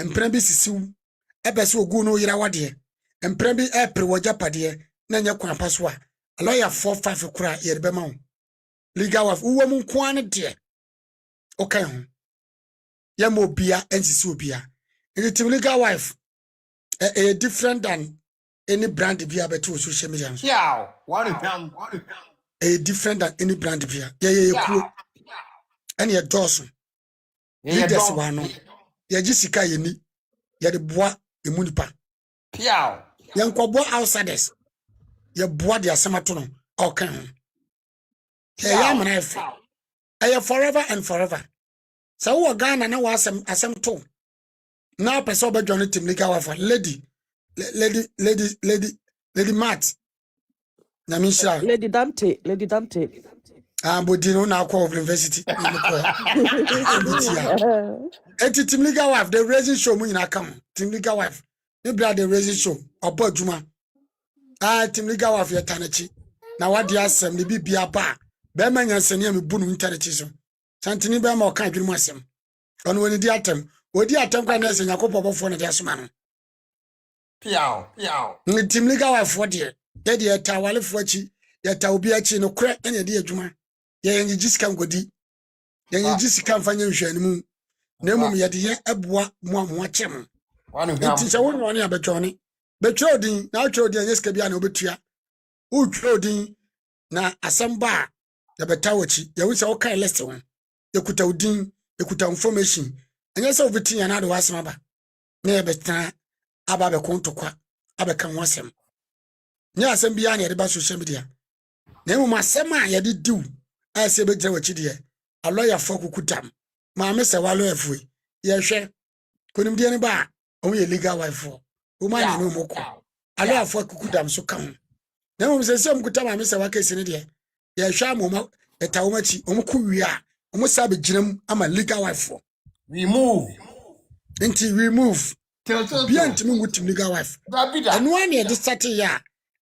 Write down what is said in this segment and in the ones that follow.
Mpren bi sisiw ebese ogu no yira wade mpren bi epre wajapade na nya kwan paso a lawyer 4-5 kura yere bema wo legal wife wo mu nko ne de okay ho ya mo bia ensisi obia it legal wife different than any brand bia beto social media yeah one different than any brand bia yeah cool and your dozen leaders wa no ya jisika yeni ya de boa emunipa yeah yankobo outsiders ya boa de asemato no okay ho ya manafe forever and forever so wo Ghana na wa asem to na person obedwane team legal wife lady Matt na minsha Lady Dante Bodino na kwa of university eti team legal wife the raising show mu nyina kam team legal wife me bra the raising show obo adwuma team legal wife ya tanachi na wade asem ne bibia ba be manyansane am bu no internet so santini be ma o kan adwuma asem ono woni di atem kwa na se yakopo bofo na dia soma no piao ni team legal wife for de ya tawale fo achi ya ta obi achi no kra ene de adwuma ya yengi jisika ngodi yengi jisika mfanya nhwani mu na emum ya de ye eboa mo achem enti se wonu oni abetwoni betwodin na atwodin anya sika bia na obetua utwodin na asamba ya betawachi ya wuse okai list won yakuta udin yakuta information anya se obetin ya na de wasema ba na ya betan aba be kontokwa abeka wasem nya asem bia na ya de ba social media na emum asem a ya de diu ase be gira wachi de a lawyer for kukutam ma me se wa lawyer fu ye hwe konim de ne ba o ye legal wife for o ma na no moko a lawyer for kukutam so kan na emum se sem kutam ma me se wa kesi ne de ye hwe amoma etawo machi o mko wi a o mo sabe giram ama legal wife for remove Beyond me with legal wife. And one year this Saturday ya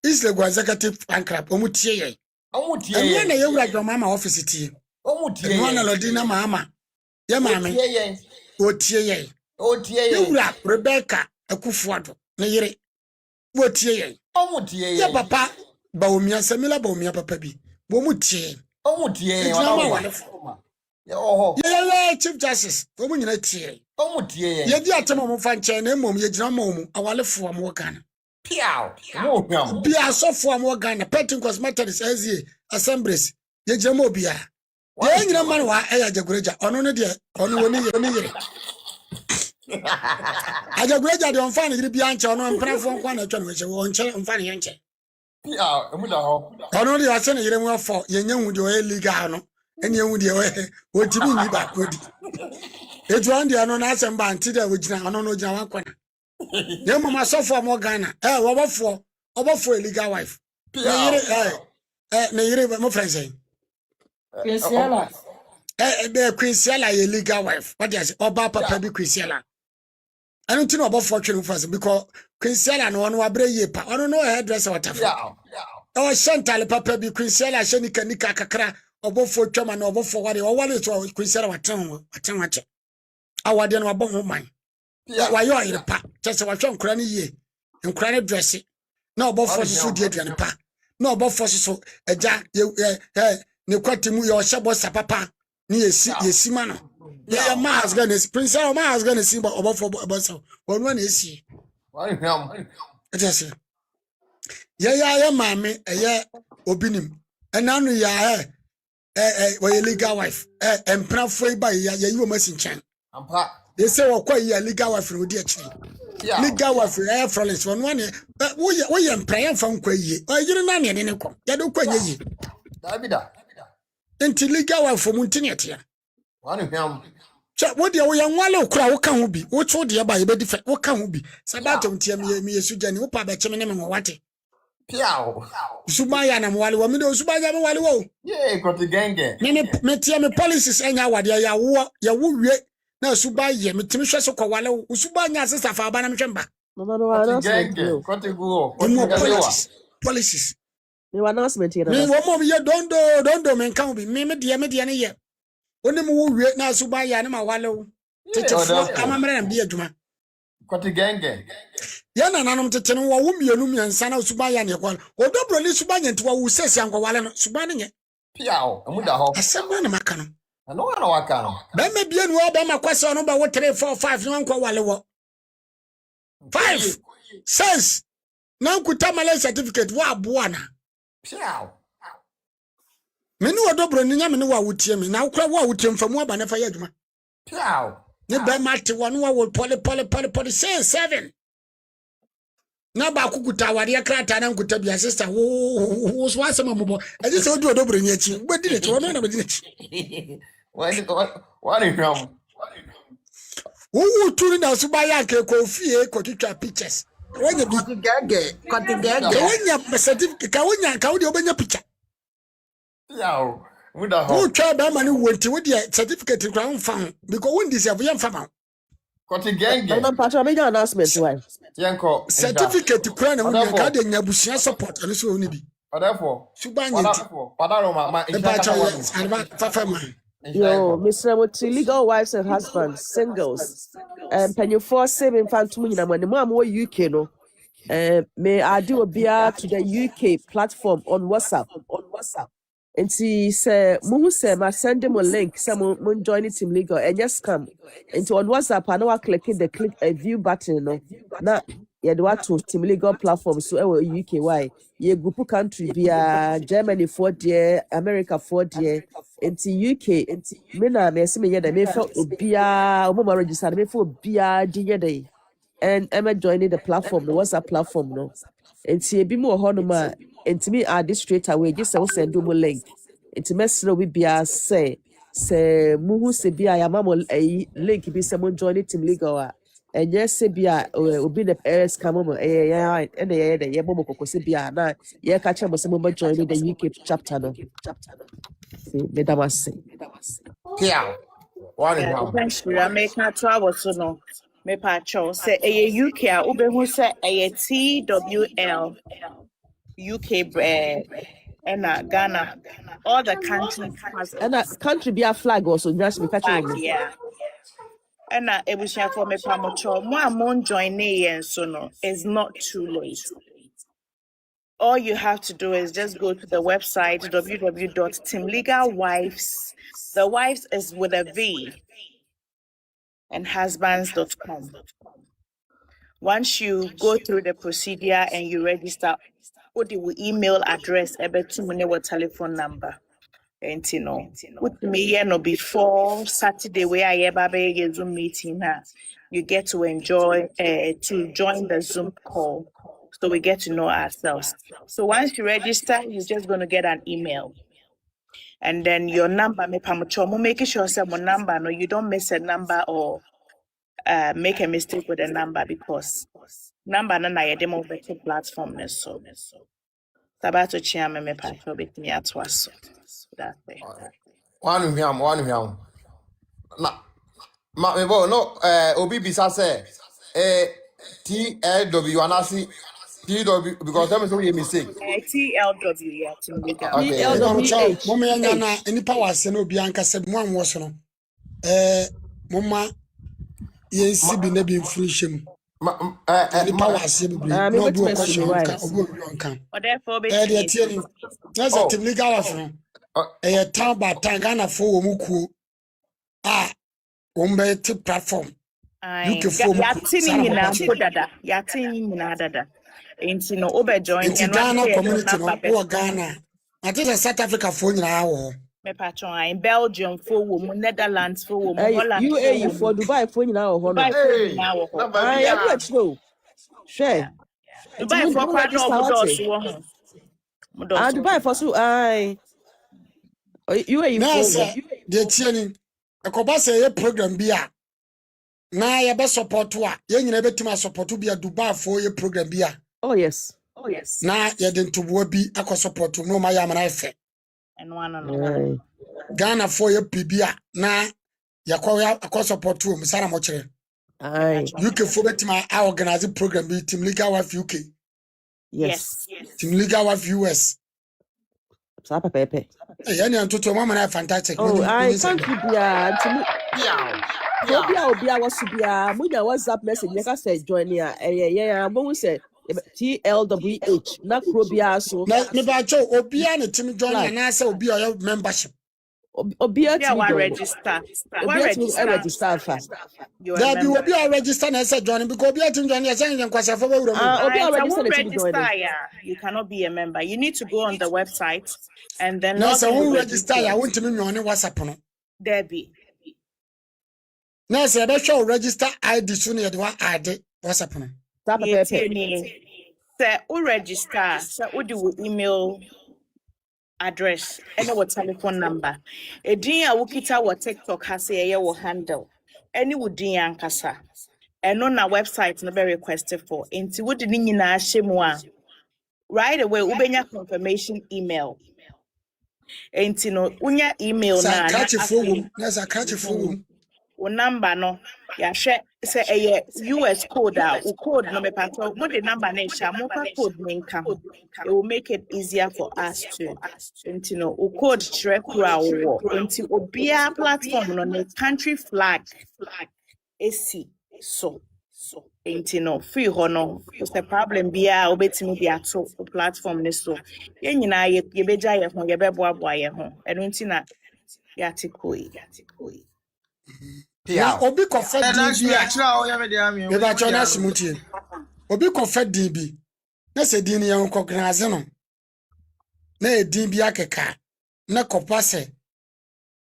is the executive fan club. Omutie ye. And one year you your mama office tea. And one Lodina mama. Ya mama. Otie ye. You rap Rebecca Akufuado. Na yere. Otie ye. Ya papa. Baumia Samila Baumia papa bi. Bomutie. Yeah, Chief Justice. Woman tie. Ye di atema mo fa nche na mom ye gina mom awalefo am Ghana. Piao. Bia sofo am Ghana. Pentecost Methodist Azie Assemblies. Ye gina mo bia. Ye nyina man wa eya jagureja. Ono ne de ono woni yere. Ajagureja de onfa ne yiri bia nche ono mprafo nkwa na twa no we wo nche onfa ne ye nche. Piao, emu da ho. Ono de ase ne yire mu afọ ye nyanwu de o illegal no. Eni enwu de o tibi nyi ba kodi. Etu andi ano na asemba anti de wogina ano no gina wakwana. Ye mama sofo am Ghana. Obofo illegal wife. Na yire mo friend Quinsiela. The Quinsiela illegal wife. What is oba papa bi Quinsiela. I don't know obofo twenu first because Quinsiela no one wabre ye pa. Ono no hairdresser watafa. Yeah. Chantal papa bi Quinsiela shenika nika kakra obofo twama na obofo wale so Quinsiela watan awade no abon ho man wa yo ire pa chese wa hwe nkura ne ye nkura ne dress na obofo so die aduane pa na obofo so eja ne kwatimu ye o hyebo sapapa ne yesi ma no ye ma has gonna prince ma has gonna see obofo obofo wonu na esi Why him? etese ye maame eye obinim enanu ya wa legal wife empra foi ba ye yiwo masinchen Ampa. They say what you legal wife for the actually. Legal wife for air frolics one we am praying from quay ye. Or you know any come. Ya do quay ye. Davida. Until legal wife for Muntinetia. Why him? What the young wallow crow can be? What's all the about a different? What can be? Sabato tia me a sujan, who papa chairman or what? Piao. Subayana Wally, woman, Subayana Wally. Yeah, got the gang. Metia me policies and ya woo na suba ye metimi hwe so kwale usuba nya sesa fa aba na mhwemba no announcement policies no announcement here me wo mo ye dondo men kan bi me de ne ye oni mo wo wie na suba ya na ma wale o tetefo amamre na bi adwuma Kwati genge. Yana nanom tete no wo mienu miensa na suba ya ne kwal. Odobro ni suba nye ntiwa wo sesi ankwale no suba ne. Piao. Amuda ho. Asema na maka no. Ano ana waka no. Ba me bie no ba makwase no ba wo 3 4 5 no ankwale wo. 5 6 na nkuta Malay certificate wo aboa na. Piao. Meni odobro ni nya me ne wa wotie me na wokra wo wotie mfamu aba ne fa ya adwuma. Piao. Ne ba mate wo no wo pole 7 na ba kukuta wari akrata na nkuta bia sister wo so asema mobo aje se odi odobro ni achi gbedi ne to no na bedi achi Wani hwam. wo turi na so ba ya ke ko fie ko twitwa pictures wonya bi Kwati genge. wonya certificate ka wo de obenya picture Piao. Amuda ho. wo twa ba ma ni wonti wo de certificate kra mfa because wo ndi se ya mfa ma Kwati genge. I'm part of the announcement. Why? Yanko. certificate kra na wo ka de nyabusia support ani so oni bi Therefore. suba nyanti Padaroma ma ba cha arba fafa ma Yo, Mr. Moti, legal wives and husbands, singles. Penny 47 Phantom in a mom UK no. May I do a beer to the UK platform on WhatsApp. And see, say, Mumu say, I send them a link, someone join it in legal, and just come. And on WhatsApp, I know I click a view button, no. Now, yeah, the what to Team Legal platform, so UK, why? Ye group country, be Germany 4 America 4 into UK, me na me see me yeah, me felt obia, mama registered me for obia day. And Emma joining the platform, the WhatsApp platform, no. And see a bit more honor, and to me, add this straight away, just also send you a link. And to mess with be say, Muhu se be I am a link, be someone joining Team Legal. And yes, say be will be the airs come on, and the Yamoco se be na, yeah, catch up with someone joining the UK chapter. No, see, Madam say. Piao. Wani Yeah, hwam. essentially, I make not 2 hours so no. Me pacho say a UK a ube who say a TWL UK and Ghana. All the countries has a And that country be a flag also, just be catching flag, me. yeah. And it was for me pamocho. More mon join and so no. It's not too late. All you have to do is just go to the website www.teamlegalwives. The wives is with a V and husbands.com. Once you go through the procedure and you register, what the email address, a telephone number. And you know, with me, no before Saturday, where I have a Zoom meeting, you get to enjoy to join the Zoom call. So we get to know ourselves. So once you register, you're just going to get an email. And then your number, making sure someone number, no, you don't miss a number or make a mistake with a number because number na a demo better platform so Sabato Chiama me pato bit me at was that way. Wani hwam. Na me bo no obi bisa say TLW anasi TW because them so you mistake. TLW, yeah, Team Legal. Okay. e ba mo cha LWH. mo me nya na enipa wase na obi anka se mo anwo so no moma yensi bi na bi mfurihye mu enipa wase bi me no obi wait question me ka see obi obi onka Or therefore be de tie ni na se Team Legal afro tan ba tan Ghana fo wo mu kuo be te platform UK fo mu Yatini na podada. Yatini na dada. Inti no obe join in Ghana community no wo Ghana I think South Africa fo nyina wo me patron in Belgium for woman, Netherlands for woman, Holland UAE for Dubai for you now, Dubai honor. for now. I am not slow. Share. Dubai for quite no mudos wo ho. Dubai for so I UAE na for se de tie ni ekoba se ye program bi a na ye be support a ye nyina betima support bi a Dubai fo ye program bi a oh yes. na ye de ntobo bi akọ support no ma ya mana efe And one no. Ghana for ye bibi a na yakọ support o musara mo kire Aye. UK fo betima a organize program bi Team Legal Wife UK Yes. Team Legal Wife US Sapa pepe. yani antoto mama na fantastic Oh, I can't be Obia was to be a munya WhatsApp message. Like say join here. Yeah. But we say TLWH. Na krobia so. Na me ba cho obia ne tim join na say obi oya membership. Obia Yeah, to one join. register. Obia to register fa. You're a There be member. obi o register na say join because obia tim join ya say nyen kwasa for wura mu. Obia It's a register who to join. register, yeah. You cannot be a member. You need to go on the website and then Na log say in with who your register ya details. wontimi nwane WhatsApp no. There be. Na say be show register ID so na de wa add WhatsApp no. Tap Yeah, pepe. Say who register, say who do email address and our telephone number. A dia wukita wa TikTok has a year handle. Any would dia ankasa. And on our website no be requested for. Inti would ni na shemwa. Right away, ubenya confirmation email. Inti no unya email Sa na catch for afei, wom, na sa catch for wom. wo number no ya hwe say a US code o code no me pato mo the number na sha mo ka code me nka ho. It will make it easier for us to o code chere kura wo nti obia platform no ne country flag esi so free ho no it's the problem bia obetimi bi ato o platform ne so ye nyina ye beja ye ho ye beboaboa ye ho eno nti na ya tikoi Na obi kofa And din actually, bia. actually, I am Me ba cho na simutie. Obi kofa din bi. Na se din ye nkognaze no. Na edin bi akeka. Na kopa se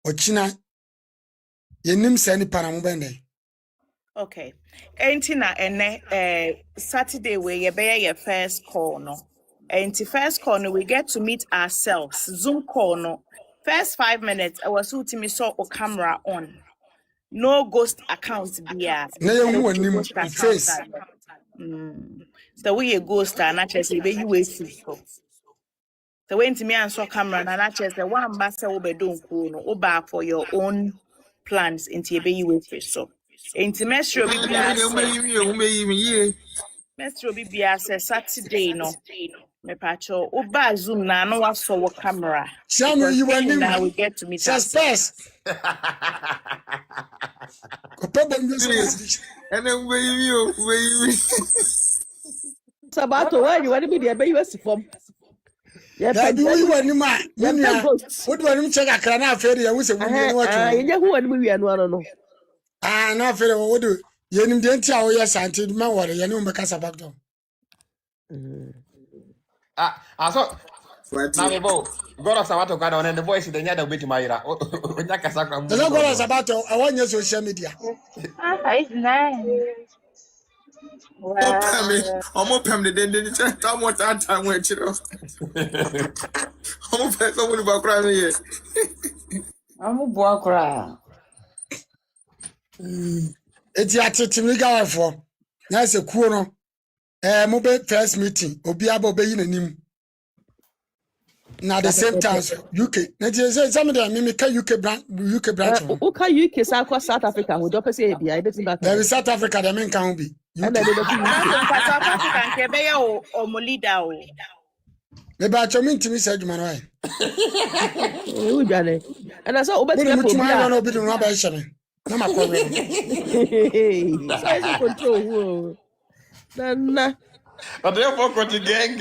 ochina yenim se ni para mo bende. Okay. Enti na ene Saturday we ye be your first call no. Enti first call no we get to meet ourselves. Zoom call no. First 5 minutes I was ultimate saw o camera on. No ghost account bia. Na ye hu anim Ghost o account. face. So we a ghost and not just be you wait so. So when to me and saw camera and not just the one master will be doing cool no or back for your own plans into be you wait so. Enti Mesro Bibia says Saturday no. Me pacho uba zoom na no was so camera. Chano you Now anim. we get to meet Suspect. Kopa bonyo so. And then where Sabato, why you want to be there? Be US form. Yeah, Da bi wo anim a yeah, munua. ghosts. Wo do anim check akra na afere ya wo se wo ni wa twa. You who and we are no. Na afere wo do yenim de ntia wo ye sante ma wore ye ne mo kasa back down. so now we go. God of Sabato got on and the voice the other bit my ira. The go is about I want your social media. It's nice. Wow. Almost pam the den time what that time went you know. Almost pam somebody about crying here. I'm a boy cry. Eti atetim ga wafo. Na se kuo no. Mo be first meeting obi aba obeyi nanim. Na the same time UK. Na je say some of them me ka UK branch. Uka UK South Africa who don't say be I bet back. There is South Africa the men can be. And then they South African ke be o mo leader o. Me ba cho me ntimi say adwuma no ai. who jale. And I saw Wo obet de mutuma people. no obi do no ba hye me. Na makọ we. So I control. Nah. But therefore got gang.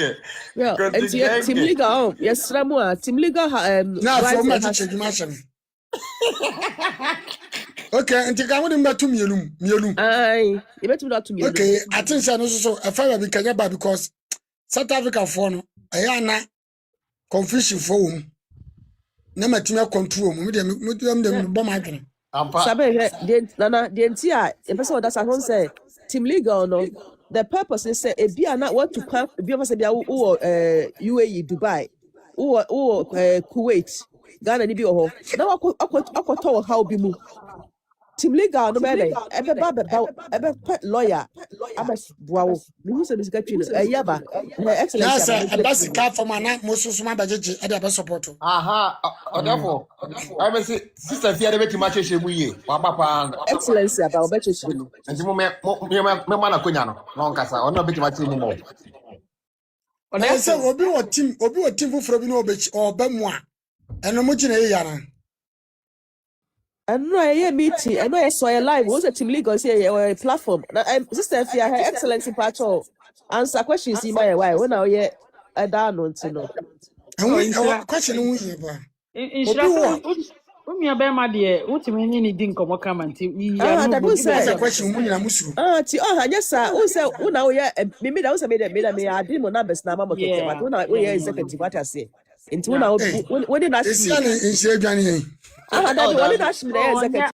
Yeah, and Team Liga, yes, Ramua, Team Liga, Na for ma chiche adwuma hye me. Okay, nti ka wo de mbatu mielum. Aye, you better not to me. Okay, I think so no so I find we can ba because South Africa for no na confusion for wom. Na matimi control mu dem bo ma dwene. Sabe, Nana, the entire person that's at home say Team Liga no. The purpose is say if you not want to come, if you say UAE, Dubai, or Kuwait, Ghana, ni bi oho. Now I talk how be move. Team Liga no better. Ebe pet lawyer. Abes wow. Me say this guy yaba. Excellent. Yes, a basic for my na mosusuma bajeje e dey be support. Therefore, I mean sister fear the bit match shemu ye. Wa papa Excellence about better shemu. and mo me mana konya no. No nkasa. Ono bit match mu mo. I say obi wo team fufuro bi no oba mu a eno mo gina ye yana. And no, I meeting. I know I saw a live. Was a team league or say a platform. Sister Fia, her excellence in patrol. Answer questions in my way. When I hear a down on to know. And Oh, we insira. question who here ba. Obi Insira wo. so umia be ma de utimi ni di nkomo kama nti ya Ah, no that go was di be That's say. a question mu nyina musuru. Ti yes sir. Who say who now yeah me that was made me I did my numbers na mama keke but Yeah, when I yeah, yeah yeah, executive what I say. Into yeah. Hey, when did ask esi me. ana nsi adwane yen. That Oh, one did Dabi. ask me the Oh, executive.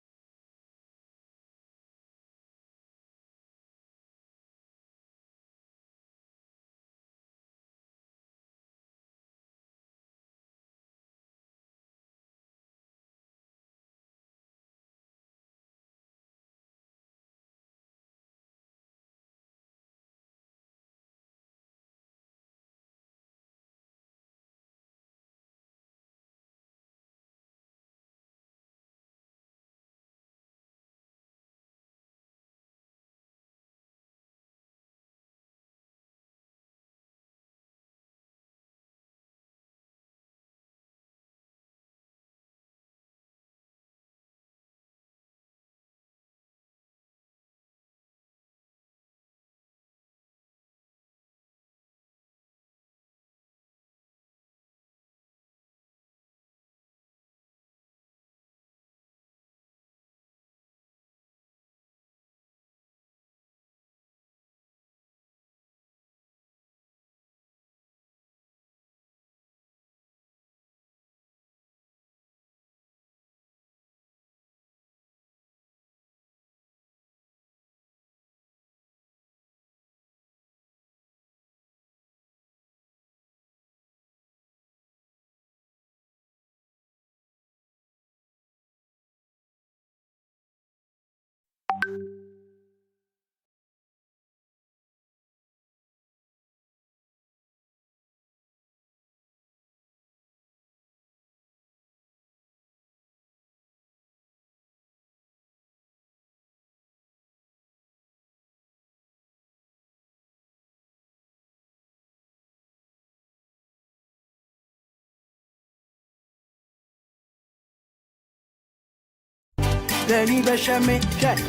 Deni beşemi çek.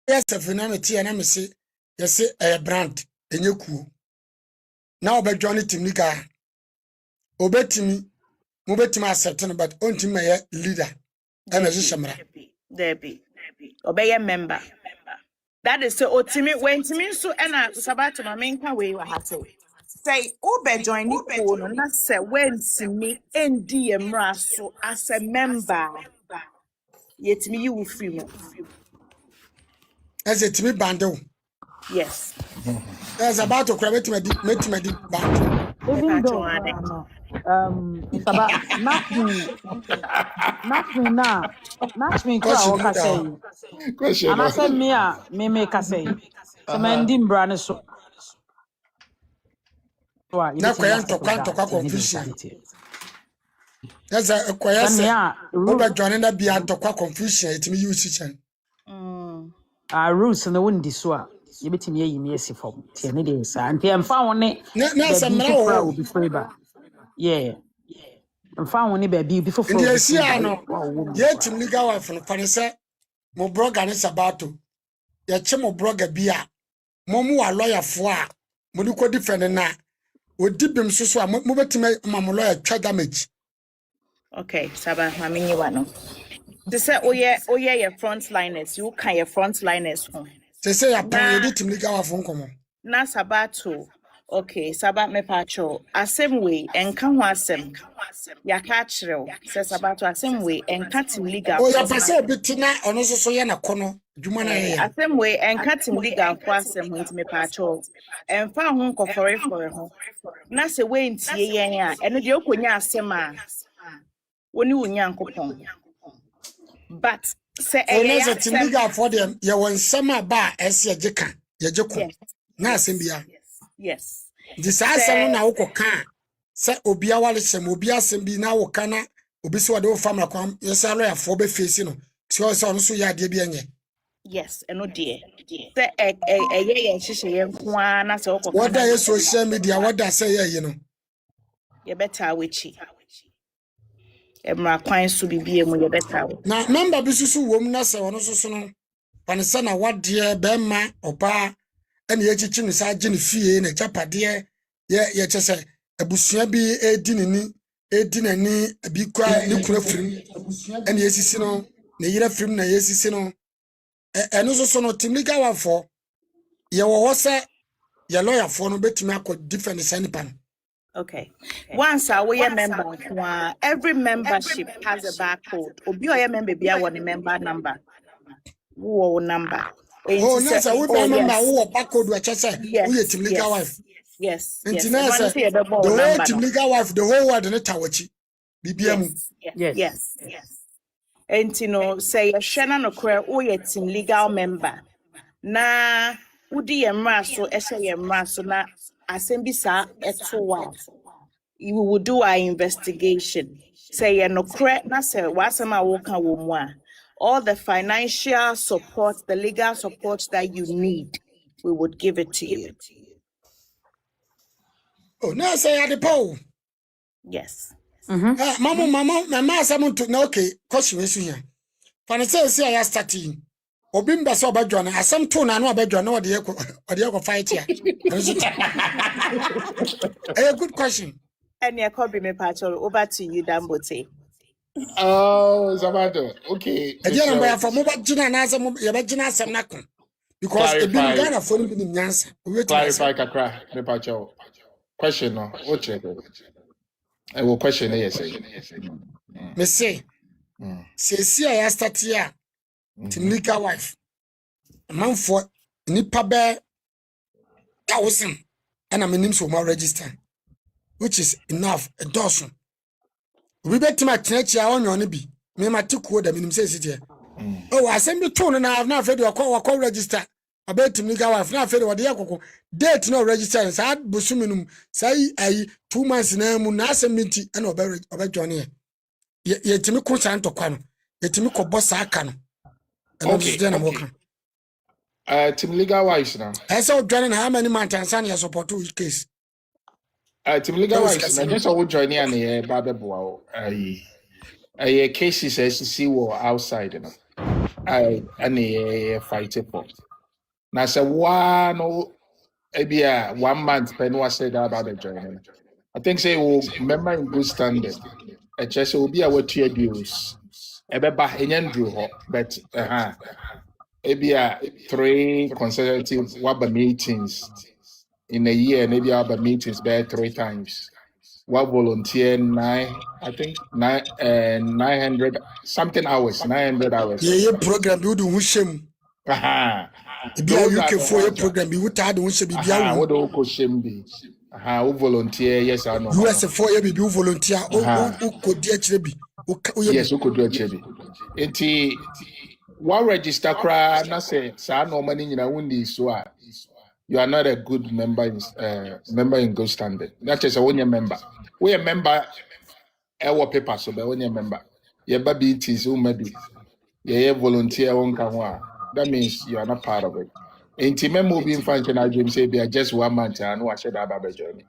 Yes, afina me tie na me se yesi brand enye kuo. Na obedwane team liga. Obetimi mobetimi accept no but ontimi me leader. Ema je shamra. There be. Obey a member. That is so otimi when timi so na sabato ma menka we wa hate. Say obe join ni ko no na say when timi endi emra so as a member. Yetimi you will free mo. As a timi bando. Yes. As about to cry metima di band. Me Even pa though chon no saba Nashmin kura Question wo no ka da. say Question. and I No. say me ka say se Uh-huh. mendi mbra ne so a Na yebetimi kwayan to accept kwan to that kwa ne be confusion. sanity That's a kwaya then se rule obedwane na bia to kwa confusion etimi use chan. rules no wundi so a yebetimi ayi me asifom tie ne de sa anti emfa wo ne Na ba bi samra foforo a wo. obi free ba yeah emfa wo ne ba bi foforo Ndi a obi free ba esia no. wa wo mu Ye kwa team liga wa fun fane se mo blogger ne sabato. Ye che mo blogger bia. Mo mu wa lawyer fo a mo di ko defend na odi bim so a mo betime ma mo lawyer twa damage. Okay, Saba, mami ni wano. To say oye your frontliners, you can your frontliners home. Se se ya pon ye Na di team liga wa fun komo. na Sabato. Okay, Saba me pacho. Asem way enka ho asem. Ya ka kyerɛw. Sɛ Sabato asem way enka tim legal O ya for pese obiti na ono so ye na kono dwuma na ye. asem way enka tim legal for asem ho ntime pacho. Emfa ho nkɔfɔre fɔre ho. Na sɛ we ntie yɛn a ɛno deɛ okonya asem a woni wo nyankopɔn. But sɛ O na ɛyɛ se team asem liga for dem ye won sama ba ese ye jeka ye jeko. yes. Na asem bia. Yes. Di sa asem no Sɛ na wo koka se obia wale sem obia asem bi na wo kana obi se wode wo family kwam yesa lawyer for be face no so on so ya de bi enye Yes, and no dear. Say a share na so what that social media what that say you know you better wichi. Emra kwan so bibie mu you better. na number bi susu wom na se ono susu no panesa na wade be ma oba ene ye chichi no sa gye ne fie na chapade ye chese abusua bi edi nani bi kwa ne kura firim ene yesisi no ne yira firim na yesisi no eno susu no timliga wafo ye wo se ye lawyer for no betimi akọ different sanipan. Okay. Once we are member, every membership has a barcode. Obi oya member be one member number. Who number? Oh, no, sir. We remember who barcode we say we Yes, team legal wife. yes. And Yes. tina say the whole team legal wife, the whole world in tawachi. BBM. Yes. And you know, say a shana no kra o ye team legal member. Na udi emra so ese emra so na asembi sa eto we will do our investigation. Say no credit, na say wasama woka womwa. All the financial support, the legal support that you need, we would give it to you. Oh, no, say at the pole. Yes. Mama, someone to no okay, question is here. Fancy say I starting. Obimba so badwana, as some tone and no badwana or the fight here. A good question. And your copy me patcho over to you, Dambote. Oh, Zamado. Okay. Again, I'm for mobile Gina and answer Yabagina Samnakon. Because a big Ghana phone in Yansa. Clarify, Kakra, Mepacho. Question, no? What check? I will question, yes. Me say, see, I start here. Timlika wife. A man for Nipa Bear 1,000 and I'm in him so more register, which is enough, a dozen. We bet my teacher on your nibi. Me, my two code, the minimum says it here. Oh, I send me tone and I have not fed your call register. I bet Timlika wife, not fed what the alcohol. Date no register, and sad busuminum, say a 2 months in a munasa minty and over Johnny. Yet me consent to come, yet me co boss I can. Okay. Team legal wise now. I saw Johnny how many months and Sanya support to each case. Team legal wise, I guess I would join in the Bababo. I cases as see war outside, you know. I fight it for. Now, so one, maybe 1 month, pen was said about the joining. I think say, member in good standing. I just will be our 2 years. Ebeba Andrew, but maybe 3 consecutive WABA meetings in a year, maybe WABA meetings by 3 times. What volunteer 900 something hours, 900 hours. Yeah, program you do shame. If you UK for a program, you would have to be what do shame be? Who volunteer? Yes, I know. US for you be volunteer. Who could be? Yes, who could do a chevy. Enti one register cry na say sa no money in a wundi so you are not a good member in good standing. That is a one member. We a member our paper so be one member. Your baby is who maybe you volunteer on can. That means you are not part of it. Enti me moving functional dream say be just 1 month and no I said about journey.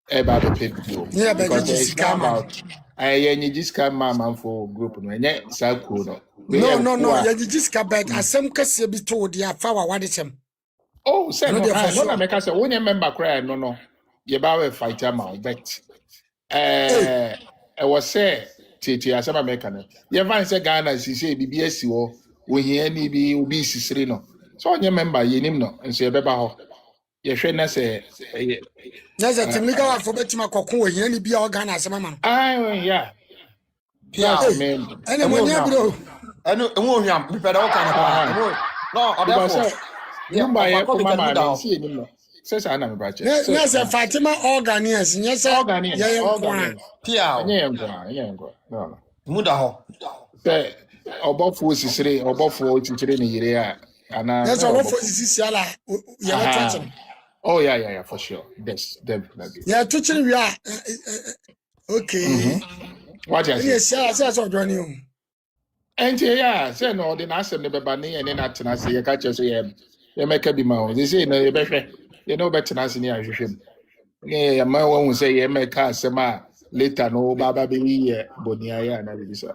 About the pay bill. Yeah, because it's not about you just come man for group no nya sa cool no. No, you just come back as some case be told ya fawa what is him. Oh, say no na make say when you member cry no you ba we fight am but I was say titi asema make na you find say Ghana si say bibi asi wo hia ni bi obi sisiri no so onye member yenim no nso ye beba ho ye hwe na say There's a Timliga for Betima Coco, any be organ as a man. Yeah. Yeah, man. And when you grow, I know, him, be better. No, Lumba, see him. Says I am a yes, a Fatima organ, yes, organ. No. Mudaho. About 4 63 or about 4 in year. And that's all for this. Oh yeah, for sure. That's definitely. Yeah, teaching we are okay. What you Yes, say? yes, of Broni. And yeah, say no, the answer never bani and then at Nasi, you catch us here. You make a be my They say no, you know better Nasi near you. Yeah, my one will say, you make a sema later, no, Baba be Bonia and everything.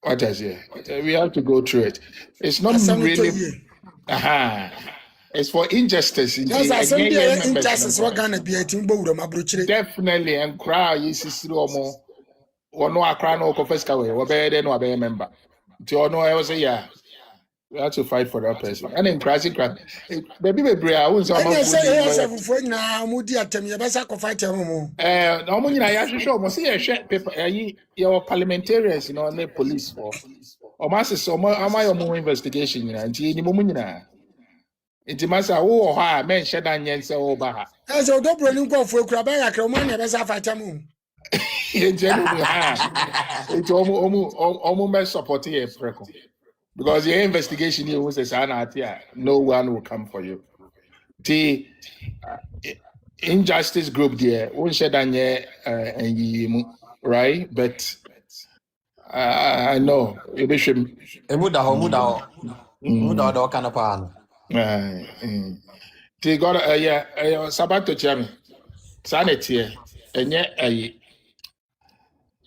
What I say? We have to go through it. It's not really. Aha. It's for injustice. Yes, I send the Members injustice what gonna be a team board of Mabruchi. definitely and cry is more. Or no, I cry no confess away. Or better no, be a member. To no, I was say yeah. We have to fight for that person. And in crashing cry, baby, baby, I won't say And I'm you say yes, food. I'm for now, Moody at them, you best fight your home. No money. I actually show. Must see a share paper. Your parliamentarians, you know, and the police for. Or master, so am I more investigation? You know, and the moment na. It must have oh ha men shed and yen say oh bah. As a double running go for a crab, I can money, best fight your home. In general, it's almost supporting a preco. Because your investigation here was a no one will come for you. The injustice group there won't shed on right? But I know it should. Muda ho kana pa no. They got Sabato Chami. Sanity,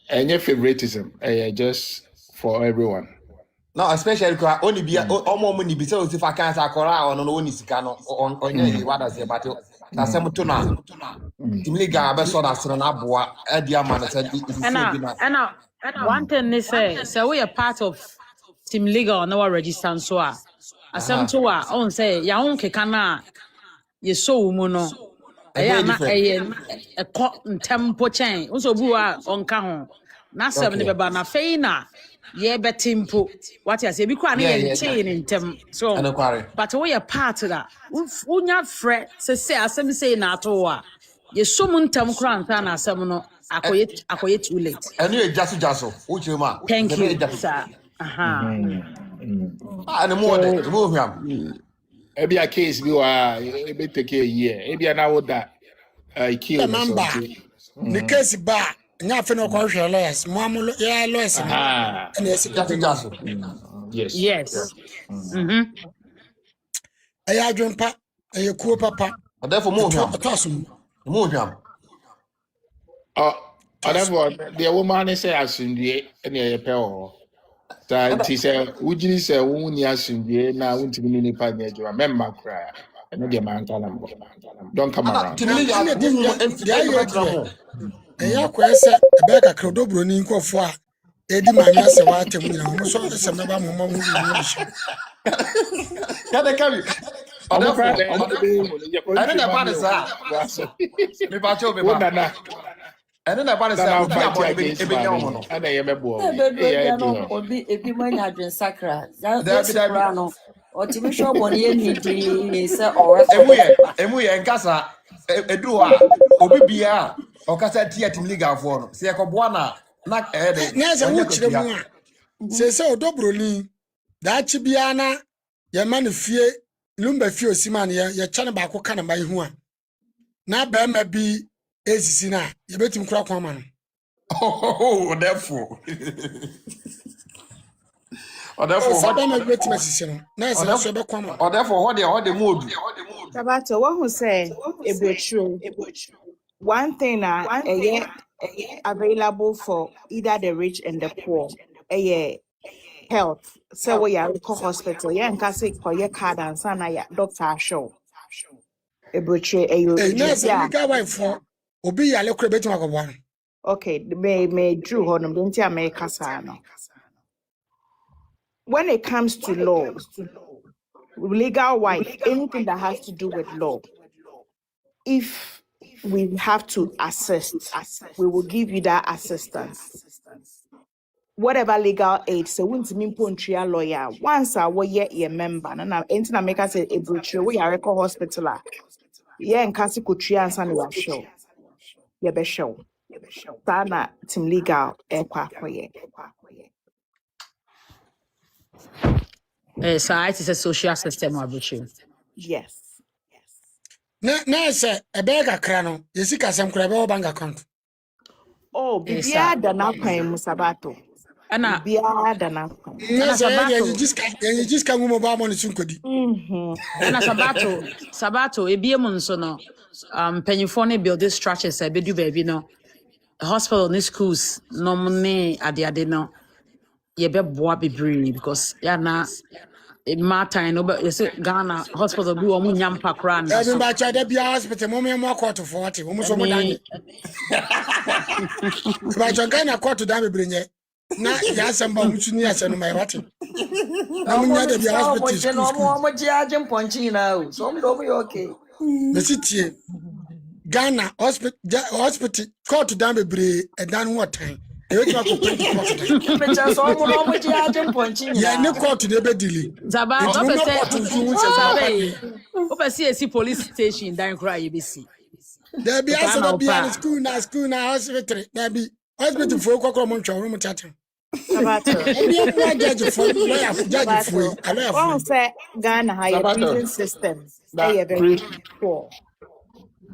and your favoritism, just for everyone. No, especially because only be omo money be so if I can't akora on no sika no on ye what does but na sem to na timli ga be so na sere na boa e dia man said And one thing they say we are part of Team Legal no register so asem to on say ya on keka na ye so mu no eya na e ko tempo chen so bu a onka ho na asem ne beba na fei na ye betimpo what you say bi kwa na ye chain intem so but we are part of that unya fret say asem say na to a ye so mu ntem kra nta na asem no akoye too late and you jaso uche ma thank you sir and more him Maybe a case be maybe take a year. Maybe an hour that kill the case bar. Nothing of course, lawyers, Mamma, yeah, lawyers, and yes, yes. I drink pap, a cool papa, therefore more him. Therefore, the woman is asking the any apparel. That he said, would you say, wound yasun, now won't be any pioneer, you remember cry, and the man don't come around. I question a bag of Crodobro in Cofoa, Eddie Mania, say what I'm almost always a member who can they carry? I don't know about it, me pacho me ba. And then about it, and I am a boy. Obi manya adwen sakra. That no. Or to be sure boni ni say or emu ye nkasa edu a obi bia o kasa tia tim legal for no se ekoboa na de na se wo kire mu a se odobro ni da chi bia na ye ma ne fie lumba fie osima ne ye cha ne ba ko kana ba hu a na ba ma bi esisi na ye betim kura kwa ma no therefore what am I betim esisi no na se so be kwa ma therefore what the mood Sabato what who say ebetru one thing available for either the rich and the poor health so we are local hospital nka say koye card and sana ya doctor show ebetru na ga wife for obi ya le kure betim akobwa okay me drew honum don't ya make kasa no when it comes to law legal wife anything that has to do with law if we have to assist we will give you that assistance whatever legal aid so won't mean pontria lawyer once I will ye member na enti make us a brochure we are record hospital yeah nkasi kotria ansa na show ye be show sana team legal ekwa koye So it is a social system arbitration. yes na se e be ga kra no yesi ka sem kra be bank account Oh, bibia da na kwan mu Sabato. Ana Bibia da na kwan. Na say Sabato. you just can go ba mo ne sunkodi. Ana Sabato ebiem nso no mpanyinfo ne build structures e bedu baby no hospital ne schools no ne ade no ye be boa bebree because ya na ma time no be say Ghana hospital bi wo mu nyampa kra na Even so ba cha da bia hospital mo me mo court 40 mo so mo ani danye. Ba cha Ghana court da bebre nye. Na ya samba mo suni ase no mai wate. Na mo nya da bia hospital school. Omo jiaje mponchi na o. So mdo mo okay. Me sitie Ghana hospital court da bebre e dan ho tan. E wetu akopɛ di court dan. Mecha so omo jiaje mponchi Ya ne na. court de be dili. Sabato Mo be me say court nso hu se papa de. Ope see police station dan kra ye be see There be Papa asa na da be opa. an school na hospital. There be hospital for kokoro mo ntwa mo tata. Sabato. Ebi mo judge for lawyer judge for Sabato. lawyer One for. say Ghana higher Sabato. prison systems. That Very poor.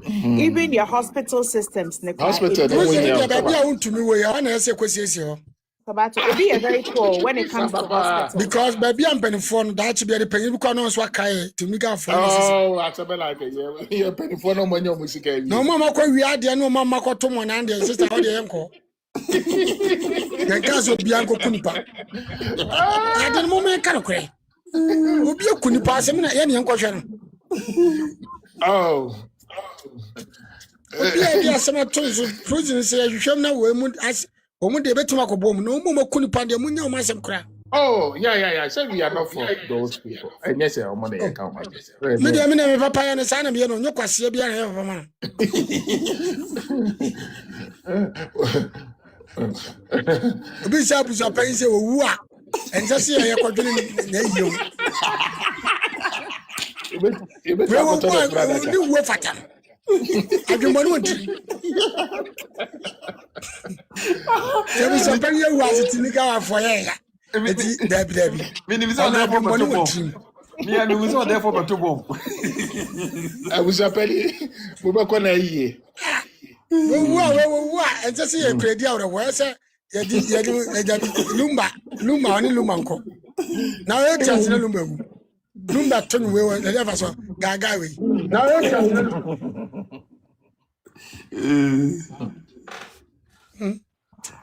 Even your hospital systems, hospital no Mo mo say nya there o be a untumi we ya na ese kwesiesie ho. Sabato, it be very poor when it comes to Papa. hospitals. Because baby am penifo no da chi be the penyin ko no so akai to me ga for no sisi. Oh, I tell like yeah penny for no money on music. No mama kwa wi ade no mama ko to mo na ande sister how dey enko. Yan ka so bia nko kunipa. Ade no me ka no kre. Obi akunipa asem na ye ne enko hwe no. Oh. Obi a dia asem to so prison say hwehwem na we mu as omu de betuma ko bom no mu makunipa de mu nya o masem kra. Oh, yeah. So we are not for those people. And yes, our money account. Me de me na me papa ya ne sa na me no nyokwase bia na ye papa ma. Obi sa bu so pen say owu a ense se ye kwadwene na yiyo. You We better wo go to the boy brother. ni wo fatam. Adwumbo no ndi. Se bi so pen ye wu asitini ka wa fo ye ya. Eti dabi. Me ni bisa there for Adwumbo no beto ndi. bom. Me and we was there for beto bom. I was a penny. We were going to eat. We ense se ye kredi awre wo se ye di lumba oni lumba nko. Na we chance na lumba wu. Lumba ton we wo na fa so gaga we. Na we chance na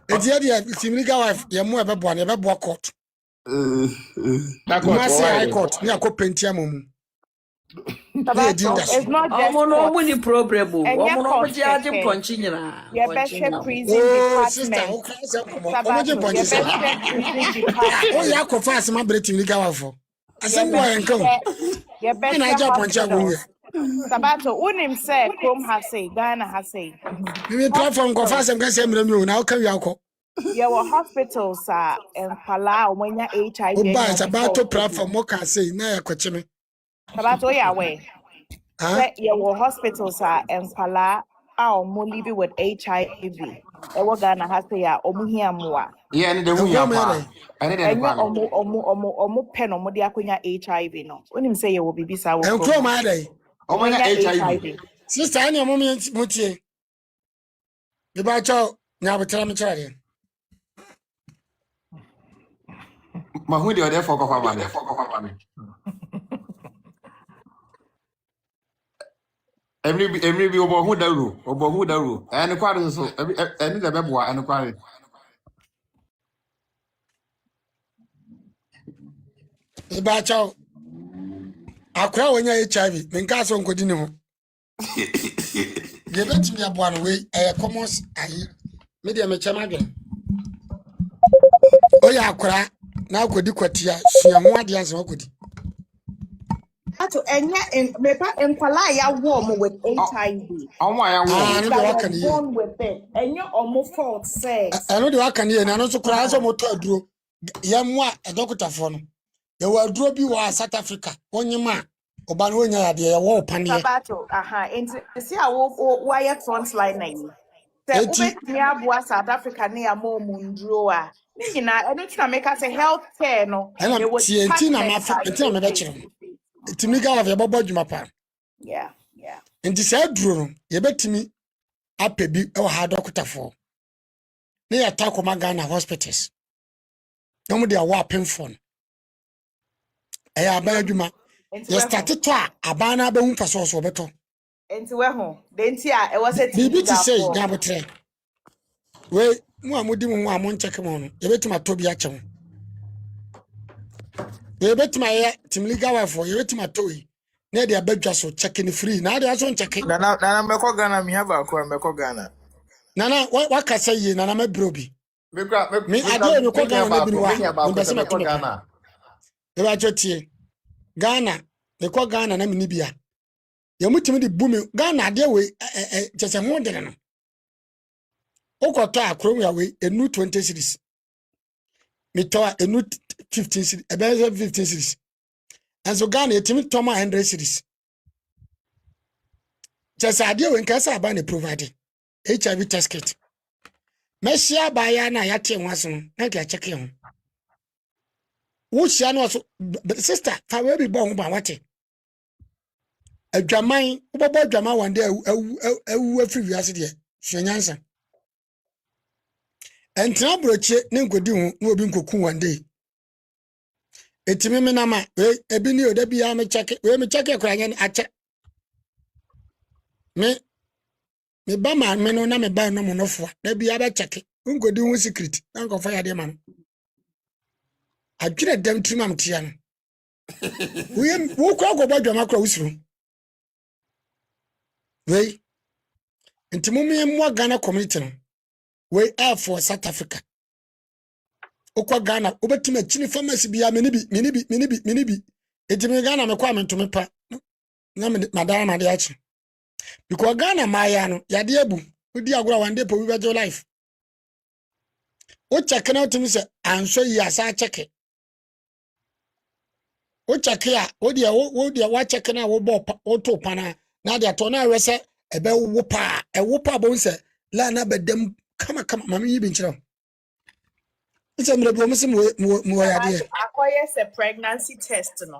eti ye dia timliga wife ye mo ebebo na ebebo court. That Ma say high court. court ni akopenti amomu. Sabato, it's not just Omo no court. mo ni problem o. And Omo no court jiaje keke. mponchi na. Your best prison Oh sister, department. o ka say komo. Omo Sabato, je your ponche best say. prison O ya department. ko fa asema bre timliga wife for. Asem Your wo en kan. best Na aja ponche agun hospitals. Sabato, unim say Chrome has say, Ghana has say. we platform ko fa asem kan say mre mi o na o kan wi akọ. Your hospitals are in Pala when you HIV O and ba your sabato platform mo ka say na ya kwache me. Sabato, yeah, way. Ha? Your hospitals are in Pala or living with HIV. Ghana has say, Omuhia Mua. Yeah, and the who ya pa. I need And any your kwame. omu pen or modiakunya HIV. No, when him say you will be bisa En ko ma dai. Omo ya HIV. Sister ani mo mi mutie. Bi ba cho nya betra me chare. Ma hu dey there for kwame. Every bi obo hu daru. And kware so any the beboa and kware. Bi ba cho akwa wonya HIV me nka so nkodi ne ho. Ye betimi aboa no we commons ayi. Me de me chama dwen. O ya akra na akodi kwatia sua ho ade anse akodi. To enya mepa enkwala ya warm with HIV. Omo ya Ah wo. no de waka ne ye. Born with it. Enya omo fault say. Eno de waka ne ye na no so kra so moto aduro. Ye mo a doctor fo no. Ye wa aduro bi wa South Africa. Onyima oba no onya ya de ye wo pane. Sabato, into see how wire front line na yi. Say Eti ubetumi aboa South Africa ne ya mo mundro a. Ni nyina eno tuna make say health care no. ena They would TNT na department mafa enti na me be kire. Timika wa ye bobo djuma pa. Yeah. Enti sa aduro no ye betimi apebi e wa ha doctor fo. ne ya ta koma Ghana hospitals no mo dia wa phone eya aba adwuma ye start to a abana ba hu faso so beto enti we ho de enti a e was a bibi ti say nya botre we mu amudi mu a mo ncheke mo no ye betima to bi ache ho ye betima ye Team Legal Wife ye betima to yi na de abadwa so check ni free na de aso ncheke na meko Ghana mi have akwa meko Ghana nana waka say ye nana mabrobi me ade me ko Ghana na bi wa me me se me to Ghana e ba chotie Ghana me ko Ghana na mi ni bia ye mutimi di bumi Ghana ade we chese ho de no okoto akrom ya we enu 20 series me to enu 15 series e be 15 series enso Ghana etimi to ma 100 series chese ade we nka sa ba na provide HIV test kit mesia ba ya na ya te nwaso no na ka check him wo sia no so sister fa we bi bo ho ba wate adwaman wo bo adwaman wande awu afri wiase de hwenyansa entra broche ne nkodi hu na obi nkoku wande etimi me nama ebi ni oda bia me check ekra nya ache me ba ma me no na me ba no mo nofo na bia ba check nkodi hu secret na nkofa ya de ma no adwire dem trimam tia no wo kwa go ba dwama kra usuru we ntimi me mo Ghana community no we are for South Africa okwa Ghana obetima chini pharmacy bia menibi etimi Ghana me kwa mentome pa na madara made achi because Ghana maya no yade abu odi agora one day po we bejo life o check na otimi se anso yi asa check o check ya o dia wa check na wo bo o to pana na dia to na wese ebe wo pa bo nse la na bedem kama mama yi bi nchira it's a miracle musim mo ya de acquire a pregnancy test no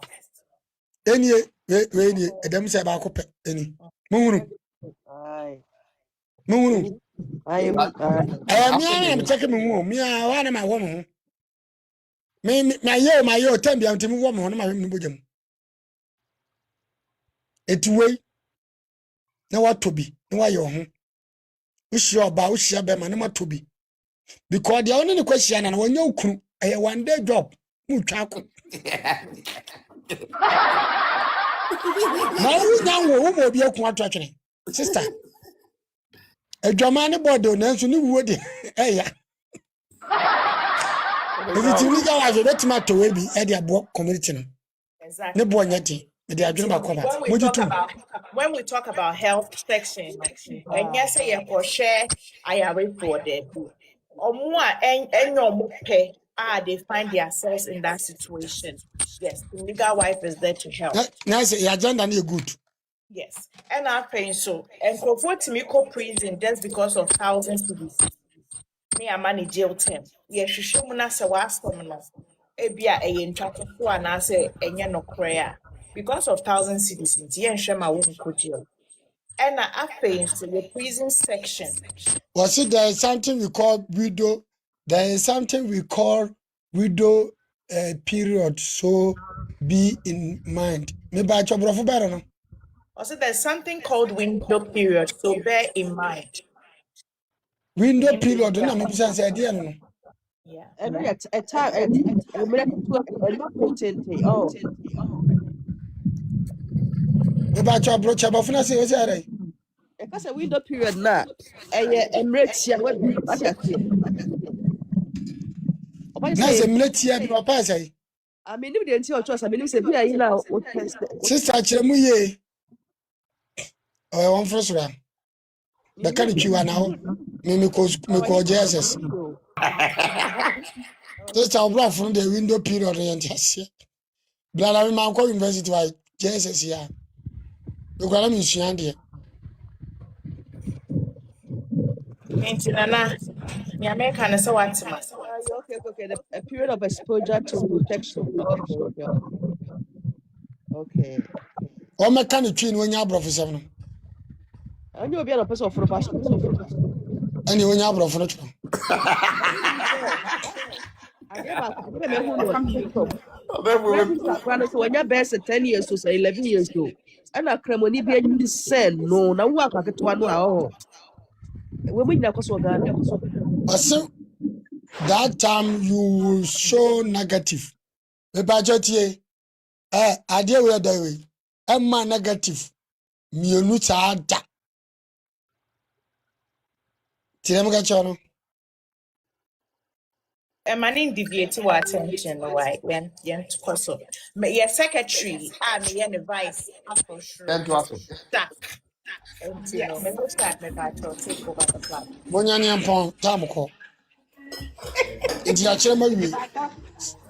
eni we edem se ba ko pe eni munhunu I mi am check me mi a wa na ma wo mo my yo tembi am timi wo mo na ma hwem ni bojam etuwe na wa tobi na wa yo ho ushi oba ushi abema na ma tobi because the only question na wanya ukuru e one day job mu twako na wu nya wo mo bi akun atwatwene sister adwama ne bodo na nso ni wuo de eya If you need our betima to we be at the abo community no. Exactly. Ne bo nyati the adwuma ba when we talk about health section, and yes, say you share I are for there. Or more and no pay they find themselves in that situation. Yes, the legal wife is there to help. Now say your agenda is good. Yes, and I paying so and for to me prison just because of thousands to be. Me a manage jail term. Yes, you show me say was from no. Ebia a ntwafo ana say enye no prayer because of 1,000 citizens. Yen hwe ma won ko jail. And I paying so the prison section. Was it there is something we call widow? There is something we call widow period. So be in mind. Maybe I chop rough better no. Also, there's something called window period. So bear in mind. Window period. No, maybe say idea no. Yeah. and a time a minute to oh. Maybe I chop broach about finance. What's that? Because a window period na emirates ya what Nice emirates ya bi papa say. I mean if they tell us I mean say be you now Sister chiremu ye. Oh, one first round. The carry you now. Me call Jesus. Just our bra from the window period and just. Blala man call university by Jesus here. You got me shandi. Nana, ya make an so what okay a period of exposure to protection. Okay. O me kan twi when you professor no. And you be a person of profession. And you nya professor no. Ade ba ko be me hu no TikTok. So when your best 10 years to say 11 years to. And a cremoni be a send no na wo akaketo ano a oh. We mu nyina kwaso Ghana. Also, that time you will show negative. Me budget ye. Idea we are doing. Emma negative. Mienu sa da. Tirem ga chono. Manin deviate what attention, why? When to coso. Your secretary, me and the vice, for sure. Then to us. Stuck. And you know, me no start me back to take over the platform. Bonya ni ampon tamko. Inti ya chere ma wi.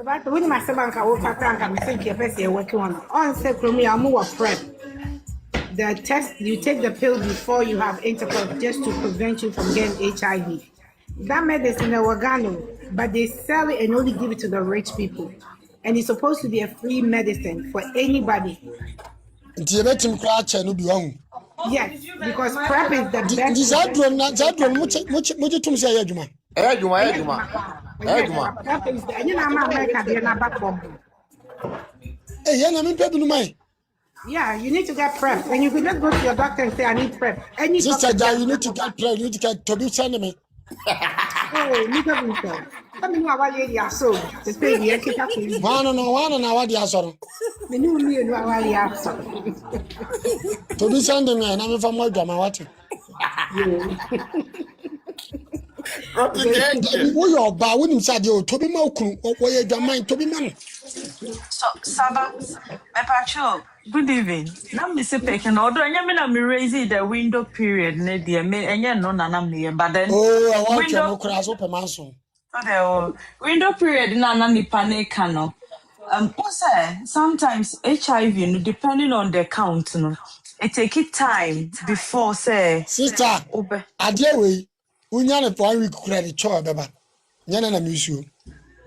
But when my bank, I will I'm thinking if you're working on secretary, I'm more prep. The test, you take the pill before you have intercourse just to prevent you from getting HIV. That medicine is organo, but they sell it and only give it to the rich people. And it's supposed to be a free medicine for anybody. Inti betim kra che no bi wahu. Yes, because prep is the best. This adron much tum say adwuma. Juma. Prep is the, and you know, America, they're not back home. Eh, yana min pedu no mai. Yeah, you need to get prep. And you can just go to your doctor and say, I need prep. Any Sister, you need to get prep. You need to get to be sending me. Oh, look at me. Tell me what you are so. The thing you keep up with. One no what you are so. Me know me and what you are so. To be sending me, and I'm from my drama. What? Who you are? When you said you to be more cool, or your mind to be man. So, Saba, Mepacho, good evening. Now, Mr. Pekin, although I am raising the window period, dear, and you're no nana, but then. Oh, I want to cross open my son. Window period, nana, ni panekano. Sometimes HIV, depending on the count, it take it time before, say. Sister, I dear way, we are a boy credit choice, Baba. Yana na museum.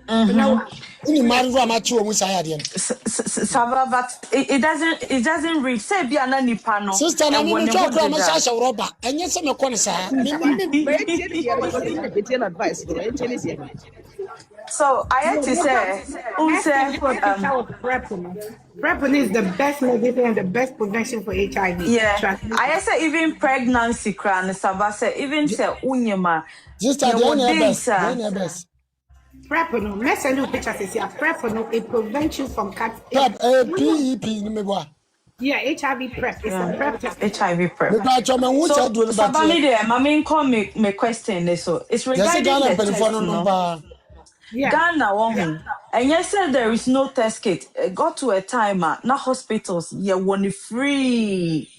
Only man who amateur was I again. Saba, but it doesn't reach. Say, be an anipano. Sister, I'm going to talk about Sasha Robber, and yes, I'm a corner, sir. Advice. So I had to say, PrEP is the best medicine and the best prevention for HIV. Yeah, I say even pregnancy, cran, Saba say even say unyema. Sister, the best. PrEP, no, let's send you pictures. PrEP, no, it prevents you from cat. PrEP, PEP, yeah, HIV PrEP. It's a PrEP test. HIV PrEP. So, Sabani there, Mami call me question so it's regarding the test, no? Yeah. Ghana woman. And yes, said there is no test kit. It got to a time, now hospitals, yeah, one free.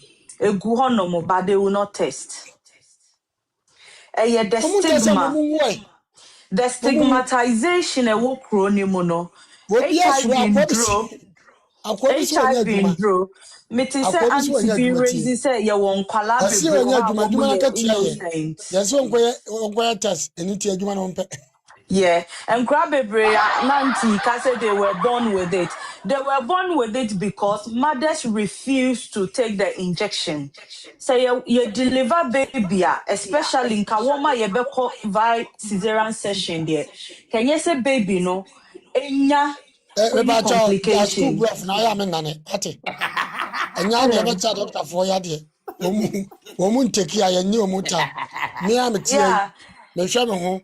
A guhonomo, but they will not test. Yeah, the stigma. The stigmatization a wo kroni mu no HIV draw me te say anti-virus say ye won kwala bebre yes won test eniti adwuma no mpe. Yeah, and Krabebre Nanti said they were born with it. They were born with it because mothers refused to take the injection. So you deliver baby, especially in Kawoma, you beko via cesarean session there. Can you say baby no? Enya complication. Now I am in nane. Ati. Enya never said doctor for ya de. Womun take care ya ni omuta. Me am tie. Me hwe me ho.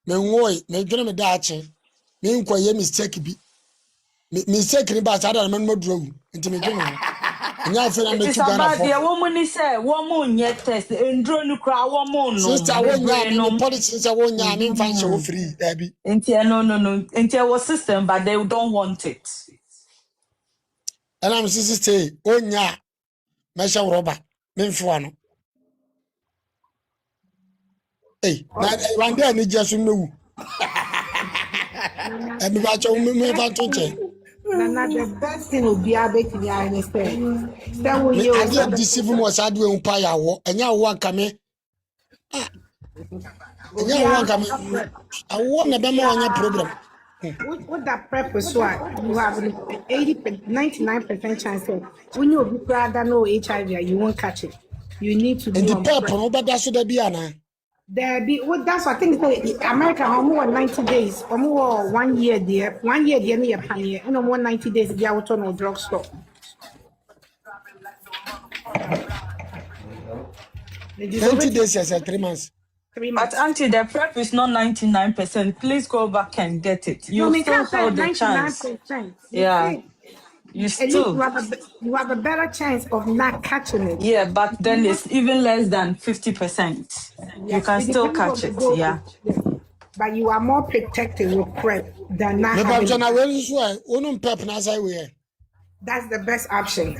Me ngoi me dwene me daache me nkwaye mistake bi mistake ni ba sada na me moduro nti me dwene nya afa na me tu Ghana for the woman is say woman nye test ndro nu kra woman no sister wonya no policy say wonya me mfa nse wo free abi nti no nti was system but they don't want it and I'm sister wonya me sha roba me mfo no eh na one day ni jesu no and me cho me fa to che na the best thing will be able to be understand. Then when you deceive me was adu empa ya wo enya wo aka me enya wo aka me awo na be ma onya problem with that PrEP so you have 99% chance when you be rather no HIV you won't catch it. You need to and the PrEP no be so da bi ana There be what that's what I think America more 90 days or more 1 year there. 1 year there near panye and more 90 days be out on no drugstore. 90 days as 3 months. 3 But months. auntie, the prep is not 99%. Please go back and get it. No, You me still can't say hold the chance. 99%. You Yeah, see, you at least still. you have a better chance of not catching it. Yeah, but then it's even less than 50%. You Yes, can it still depends on catch the it. Yeah. dosage. Yes. But you are more protected with PrEP than not Me pa having jona it. we so wonum pep na sai we. That's the best option.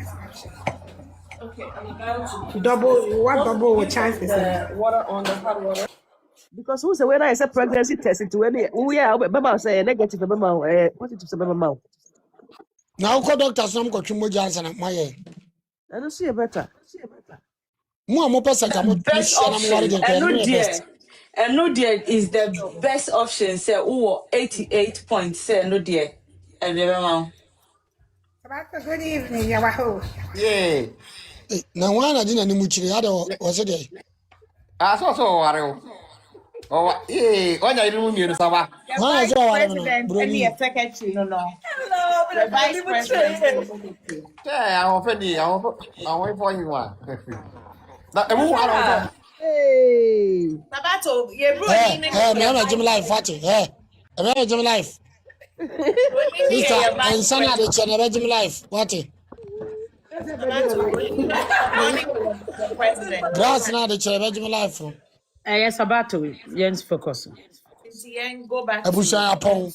Double with chances. Because who's the way I say pregnancy test it when we are Baba say negative Baba positive Baba. Na ko doctor some ko twimo jansa na maye. I don't see a better. Mo a mo pesa ka mo Best hia na mo ware option. de ko no best. And no dear is the best option. Say, oh, 88 points. Say, no dear. And remember, Good evening, Yawaho. Yeah. Na wana di na ni mu chiri ade o se de. So ware. Oh, yeah. Onya iru mi sa ba. The Wana vice so ware no president and the broni. secretary, no, no. hello, The but vice president and the secretary. Yeah, I offer the I wait for you one. Na emu ware so. Hey. Sabato, ye Broni ni Me ye na vice jim life fati. Me na jim life. Broni ni Sister, ye vice insana de president. chene be jim life. What? Sabato, Broni ni the president. Grass na de chene be jim life. Yes, Sabato, Jens focus. Nti go back to Abusa apon.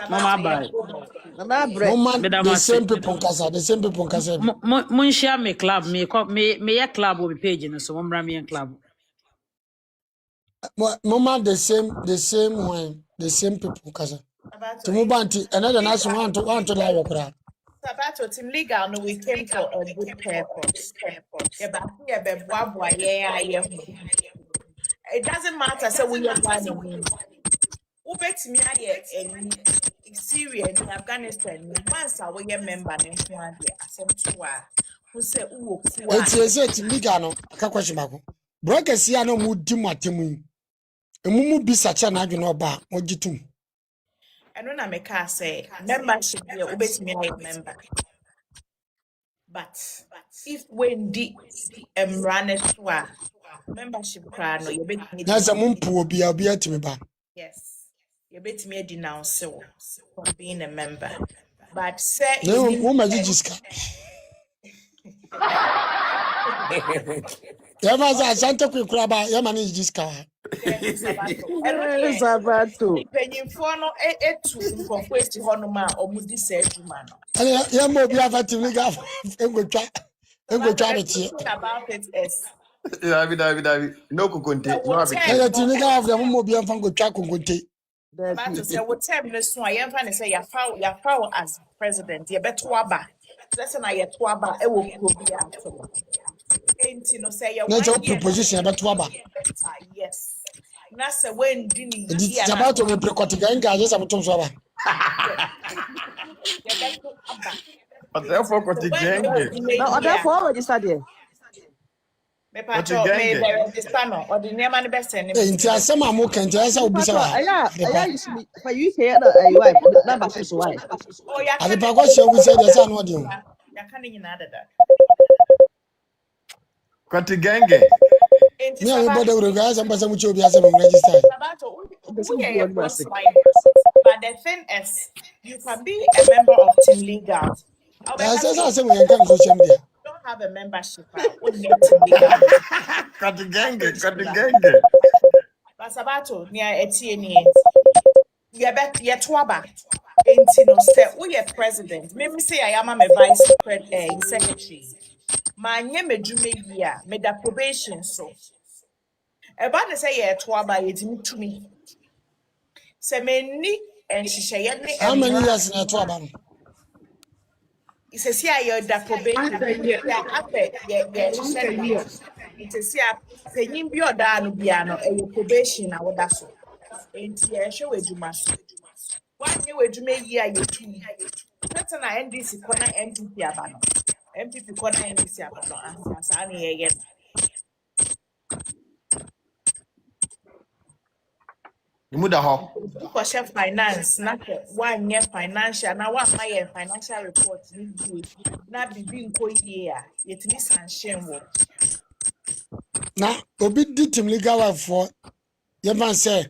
Mama Sabato, bye. go back to. Mama bread. Mama Madam the Ase. same people kasa, the same people kasa. Mun share me club, me ya club o page no so mun bra me club. Mama the same one, the same people kasa. Sabato, Tumubanti another nation want to lie okra. Sabato, team legal, no, we came for a good purpose. Yeah, but yeah, but boy, yeah. It doesn't matter. So we are going Ubetimi aye in Syria in Afghanistan once a we member ne ho ade asem to a who say wo ku a Eti ese timbiga no aka question bako. Brokers ya no mu di matemu. Emumu bisa cha na adwene oba ogitum. eno na meka say membership here ubetimi aye member but if when di run to a membership card no you betimi Na se denounce mumpu obi atimi ba. yes you betimi denounce from being a member but say Na you wo ma jijiska. Ya va za asante kwekura ba ya ma ni jijiska. eno de Sabato. mpanyinfoɔ no etu nkɔfo esi hɔnom a ɔmo di saa adwuma no. Ale ya mo obi afa timbiga engotwa But the betie. good thing about it is David. No kukunte. No what abeti. time Na no timbiga of ya mo obi afa ngotwa kongonte. about to say what time no so I am trying to say yafa as president you better aba. Let's say na yɛ to aba ɛwɔ kuro bi ato. Enti no say yɛ Na je 1 year na proposition beto aba. better yes. Na say when di ni Edi year na jabato me prekotiga nga je sabutum so aba. yɛ better aba. Therefore, So koti when you genge. do Now year therefore register there. me Koti patcho me genge. register no or the name and best send me Nti asem amoka nti asa obi sa Pato, wa. aya you should be for UK na wife number so why. oh yeah Ade can pa kwa she obi say de sa no de o. ya can nyina dada. Koti genge. Enti Me a me sabato boda wuro ga asa mpasa mu che obi asa me register. Person who be are on pro mercy. swine. But the thing is, you can be a member of Team Legal. Na However, say say say you asem yan kan social media. don't have a membership, wouldn't get Team Legal. Koti genge. But Sabato, near Etienne, you bet yet waba. Enti no say we are president. Maybe say I am a vice secretary. My name is Jume year, made the probation so. About to say yet waba yet to me. Say me and she say How many years na to aba no? it's a see the probation. Once a year. Yeah, after yeah, she Once said a year. it's a see penyin bi oda no bia no e probation na woda so. Enti e hwe wadwuma so. Wan ye wadwuma yi a yetu. Sete na NDC ko na MPP aba no. MPP ko na NDC aba no. Asa na ye ye. Imuda ho. Because finance, not one year financial, now 1 year financial report, not be being quite year, yet miss and shame. na obi di team legal wife for ye man say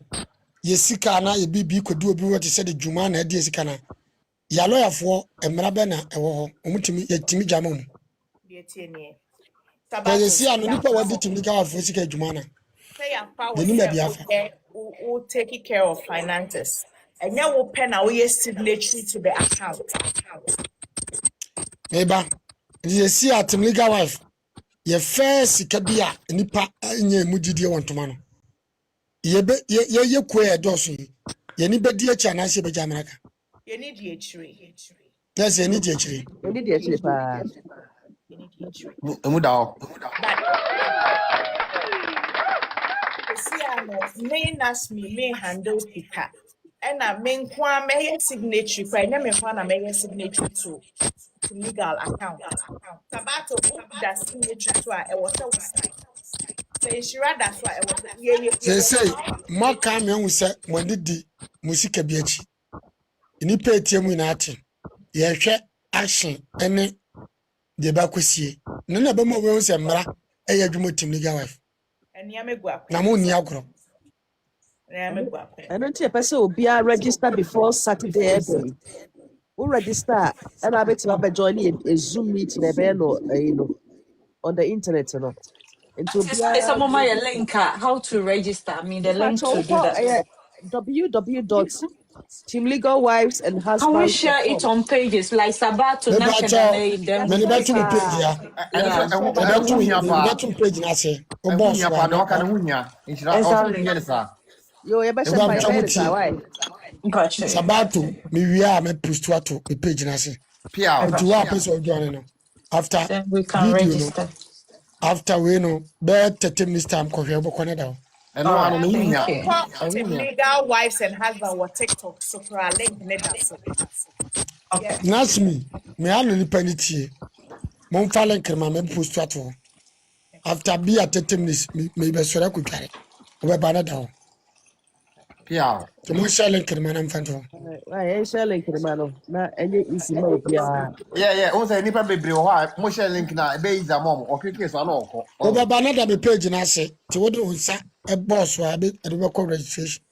ye sika na ye bibi kodu obi what say the juma na e sika na ya lawyer for emra be na e wo ho omutimi ye timi jama mu ko ye si anu nipa wadi team legal wife for sika juma na Say your power, de ni ma bi afa who take care of finances. And now we'll pen away signatory to the account. eba ye si a team legal wife ye first sika bia nipa anya mudidie wontoma no ye ko e doso ye ni bedi acha na se be jamanaka You need the tree. yes ye ni di achire We need the actually pa. You need the tree. Imuda ho. But see, I'm main as me, may handle speaker. And I mean, one may signatory, I never found a may signatory to legal account. Sabato that signature to a water side. Say she rather that's why I was say maka me hu se modidi musika bi achi ni pa etiemu na ate ye hwe action ene de ba kosie na ba mo we hu se mra eye adwuma team legal wife and yamegwa na mo ni agro I don't think a person will be register before Saturday every. Who register and I bet you join a Zoom meeting on the internet, you know. And to be It's a mama link. How to register? I mean, the link to do that. www.teamlegalwivesandhusbands.com. Can we share it on pages like Sabato, me ba cho Naked, them? me be to me page ya Eno so me be to ehun me be pa. to page na se o Ehun boss hia wa pa de no waka ne ho hia. Nchira o so Exactly. hia sa. Yo, you e better ba find cho it. mutie Why? Gotcha. sabato me wia me post to me page na se Pia. nti wa person join no after Then we can video no register. after we no be 30 minutes time ko hwe boko na da Eno All ano right. ne ho Thank hia. you. Team Ehun hia. legal wives and husband were TikTok, so for a link, so. Okay. nasmi me anu ni panitie mon fa link ma me post to after be at 30 minutes me be sore ko tware we ba na da Pia. to mon share link ma na mfanto Why? I share link, man. Na any easy mode. Yeah. Yeah. O say nipa bebre ho a mo share link na e be iza mom. O keke so ano okọ. we ba na da me page na se ti wo do unsa e boss wa be e be ko registration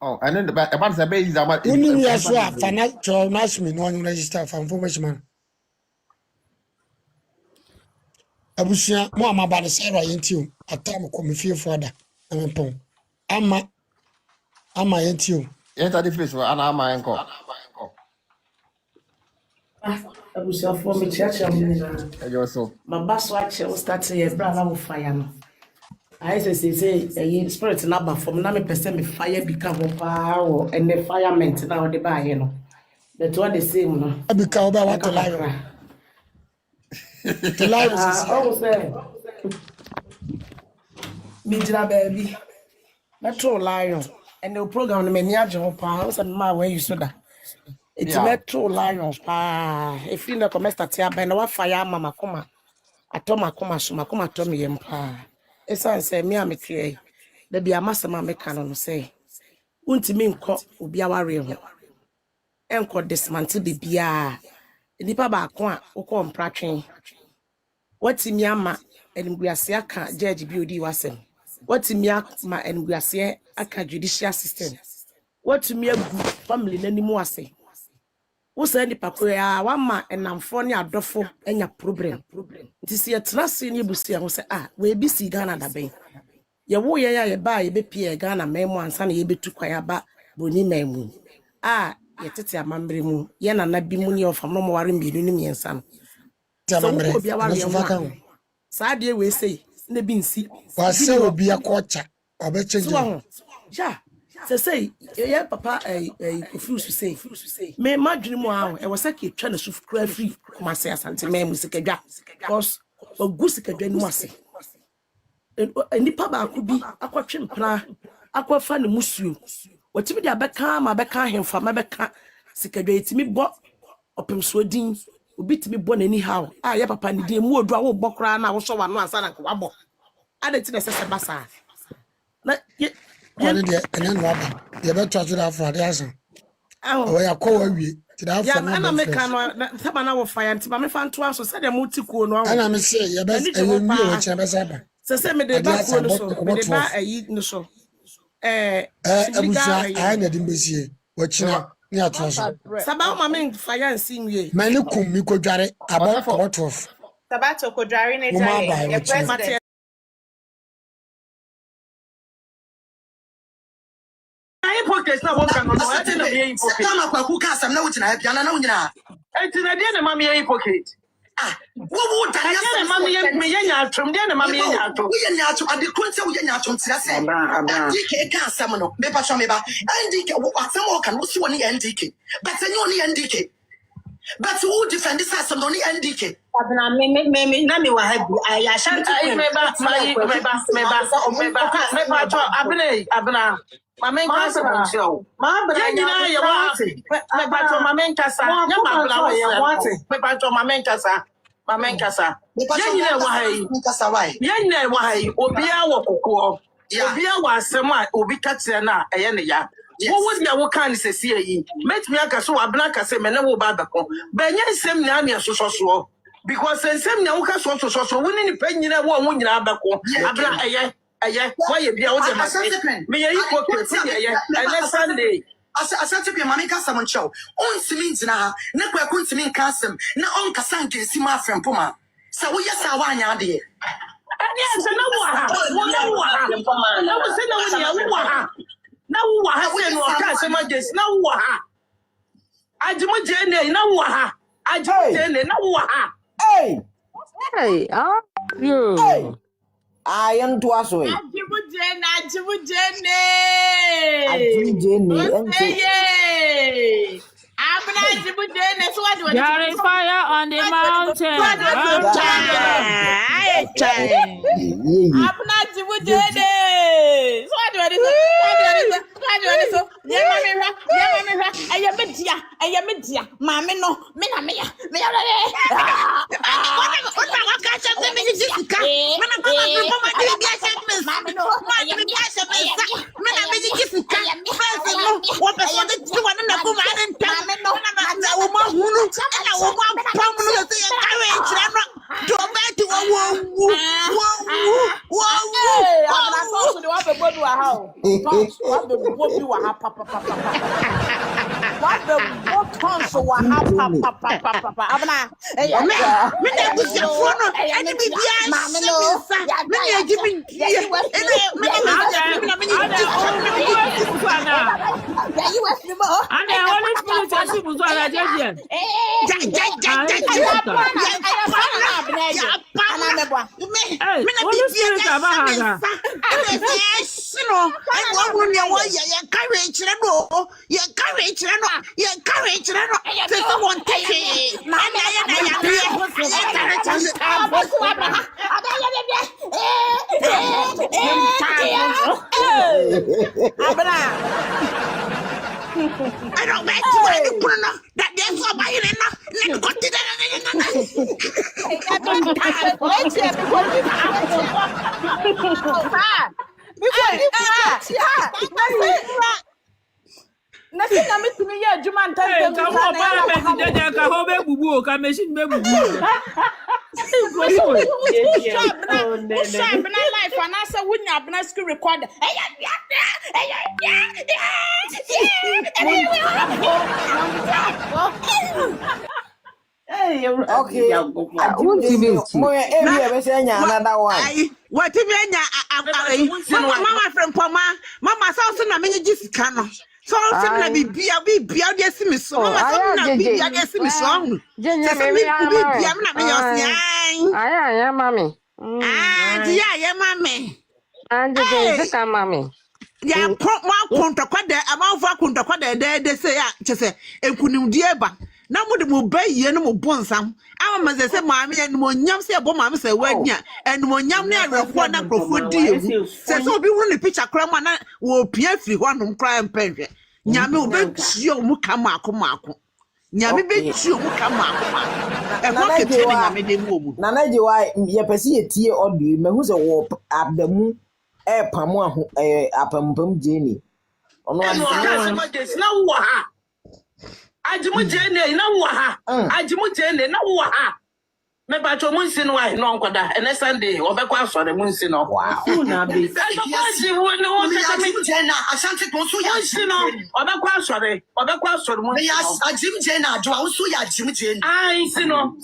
Oh, and then about the base is about uni wi aso a financial nasmi no on register for information man abusia mo amaba de say right ntio atam ko me fie for da na me pon ama yentio enter the place where Anna Manko. abusuafoɔ mekyerɛkyerɛ mo nyinaa I just so. maba so akyerɛ wo start yɛ berɛ a na wo fire no ayɛ sɛ seesei ɛyɛ spirit no aba fam na mepɛ sɛ mefire bi ka ho paa wɔ ɛnɛ firement na wode baayɛ no but what the same no abika oba what to live to live is ɔwo sɛ megyina baabi mɛtoo lion ɛnɛ wo program no m'ani agye ho paa wo sɛ mema a wayi so da ɛti mɛtoo lion paa ɛfiri no kɔmɛsta te abɛn na woafire ama makoma atɔ makoma so makoma atɔ meyɛm paa ɛsiane sɛ me a meteɛ yi da bi amasɛm a meka no no sɛ wontumi nkɔ obi awareɛ ho ɛnkɔ dismante bebiaa nnipa baako a wokɔ mpratwe watumi ama animguaseɛ aka judge bi odi wasɛm watumi ama animguaseɛ aka judicial system watumi agu family n'anim ase wo sɛ nipa koraa wama ɛnamfoɔ ne adɔfo anya problem nti sɛ yɛtena ase ne yɛbusia ho sɛ weebi si Ghana da bɛn yɛwo yɛn a yɛba a yɛbɛpie Ghana man mu ansa na yɛbɛtu kwan aba Broni man mu yɛtete amammerɛ mu yɛn nana bi mu ne yɛwɔfam no mɔware mmienu ne mmiɛnsa no sɛ wokɔ obi awareɛ ho a saa adeɛ wei sei na bi nsi wa se obi akocha obechenje ja sɛ sei yɛ papa kofiru so sei me madwene mu a ɛwɔ sɛ ketwa ne so kura firi Kumase Asante man mu sikadwa because ogu sikadwa no mu ase nipa baako bi akɔtwe mpena akɔfa ne musuo watimi de abɛka ma bɛka ahemfa ma bɛka sikadwa yɛtimi bɔ ɔpemso din obi timi bɔ n'ani haw yɛ papa ne din mu odu a wo bɔ koraa na wo so wa no ansa na wabɔ adeti na sɛ basa na One day, and then rubber. You better trust it out for the answer. Oh, ya call we to that yeah, for and I make an Sabana of fire, and Timmy fan to us, so said a multi-cool. and I'm say your best and you which I'm a so send me the back so me the bar a eat no so. I need him this year. Watching near trust. Sabah, my main fire and sing ye. Many kum me could jare about what of Sabato Kodari by your which president. Hypocrites na what can no I didn't be hypocrite. Come up who can some no which na piano no nyina. E ti na dey na mama hypocrite. Ah, wo da ya na mama me nya atwom dey na mama nya atwom. Wo nya atwom ade kunte wo nya atwom tia se. NDK can some no. Me pa so me ba. NDK wo asem wo kan wo si woni NDK. But enyo ni NDK. But who defend this as some no ni NDK. Abna me na me wa happy. I shan't me ba abna my main casa show. My brother, you want it. My patron, my main casa. You want it. My patron, my main casa. My main casa. You know why? You know why? Obia wako. Obia was some obi katsena ya. What would you can say? Met me a caso, a black as a man who babako. Benya sem nania so. Because sem nauka so winning the penny in a woman in Abaco. Abra why you be out there? Me, you put your Sunday. I said to be a mammy Cassaman show. On Simins now, never couldn't mean Cassam, no on Cassan can see my friend Puma. So we yes, I want your dear. And yes, I am to us. Fire on the mountain. I don't make you any put that there's so by Nothing I'm to me yet, Juman. Okay. Another one. What if Mama from Poma? Mama saw some many Jessica. So I'm be yes, Miss Song. I'm yes, Miss Song. I am mammy. Yeah, mammy. And the mammy. Yeah, contra quade, amount for contra quade, they say, just say, and couldn't dear ba. Now would move bay yen more bonsam. I am as I said, mammy, and more yam say, Bomma say, well, yeah, and more yam near one for dear. Says, so be one picture cramana will piafly one on crime pension. Nyame bet you mukamako mako. Nyame bet you mukamako. And what can tell me the woman? Nana, you are your person, a tear or do you, who's a warp up the moon? pamu aho apampam jeni. Ono Ano aka na wo ha. Ajimu jeni na wo ha. Ajimu jeni na wo ha. Me ba cho munsi no ai no nkoda ene Sunday obekwa asore munsi no. wow. Na be. Aji wo ne wo ka me jeni asante ko so ya munsi no. Obekwa asore munsi. Me ajimu jeni ajo wo so ya ajimu jeni. Ai sino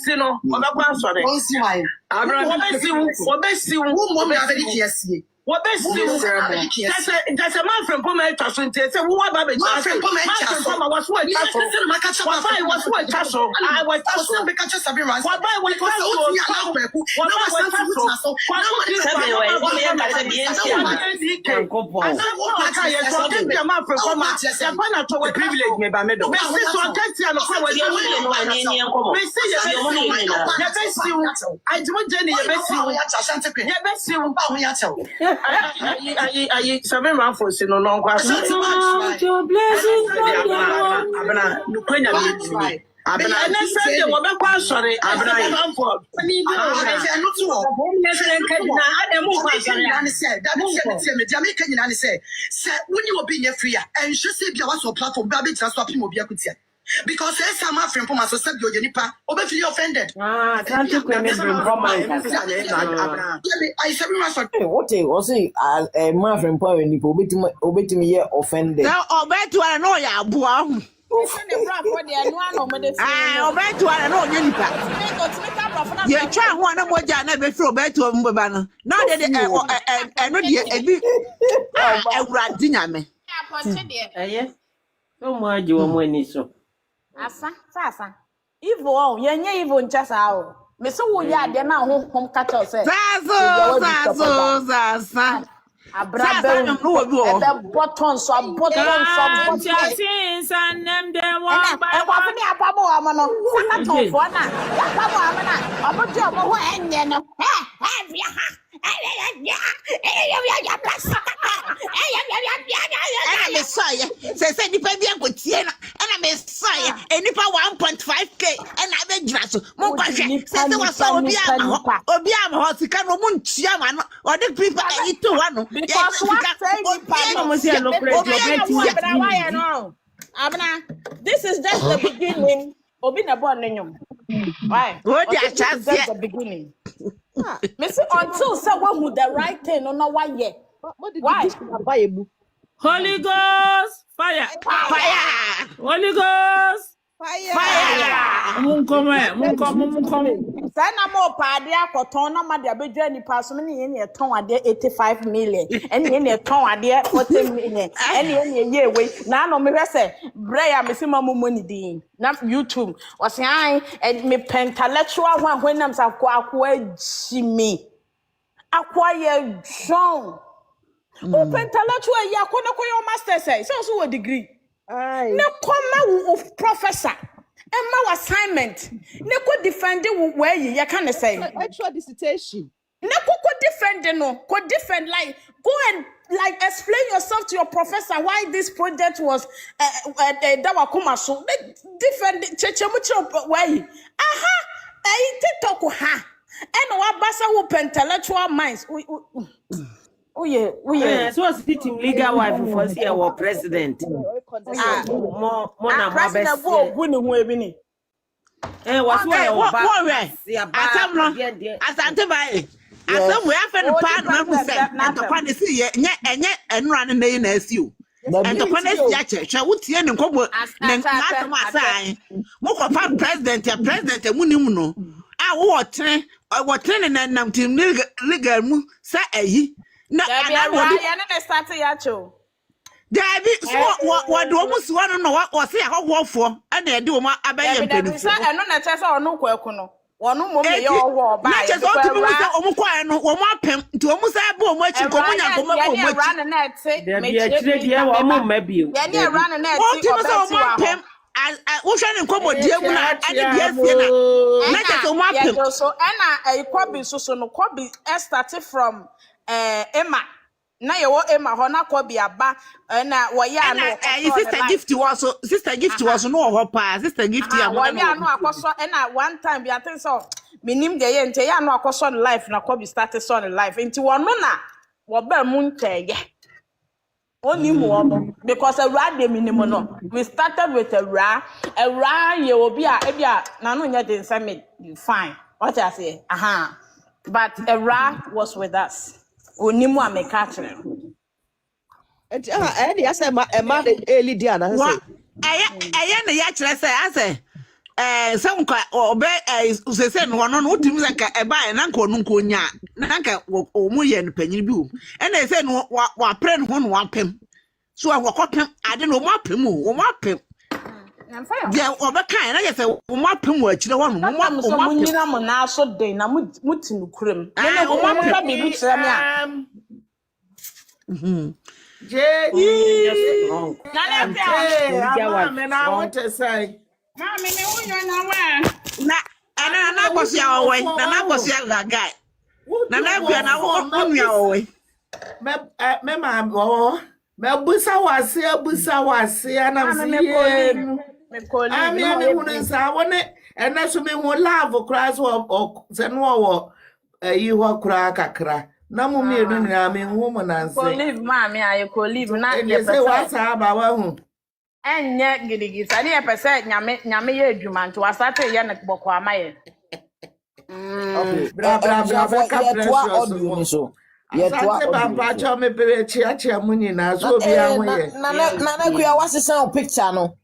obekwa asore. Munsi ai. Abra obesi wo mo me abedi kiesie. What best you? That's a man from Poma Castle. Say, what about man from Poma Castle? Was what Castle? I was what Castle? I was Castle because just a bit right. What by what Castle? I 7 round for no long question. Your blessings Abana Nukwenya me. Abana Sunday we be kwa sorry Abana for me no to na ademu kwa sorry na say that me dia make nyina ne say when you be near free and she say bia was platform bia be transfer pim obi akutia because some friend from so said you nipa obefili offended can't you claim it from my I said we must what was it my friend power nipa obetimi ye offended now obetu ana no ya aboa hu obetu ana no nye nipa ye twa ho ana moja na be firi obetu mbeba no na de eno de ebi awurade nyame so mo aji wo mo ni so Asa. Ivo, yenye Ivo nchasa o. Me so wo ya de na honhom kata se. Zaza. Abrabe no wo bi o. The button so Since and them one by one. E apamo amano. Saka to fo na. Apamo amana. Abojo obo ho enye no. Me say say nipa bi akotie na na me say nipa 1.5k na be gira so mo kwa hwe say was obi am ho sika no mo ntua ma no o de pipa ito wa no because what say nipa no mo say no credit no abna this is just the beginning obi na born nyom why what the beginning me say until say who the right thing no why why Holy Ghost fire. Holy Ghost fire. Mun come. Say na mo paade akoton na ma de abedwa nipa so me ne ye ton ade 85 million ene ye ton ade 40 million ene ye we na no me hwese prayer me se mamumo ni din na YouTube was ai me intellectual one when nam sa akwa jimi akwa ye John open intellectual ya ko your master say so what degree na koma of professor Emma assignment. Ne could defend it where you can say actual dissertation. Ne could defend could defend like go and like explain yourself to your professor why this project was Dawakuma so defend chechemucho way. Aha, TikTok ha. And what basa who intellectual minds. Oh yeah. So was team legal wife for see our president. More na president go win who be was what asante bai asem we afa ne pa na hu se ntokwa ne si ye enye enura ne nayi na asiu ntokwa ne si acheche wotie ne nkobo ne asem asan mo ko pa president mu nim no a wo tre ne nam team legal mu sa ayi na ya ne start ya cho Dabi so what do almost one no what say ahofo and e do ma abaye mpeni so eno na chese onu kwaku no wonu mo me ye owo ba ya chese o tumi say omu kwa no wo mo apem nti omu say ba omu achi ko munya ko ma ko mo run na ete me chire die wo mo mabio ya ne run na ete o tumi say omu apem wo hwe ne nkomo die mu na ade die sie na chese omu apem so ena e kwabi so no kwabi start from Emma na yewo Emma ho na kwabi aba na wo ya no sister gift was no ho pa sister gift ya mo ya no akoso na one time bi atin so minim de ye nte ya no akoso life na kwabi start so life nti wono na Waba munche only more because a rad de minimum. We started with a ra ye will be a nano yet in summit. Fine. What I say? But a ra was with us. Only more me catcher. And I said, my mother, Lydia, and I say, I na ya kyerɛ sɛ asɛ sɛ nka obe usese no no utim sɛ ka eba na nka onu nko nya na nka o mu ye no panyin bi o ɛna sɛ no wa pre no ho no wa pem so wa kɔpem ade no mo apem o mo apem ya obeka na yɛ sɛ mo apem wa kyerɛ ho no mo apem mo nyina mo na so den na mo tinu kurem na mo apem bi kyerɛ me a I want to say. Mommy, me who na wa? Na kwasi awwe, na kwasi agagai. Na kwa na wo awwe. Me ma wo. Me busa wase na me me nsa wone ena so me ho love kra so se no wo yi ho kra kakra. Na mu me enu na me ho mo nanse. Ko live mama aye ko live na ye say what aba wa hu. Enye gidigi sani e pese nyame ye adwuma nto asate ye ne boko amaye. Bra audio ni so. Ye to ba cha me be chia mu ni na so bi a ho ye. Na kuya wasesa picture no.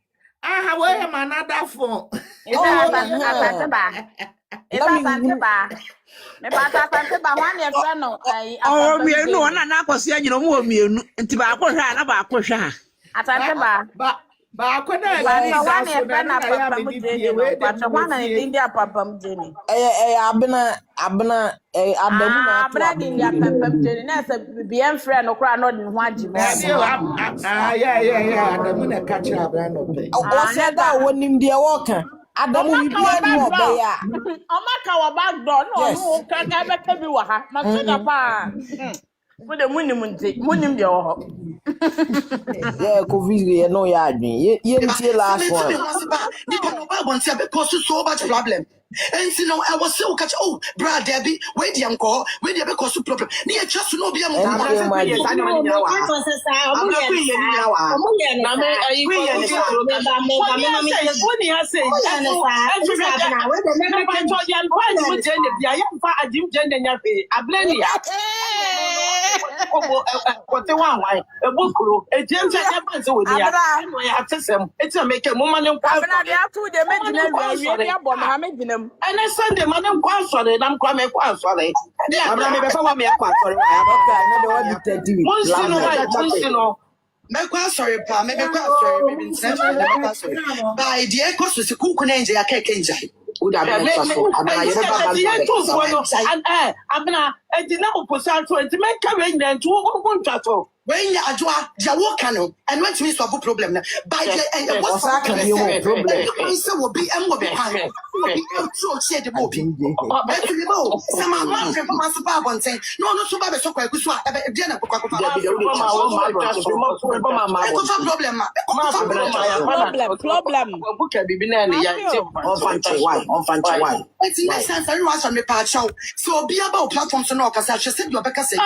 Aha we am another phone. Asante ba. Me asante ba hwan ye fra no oh mienu na akwose anyino mu mienu nti ba akwohwa na ba akwohwa. Asante ba akona ni sa so na papa mu jeni we de hwan na India papa mu jeni abena adamu na abena India papa mu jeni na se bien friend no kra no de ho agi mo yeah adamu na catch abena no pe o se da wonim de woka adamu bibia ni obe ya omaka wa back door no ka beka bi wa ha na so da pa wo de munim de wo ho yeah covid ye no ya adwen ye ntie last one nipa no ba bon se be cause so much problem and you know I was so catch oh brother Debbie where the uncle where the be cause problem ni e just no be am and I Sunday, madam, quite sorry, I'm quite sorry. Yeah, I'm before me, I'm quite sorry. Me kwa sorry pa me kwa sorry me bin say me kwa sorry by the echo so se kuku na nje ya keke nje uda be so so abana ye ba abana e di na opposite to e me ka we nyan to wo ntwa to when ya adwa dia wo ka no and when me solve problem na by the what's that can be a problem I say will be am will be pan so share the book but you know some man from master bonten no so ba be so kwa gusu a e dia na kwa problem book bibi na ne ya on fanche why it's nice sense I want me pa show so be about platform so no kasa she said you be kasa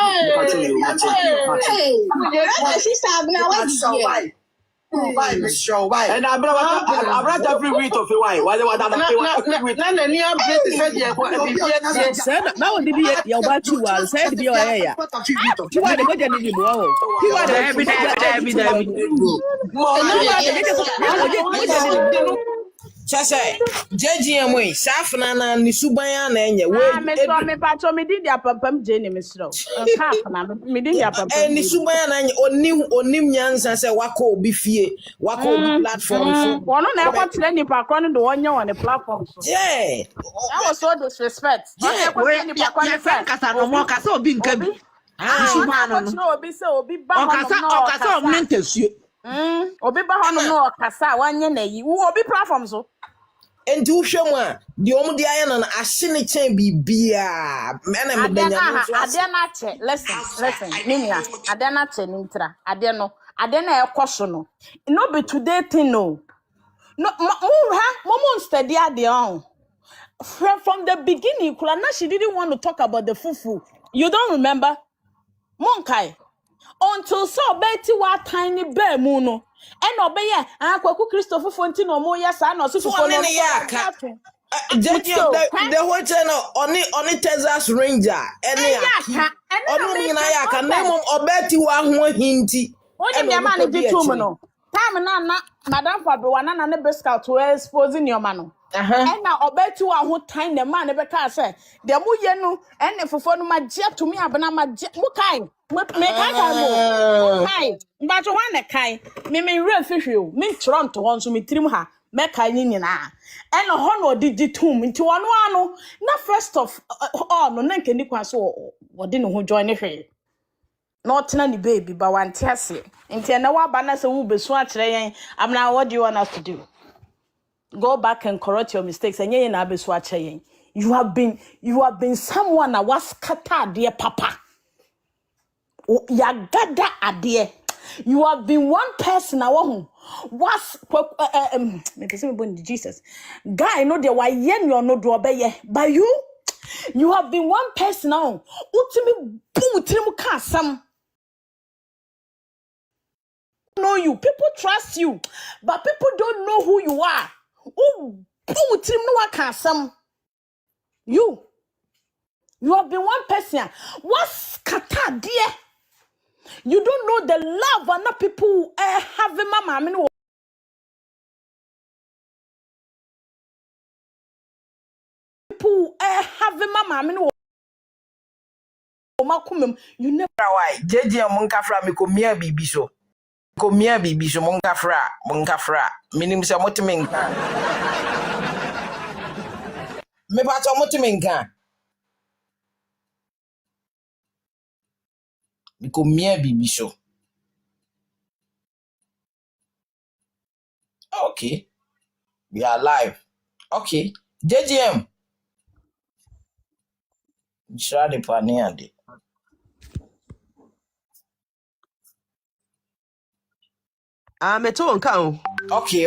why Miss Show why and I brought every week of why every week na ni update said ye said now did be your battery was said be your area you are the good and you know you are the Chase JGM safna na ni suban na enye we me pato me di dia papam je ni mesro cap na me di dia papam ni suban na enye onim nyansa se wako obi fie wako obi platform so wono na ekwotre ni pa kro no de wonye on the platform so yeah that was so disrespect yeah ni pa kro no fa kasa no mo kasa obi nka bi ni suban no obi se obi ba no kasa o mentesuo obi ba hono no kasa wanye na yi wo obi platform so enti uhwem a de omu de aye na ahye ne chen bibia me na medanya no so ade na che listen ninia ade na che ni ntra ade na ekoso no be today thing no mo study ade on from the beginning kula na she didn't want to talk about the fufu you don't remember Monkai. Until so Betty what tiny bear muno. And obey Uncle Christopher Fontino Moya son or so for the whole channel on Texas Ranger any yaka name obeti wa ho hinti Only the man is the time na Madam Fabiana na ne biscuit to exposing your man. And now obey to our whole time the man never can say the muyenu and if for no magia to me abana mukai mukai but one kai me real fish you me Toronto on so me trim her meka nyina and a honor digitum into one na first of all no na nkeni kwa so wode ne ho join hwe not na ni baby but one tiase nti na wa ba na se wo besu a kire yen amna what do you want us to do? Go back and correct your mistakes and yen na besu a kire yen. You have been someone that was scatter dear papa. Ya gada ade. You have been one person awon was me person me Jesus. Guy no there why yen you no do obeye. But you have been one person now. Utimi boom trim ka sam. Know you, people trust you, but people don't know who you are. You have been one person. What's kata dear? You don't know the love and not people having mama. I mean, people having mama. I mean, you never. Why JJ Monkafra me komia bibi so. Komia bibi so Monkafra. Minim se motimenka. Me pa to motimenka. Me komia bibi so. Okay. We are live. Okay. JGM. Shade pani ade. Meto nka. Okay.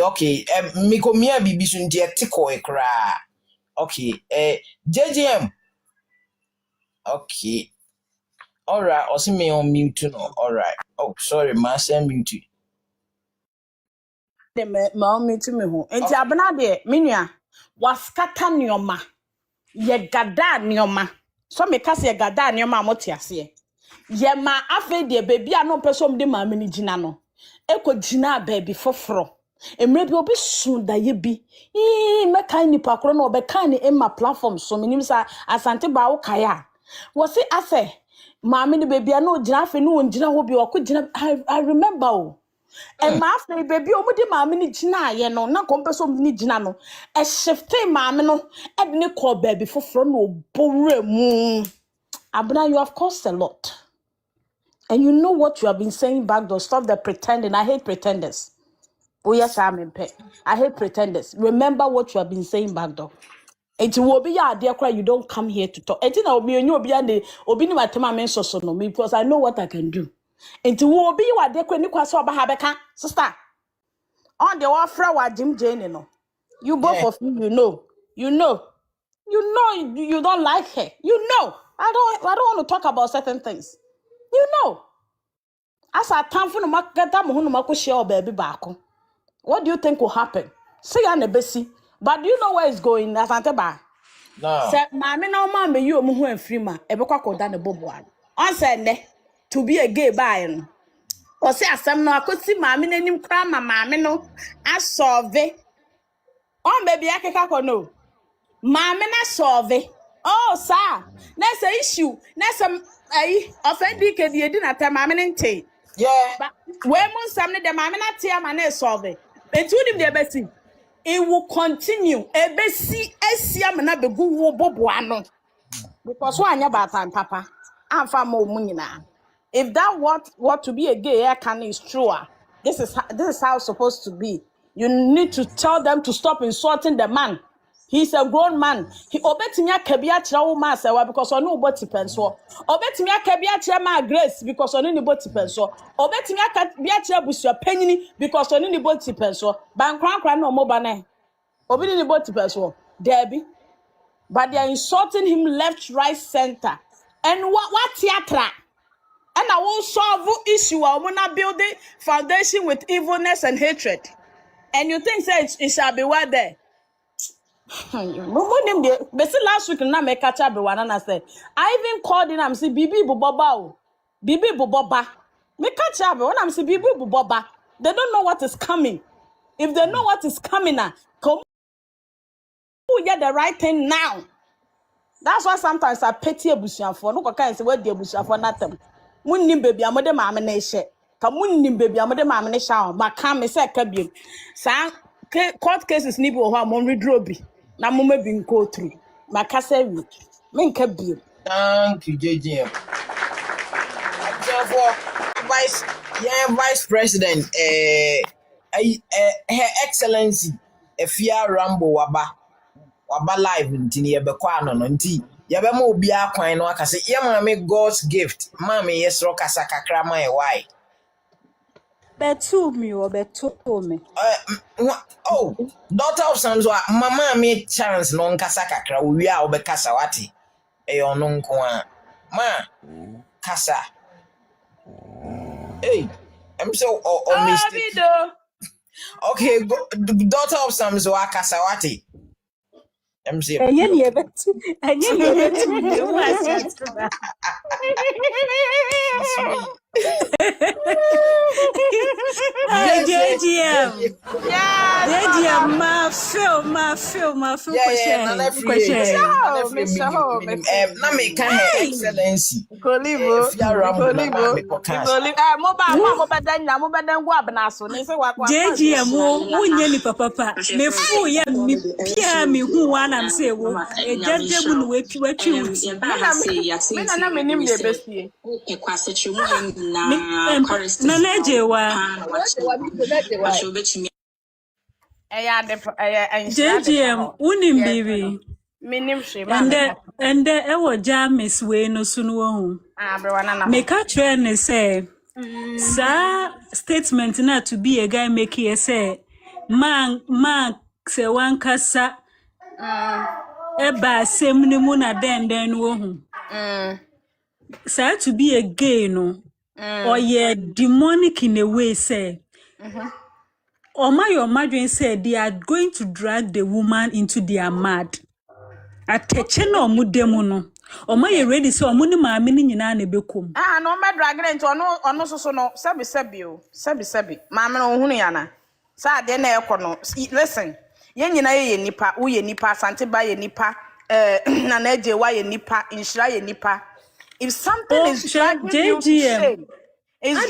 Me komia bibi so nti etiko ekra. Okay. JGM. Okay. All right. Also me on mute no. All right. Oh, sorry, ma send mute. Me to me ho. Enti abena de menua waskata nioma. Ye gada nioma. So me kase ye gada nioma amotiase. Ye ma afa de baby ano pesom de ma meni gina no. Eko gina baby foforo. Emre bi obi sun da ye bi. Meka nipa kro no obeka ni emma platform so menim sa asante ba wo kaya. Wo se ase ma meni baby ano gina afa no ngina ho bi okko gina I remember o. And my baby, omudi mama ni jina ye no na kompeso ni jina no e shifte mama no e ne call baby for no bore mu abuna you have caused a lot and you know what you have been saying back door. Stop the pretending. I hate pretenders. Oh yes, I'm in pet. I hate pretenders. Remember what you have been saying back door. It will be ya dear cry. You don't come here to talk. It will be you be and obi ni matema men so no me because I know what I can do. It will be you dear cry ni kwaso habeka sister. On the offer wa Jim Jane no. You both of you know. You don't like her. You know. I don't want to talk about certain things. You know. As I time for no market no mako share baby back. What do you think will happen? See ya na besi. But do you know where it's going? Asante ba. No. Say mama na ma me you omu ho free ma. E be kwa koda na bobo an. On say ne to be a gay by no. O say asem no akosi mama na nim kra mama no asolve. On baby akeka ko no. Mama na solve. Oh sir. That's a issue. That's offendi ke die di na ta mama nte. Yeah. But when mun samne the mama na tia ma na solve. Etu nim de besi. It will continue. Ebesi esia me na begu wo bobo ano. Because one anya batan papa. Amfa mo mu nyina. If that what to be a gay can is true. This is how it's supposed to be. You need to tell them to stop insulting the man. He's a grown man. He obetimia kebia chira ma sewa because onu uboti penso. Obetimia kebia chira ma grace because onu ni boti penso. Obetimia kebia chira busua panyini because onu ni boti penso. Ban kran no mo bane. Obi ni boti penso. Debbie. But they are insulting him left, right, center. And what theater? And And I will solve issue. I will not build the foundation with evilness and hatred. And you think that it shall be what there? But last week, na me catch up one and I said, I even called in. I'm saying, Bibi Boba, Bibi Boba. Me catch up when I'm saying Bibi Boba. They don't know what is coming. If they know what is coming, come get the right thing now. That's why sometimes I pity a bush for no can say what the bush for nothing. Munnim baby, I'm the mamma nation. Come munnim baby, I'm the mamma nation. But come, me say, Cabin. Sang court cases nibble or mon redroby. Na mama bin go through. Makasa men Cabin. Thank you, JGM. Vice President, Her Excellency, Efia Rambo Waba live ntini yebekwa no nti yebema obi akwan no akase ye mama God's gift mama yesro kasa kakra ma e why betu me. Oh, daughter of Samso mama me chance no nkasa kakra owi a obekasa wati e ono nko a ma kasa hey I'm so mistake okay daughter of Samso akasa wati MC. And you betu JGM. JGM, my film. Na me ka Her Excellency. Kolibo. JGM, wunye ni papa. Me fu ya mi pia mi hu wana mse wo. E jade bunu wepi uti. Mina na minim de besie. Na nejewa. JGM, unim baby. Minim she. And ewo jamis we no sunu wo. Me ka try ne say. Sa statement na to be a guy make here say man se wan kasa eba asem ni mu na den wo hu sa to be a gay no or ye demonic in a way say or my imagine say they are going to drag the woman into their mad ateche na omudemu no o ma ye ready so omu ni maame ni nyina na bekom no me drag into ono so no sebi maame no hunu ya na sa de na ekono listen ye nyina ye nipa wo ye nipa asante ba ye nipa na eje wa ye nipa inshira ye nipa if something is dragging you to shame it's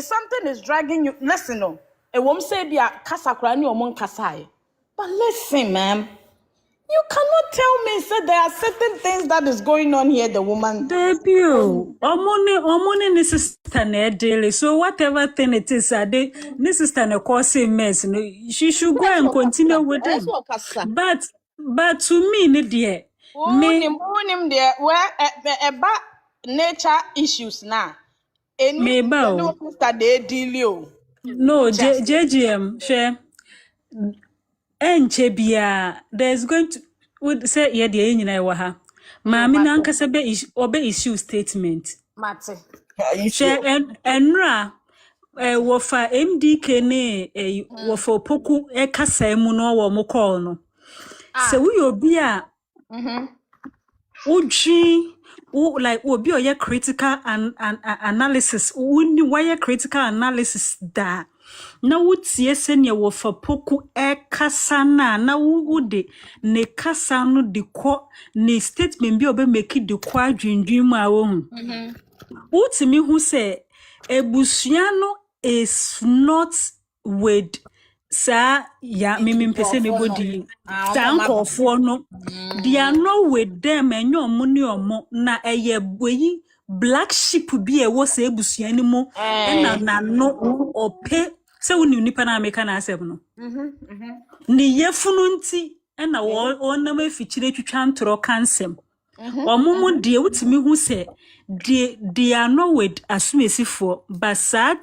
something is dragging you listen no e wom say bia kasa kra ni omo nkasa but listen ma'am. You cannot tell me, sir, there are certain things that is going on here, the woman. Debut. Omoni ni sister ne daily. So whatever thing it is, ni sister ne causing mess. She should go and continue with them. But to me, ni dear. Me there where about nature issues now. Me ba. No sister they deal you. No, JGM share. Enche bia there's going to would say ye de nyina e wa ha maami na nkasa be issue statement mate share enra wo fa MDK ne wo fa opoku e kasa mu no wo mo call no se we obi a udwi like obi oye critical analysis woni why critical analysis da na wutie sene wo fa poku e kasa na wude ne kasa no de ko ne statement bi obe make de ko adwendwen mu a wo hu wutimi hu se ebusua no is not with sa ya pese me body tankofo no they are not with them enyo mo ni omo na eye boyi black sheep bi e wo se ebusua ni mo na no ope se woni nipa na ameka na asem no ni yefunu nti na wona ma fichire twitwa ntoro kansem omomo de wutimi hu se they are not with asumesifo but sa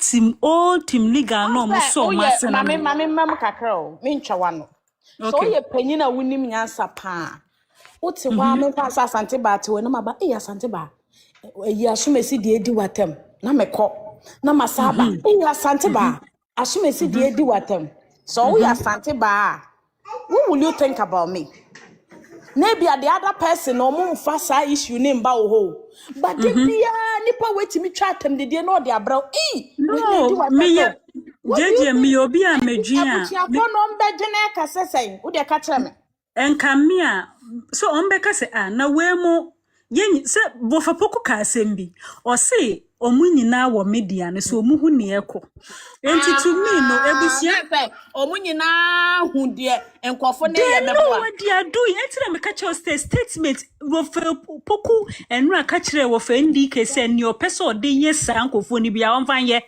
all team legal no mo so mase na mame kakra o me ntwa no so ye panyin na wonim nyansa pa uti wa me pa asante ba te wona maba asante ba Asumesi de edi watem na mekọ na masaba ya asante ba asumesi de edi watem so we asante ba what will you think about me maybe the other person no mo fa sa issue ne mba wo ho but de bia nipa wetimi twa atem de no de abra we lady No, watem me no what do you jeje me think obi a medwin abutia ko no mbedwene ka sesen wo de ka kire me enkamia so ombeka se na wemo yen se bofa poku ka asem o se omu nyina wo media ne so omu hu ne eko enti to me no ebusia omu nyina hu de enkofo ne ye they know meboa what they are doing enti na me ka cho statement bofa poku enra ka kire wo fa ndike se ne opese de yesa ankofo ni bia wonfan ye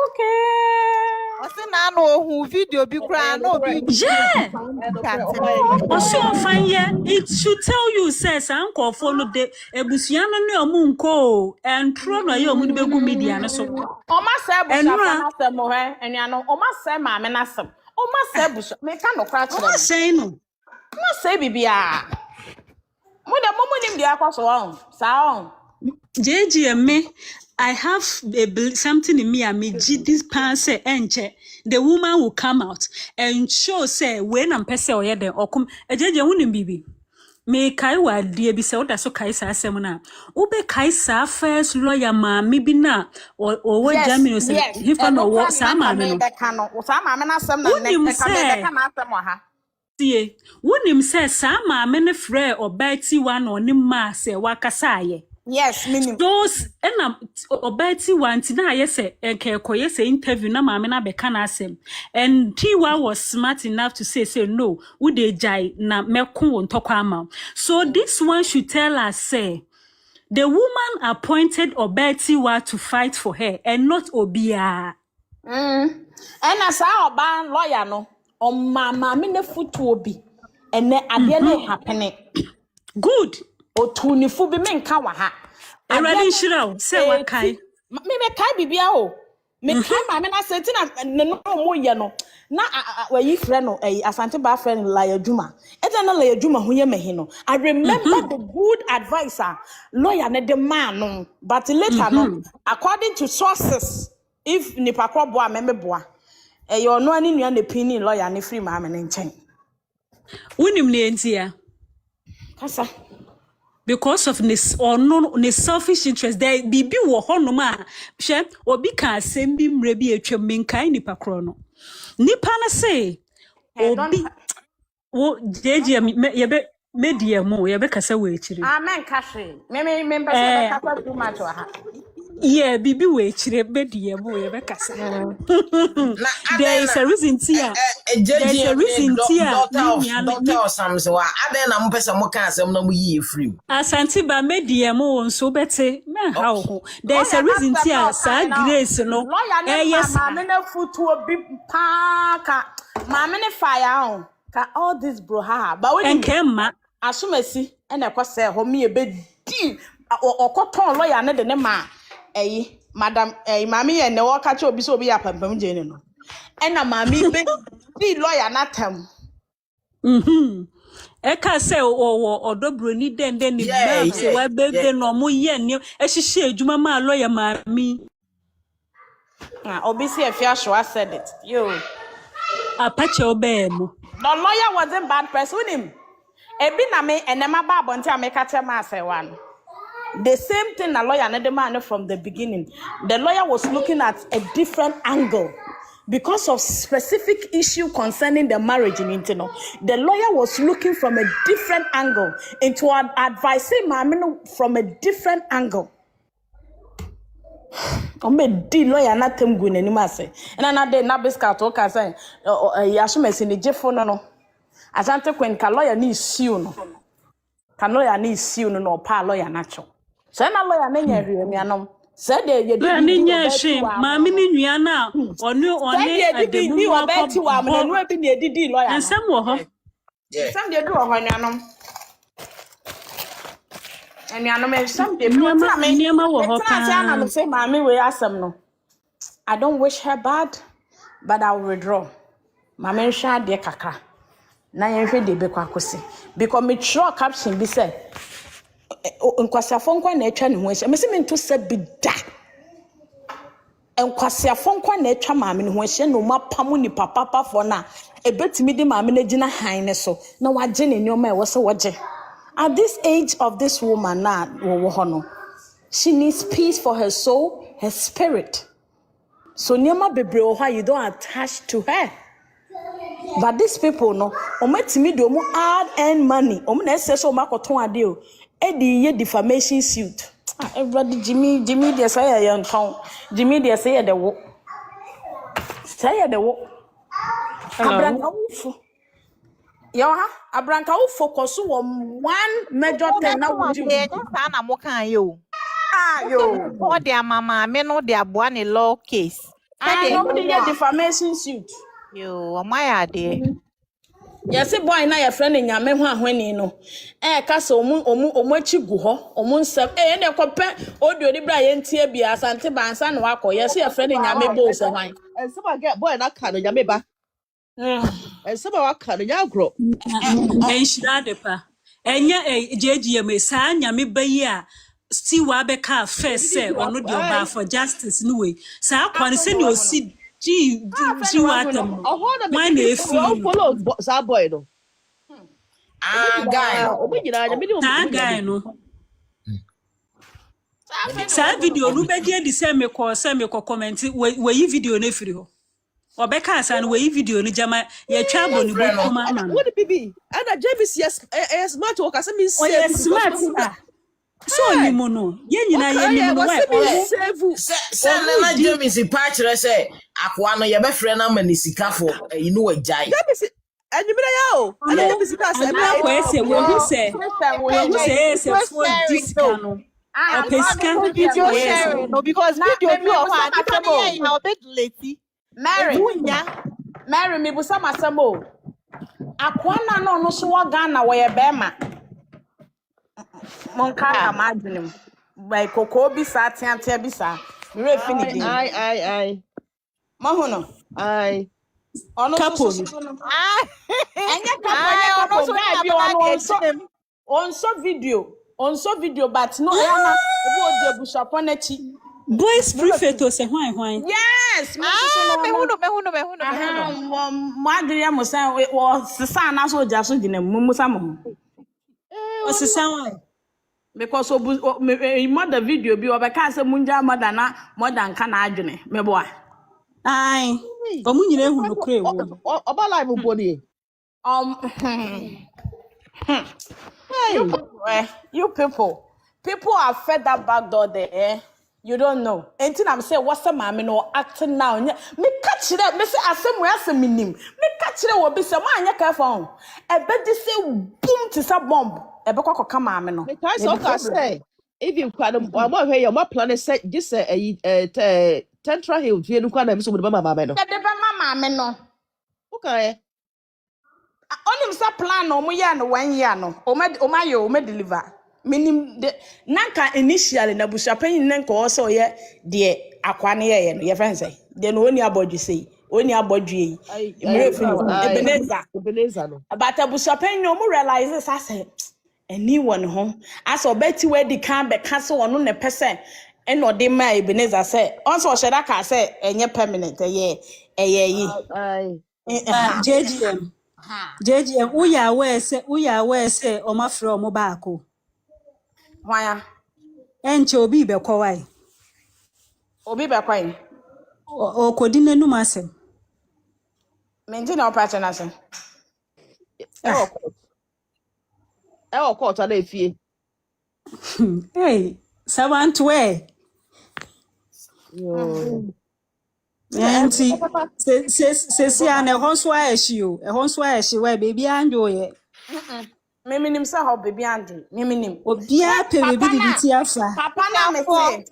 okay Ose na no video bi kra na obi yeah Osi ofan ye it should tell you says ankofo no de ebusua no ne omunko entro no ye omu de begu media no so Oma se busha fa enra na se mo he enuano oma se ma me na sem oma se busha me ka no kra kire o say no ma se bibia mo de mo nim de akwaso on sa on JGM I have something in me me this pan say enche the woman will come out and show say when am pese oye den okum JJ wunim bibi me kai wa die bi se oda so kai sa asem na ube kai sa first lawyer ma me bi na o Germany say he fa no wo sa ma me no sa ma me na sem na ne ka me ka na asem ha tie wunim say sa ma me ne frɛ obati wa no ne ma say wakasa aye yes minim those and obeti wanti na yese enkekoye say interview na mama na beka na asem and Tiwa was smart enough to say no we dey jai na meko won tokwa ama so this one should tell us say the woman appointed Obetiwa to fight for her and not Obia and as oba lawyer no o mama me na futu obi ene ade na happening good otunifu bi me nka wa ha already shiraw say what kai me kai bibia o me kai ma me na senti na no mo ye no na wayi frɛ no asante ba frɛ no la yaduma ete na la yaduma ho ye mehi no I remember the good advisor lawyer ne the man no but later no according to sources if nipa kro boa me boa yo no ani nua ne pini lawyer ne free ma me ne nchen unim ne entia kasa because of this or no selfish interest there bibi wo honom a hwe obi ka asem bi mre bi atwam menkai nipa kro no nipa na say obi wo jeje yebe media mu yebe kasa we ekire amen kashe me pese be kasa too much wa ha yeah bibi we ekire media mu yebe kasa there is a reason tia there is a reason tia doctor or something wa aden na mpese mo ka asem na mo yi free Asante ba media mu won so bete me ha ho there is a reason tia sa grace no yes mama na futu obi pa ka mama ne fire on ka all this bro ha ba we enkema asumasi ene kwose ho me be di okoton lawyer ne de ne ma madam mama ye ne wo ka che obi so obi ya pampam je ne no ena mama be di lawyer na tam Eka say odo Broni den ni ba say wa bebe no mo ye ni ehihye adwuma ma lawyer ma mi obi see afia show said it yo apache obemu the lawyer wasn't bad person with him ebi na me enema ba abonti ameka tema asewa no the same thing na lawyer na the man from the beginning the lawyer was looking at a different angle because of specific issue concerning the marriage in Intino. The lawyer was looking from a different angle into advising Mamino from a different angle. Ome di lawyer na temgu ne nima se. Na na de na biska to ka say yasumesi ni jefo no no. Asante kwen ka lawyer ni issue no. Ka lawyer ni issue no pa lawyer na cho. So na lawyer na nya hwemianom. Said ye do ninya hwe maami ni nua na one ademu wa beti wa me no bi ne didi lawyer ensem wo ho ensem de do ho nuanom enuanom ensem de niema wo ho pa na me say maami we asem no I don't wish her bad but I will withdraw maami nhwa de kakra na ye hwe de be kwakosi because me throw caption bi say nkwasiafo nkwa na atwa ne ho ahyia me se me nto se bi da nkwasiafo nkwa na atwa maame ne ho ahyia no mapam ni papa fo na ebetimi di maame na gina han ne so na waje ne nyoma e wo se waje at this age of this woman na wo ho no she needs peace for her soul, her spirit. So nyoma bebre wo ho you don't attach to her. But these people no ometimi do mu add earn money na ese so makoton ade o e di ye defamation suit. Everybody Jimmy dey say ya nton Jimmy dey say ya de wo abranka wufo yo ha abranka wufo koso one major thing na wo di sa na mo kan yo yo o de mama me no de aboa ne law case no dey get defamation suit yo my ade yes boy na your friend nyame ho ahwani no kasa omu achi gu ho omu nsem ne kope odio ni bra ye ntie bia asante bansa no akọ yes your friend nyame bo so hwan ensema get boy na ka no nyame ba ensema wa ka no nya gro enshira de pa enye JGM sa nyame ba yi a still wa be ka first say onu de oba for justice no way sa akwa se ni osi ji watam why na follow sa boy no guy guy no sa video no be dey the same ko comment we video na firi ho obeka asa no we video no jama ya twa boni bo kuma man what the bibi and JVC yes smart work as me say smart so ni mo no ye nyina ye ni mo why se na JVC patch say akwa no ye be frɛ na manisika fo you know ajai JVC anyumira ya o JVC ka say na ko ese we hu say for discount no video sharing no because video do of an na bit late Mary me busa masamo akwa na no so wo Ghana wo ye bema monka na madwenem by koko bi sa tiantia bi sa me refi ni din ai mahono ai ono so anya kapo na bi on so video but no yana e bo de bushapo na chi boys prefect o se hwan yes me hunu madria musa wo sesa na so ja so gina musa mo o sesa wan because mother video bi obeka say munja mother na mother nka na adwene meboa ai o mu nyina ehunu kure wo oba live boni you people are fed that back door there you don't know anything I'm say what's the mama no acting now me catch it me say asem minim me catch it wo be say ma anya ka phone e be di say boom to sa bomb e be kokka mama no me kai so ka say even kwado mo hwe ye mo plan say just Central Hill vie nu kwa na me so mo de mama me no de be mama me no okay onim sa plan no mo ya no 1 year no o ma deliver minim de nanka initially na busapan nanka o so ye de akwa ne ye no ye fan say de no oni abodwu sei oni abodwu yi Ebenezer no but busapan no mo realize sa say anyone ho as obeti we di kan be ka so ono ne pese e no de ma Ebenezer say on so sheda ka say enye permanent yi JGM uya we say o ma frɛ o mo baako hwan enche obi be kwai o kodi nanu masem menji na operator na sen o court na efie hey savantwe yo enti se ana honso ayeshi we baby anjo ye meminim sa ho baby anjo meminim obia pe baby di ti afa papa na me say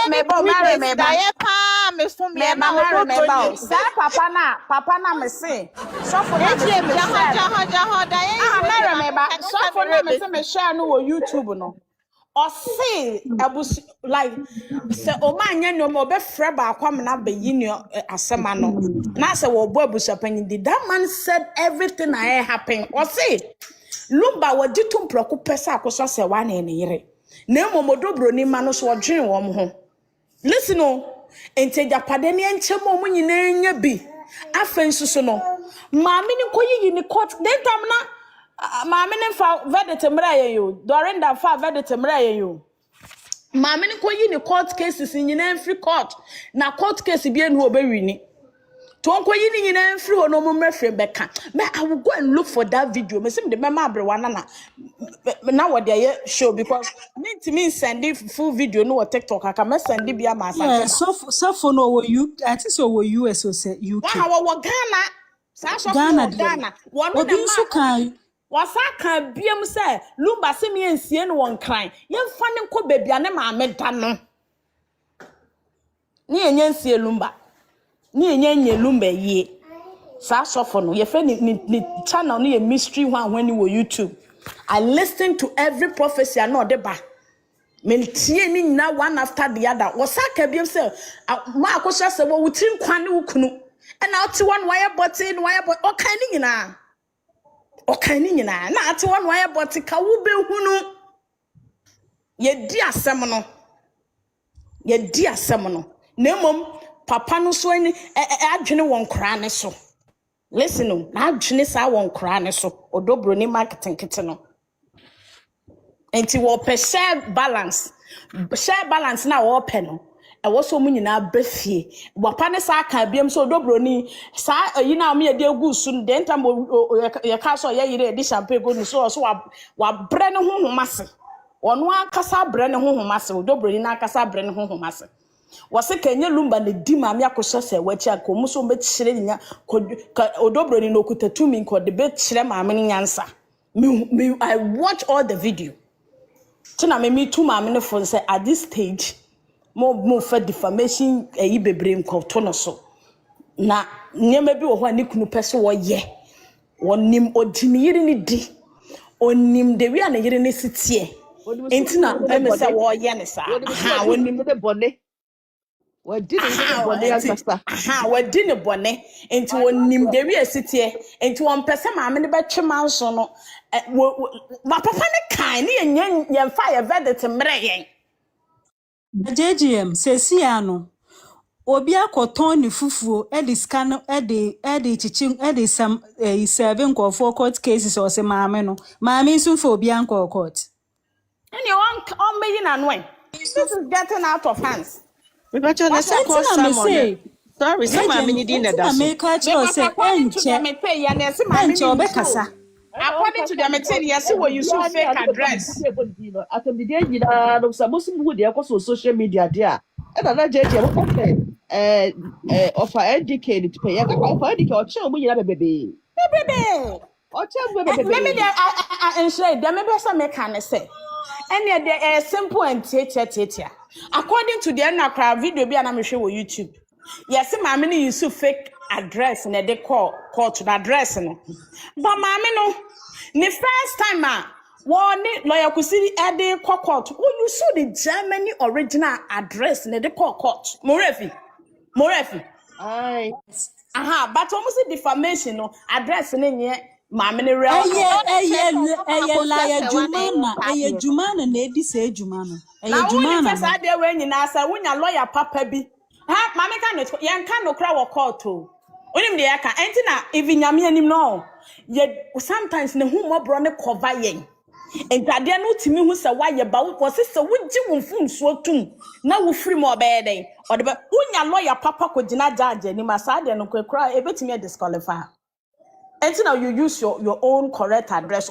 me bo marry me ba ye pa me fun me na o me ba sa papa na me say so for na me jaha da ye marry me ba so for na me say me share no on YouTube no or say abus like say o ma anya no mo be frɛ ba akwam na be yi no asema no na say wo bo abusapanyi did that man said everything I happen or say Lumba wa ditum proko pesa akoso se wa na ne yere na momodo Broni ma no so odwen wo mo ho listen o ente japade ne enche mo nyina nya bi afen susu no maame ni koyi ni court den tam na maame ni fa verdict mra ye yo Dorinda fa verdict mra ye yo maame ni koyi ni court cases nyina free court na court case bi enu obewini Tonko yini nyina mfiri ho no mo mrefre beka me I will go and look for that video me sim de mema abrewa na what dey show because me send the full video no TikTok aka me send bi am asante yeah so no wo you I think so wo US or say UK wa Ghana sa so Ghana wono obi nso kan wasa kan biem say Lumba se me ensie no won kran yemfa ne nko bebia ne maame da no ni enye ensie Lumba ni enye Lumba ye sa sofo no ye friend ni channel no ye mystery one when you were YouTube I listen to every prophecy no de ba me tie ni na one after the other wasaka biem say ma akosha se wo wutim kwan ne wukunu and out one wire button okay ni nyina na ate one wire button ka wo be hunu ye di asem no na mom papa no so ani adwene won kra ne so listen no na adwene sa won kra ne so Broni marketing kete no enti wo pe share balance na wo pe no e wo so mu nyina befie papa ne sa ka biem so Broni sa yi na me de gu su de ntam ye ka so ye yire de champagne go ni so wa bre ne honhomase ono akasa bre ne honhomase Broni na akasa bre ne honhomase wase kenye Lumba ne di maame akosha se wachi akomu so be chire nya Broni no kutatumi ko de be chire maame nyansa I watch all the video tina me tu maame ne for say at this stage mo for defamation bebre nkoto no so na nyema bi wo ho ani kunu pese wo ye wonim odini yiri ni di onim de wi ana yiri ne sitie entina me say wo ye ne sa ha wonim de bone wadine bone enti wonim de wi asitie enti won pese maame ne be twema nso no ma papa ne kan ne yemfa ye verdict mre yen JGM sesia no obi akoton ni fufuo edi scan edi chichim edi sam serving for court cases or se maame no maame nso for obi anko court anyone on me na no this is getting out of hands we got your second Simon sorry some maame ni din na da so according to them pay ya na se maame ni obekasa according to them tell yes we use fake address atom the day no sabosu mu de ko social media there e na JGM offer educate pay ya offer educate o che o mu nyina bebebe o che o bebebe me dey ensure dem be say me can say and the simple and teacher according to the nakra video bi na me hwe wo YouTube yes maame ni use fake address na dey call court address no but maame no the first time one lawyer kusiri ede court who you saw the Germany original address na dey call court morefi aye but almost defamation no address na nye maame ni real eye jumana na edi se jumana eye jumana na first dey we nyina sa wunya lawyer papa bi ha maame ka no yan ka no kra wo court o onim de yaka enti na even nyame anim no ye sometimes ne hu mobro ne cover yen entade no timi hu se waye ba wo se wuji wo mfunso tum na wo free mo be den o de wunya lawyer papa ko gina judge ni ma sa de no kra ebetimi disqualify enti na you use your own correct address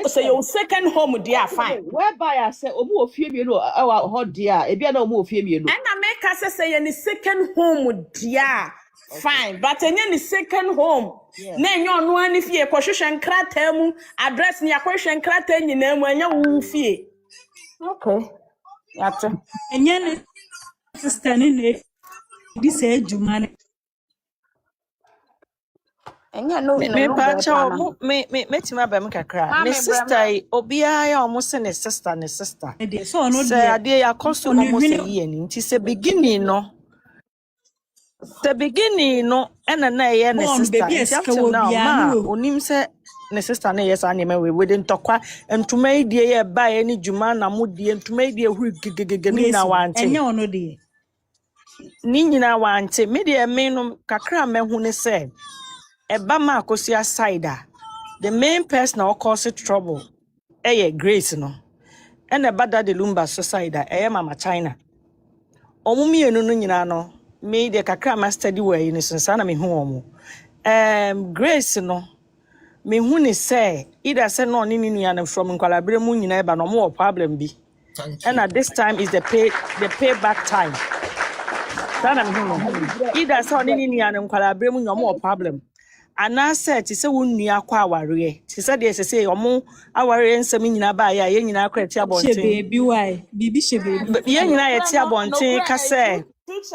say your second home there fine whereby I say omu ofie mienu awa ho dia e bia na omu ofie mienu na make us say your second home there fine but any second home na enyo no ani fie kohwehwe nkrata mu address ni akohwe nkrata nyina mu anya wu fie okay yate enye ne sister ni ne di se ejuma enye no me pa cha me metima ba me kakra me sister obia ya omo se ne sister so no se ade ya koso omo se yi ni nti se beginning no ena na ye ne sister nti after now ma onim se ne sister ne yes anime we didn't talk ntuma idie ye ba ye ni dwuma na mo die ntuma idie hu gegegege ni na wante enye ono de ni nyina wante me de me no kakra me hu ne se eba ma akosia side the main person that cause trouble Grace no and eba da de Lumba side Mama China omumi enu no nyina no me de kakra ma study we ni sensa na me hu omo Grace no me hu ni say either say no ni nua from nkwalabre mu nyina eba no mo problem bi and at this time is the payback time sana me hu no either say ni nua nkwalabre mu nyoma mo problem ana set say won nua kwa aware ti say de say omo aware nsem nyina ba ya ye nyina akra ti abonten baby why bibi she baby ye nyina ye ti abonten ka say truth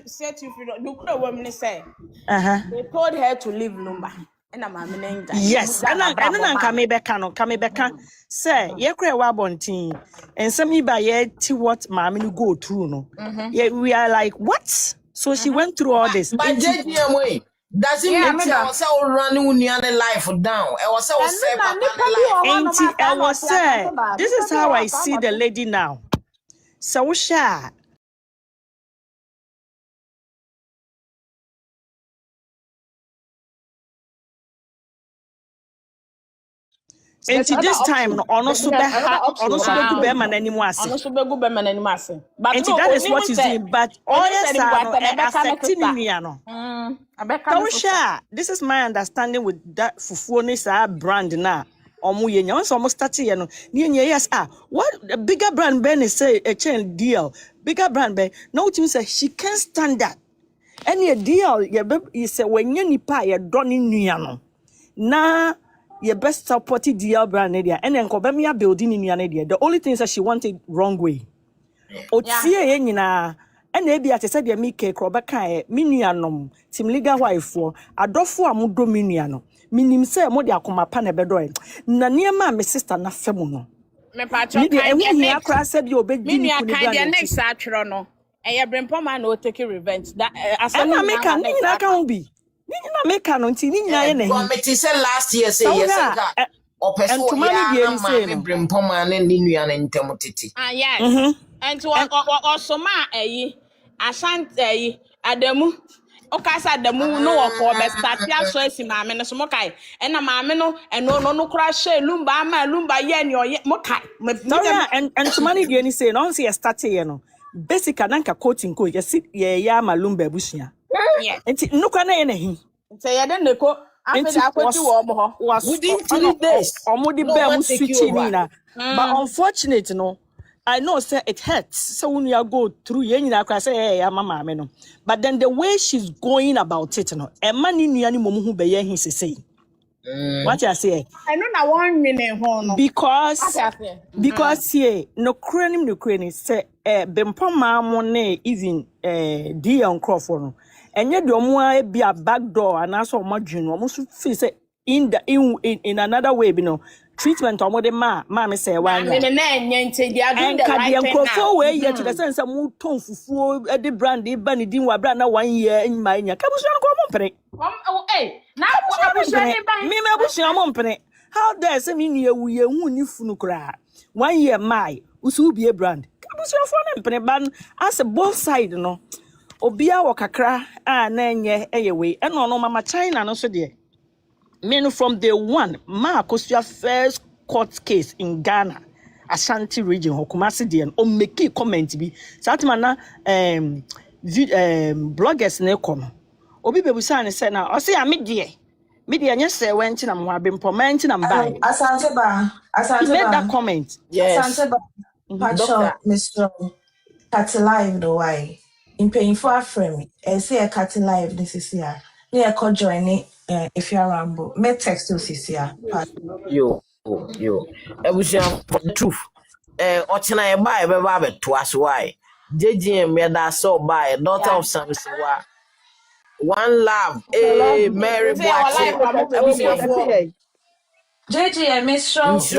set you free. No could women say. They told her to leave Lumba. And I'm a yes, and I come back say ye kra wa bontin and some by ye ti what mammy go through no. Yeah, we are like what? So she went through all this. But JGM way doesn't mean I was running life down. I was say this is how I see the lady now. So sha Until this time, ono so be man anymore. But that is what he's doing. But all affecting me, no. This is my understanding with that fufuo brand na. Almost started, yes. What a bigger brand Ben say a chain deal, bigger brand Ben. No team say she can't stand that. Any deal, you say when you nipa you done in no. Na your best supported DL brand area and then Kobemia building in your area. The only thing is that she wanted wrong way. Otie nyina and maybe at said ya mike krobaka minianom tim legal wife for adofo amudo miniano minim say mo de akoma pa na bedo na niema me sister na femu no me pa cho kan e akra said you obedi ni kuni brand the next atro no e brempo man no take revenge that asem na ka ni na ka ho bi ni na make no nti ni nyina ye na hi committee say last year say yes opeso ya na ma me brempo man ni nua na ntem tete yes and to osoma asante Adamu okasa Adamu no woko be start ya so esi maame no so mokai e na maame no no kura she Lumba ama Lumba ye ni oye mokai and to money dey ni say no say start here no basic ananka coaching ko ye sit ye ya ma Lumba bushia enti nnukwa na ye na hi nti ye de neko afede akwati wo mo ho within 3 days omudi be mu switch ni na but unfortunate no I know say it hurts so when you go through ye nyina akra say hey mama me no but then the way she's going about it no e ma ni nua ni momu hu be ye hin sesei what you say I know na 1 minute ho no because here no cranim say bempo ma mo ne even di Crawford no enye de omo a be a back door and also omo dwenu omo so feel say in another way you know treatment omo de ma me say wan na enye nti they are doing the right thing now way here to the sense mu ton fufuo e de brand e ba ni din wa brand na 1 year enma nya kabusu no ko mo mpene na kabusu ni ba me busu mo mpene how dare say me ni ewu ye hu ni funu kra 1 year mai usu bi e brand kabusu fo na mpene ban as both side no obia wo kakra na enye eyewe e no mama China no so de men from day one ma akosua first court case in Ghana Ashanti region Hokumasi de o make comment bi satima na bloggers na ekono obi bebusa ne say na o say media nya say went na mo abempoma nti na mbai Asante ba he made that comment yes Asante ba Pacho Mr. Cat live do why in paying for a frame and say a cat live this is here near co join if you're rambo me text you sis here yo ebusia for the truth ochena e buy be ba be to as why JGM me da so buy daughter of Samson wa one love Mary Boache ebusia for JJ Miss Show if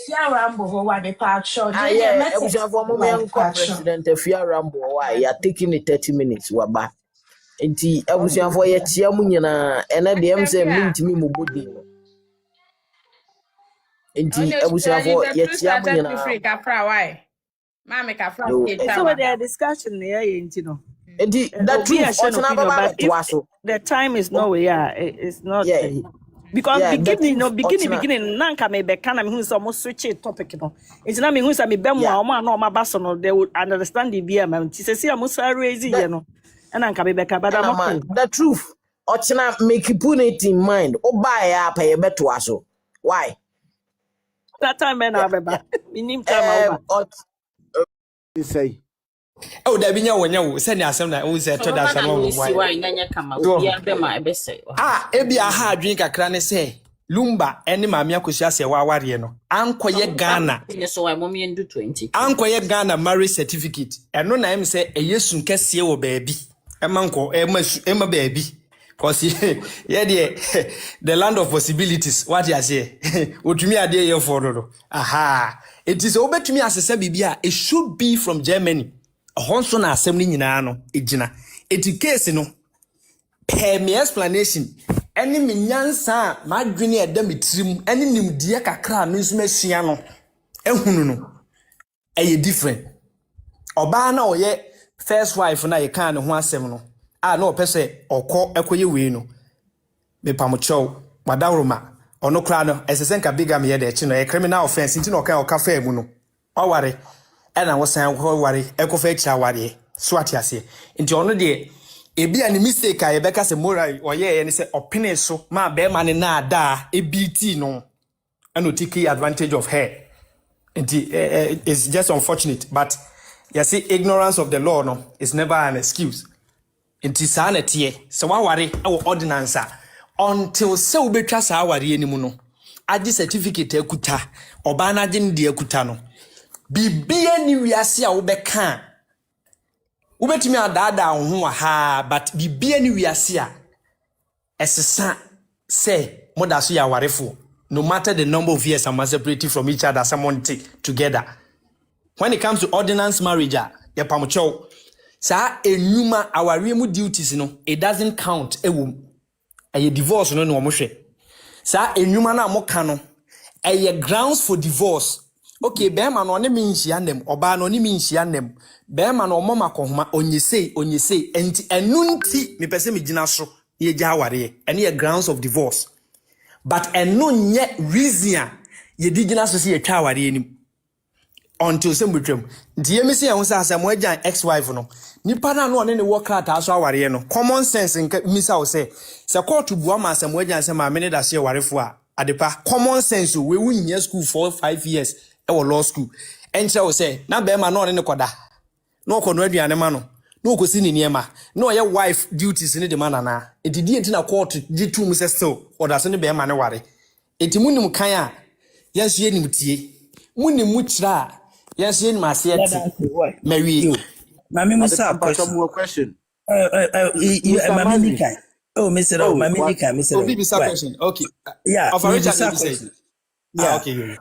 you're rambo ho wa be Pacho JJ ebusia for moment president if you're rambo why you are taking it 30 minutes waba enti ebusia for ye tia mu nyina ene de em say me ntimi mu bodi Enti abusuafo ye chia mu nyina. Why? Mama kafra Yo. So with the discussion there, you know. Enti the We are truth sharing ochina opinion, baba but if beto aso. the time is no way, it's not. Yeah. Because Yeah, the beginning, truth ochina. nanka me be kana me hu so mo switch topic no. It's na me hu say me be mo a ma no ma ba so no they would understand the beer man. Ti say am so raise ye no. And nanka me be ka but I'm okay. The truth ochina make you put it in mind. Oba ya pa ye beto aso. Why? That time man abeba. Minim time over. Say. Oh, there be no one you send us some that we said to that some why nanya kama ubia be ma be say. Ebi aha drink akra ne say Lumba ene maame akosia se wa ware no. Ankoye Ghana. So why mommy ndu 20. Ankoye Ghana marriage certificate. Eno na em say eyesun kese wo baabi. Emanko ema baabi. Cause yeah the land of possibilities. What you say? Otumi ade ye for no. Aha. It is obetumi asese bibia. It should be from Germany. Honso na asem ni nyina no ejina. Eti case no per me explanation. Any me nyansa ma dwene eda metrim. Any nimdie kakra me nso masua no. Ehunu no. Eye different. Oba na oye first wife na ye kan ne ho asem no. No opese okọ ekoye we no. Me pamocho madawroma. Ono kra no esesenka bigamy ye de chi no. E criminal offense nti no kan okafa emu no. Oware ena wosan ware ekofa kira ware so atiase. Nti ono de ebi ani mistake a yebeka se moral oye ye ne se opene so ma be ma ne na ada EBT no and take advantage of her. It's just unfortunate, but you see ignorance of the law no is never an excuse. Nti sa na tie se waware e ordinance until se ubetwa sa ware enimu no agi certificate akuta oba na agi ne akuta no bibia ni wiase a wobeka ubetimi adada ho ha but bibia ni wiase a esesa say moda so ya warefo no matter the number of years am separated from each other someone together. When it comes to ordinance marriage ya pamocho sa enuma aware mu duties no it doesn't count ewom a divorce no no mo hwe sa enuma na amoka no a grounds for divorce. Okay, bema no ne minhia nem oba no ne minhia nem bema no omoma kohoma onyese enti enunti me pese me gina so ye gya aware ene ye grounds of divorce but enu nye reason ye digina so se ye twa aware enim until some betwem nti ye mesi ehun sa asem agyan ex wife no nipa na no ne work out aso aware no common sense nka misa wo se court bua ma asem agyan se ma me ne da se warefo a adepa common sense we win school for 5 years e wo law school enche wo se na be ma no ne koda no ko no aduane ma no no ko si ni niema no ye wife duties ni de ma na etidi enti na court di tum se still oda se ne be ma ne ware enti munim kan a yeso ye nimtie munim mu kira yeso ye nimase eti mawi mami musa question mami kan oh Mr. mami kan Mr. oh bibi question okay yeah of Richard say yeah okay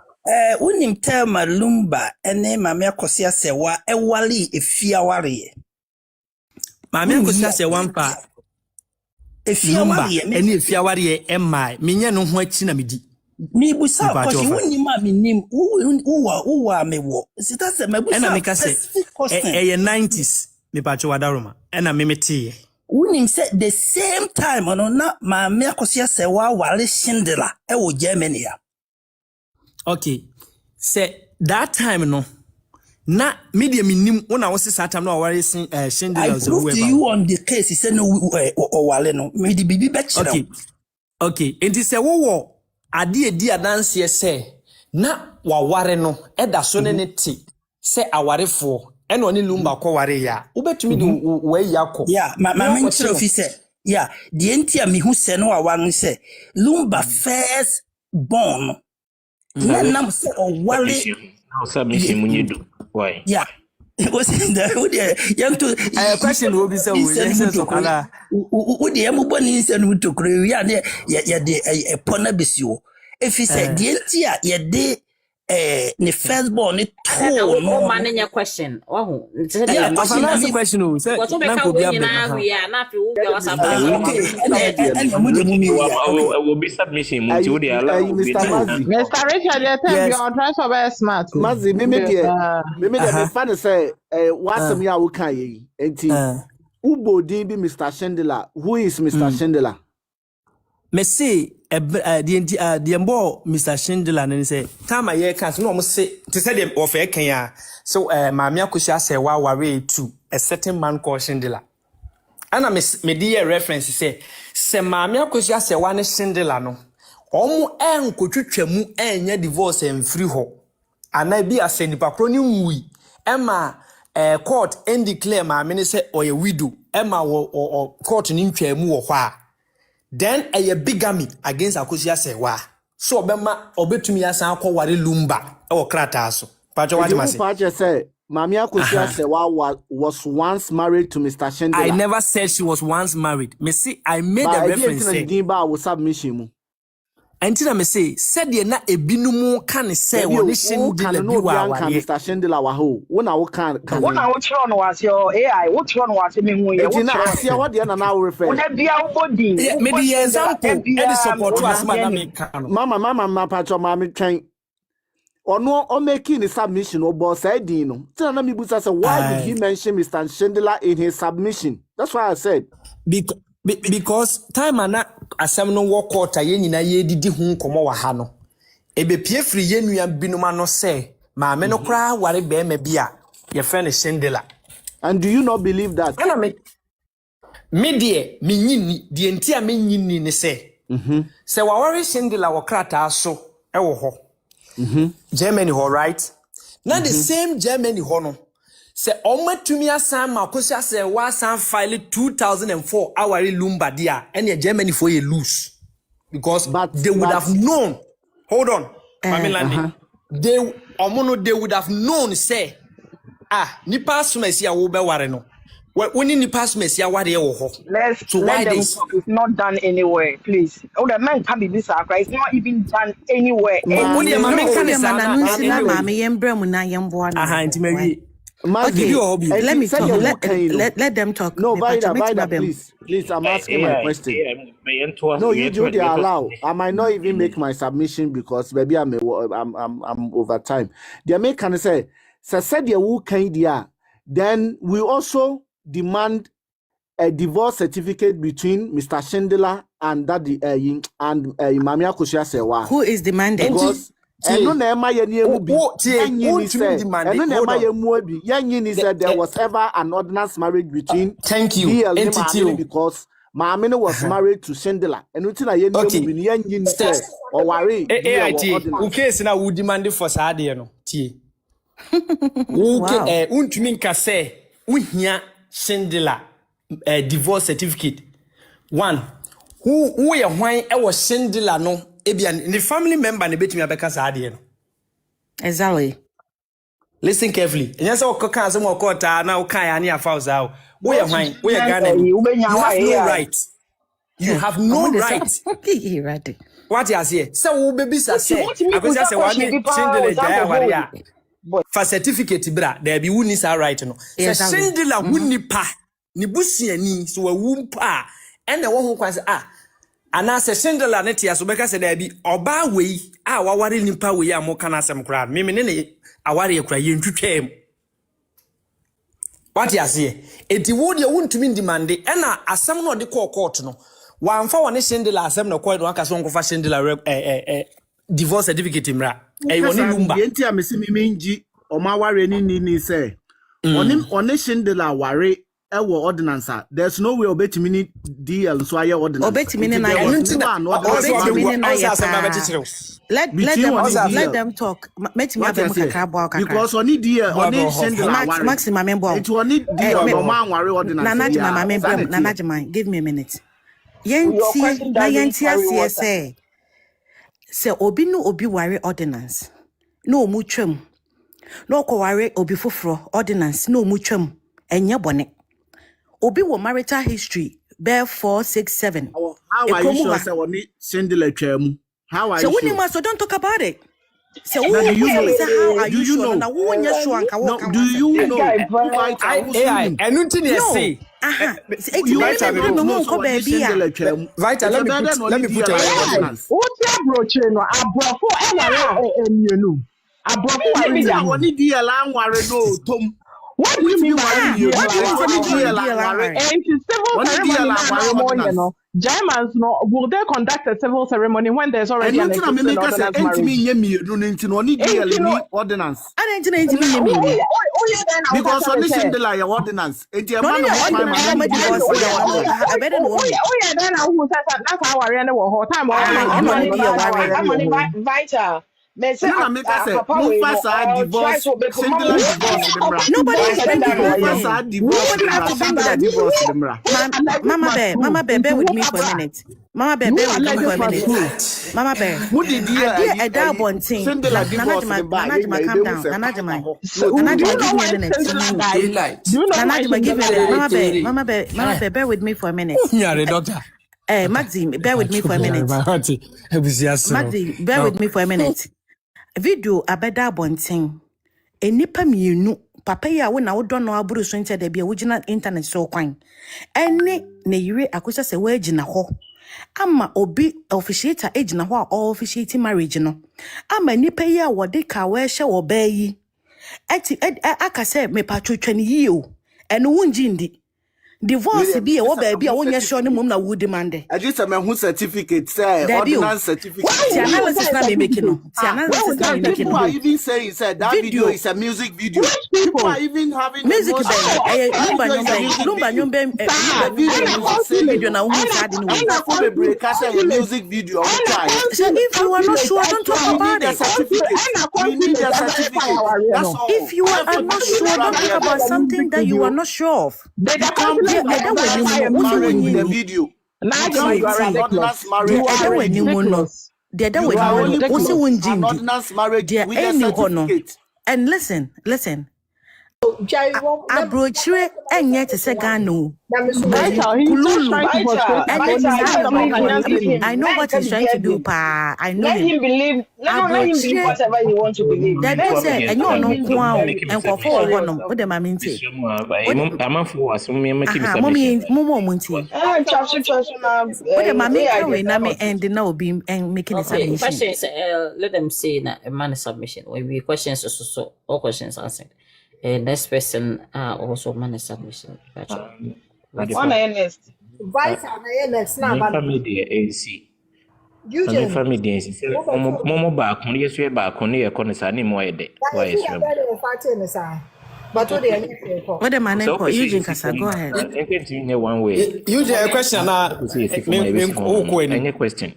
unim tema Lumba ene mami akosia sewa ewali efia ware mami akosia sewa mpa efia ware ene efia ware emma menye no ho achi na medi mi busa question unim ma minim uwa mewo sita se mebusa ena me ka se 90s me pa cho wadaroma ena me mete unim say the same time ono na mami akosia sewa wale shindela ewo Germany ya. Okay. Say that time no. Na media minim una wose that time no aware Shindler so whoever. I proved to you on the case he said no wale no. Me di bibi be chira. Okay. Okay. Enti say wo ade adanse say na waware no eda so ne ti say awarefo ena oni Lumba ko ware ya. Ubetumi di we yakọ. Yeah, my mention officer. Yeah, the enti me hu say no awan say Lumba first born. Yeah, nam say wale. Now submission munyedu. Why? Yeah. Was in the young to a question will be so we the amuboni send to Korea ya de a pona besio. If he said the entia ye de the firstborn it oh man your question. Oh, yeah, question question o. Say na ko bi abem ha. Will be submission. Mr. Mazi. Mr. Richard, you tell me on transfer very smart. Mazi, me fan say wasam ya wuka yi. Enti Ubo din bi Mr. Chandler. Who is Mr. Chandler? Me say the mbo Mr. Chandler and say time aye can no mo say to say them of kan ya. So maame akosia say wa ware to a certain man called Chandler. Ana me dey reference say maame akosia say wa ne Chandler no. Omo enkotwetwa mu enya divorce emfiri ho. Ana bi asenipa kro ni nwi. Ema court and declare maame ne say oye widow. Ema wo court ni ntwa mu wo ho a. Then a bigamy against Akosia Sewa. So Bema obetumi asan akọ ware Lumba e krata so. Pacho what you say? Mami Akosia Sewa was once married to Mr. Chandler. I never said she was once married. Me see I made a reference say was submission mu. Until me say said ye na ebinumu kan say woni Chandler bi wa Mr. Chandler wa ho. Wona wo kan. Wona wo chiro no was your AI. Wo chiro no was me hu ye. Wo chiro. Asia what dey na now refer. Wona bia wo body. Me the example e dey support us man me kan. Mama pacho mama twen. Ono o making the submission o boss said no. Tell na me busa say why did he mention Mr. Chandler in his submission? That's why I said because time ana asem no work out ye nyina ye didi hu komo wa ha no ebe pie free ye nua binuma no say maame no kra ware be ma bia ye friend Chandler. And do you not believe that? Ana me die me nyini die ntia me nyini ne say say wa ware Chandler wo krata so e wo ho Germany ho, right now the same Germany ho no say omatumi asan makosia say wa san file 2004 awari Lumba dia and Germany for you lose because they would have known. Hold on, Mamilandi. They would have known say nipa sumesia wo be ware no. When nipa sumesia ware wo ho. So why them talk? It's not done anywhere, please. Oh, the man can be this cry. It's not even done anywhere. Okay, let me talk. Let them talk. No, Vida, please, I'm asking my question. No, you do they allow. I might not even make my submission because maybe I'm over time. The American say said you who can dia. Then we also demand a divorce certificate between Mr. Chandler and Daddy and Mami Akosia Sewa. Who is demanding? Because no nema ye ni emu bi yanyi said no nema ye mu bi yanyi said there was ever an ordinance marriage between entity because Maamine was married to Chandler and utina ye ni emu bi yanyi said or worry okay so now we demand for saade no tie okay untumi nka say uhia Chandler divorce certificate one who ye hwan e wo Chandler no the family member ne betimi abeka saade no exactly. Listen carefully. Yes, o koka se mo kota na o kan ya ne afa uza wo ye hwan wo ye Ghana you have no right. You have no right. What you say? So wo bebisa say akosia say wa ne Chandler jaya ware a for certificate bra there be wuni sa right no. Say Chandler wuni pa ni busuani so wa wumpa and the one who kwase ana se Chandler ne tia so beka se da bi oba wei waware nipa wei a mo kana asem kra me ne aware ekra ye ntwetwem what you say enti wo de wontumi demande na asem no de court no wamfa wone Chandler asem no court no aka so nkofa Chandler divorce certificate mra woni Lumba enti amesi minji o ma ware ni say one Chandler ware ewo ordinance there's no way obetimi ni DL so aye ordinance obetimi na let them talk metimi abem kakra bo kakra because oni DL oni Chandler maximum member it oni DL no man ware ordinance nanaji give me a minute yenti ase say obi no obi ware ordinance no mu twam no ko ware obi foforo ordinance no mu twam enye bone obi wo marital history bear 4 6 7 how are you sure say oni Chandler twam how are you so when you must don't talk about it So how are you sure? Now who you sure? No, do you know Vital who's winning? I don't think you say. You Vital no so baby. Vital, let me put a what's your brooch no abrofo e ware emienu abrofo ware media woni DL anware no tom. What do you mean by DL? Civil ceremony no Germans no will they conduct a civil ceremony when there's already an existing ordinance ordinance? Because on this Shindela ordinance. Vital. Nobody Mama bear with me for a minute. Mama bear with me for a minute. Mama bear. I doubt one thing. Nanajima, calm down. Nanajima, give me a minute. Nanajima, give me a minute. Mama bear, bear with me for a minute. Doctor. Maxine, bear with me for a minute. Maxine, bear with me for a minute. Video abeda bonting. Enipa mienu papa ya wo na wo do no aburu so nche da bia wo gina internet so kwan. Ene ne yire akosa se wo agina ho. Ama obi officiator agina ho a officiate marriage no. Ama nipa ya wo de ka wo hye wo ba yi. Aka se me patwotwane yi o. Eno wonji ndi. Divorce be wo ba bia wo nya sure ne mum na wo demand. I just am who certificate say ordinance certificate. The analysis na me making no. The analysis na me making no. People are even saying said that video is a music video. People are even having music Lumba video na who sad in the music video. So if you are not sure, don't talk about it. We need a certificate. That's all. If you are not sure, don't talk about something that you are not sure of. The video. And listen. Abrochire enye te se Ghana. I know what he's trying to do, pa. I know. Let him believe. Let him believe whatever he wants to believe. That they say, and you know, and for one, what am I mean? What am I making? And now be and making a submission. Questions, let them say that a man submission. When we questions, so all questions answered. Next person also manage submission. One next. Vital next now. Family AC. Family AC. Momo back on yes, we're back on the corner. Sani moede. Why is it? But what the man called Eugene Kasa? Go ahead. I can one way. Eugene, a question. Any question?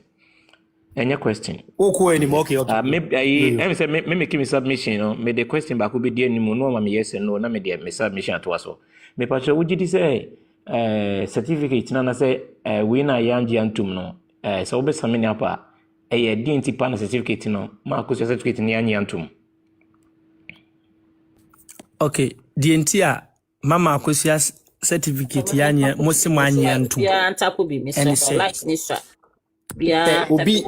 Any question? Okay. Maybe I say make me submission. No, me the question back will be there. No, me yes and no. Na me the me submission to us. Me patcho would you say certificate? Na say we na yanji antum no. So be samini apa. DNT pan certificate no. Ma kusi certificate ni yanji antum. Okay, DNT mama kusi certificate yanji musimu yanji antum. Yeah, antaku bi Mr. Light nisha. Obi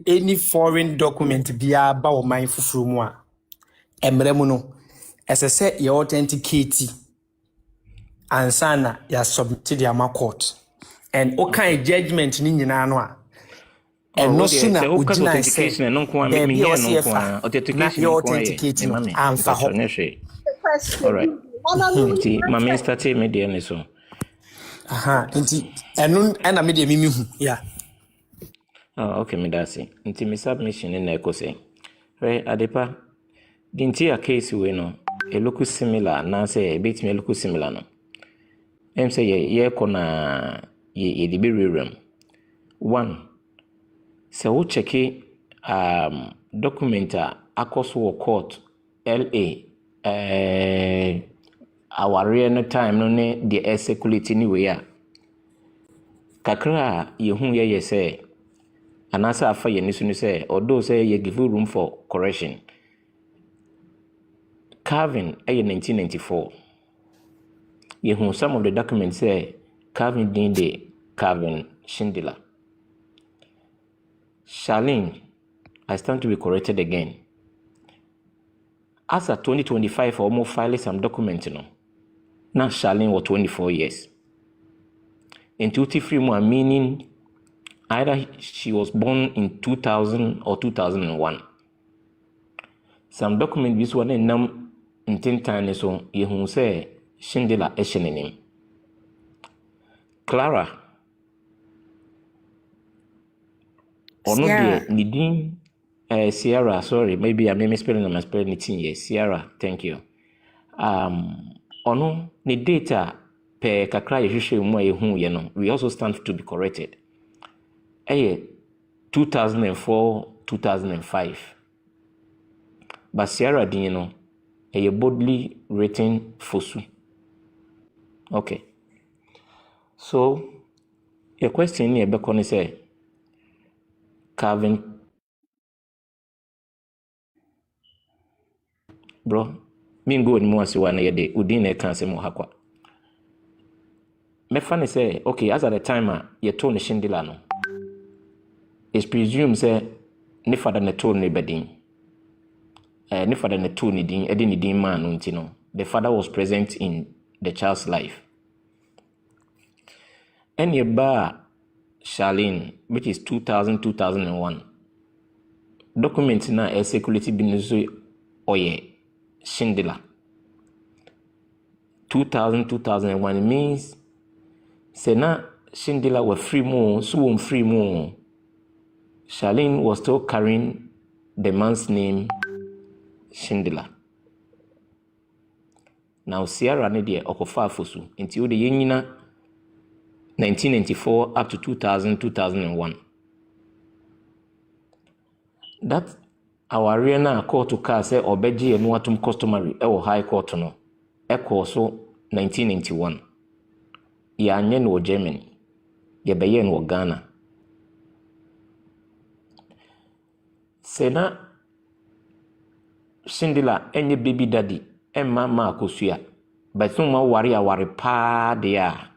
any foreign document bia ba o man fufuru mu a emremu no esese ye authenticate ansana ya submit the ama court and o kan judgment ni nyina no a eno so na ugina say no kwa me me no kwa authentication amfa ho all right mama start me dey ne so nti ena me de mimi hu yeah okay me that's it nti me submission na eko say right adepa dinti a case we no e look similar na say e bit me look similar no em say ye ko na ye de be rerem one say wo check document akoso court LA our real time no ne the circulate anyway ya kakra ye hu ye say anasa afa ye nisu ni say although say ye give room for correction Calvin 1994 ye hu some of the documents say Calvin Dinde Calvin Schindler Charlene I stand to be corrected again. As at 2025, almost filed some documents, now Charlene was 24 years. In 23 more, meaning either she was born in 2000 or 2001. Some documents this one and num in 10 times so you say Shindela Eshenim. Clara or not the Nidin Sierra, sorry, maybe I may misspelling and misspelling it in yes. Sierra, thank you. Ono ni data per kakra yehwehwe mu ayehu ye no, we also stand to be corrected. 2004, 2005. But Sierra din no, boldly written fosu. Okay. So your question here be kon say Calvin bro, me go ni mo ase wa na ye de udin na kan se mo hakwa. Me fa ne say okay, as at the time ye to ne Shindela no. It's presumed say ne father ne to ne bedin. Ne father ne to ne din, edi ne din man no ntino. The father was present in the child's life. Any ba Charlene, which is 2000-2001. Document na a security business oye Shindela. 2000-2001 means say na Shindela were free more, so free more. Charlene was still carrying the man's name Shindela. Now Sierra ne de okofa fosu nti o de yenyina 1994 up to 2000-2001. That our arena court to car say obeji enu atum customary e high court no e so 1991. Ya anye no Germany. Ya beye no Ghana. Sena Shindela enye baby daddy emma ma akosua but so ma ware pa dia.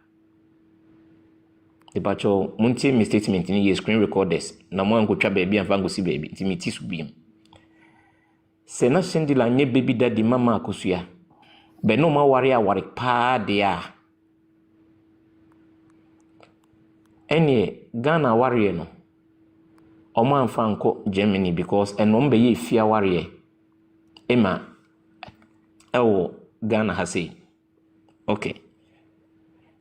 The bacho muntie mi statement ni ye screen recorders na mo ankotwa baby amfa ngosi baby timiti su biem. Sena Shindela nye baby daddy mama akosua but no ma ware pa dia. Enye Ghana ware no Oman Franco Germany because enom be ye fia warrior ema ewo Ghana hase. Okay.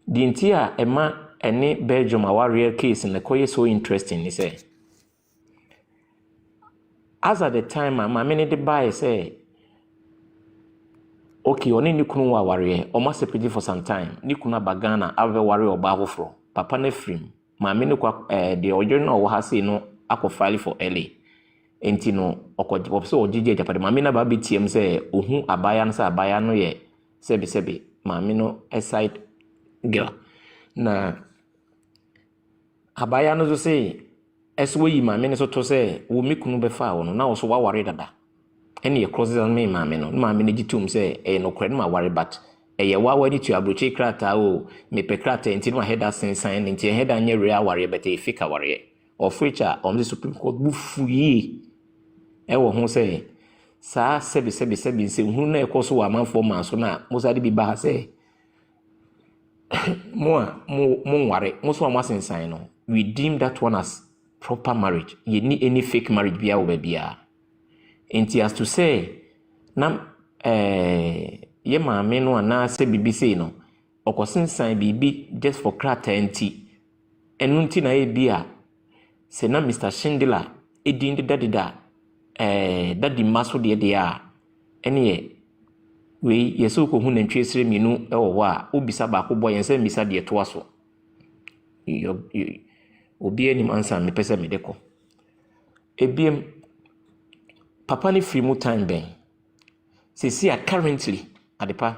The entire ema any Belgium warrior case in the koye so interesting he say. As at the time my many the buy say okay oni ni kunu wa warrior almost separate for some time ni kuna bagana ave warrior oba hofro papa na frim ma many kwa the original wa hase no ako file for LA enti no okoje so ogije japade mame na ba betiem say ohu abaya no say abaya no ye sebe mame no aside girl na abaya no so say eswo yi mame no so to say wo mekunu be fa wo no na wo so wa ware dada ene ye crosses on me mame no gitum say no kred ma ware but ye wa wadi to abrochi krata o me pe krata enti no header sensan enti header nye real ware but e fika ware of which on the Supreme Court bufuyi ewo ho say sa sebi say hu na ekoso wa manfo man so na musa de bi ba say mo ware mo so ma sensan no we deem that one as proper marriage ye ni any fake marriage bia wo bia enti as to say na ye maame no ana se bibi say no okosensan bibi just for krata enti enu nti na e bia Sena Mr. Shindela edin de dadida daddy maso de dia ene we yeso ko hu nantwe sire minu ewo a obisa ba ko boy yensa misa de to aso obi anim ansa me pese me deko ebiem papa ni free mu time ben sisi currently adepa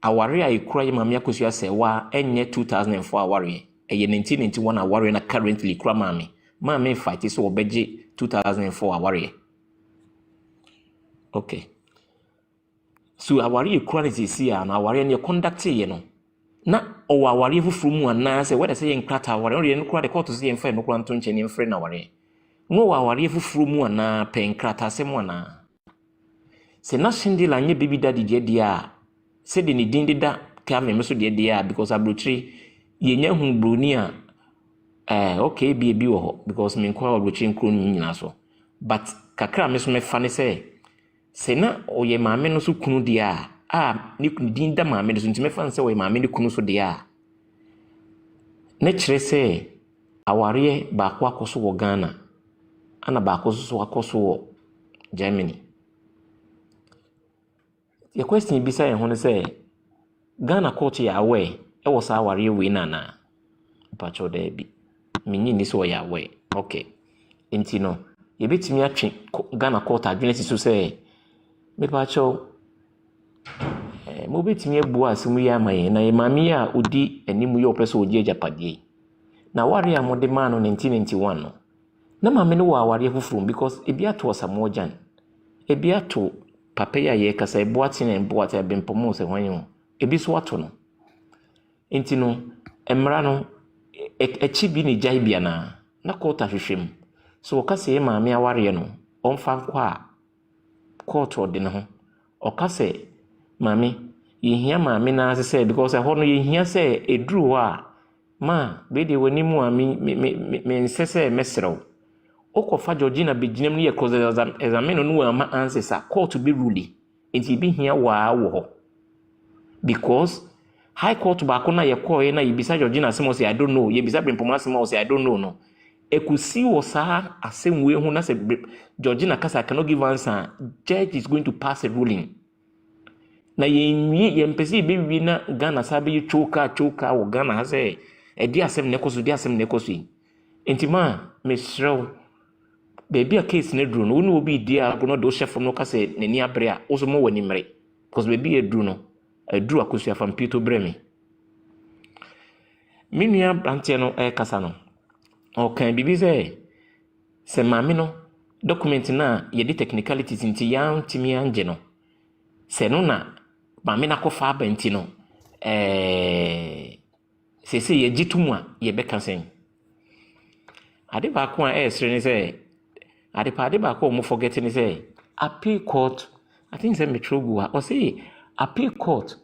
aware a ikura ye mame akosua se wa enye 2004 aware eye 1991 aware na currently ikura mame fight so obeje 2004 aware. Okay. So aware ikura ni sisi na aware ne conduct ye no na o aware fufuru mu ana se whether say enkrata aware no ye nkura de court say enfa no kura nto nche ne mfre na aware no aware fufuru mu ana penkrata mu ana se na Shindila nye baby daddy dia se de ni din deda ka me so dia because abrochiri yenya hu Broni a okay bi wo ho because me kwa abrochiri nkro nyina so but kakra me so me fa ne se na oye maame no so kunu dia ni din da maame no so ntime fa se oye maame ni kunu so dia ne kire se aware ba kwa akoso wo Ghana ana ba akoso akoso wo Germany. Your question be say ho say Ghana court ya aware e was aware we na pacho there bi menyi ni so ya aware okay enti no ye betimi atwe Ghana court adwene so say me pacho mo betimi abu asemu ya maye na ye mami a odi animu ye opeso oji ajapade na ware a mode man no 1991 no na mami no wa aware fufuru because ebi ato osamojan ebi ato papa ya ye kasa eboate na eboate bempomo se hwanyo ebi so ato no enti no emra no echi bi ni jai bia na court ahwehwem so okase ye maame aware no onfa kwa court ode ne ho okase maame yehia maame na ase because ho no yehia se eduru ho ma be de wani mu a me nsese mesrew okofa Georgina beginem ne ye cause examine no ama answers a court be ruling enti bi hia wa wo because high court ba ko na ye call ye na yibisa Georgina semo say I don't know ye bisa Brempoma semo say I don't know no ekusi wo sa asemwe hu na say Georgina kasa cannot give answer judge is going to pass a ruling na ye mpesi be na Ghana sabe ye choka wo Ghana ha say di asem ne koso enti ma mesrew baby a case ne dru no wonu obi dia no do chef no ka say nani abre a oso mo wani mre because baby e dru no dru akosu afam pito bremi minua brantie no kasa no okay bibi se maame no document na ye di technicalities nti ya ntimi anje no se no na maame na kofa abanti no se ye gitumu a ye beka sen ade ba ko a esre ni se ade ba ko mo forget ni se appeal court I think say metrogu or say appeal court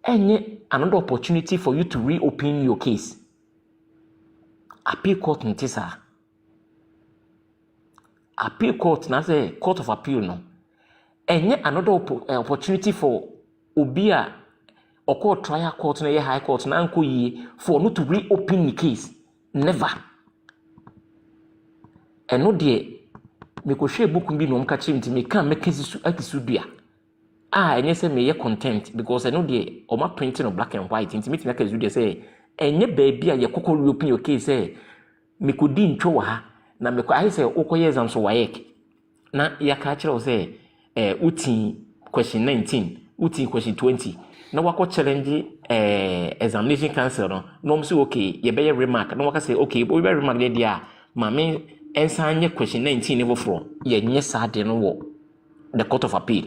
any another opportunity for you to reopen your case appeal court ntisa appeal court na say court of appeal no any another opportunity for obia or court trial court na high court na anko yi for no to reopen the case never eno de me ko hwe book bi no mka chim ti me kan make akisu dua enye se me ye content because eno de o ma print no black and white nti me ti na kazu de say enye baby a ye kokko reopen your case say me ko di ntwo wa ha na me ko ai say okoye exam so wayek na ya ka kire o say uti question 19 uti question 20 na wako challenge examination council no mso okay ye be remark na waka say okay bo be remark dey dia mame ensanye question 19 ne bofro ye nye sade no wo the court of appeal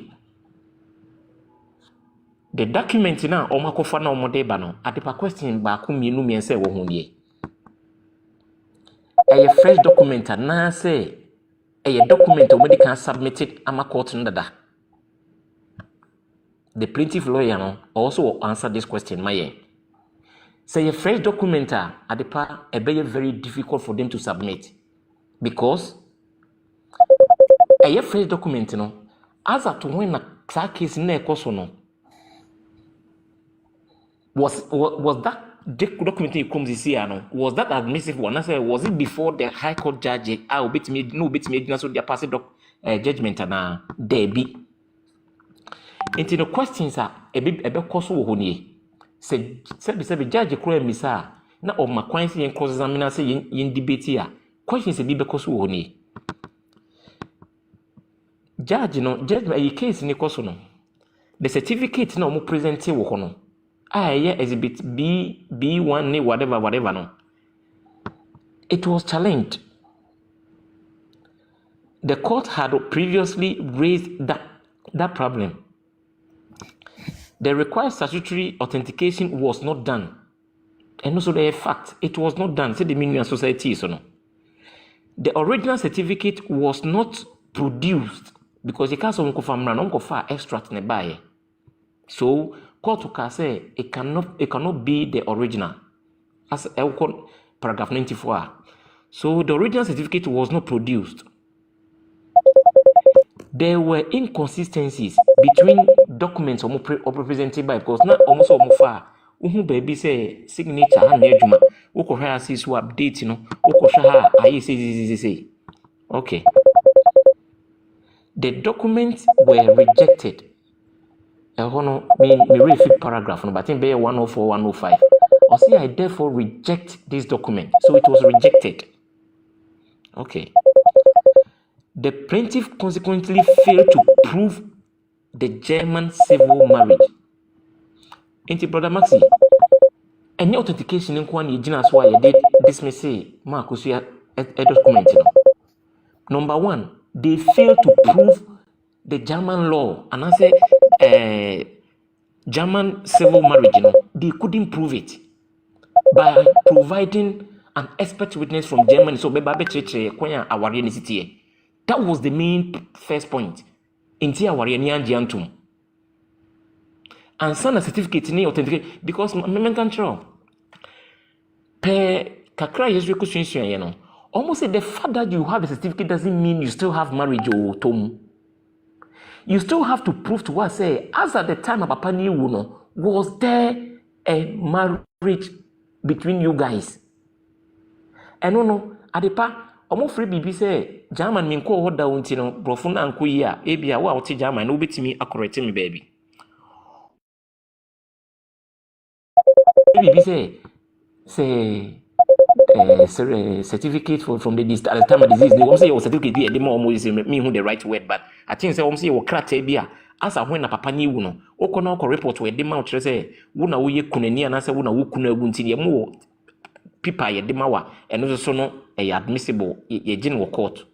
the document na o makofa na o mode ba no adepa question ba ko mienu miense wo ho nie fresh document na say document o mode kan submitted ama court no dada. The plaintiff lawyer no also answer this question my say a fresh document adepa be very difficult for them to submit because a fresh document no as at when na case na ekoso no was that document you come this year no was that admissible one say was it before the high court judge bit me so their pass judgment na there be into the questions ebe koso wo honie se judge kro emisa na o makwan se yen cross examiner se yen debate a questions be koso wo honie judge case ni koso no the certificate na o mo present wo ho no exhibit B1 ni whatever no it was challenged. The court had previously raised that problem. The required statutory authentication was not done. And also the fact, it was not done. Say the Minion Society, so no. the original certificate was not produced because the case of Unkofa extract nearby. So court can say it cannot be the original. As paragraph 94. So the original certificate was not produced. There were inconsistencies between documents represented by because now almost far. Baby say signature and ejuma. Oko hire see so update Oko shaha aye say. Okay. The documents were rejected. Me read fifth paragraph no, but I think be 104, 105. Or say I therefore reject this document. So it was rejected. Okay. The plaintiff consequently failed to prove the German civil marriage. Ain't brother Maxi? Any authentication in Kwan Yijina so I did dismiss Marcus a document. Number one, they failed to prove the German law. And I say German civil marriage, they couldn't prove it by providing an expert witness from Germany. So that was the main first point. Inti awariani anjiantum. And send a certificate ni authenticate because me can tell. Per kakra yesu kusunsun almost say the fact that you have a certificate doesn't mean you still have marriage or tom. You still have to prove to us say as at the time of Papa Niwu was there a marriage between you guys. And no adepa omo free bibi say German min ko hoda wonti no brofo na anko yi a ebia wo a wote German no betimi akorete me baby. Bibi say certificate from the at the time of disease. They won't say your certificate be the more me who the right word, but I think say won't say your krata bia as a when na papa ni wu no okono ko report we the mouth say wo na wo ye kunani ana say wo na wo kunu agu nti ye mo pipa ye de mawa eno so no admissible ye gin wo court.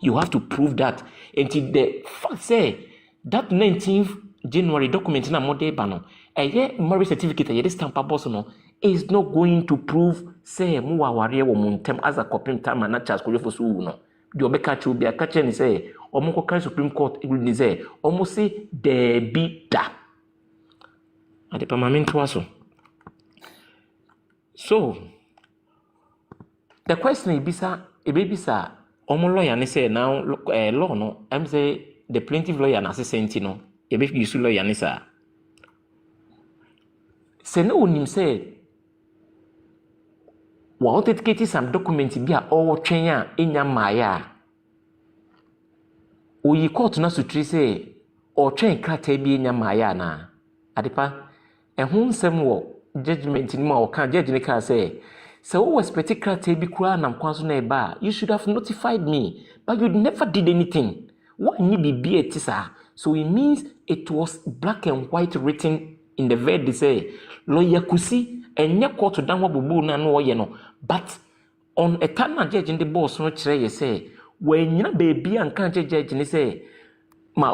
You have to prove that until the fact say that 19th January document na model bano marriage certificate ye stamp boss no is not going to prove say mu aware wo muntem as a copying time na charge ko yefo so no di obeka chu bia ka che ni say omo ko kan Supreme Court ni say omo say there be da ade permanent waso. So the question is bisa omo lawyer ni say now law no am say the plaintiff lawyer na assistant no e be use lawyer ni sa say no nim say wa authenticate some document bi a twen a enya maya oyi court na sutri say twen krata bi enya maya na adepa ehun nsem wo judgment ni ma o kan judge ni ka say so we expect krata bi kura na nkwanso na eba you should have notified me but you never did anything. What ni bibi etisa, so it means it was black and white written in the verdict say lawyer kusi enye court dan wa bubu na no ye no. But on a time na judge in the boss no kire ye say when nyina baby an kan judge ni say ma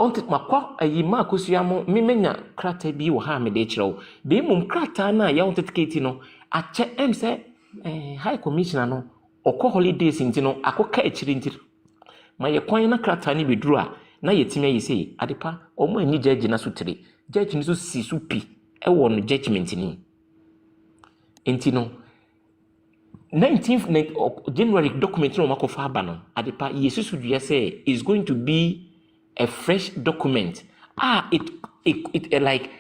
kwa ayi ma kosuamo me menya krata bi wo ha me de kire wo be mum krata na ya authenticate no ache em say high commissioner no okọ holidays nti no akoka ekire nti ma ye kwan na krata ni beduru a na yetimi ayi say adepa omo anyi judge na so tire judge ni so si so pi e wo no judgment ni enti no 19th January document no makofa abano adepa yesusu dua say is going to be a fresh document. It like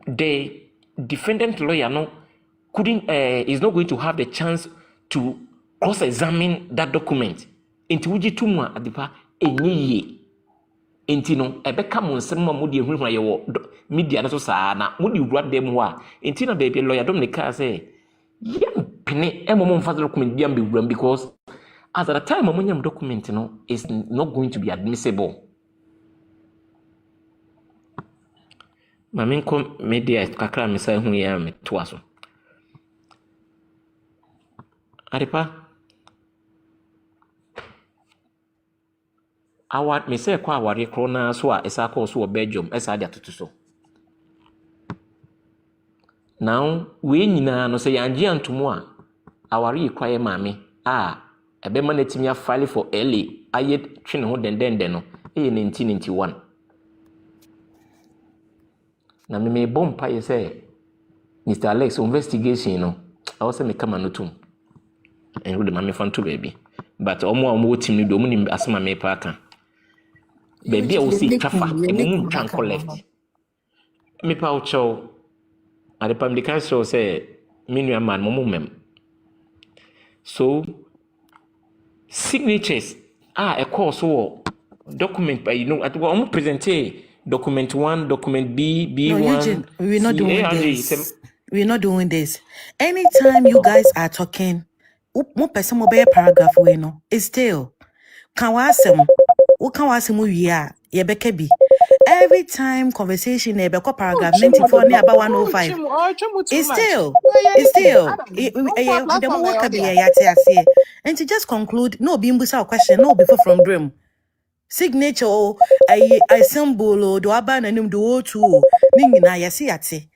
the defendant lawyer no couldn't is not going to have the chance to cross-examine that document. Inti wuji tumwa adepa enye enti no ebeka mo nsem ma mo de ehunhun ayewo media no so saa na mo de wura dem ho a enti na baby lawyer dom ne ka say pene emomo mfa document bi am be wura because as at the time amonyam document no is not going to be admissible. Maminko media kakra me say hu ya me to aso arepa award me say kwa aware kro na so a esa call so Belgium esa dia tutu so now we nyina no say yanje antomo a aware yi kwaye maame Ebema na timi file for early aye twe ne ho dendende no eye 1991 na me bompa ye say Mr. Alex investigation no I was say me kama no tum en de mame fan to baby but omo timi do mu ni asema me pa aka baby a wo si trafa e mu twan collect me pa o chow ade pam de kan show say minua man mo mem so signatures a course so document by at one present document 1 document B1 No, Eugene, we're not doing CARG, this. We're not doing this. Anytime you guys are talking, mo person mo be paragraph we no. It's still can wasem. Wo kan wasem we are ye beke bi. Every time conversation e be ko paragraph 94 ne about 105. It's still the mo work be ya te ase. And to just conclude, no be mbusa question, no before from Brim. Signature I symbol do aba nanim do otu ni nyina yesi ate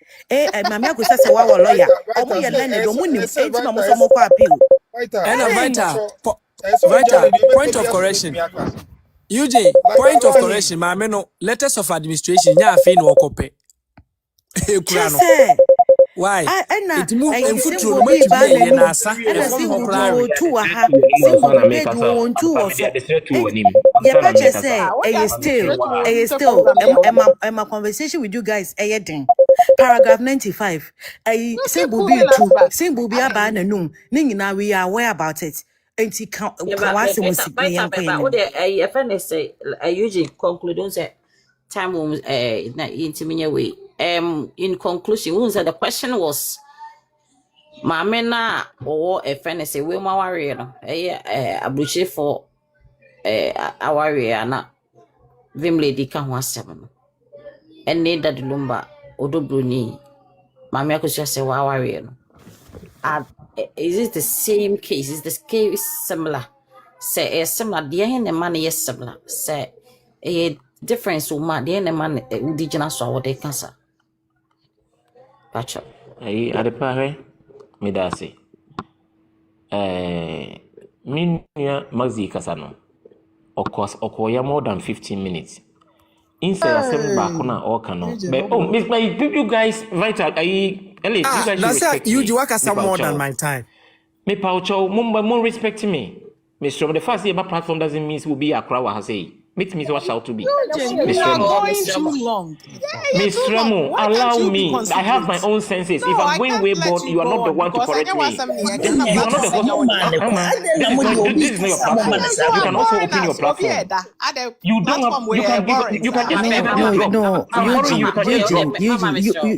mama akosa se wa lawyer omo ye learned do munim enti na mo so mo kwa appeal Vital point of correction UJ point of correction mama no letters of administration nya afi no okope ekura no why it move en futu no ma tumi na asa e form ho tu ha single page won tu wo so ye pa say still my conversation with you guys den paragraph 95 symbol be true symbol be aba na num ni nyina we are aware about it enti kan wase mo si yan but what the FN say Eugene conclude say time na intimate way in conclusion we said the question was mama na or FN say we ma worry no abuche for aware na vim lady kan ho asem no ene that Lumba odo Broni mama akosia say wa worry no is it the same case? Is this case similar? Say similar. The end man is similar. Say a difference. Woman, the end man indigenous or what they can say. Gotcha. Hey, adepare me da say. Minya Maxi Kasano. Of course, okoya more than 15 minutes. Inside assembly back on all cannot. You guys vital. You guys should respect me. You work more than my time. Me paucho, mum respect me. Mr. The first year platform doesn't mean will be a crowd has say. Meet me what shall to be. Mr. going too long. Mr. Allow me. I have my own senses. If I'm going way board, you are not the one to correct me. You are not the one. This is not your platform. You can also open your platform. You don't have. You can just no.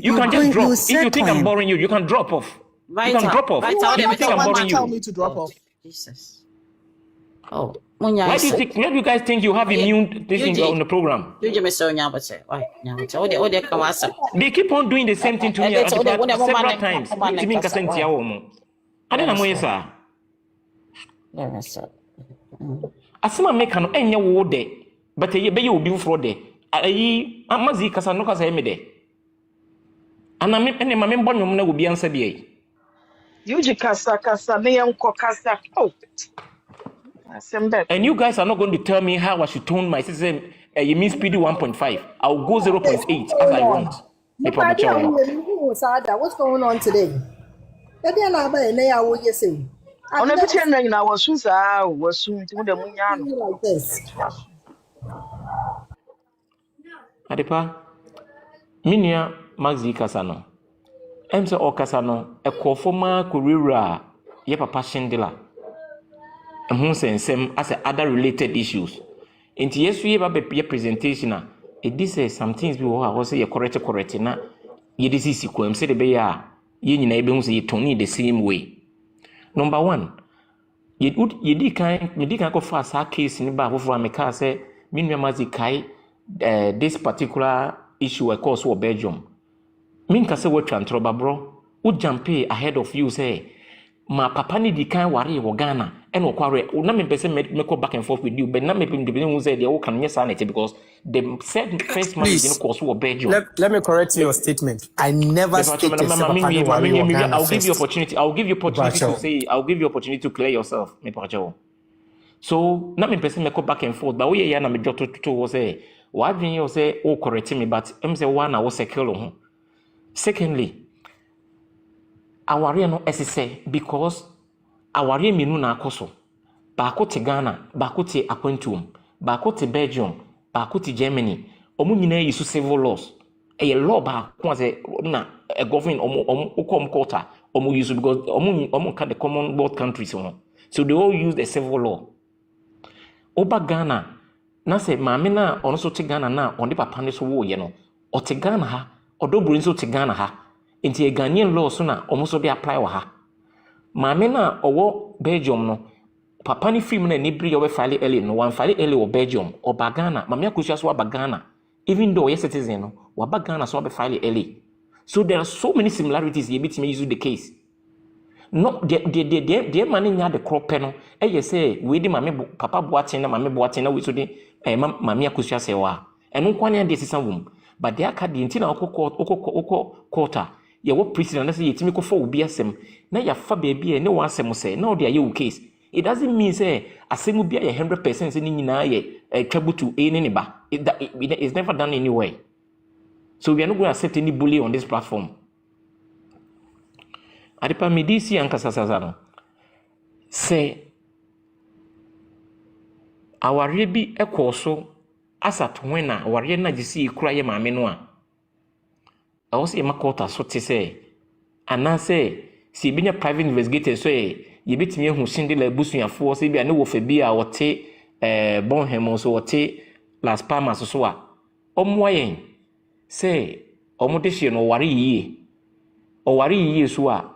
You can just drop. If you think I'm boring you can drop off. You can drop off. You think I'm boring you. Tell me to drop off. Jesus. Oh. Why do you guys think you have immune things on the program? They keep on doing the same thing to me several times. I don't know why, sir. Asema make no enya wo de, but ye be you be for de. Ayi amazi kasa no kasa eme de. Ana me ene ma me mbonwom na wo bi ansa bi ai. Yuji kasa me yanko kasa. Oh. And you guys are not going to tell me how I should tone my system. You mean speedy 1.5. I'll go 0.8 as I want. What's going on today? On every time I was soon to the like this. Adepa, Minia Maxi Casano. Emsa or Casano, a conforma career, ye papa Shendela. And who sends them as other related issues. And yes, we have a presentation. It is some things we will say correct na. Ye this is sequence say the bear. Ye neighbor say Tony the same way. Number one, ye did go fast our case in the bar for my car say Minamazi Kai this particular issue of course for Belgium. Min kase we transfer bro. Would jump ahead of you say ma papa ni di kan ware wo Ghana and okware na me person me go back and forth with you but na me people who say they can yes sanity because the said first man in course wo Belgium. Let me correct your statement. I never stated I'll give you opportunity to say I'll give you opportunity to clear yourself me pacho. So na me person me go back and forth, but we ya na me jot to was say what when you say oh correct me, but say one I was secure ho. Secondly, aware no say because aware minu na akoso. Baako te Ghana, baako te Akwantum, baako te Belgium, baako te Germany. Omo nyina yi so civil laws. A law baako ase na a government omo quota omo use because omo ka the Commonwealth countries ho. So they all use the civil law. Oba Ghana na se maame na ono so te Ghana na onde papa ne so wo ye no. O te Ghana ha, odobro nso te Ghana ha. Enti a Ghanaian law so na omo so dey apply wa ha. Maame na owo Belgium no papa ni film na nibri yo file early no one file early or Belgium or Bagana mamia kusia so Bagana even though yes citizen no wa Bagana so be file early. So there are so many similarities you bit me use the case. No the man nya the crop no e say we di mame papa boaten na mame boaten na we so di mamia kusia se wa eno kwan de sisa wom but they aka di ntina okoko quarter ye wo president na say yetimi ko fo obi asem na ya fa baby e ne wa asem se na o de aye case. It doesn't mean say asemu bia 100% ni nyina ye twabutu e ne ba. It's never done anywhere. So we are not going to accept any bully on this platform. Adipa medisi ankasa sasa say aware bi ekoso asat when na aware na gisi ikura ye maame no a awo se makota so te say ana say si binya private investigator so ye betimi ehu Shindela busuafo se bia ne wo fa bi a wote Bonham so wote Las Palmas so a omoyen se omode hye no ware yie so a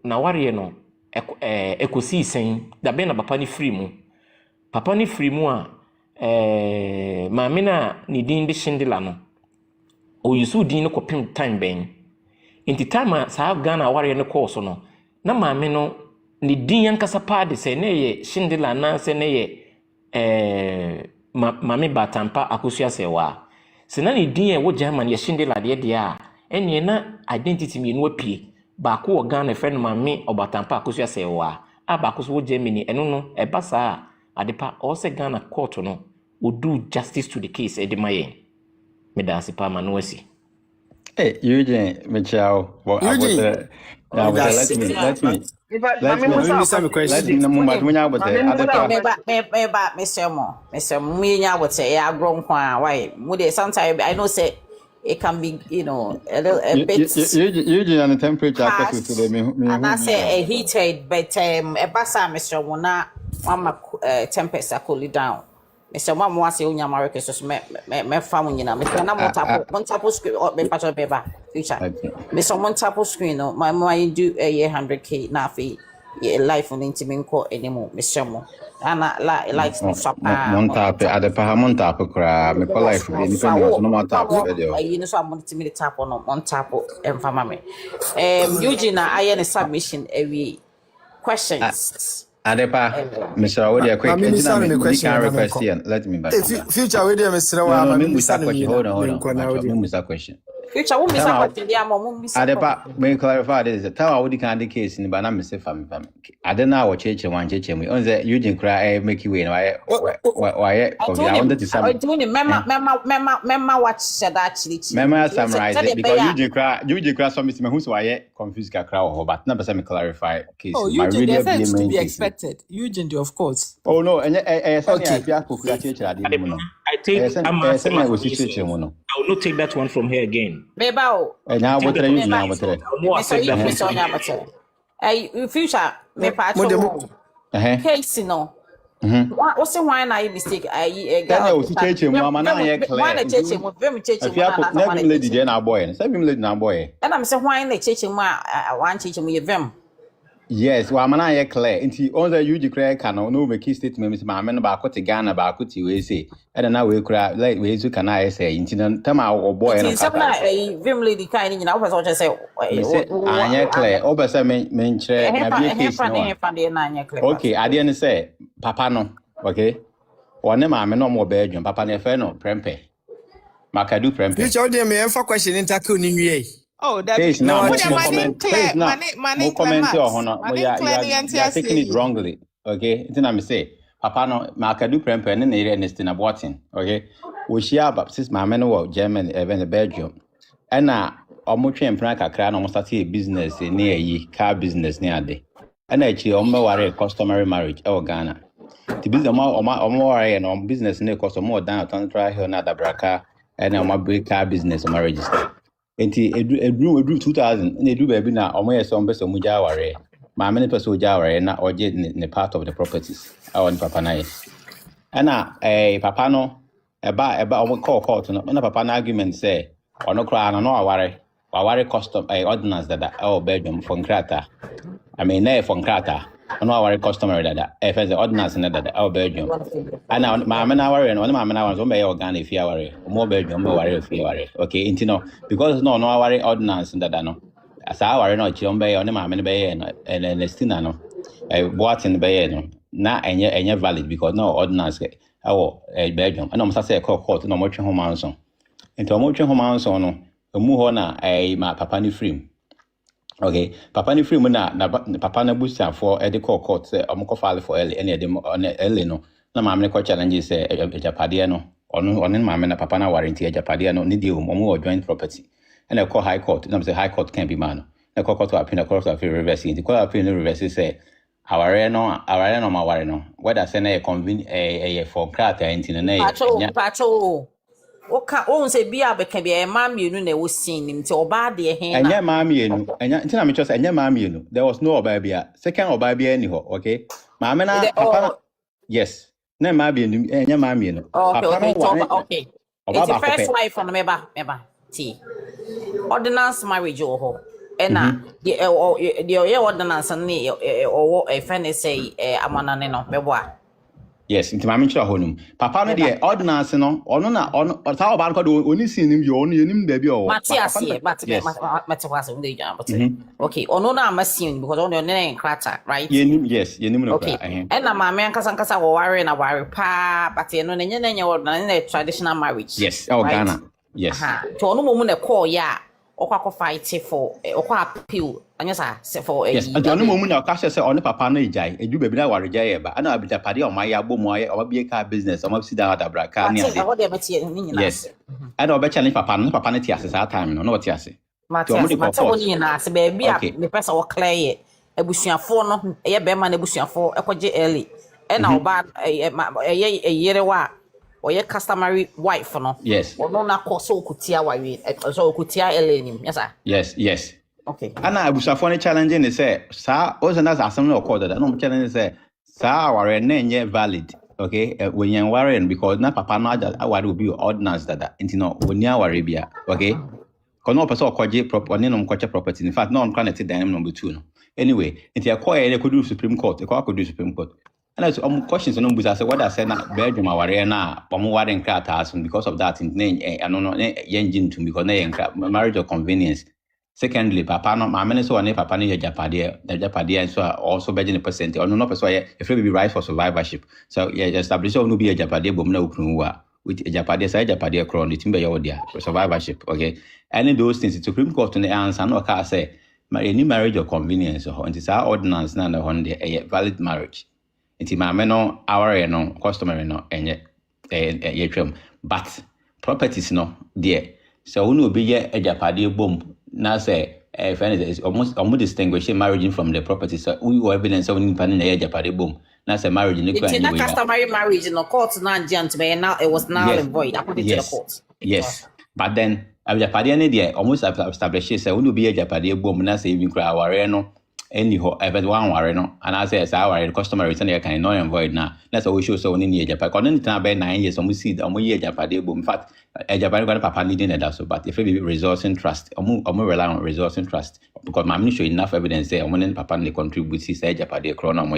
na ware no ekosi sen da be na papa ni free mu a maame na ni din de Shindela no o yusu din no kopim time ben inti time sa Ghana ware no course no na maame no ni din yankasa paade se ne ye Shindela na se ne ye mame batampa akosua se wa se na ni din wo German ye Shindela de a ene na identity mi no apie ba ko o Ghana friend mame obatampa akosua se wa aba akoso wo Germany eno no e basa adepa o se Ghana court no wo do justice to the case e de maye me da se pa ma no asi. Hey, Eugene, Michelle, let me sometimes I know say it can be, you know, a bit Eugene and the temperature and I say a heated, but a basa Mr. Wona one temperature cool down. Mr. Mom was a young American, so me family, Mr. Namotapo, one tapo screen or me patch of paper, future. Mr. One tapo screen, my mind do a 100K nafi, life on intimate court anymore, Mr. Mo. And I like shop. Montape, at the Pahamontapo cry, me life, no more tap video. You know, so I'm going to me tap on tapo and family. Eugene, I am a submission every questions. Adepa, Mr. Awodia, quick, question. Let me back. Future with Mr. Hold on. Question. Future won't miss a question. Adepa, may clarify this. The time I would candy case in the banana, Mr. Family. I don't know what church one church me. On the Eugene cry, make you win. Why? I wanted to summarize. Mema what said actually. Mema summarize it because Eugene cry, some Mr. Who's why confused crowd, but never some clarify case. Oh, Eugene, there's to be expected. Eugene, of course. Oh no, and I will not take that one from here again. Bebao. And now what are you now? Future, me patch. Case no. What's the wine I mistake? I church him, Mamma. Why the church him? Very church him. Lady Jenna boy, 7 lady now boy. And I'm saying, why they church him? One teaching me them. Yes, well, I'm clear. Into all the you declare can no make key statements, my men about what Ghana about what you say. I don't know, we cry like ways you can I say, incident, come out or boy, and some vim lady kind in our just say, I clear, over some main chair, okay, I didn't say, Papa no, okay, or no, I'm no more Belgium, Papa Nefeno, Prempe, Macadu Prempe. You told me for question in Takuni. Oh, that is now. No comment on. You are taking it wrongly. Okay, then I'm say papa no makadu prempe ne ire Ernestine Abortin okay we share baptist mama no wo German even Belgium ena omotwe mpran kakra na start a business ne ayi car business ne ade ena echi ware customary marriage e Ghana the business ware no business ne customer down Tantra Hill na Dabraka ena break car business register enti edu 2000 na edu baby na yes pese muja ware mama ne pese muja ware na oje ne part of the properties on papa na ana papa no eba omo call court no na papa na argument say ono kra na no aware custom ordinance that Belgium for nkrata I mean na for nkrata ono aware customary that first the ordinance na that Belgium ana mama na aware no mama na so be Ghana if you aware mo Belgium be aware if you aware okay intino because no aware ordinance that no asa aware no chi ombe ono mama ne be no Ernestina no boatin be no na enye valid because no ordinance Belgium and almost say court no much home answer into much home answer no mu ho na ma papa ni free okay papa ni free na papa na busa for the court say amko file for early any dem on early no na ma me ko challenge say ejapade no ono ma me na papa na warranty ejapade no ni dey omo joint property and I call high court na say high court can be man na court to appeal court of reverse the court appeal reverse say aware no ma ware no whether say na convene for krata entine na pacho oka on say bia be kan bia ma mienu na wo sin nim ti oba de he na enya ma mienu enya ntina me chose enya ma mienu there was no oba bia second oba bia ni ho okay ma me na papa yes na ma bia enya ma mienu okay it's the first wife on meba ti ordinance marriage ho ena the ordinance ni o friend say amanane no meboa yes nti ma me nchira honum papa no de ordinance no ono na ta oba no do oni sin nim yo ono yenim da bi o matiasie matiwase unde ja but okay ono na amasin because ono ne krata right yenim no okay ena ma me nkasa wo ware na ware pa but eno ne nye ordinance traditional marriage yes Ghana yes to ono mo mu na call ya okwa fight for okwa appeal anyasa for yes and ono mo mu na ka say ono papa no ejai edu bebi na ware jai eba ana abita pade o ma ya bomu o bie car business o ma si da Dabraka ni ade yes and o be challenge papa no ti ase that time no ti ase to mo di ko ni na ase be bia me pesa o clear ye ebusuafo no ye be ma na ebusuafo ekoje early e na oba yere wa oye customary wife no yes ono na koso okutia wawe so okutia elenim yes okay ana abusafo ne challenge ne say sa o na asem na record that no challenge say sa ware na enye valid okay when you worry because na papa no aware obi ordinance that intino oni aware bia okay kono person okoje property no mkoche property in fact no on connect dynamic number 2 no anyway inti akoye ne kodu Supreme Court akodu Supreme Court and as questions on busa say what I say na Belgium aware na omo ware nkrata asun because of that in no engine to because na marriage or convenience. Secondly papa no ma mene so one papa no japade so also begging a percent or no person if you be right for survivorship so establish no be a japade bom na okunu wa with a japade say japade crown it be your dia survivorship okay any those things the Supreme Court no answer no ka say any marriage or convenience or until sa ordinance na on the valid marriage. Inti maame no aware no customary no enye yetwam but properties no there so we no be ye ejapade bom na say friend is almost distinguishing marriage from the property so we have evidence of any pan na ejapade bom na say marriage no kwa anyway customary marriage no court na giant be now it was now void according to the court yes but then ejapade na there almost established say we no be ejapade bom na say even cry aware no anyhow every one worry no and I say our customer return you can no void now that's what we show so in Japan because in time by 9 years we see year Japan in fact Japan got papa needing that so but if we resourcing trust rely on resourcing trust because my show enough evidence say when papa they contribute say Japan dey crown no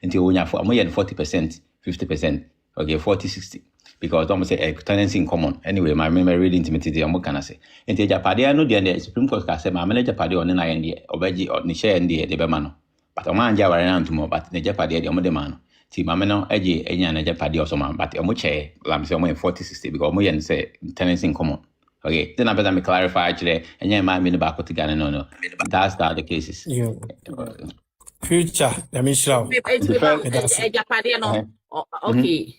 until we have 40% 50% okay 40-60 because don't say tenancy in common anyway my memory really intimate dey can say until Japan no the Supreme Court say my manager Japan on na end obeji or ni share end the be man but o man ja ware na ntumo but the Japan dey o de man ti ma me no eje enya na Japan or so man but o mo che lam say o mo 40-60 because o mo yen say tenancy in common okay then I better me clarify actually enya ma me no ba ko tigane no that's the cases Future, let me show. Japadia no. Okay.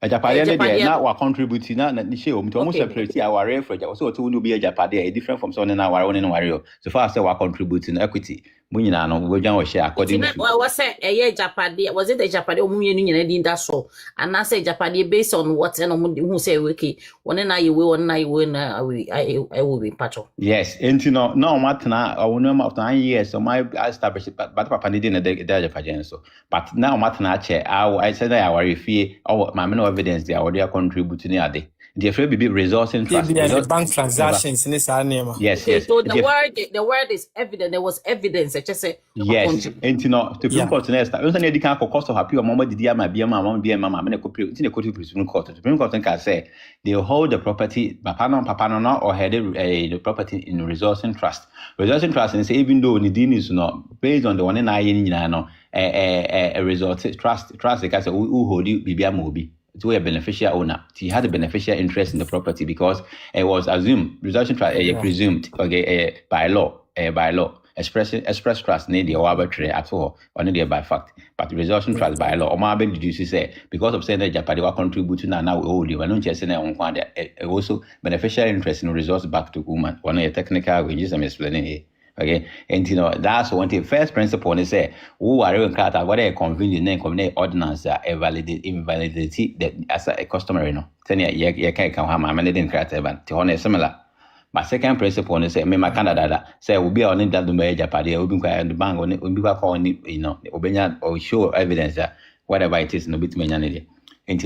Japadia there now we contribute na share o mto almost separate our reference so to no be Japadia different from someone na our own warrior so far as we contribute in equity mu nyina no we gwan share according to what say Japadia was it the Japadia o mu yenu nyina din da so and na say Japadia based on what and who say okay one na you na I will be patcho. Yes enti no matna o no after 9 years so my established but papa need na the Japadia so but now matna che I said that our fee or my evidence they are contributing near the afraid be resourcing trust bank transactions in this name. Yes okay, so the word is evident. There was evidence. I just say yes and to court next time only the can cost of happy or mama did my be mama me ko in the court Supreme Court can say they hold the property papa no or had the property in resourcing trust and say even though the dean is not based on the one in a resort trust because who hold you bibia mobi to a beneficial owner. He had a beneficial interest in the property because it was assumed, presumed, okay, by law, express trust need the arbitrary at all, or need by fact. But resorting trust by law, or my big deduces say because of saying that Japan will contribute to now we hold you, and not just also beneficial interest in resource back to woman. One of the technical wages I'm explaining here. Okay, and that's one thing. First principle they say, who are you cut what a convenient name common ordinance invalidity that as a customer, Ten ye can't come harm, I didn't crack even to honor similar. My second principle they say, me my Canada say will be on that the major party, will be quiet the bank on it, will be calling Obenya or show evidence that whatever it is no bit many. And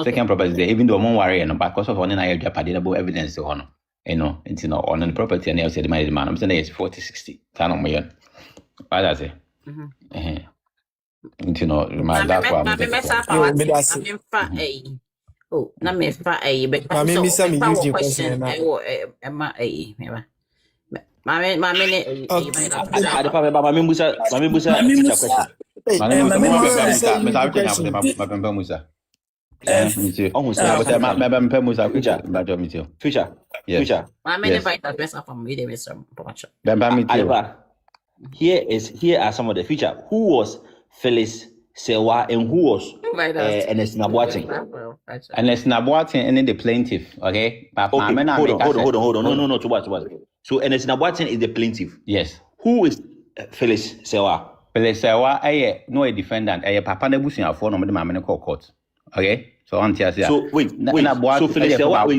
second property, even though one worry and because of one I party about evidence to honor. On the property and else the man I'm saying it's 40-60 ton on million. What does it? My that's why oh, na me fa but question Here are some of the feature. Who was Phyllis Sewa and who was Ernest Nabuating? Ernest Nabuating and the plaintiff, okay? Hold on. No, to what? So Ernest Nabuating is the plaintiff. Yes. Who is Phyllis Sewa? Phyllis Sewa, no a defendant, papa nebusia for no mamma court. Okay? So on Tia. So wait. So Phyllis Sewa, so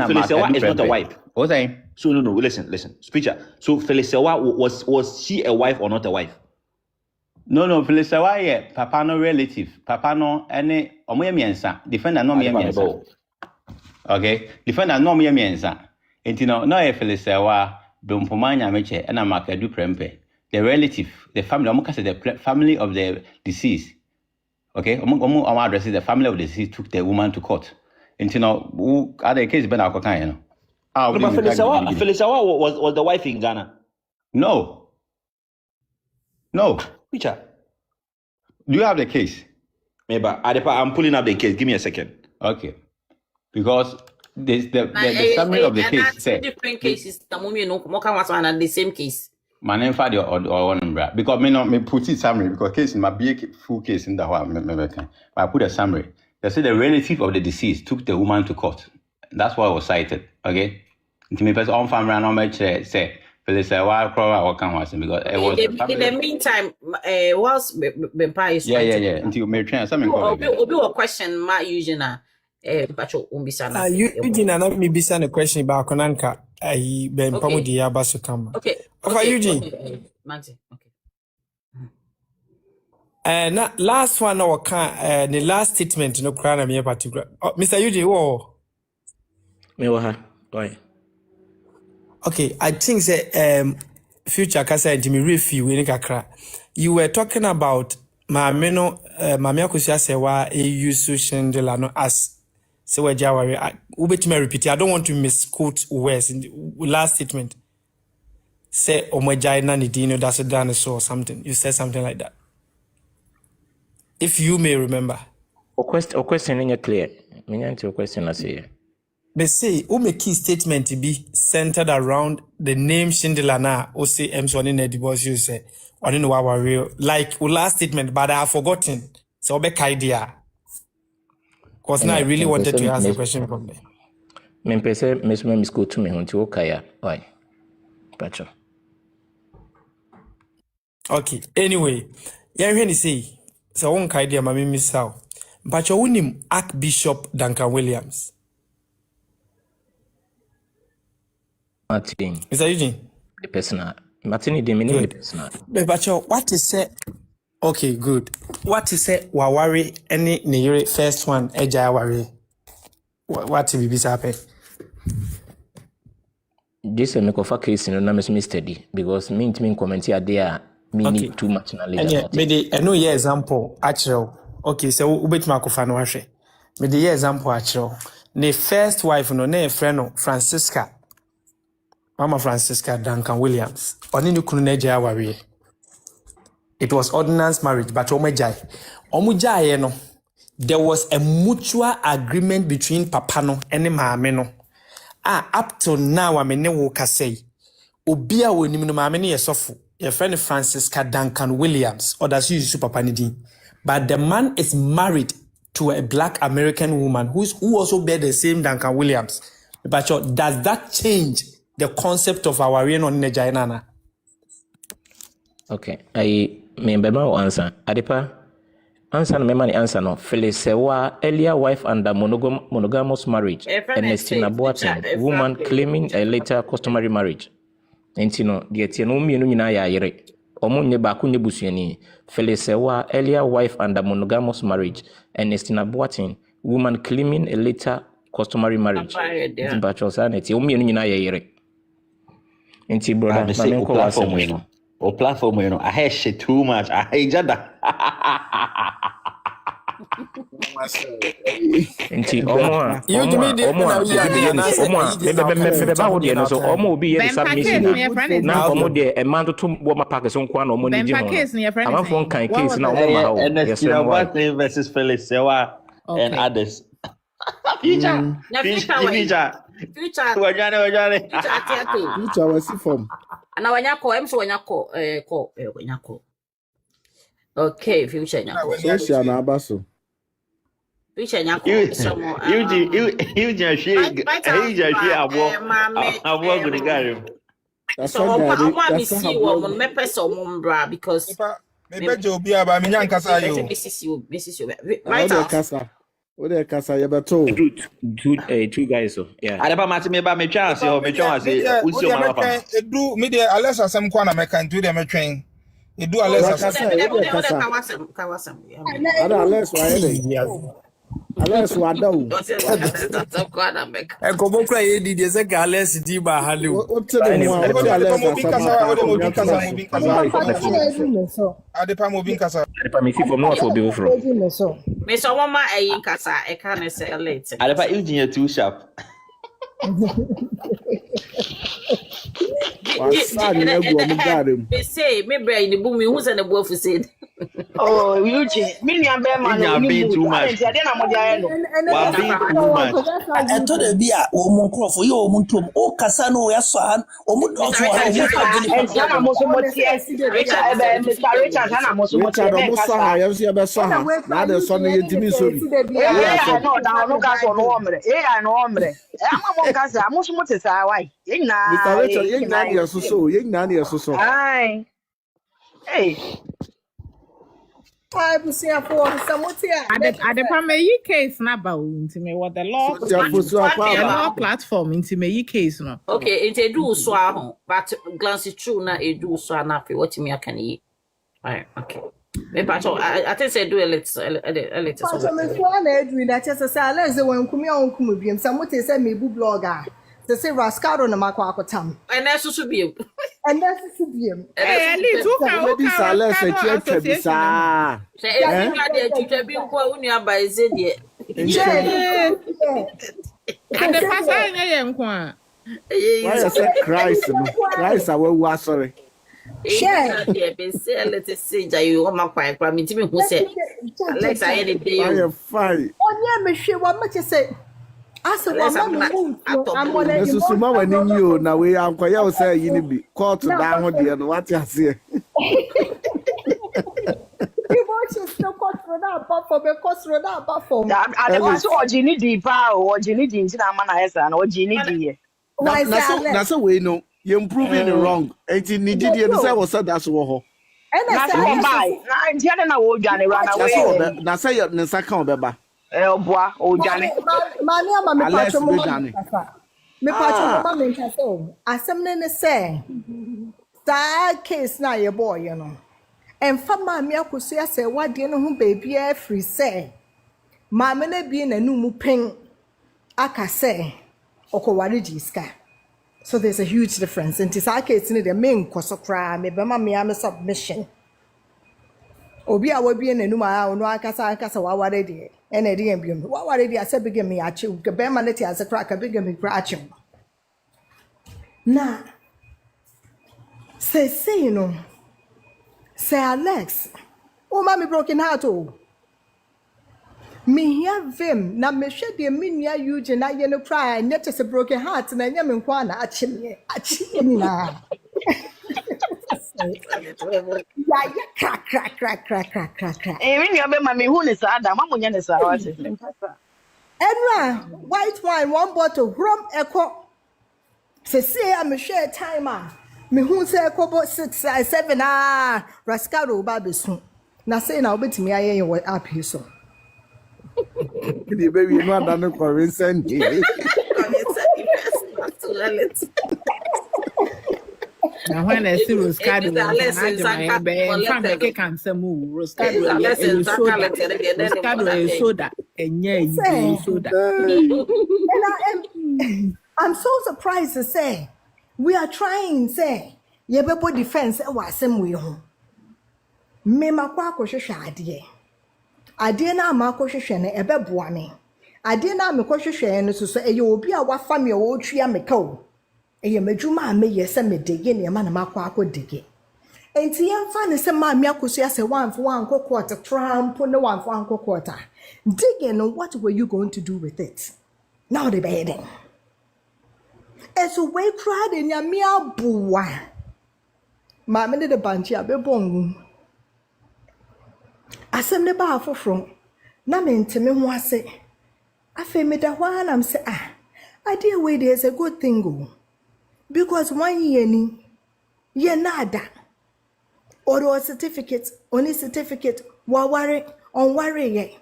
Phyllis Sewa is not a wife. What's that? So no, listen. Speaker. So Phyllis Sewa was she a wife or not a wife? No, Phyllis Sewa, papa no relative. Papa no any omoyemiensa. Defendant no miensa. Okay? Defendant no miensa. Entino no Phyllis Sewa dompomanya meche and Makadu Prempe. The relative, the family, the family of the deceased. Okay? Omo addresses the family of the deceased took the woman to court. Entino who other case been akokan. But Phyllis Sewa was the wife in Ghana. No. Picture. Do you have the case? Maybe I'm pulling up the case. Give me a second. Okay. Because the summary of the case said different cases. The same case. My name for the or number because me put it summary because case in my big full case in the one I put a summary. They said the relative of the deceased took the woman to court. That's why I was cited. Okay. To me, person on family and on my chair say, "Phyllis, why cry or come was because it was." In the meantime, whilst Bempa is yeah. Until me train something. Obi a question ma using Bacho umbisana. You didn't know me bisa a question about Konanka. I Bempa mu di abasu kama. Okay. Eugene. Maxi. Okay. Na last one our can the last statement no cry na me particular. Mr. Eugene, whoa. Me wa why? Okay, I think that future kasa intimi review in kakra. You were talking about mameno mamia kusia sewa use Chandela no as se we jawari. Ubetime repeat. I don't want to misquote words in the last statement. Say omwejai na ni dino that's a dinosaur or something. You said something like that. If you may remember. O question in clear. Me answer your question I say. They say, who make key statement to be centered around the name Shindler na, or say, M1 in the divorce, you say, I don't know what we're real. Like, last statement, but I have forgotten. So, be idea. Because now I really wanted to ask a question from there. Mempese mesome misko to me hunti okaya. Why? Pacho. Okay. Anyway, yeah, when you say, so one idea, my mimi sao. Pacho unim Archbishop Duncan Williams. Martin. Mr. Eugene? The personal. Martin, the meaning the personal. But Pacho, what is it? Okay, good. What is it? Wawari any ne first one eja wari. What will be happen? This is a case in the name study because me comment here there me need too much knowledge about it. I know your example actual. Okay, so ubet makofa no hwe. Me the example actual. Ne first wife no na friend no Francisca. Mama Francisca Duncan Williams. Oni ni kunu na eja wari. It was ordinance marriage, but omujai no. There was a mutual agreement between Papa no and Maame no. Up till now, I mean, wo say, Obia wo nimu no Maame ne yesofo. Your friend Francisca Duncan Williams, or does you Papa Nidi. But the man is married to a black American woman who also bear the same Duncan Williams. But does that change the concept of our reign on Nejainana? Okay, I remember answer. Adepa. Answer no answer no. Felicewa earlier wife under monogamous marriage. Ernestina Boateng, woman claiming a later customary marriage. Enti no de tie no mienu nyina ya yere. Omo nye ba ko nye busuani. Felicewa earlier wife under monogamous marriage. Ernestina Boateng, woman claiming a later customary marriage. Enti ba chosa na tie o mienu nyina ya yere. Enti brother, na me ko wase o platform you know I hate shit too much I hate jada Enti omo you give me the me ba wo de no so omo obi ye submission na omo de e man to wo ma pack so nko na omo ni ji ho am for kan case na omo ma ho yes what versus Felix Sewa and others future wajane future wasi form ana wanyako emso wanyako wanyako okay future nyako social na abaso future nyako you just abo gudigari so I'm see woman me person mumbra because me beje obi aba me nyankasa yo Mrs. right Ode kasa yebeto two guys so yeah adeba mati me ba me twa ase ho me twa ase usi o ma pa edu me de Alex asem kwa na me kan tu de me twen edu Alex kasa ada Alex wa ele Alex wa dawo e ko bokra ye di de se ka Alex di ba hale o tele mo Alex adepa mo bin kasa adepa me fi from no for be from me so mama ayin kasa e kan say late adepa engineer too sharp they say me brain the boom who's in the boy for said oh Eugene million bear man no be too much ade na mo dia no wa be too much e to de bia o mo nkrofo ye o mo ntom o kasa no ya so an o mo do so an e na mo so mo tie Richard Mr. Richard na mo so mo tie be kasa ha ya so ya be so ha na de so no yentimi so bi yeah no da no kasa no omre yeah no omre e ama mo kasa mo so mo tie sa why ye na Mr. Richard ye na ni so ai hey Adepa me case na ba unti me what the law platform unti me case no. Okay, it do so ahụ but glance true na edu so na pe what me aka ni. Right, okay. Me I think say do a little so. So me so na edu na chese say Alex when kumi onkum biem say mote say me bu blogger. Say Rascado na makwa akotam. And that's so biem. And that's so biem. Eh, ali tu ka be sa Alex e twa bisa. Say e ka de twa bi nko unu aba eze de. And the pastor nye nko a. Why say Christ awu sorry. Share. Be say let's say you o makwa ekra mi timi hu say Alex aye de dey. I am fine. Onye me hwe wa ma che say As a woman, I'm on a Susuma when you now we am quite say you be caught down on the what you say. Emotions no control that for because road that for. I was Ojini di pa or Ojini di na mana esa na Ojini di. Why say That's a way no you're improving it wrong. 18 need you say was that's what. And I say buy. Na ntia na wo dwane run away. Na say your nsa kan obeba. Oboa o dwane. Mami ama me patcho mo dwane. Me patcho mo ma me nkase o. Asem ne say that case na your boy, you know. And for mami akoso ya say wade no ho baby e free say. Mami na bi na nu mu pen aka say okoware jiska. So there's a huge difference. And this case in the main cause of crime, me bema me am submission. Obi a wabi na numa no akasa wa ware de. And e dey biom. Wa ware de ase bege me achi. Bema na ti ase crack bege me crack achi. Na say you know. Say Alex. Oh mommy broken heart oh. Me hear vim na me hwe de me nua yuge na ye no cry na te se broken heart na nya me nkwa na achi na ya crack. Eh me nua be ma me hu ne sa da ma munya ne sa wa se. Enra white wine one bottle rum echo se am share time me hu se echo 6 7 rascalo ba besu na say na obetimi aye ye app hi so. The baby you know that no correct Now when I see Roscado, I can say move Roscado is soda and yeah, soda. And I'm so surprised to say we are trying say ye bebo defense e wasem we ho. Me makwa akwohwehwe ade. Ade na amakwohwehwe ne ebeboa me. Ade na amekwohwehwe no so eye obi a wafa me o twia meka o. Eye madwuma a meye se medege ne ma na makwa akodege. Enti yemfa ne se ma me akoso ya se wanfo wanko quarter tramp ne wanfo wanko quarter. Digging, what were you going to do with it? Now the bedding. And so we cried in your mere boy. Mamma did a bunch of bebong. I send the bar for from. Namin to me was say, I feel me that one I'm say, I dear way there's a good thing go. Because 1 year ni, ye nada. Or a certificate, only certificate, wa worry, on worry ye.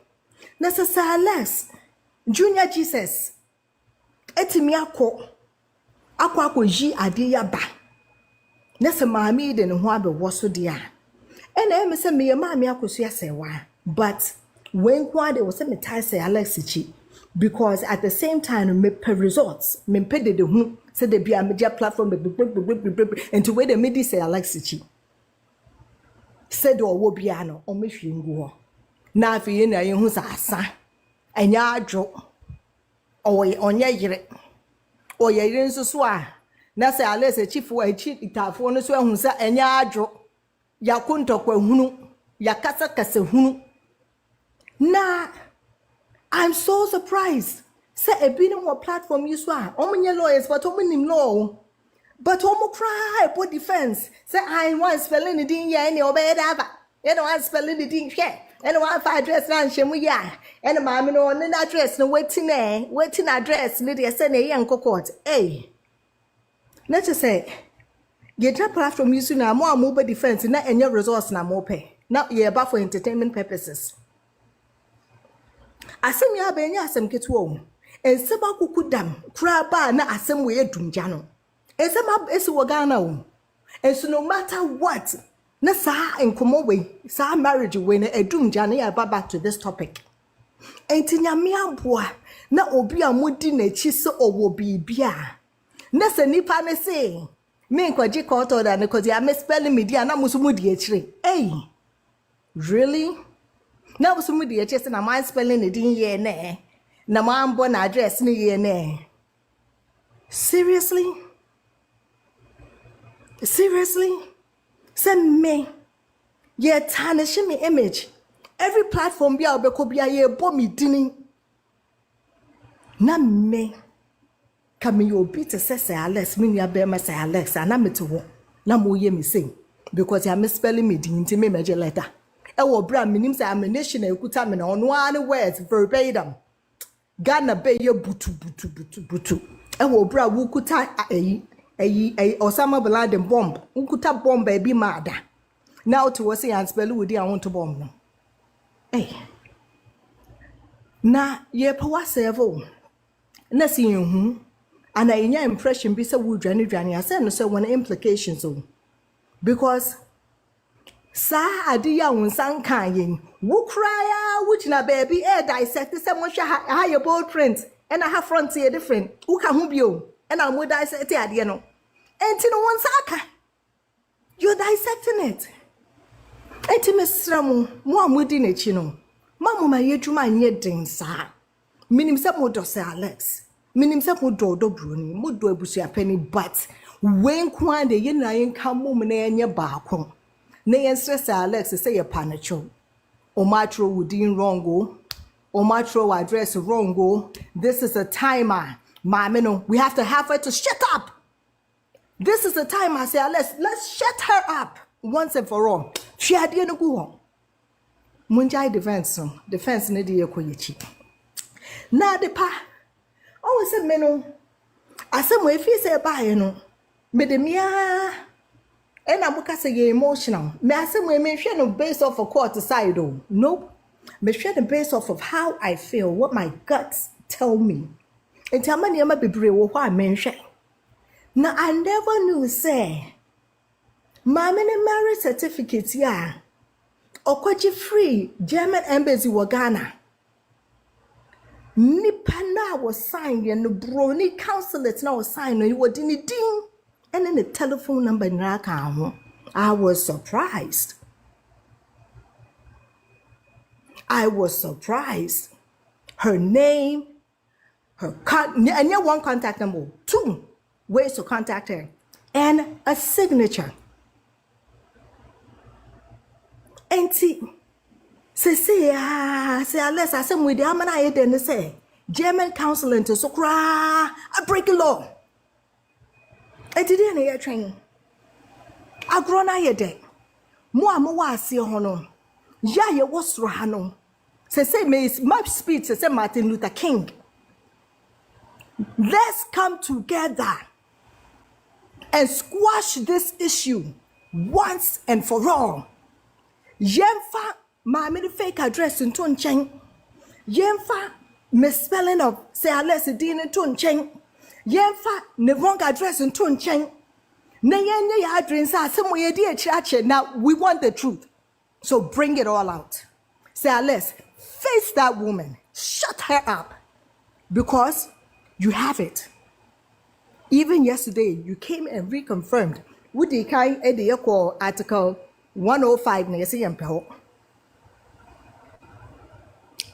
Necessary less. Junior Jesus. Etimi akwa ji ade ya ba. Nese maami de ne ho abewo so de a. Ena em se me maami akoso ya sewa. But when kwa de was me tie say Alex chi because at the same time me per results me pede de hu se de bia media platform and to where the medi say Alex chi. Said o wo bia no o me hwe ngu ho. Na afi na ye hu sa asa. Enya adwo. Onye yire. Oye yire nso so a na say Alex chief wa chi itafo no so ehun sa enya adwo. Yakuntokwa hunu, yakasa kase hunu. Na I'm so surprised. Say a bit more platform you swa. Omunye lawyers but omunim law. But omu cry for defense. Say I want spelling the din ya any obedaba. You know I spelling the din share. And one for address na shemu ya. And mama no on address no waiting address ni dey say na yanko court. Hey. Let's just say get a platform you na more mobile defense na any resource na more pay. Now ye about for entertainment purposes. Asem ya be nya asem ketuo. Enseba kukudam kraba na asem we edumja no. Ensema esi wo Ghana o. Enso no matter what na sa enkomo we sa marriage we na edumja na ya back to this topic. Enti nyame aboa na obi amodi na chi se owo bibia. Na se nipa ne se me nkwaji court order ne cause ya me spelling media na musumu di echire. Hey. Really? Na musumu di echire se na my spelling ne din ye ne. Na my born address ne ye ne. Seriously? Seriously? Send me. Ye tarnish me image. Every platform bia obeko bia ye bo me dini. Na me kame obi te say Alex me nua be ma say Alex ana me te wo na mo ye me say because ya misspelling me din nti me meje letter e wo bra minim say ammunition ekuta me na ono ane words verbatim Ghana be ye butu e wo bra wo kuta Osama bin Laden bomb ukuta bomb e bi mada now to was say and spell with I want to bomb no eh na ye power servo na si hu and I nya impression be say wo dwane I say no say one implications o because sa ade ya wonsan kan yen wo kraya wo gina baby e dissect say mo hwe ha your bold print and I have front here different wo ka ho bio and I mo dissect ade no enti no wonsa aka you dissecting it enti mesramu mo amudi na chi no mamu ma yedwuma nye den sa minim se mo do say Alex minim se mo do Broni mo do abusia pani but when kwan de yen na yen ka mum na enye baako na yen stress Alex say ye panacho o matro within wrong o matro address wrong this is a timer mama no we have to have her to shut up. This is the time I say let's shut her up once and for all. She had no go on. Munjai defense ne de yekoyichi. Na de pa. Oh say me no. Asem we fi say ba no. Me de mia and amuka say you emotional. Me asem we me hwe no based off of court side o. Nope. Me hwe the based off of how I feel, what my guts tell me. Enti amani ama bebre wo ho a me hwe. Now I never knew say my marriage certificate ya okwaji free German embassy wa Ghana nipa na was signed and the Broni consulate now was signed and you were ding and then the telephone number na account. I was surprised. Her name, and you one contact number, 2 ways to contact her, and a signature. And see, say Alex, I said with the amana then say German counseling to so cry I break a law. I didn't hear train. I grown I day. Mo wasi hono. Ya ye was rahano. Say me my speech say Martin Luther King. Let's come together and squash this issue once and for all. Yemfa my fake address in Tuncheng. Yemfa misspelling of say Alex Dean in Tuncheng. Yemfa the wrong address in Tuncheng. Now we want the truth. So bring it all out. Say Alex, face that woman. Shut her up. Because you have it. Even yesterday, you came and reconfirmed. Would the Kai Ediako article 105 na yesi yempeho.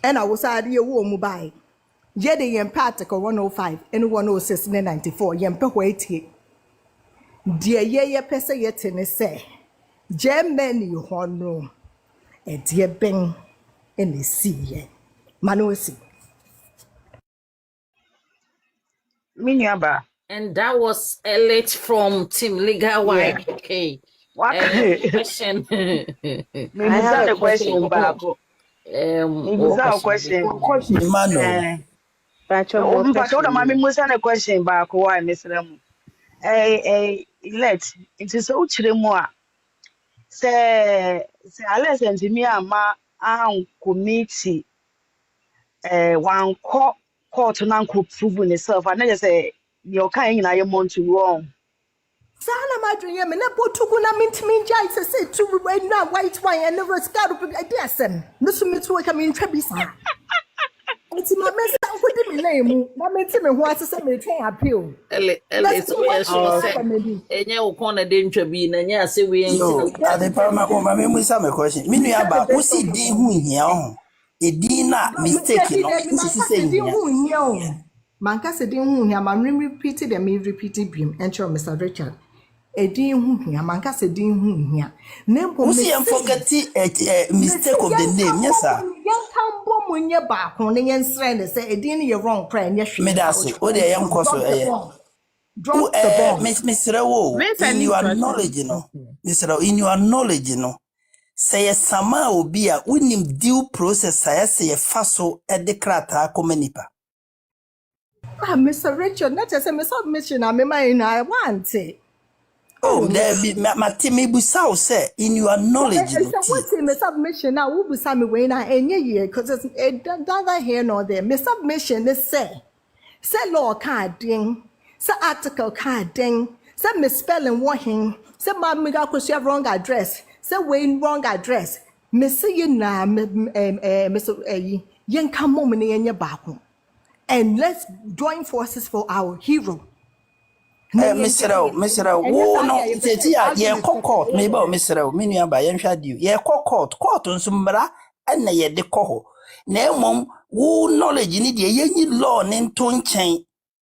And I was at your woman by. Yedi yempe article 105 and 106 and 94 yempeho 80. Dear ye pesa yet in a say. Germany you honor. A dear bang in the sea. Manosi. Minyaba. And that was a late from Team Liga Wide. Yeah. Okay. What question? I have a question back. Question. Emmanuel. But I'm asking a question back. Why, Mr. Let it is so chilling. Say, Alex and me ama committee. One court non prove itself. And then say you're kind I am want to wrong. Sana madri yeme na botugu na mintimi jai say to na white wine and never scared of ideasen. Nusu mitu we come in trebisa. Enti ma mesa nkodi mi name na menti me ho ase say me twen appeal. Let's enye ukona de ntwa bi na nya ase we enti. No, ade pa ma ko ma me musa me question. Mi nua ba wo si din hu hia ho. Edin na mistake no. Sisi say hia. Manka se din hu hia ma repeat them me repeat bim enter Mr. Richard. Edin hu hia manka se din hu hia. Nempo we see forget mistake of the name, yes sir. Yambo Munya back on the answer and say, you're wrong, crying. Yes, Me da se. O de yam koso drop the bomb. Mr. Wo, in your knowledge, Mr. In your knowledge, say a sama obi a unim due process say a faso at the krata komenipa. Mr. Richard, not as a submission, I want it. Oh, there be Matimi Busao say in your knowledge. So what's in the submission now? Who be some way now any year? Because it's neither here nor there. My submission is say law card ding, say article card ding, say misspelling warning, say my mega have wrong address, say Wayne wrong address. Miss you na Mr. Yen come moment in your back. And let's join forces for our hero. Mr. Wo no tetia ye court me ba Mr. Minu aba ye hwa dio ye court nso mbra na ye de koho na emom wo knowledge ni de ye nyi law ne nto nchen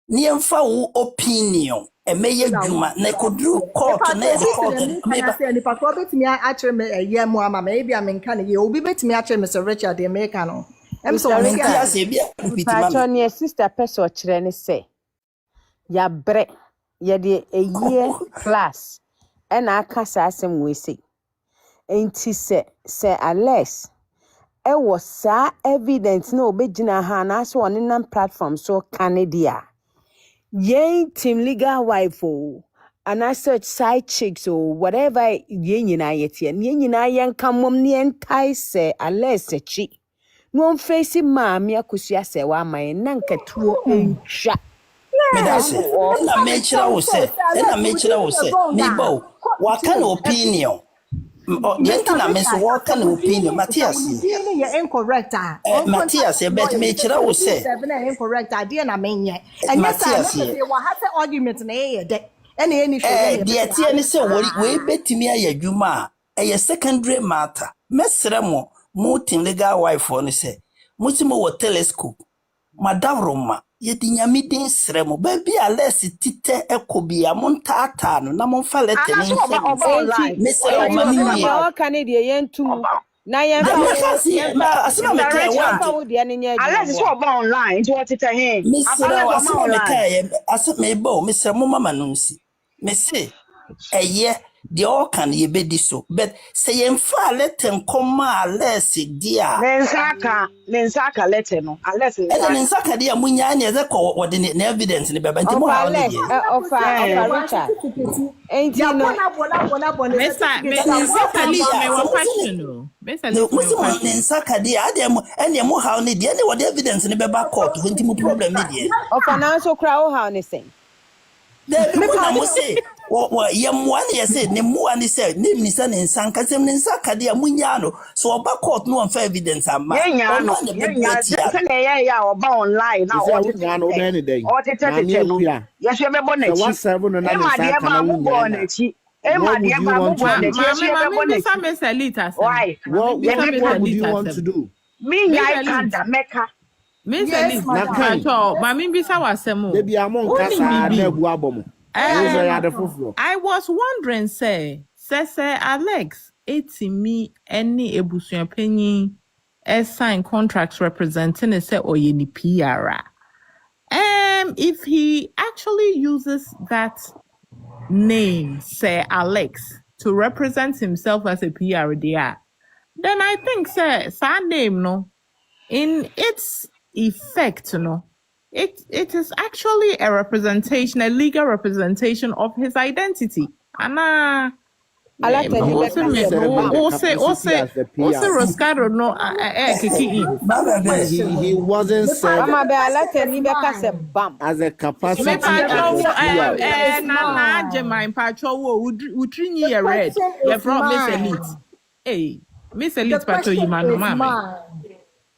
ne emfa wo opinion e meye dwuma na kodru court na ye court me ba say ni papa betimi actually me ye mo ama me bia me nka ne ye obi betimi actually Mr. Richard de America no em so we can say bia Patroni sister person kire ne say ya bre ye de a year class and aka sa asem we say enti say Alex e was sa evidence no obegina ha na so on nam platform so Canada ye team legal wife and I search side chicks or whatever ye nyina yete ye nyina yen kamom ne entai say Alex chi no face maami akusua say wa man na nkatuo entwa me da se na me chira wo se me bo wa kan opinion gentle na me so wa kan opinion Matthias you're incorrect Matthias bet me chira wo se incorrect idea na menye and yes I wa have argument na e de any de tie ni se we betimi ayadwuma a secondary matter mesre mo tin legal wife on se mutimo wo telescope madam Roma yedi nyamidin sremo baby Alex tite ekobia montata no na monfa lete ni Mr. Omani o Canada yentum na yenfa asema meka Alex so ba online nti what tete he Mr. asema meka asema ebo Mr. mo mama no nsi me say eye the all can ye be diso but say yenfa lete nkoma Alex dia Nensaka lete no Alex nensaka dia munya ne ze ko wode ne evidence ne beba nti mo ha ne dia of Richard ain't you know Mr. Nensaka dia adem ene mo ha ne dia ne wode evidence ne beba court nti mo problem ne dia of ananso kra wo ha ne sen me na mo say wo yemwa ne say ne mo ani say ne minisa ne nsanka sem ne nsaka dia munya no so oba court no on evidence ama no se ne ya oba online na o nya no na ne dey o tete no yes we mebo na chi wa serve no na nsaka na wunya na chi ma de ma mo bo na chi yes we mebo na chi why what would you want to do me nya kanda meka Yes, Mami bisa wasemu. Baby amon kasa na bu abomo. I was wondering say Alex etimi any ebusuan panyin sign contracts representing say oyeni PR. If he actually uses that name say Alex to represent himself as a PR there, then I think say that name no in its effect, it is actually a representation, a legal representation of his identity. And He wasn't serving as a capacity Hey, Miss Elite Patrol, you man, mama.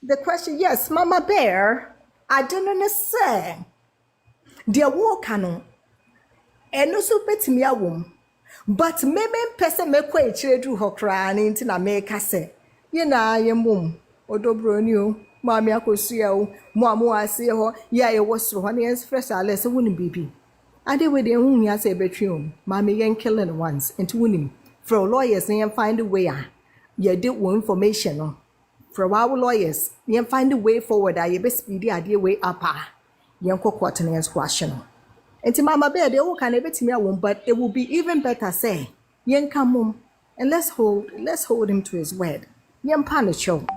The question, yes, Mama Bear, I don't know say. Dear Walkano, and no so bet me a womb. But maybe person make way to her crying into America say, you know, I am womb, or Broni, Mammy, I could see you, Mamma, I see her, yeah, it was so honey as fresh, I less a winning baby. I did with the whom I say between Mammy young killing once and to winning. For lawyers, and find a way. You did one information. for our lawyers, you find a way forward. I be speedy idea way up. You court and squash. And to Mama Bear, they all can bit me a womb, but it will be even better say, yen come home and let's hold him to his word. Yen punish you.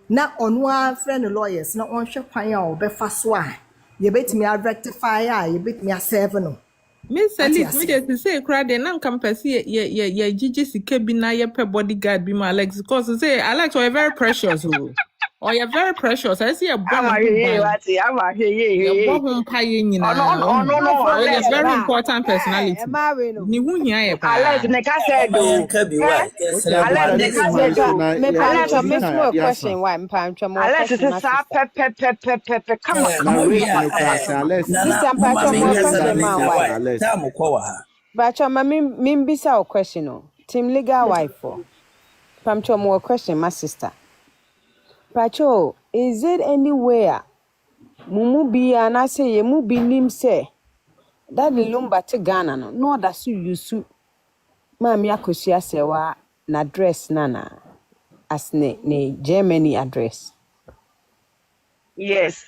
Not on one friend of lawyers, not on shop or be fast why. You bet me a rectify, you bet me a 7. Miss Alice, me just say cry then I'm compassi ye Gigi Sikebi na ye per bodyguard be my Alex because say Alex are very precious or you're very precious. I see a bomb. I'm a here. Bomb paying in a very important personality. Ni wunya Alex neka said do. Alex neka said do. Me a question why Alex is a pe come Bacho ma min bisa o question o. Team legal wife for. Pamcho more question my sister. Bacho, is it anywhere mumu bi ana say ye mu bi nim say that the Lumba to Ghana no that su yusu mami akosia sewa na address nana as ne Germany address. Yes.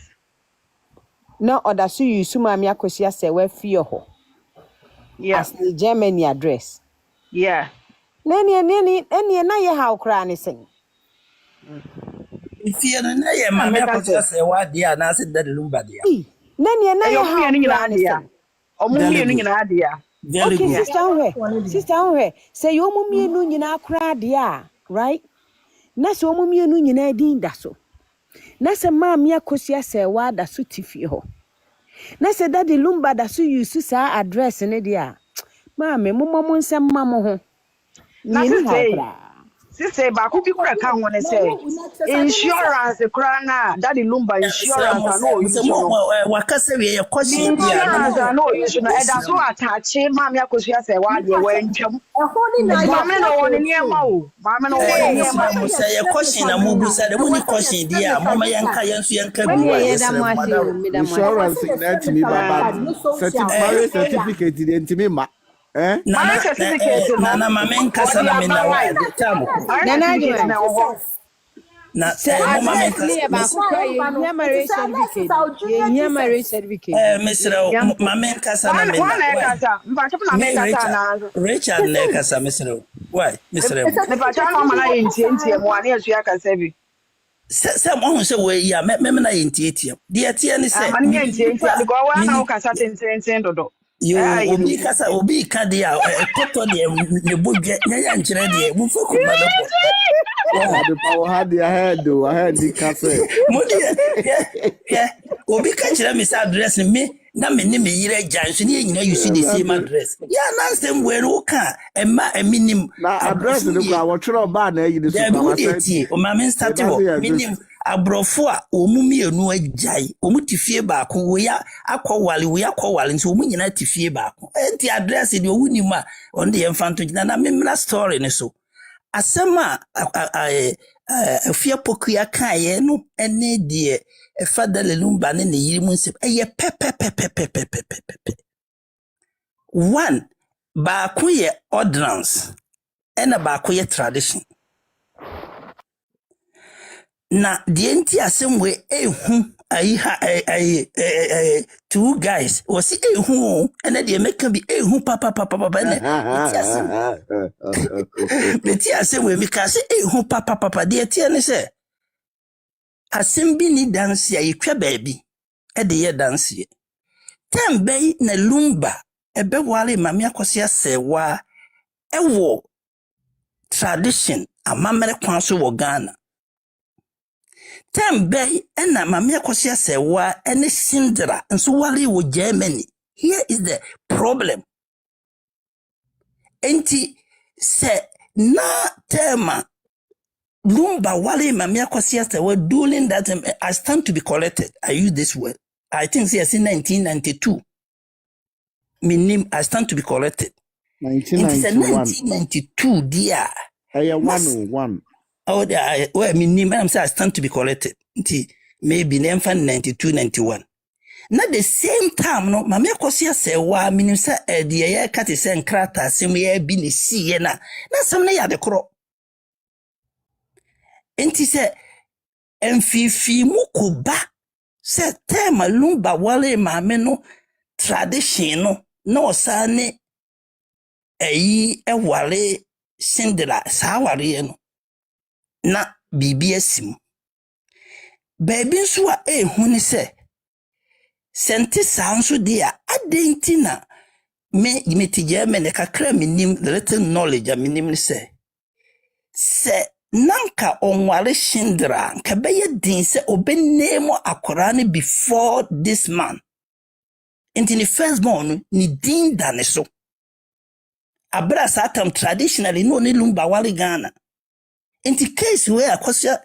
No other su yusu mami akosia sewa fie ho. Yeah. As the Germany address. Yeah. Nani na ye how cry ni sing. If you na ye mama akosia sewa dia na say that Lumba dia. Nani na ye how cry ni sing. Omumienu nyina dia. Okay, sister Onwe. Say yo mumienu nyina kra dia, right? Na so mumienu nyina din da so. Na se maami akosia se wa da so tifi ho. Na se daddy Lumba da so use sa address ne dia. Maami mommo nsem mamo ho. Na sister ba ku bi kura kan wona say insurance kura na daddy Lumba insurance no use no wakase we question dia no use no e da so attach maami akosia se wa de wa ntwam maami no woni niema o maami no woni niema mo say question na mo bu say de mo ni question dia mama yanka yansu yanka bi wa insurance na timi baba certificate de ntimi ma Nana mamen kasa na me na wa tamu. Nana marriage certificate. Mr. Mamen kasa na me na. Richard ne kasa Mr. Why? Mr. Ne ba cha mama na yenti mo ani asu akasa bi. Se mo hu se we ya me na yenti de tie ni se. Mama yenti because wa na o kasa tenten dodo. Yo obi kasa obi ka de a toto de ne bodwe nya nkyere de bu foko ba do the power had the head do I had the kasa mo de obi ka kyere me sa address me na me ni me yire janso ne nyina you see the same address ya na nsem we no ka emma eminim na address no kwa wo twere ba na yi the supermarket o ma me start ho minim abrofo a omumienu agyae omutifie baako wo ya akọwale wo ya akọwale nso omunyina tifie baako enti address de owuni ma on de emfanto gina na memla story ne so asema afia pokua kae no ene de efada Lumba ne ne yiri mu nsem eye pepe one baako ye ordinance ena baako ye tradition na the enti asemwe ehu ayi two guys was ehu and they make be ehu papa ne beti asemwe because ehu papa de tie ne se asem bi ni dance ya yetwa baabi e de ye dance tembe na Lumba ebe wale mame akosia sewa ewo tradition amamere kwan so wo Ghana tembe ena mame akosia sewa ene sindra nso wale wo Germany. Here is the problem. Enti se na tema Lumba wale mame akosia sewa during that time, I stand to be collected. I use this word. I think yes in 1992. Minim I stand to be collected. 1992 dear. I 101. Oh, well, minim I stand to be collected. Maybe 92, 91. Not the same time, no, mame akosia sewa minim sa the ye cat is en krata sim ye bi ni si ye na some na ya de kro. Enti se emfifi mu kuba se tema Lumba wale maame no tradition no na osane eyi eware Cinderella saa ware no na bibi asim baby nso a ehu ni se senti saa nso dia adenti na me tije me ne kakra minim little knowledge a minim ni se nanka onware Cinderella nka beye din se obenemo akora ne before this man into the first born ni din dane so abra satam traditionally no ni Lumba wale Ghana into case where akosia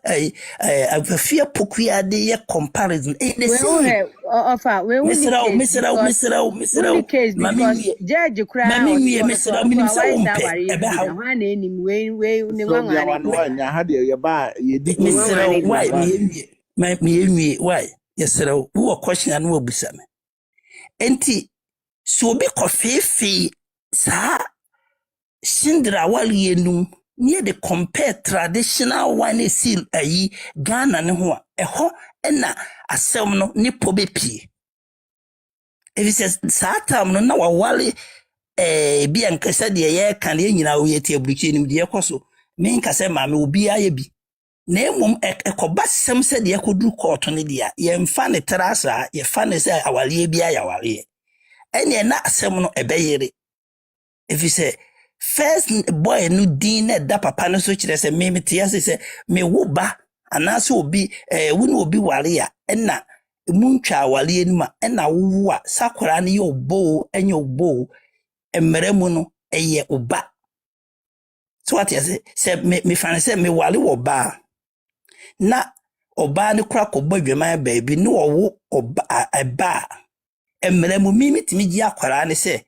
afafia pokua de ye comparison the same offer we misera case because judge cry misera minim se umpe ebe ha na enim we ni wanwa nya ha de ye ba ye di misera why me why yesera wo question na wo busame enti so obi kofefe sa Cinderella wale enum near the compare traditional one seal ayi Ghana ne ho a eho na asem no ne pobe pie if it says satam no na wawale bi ankasa de ye kan de nyina wo yeti aburuchi nim de ekoso me nkasa ma me obi aye bi na emom ekoba sem se de ekodu court ne dia ye mfa ne trasa ye fa ne se awale bi ayawale ene na asem no ebeyere if you say first boy no din na da papa no so kire se me metia se me wo ba anaso obi wo no obi ware a na muntwa wale enuma na wo a sakora ne ye obo enye obo emmeremu no eye oba so what you say me fan se me wale wo ba na oba ne kura ko bodwema baabi ne wo oba eba emmeremu mitimi gi akwara ne se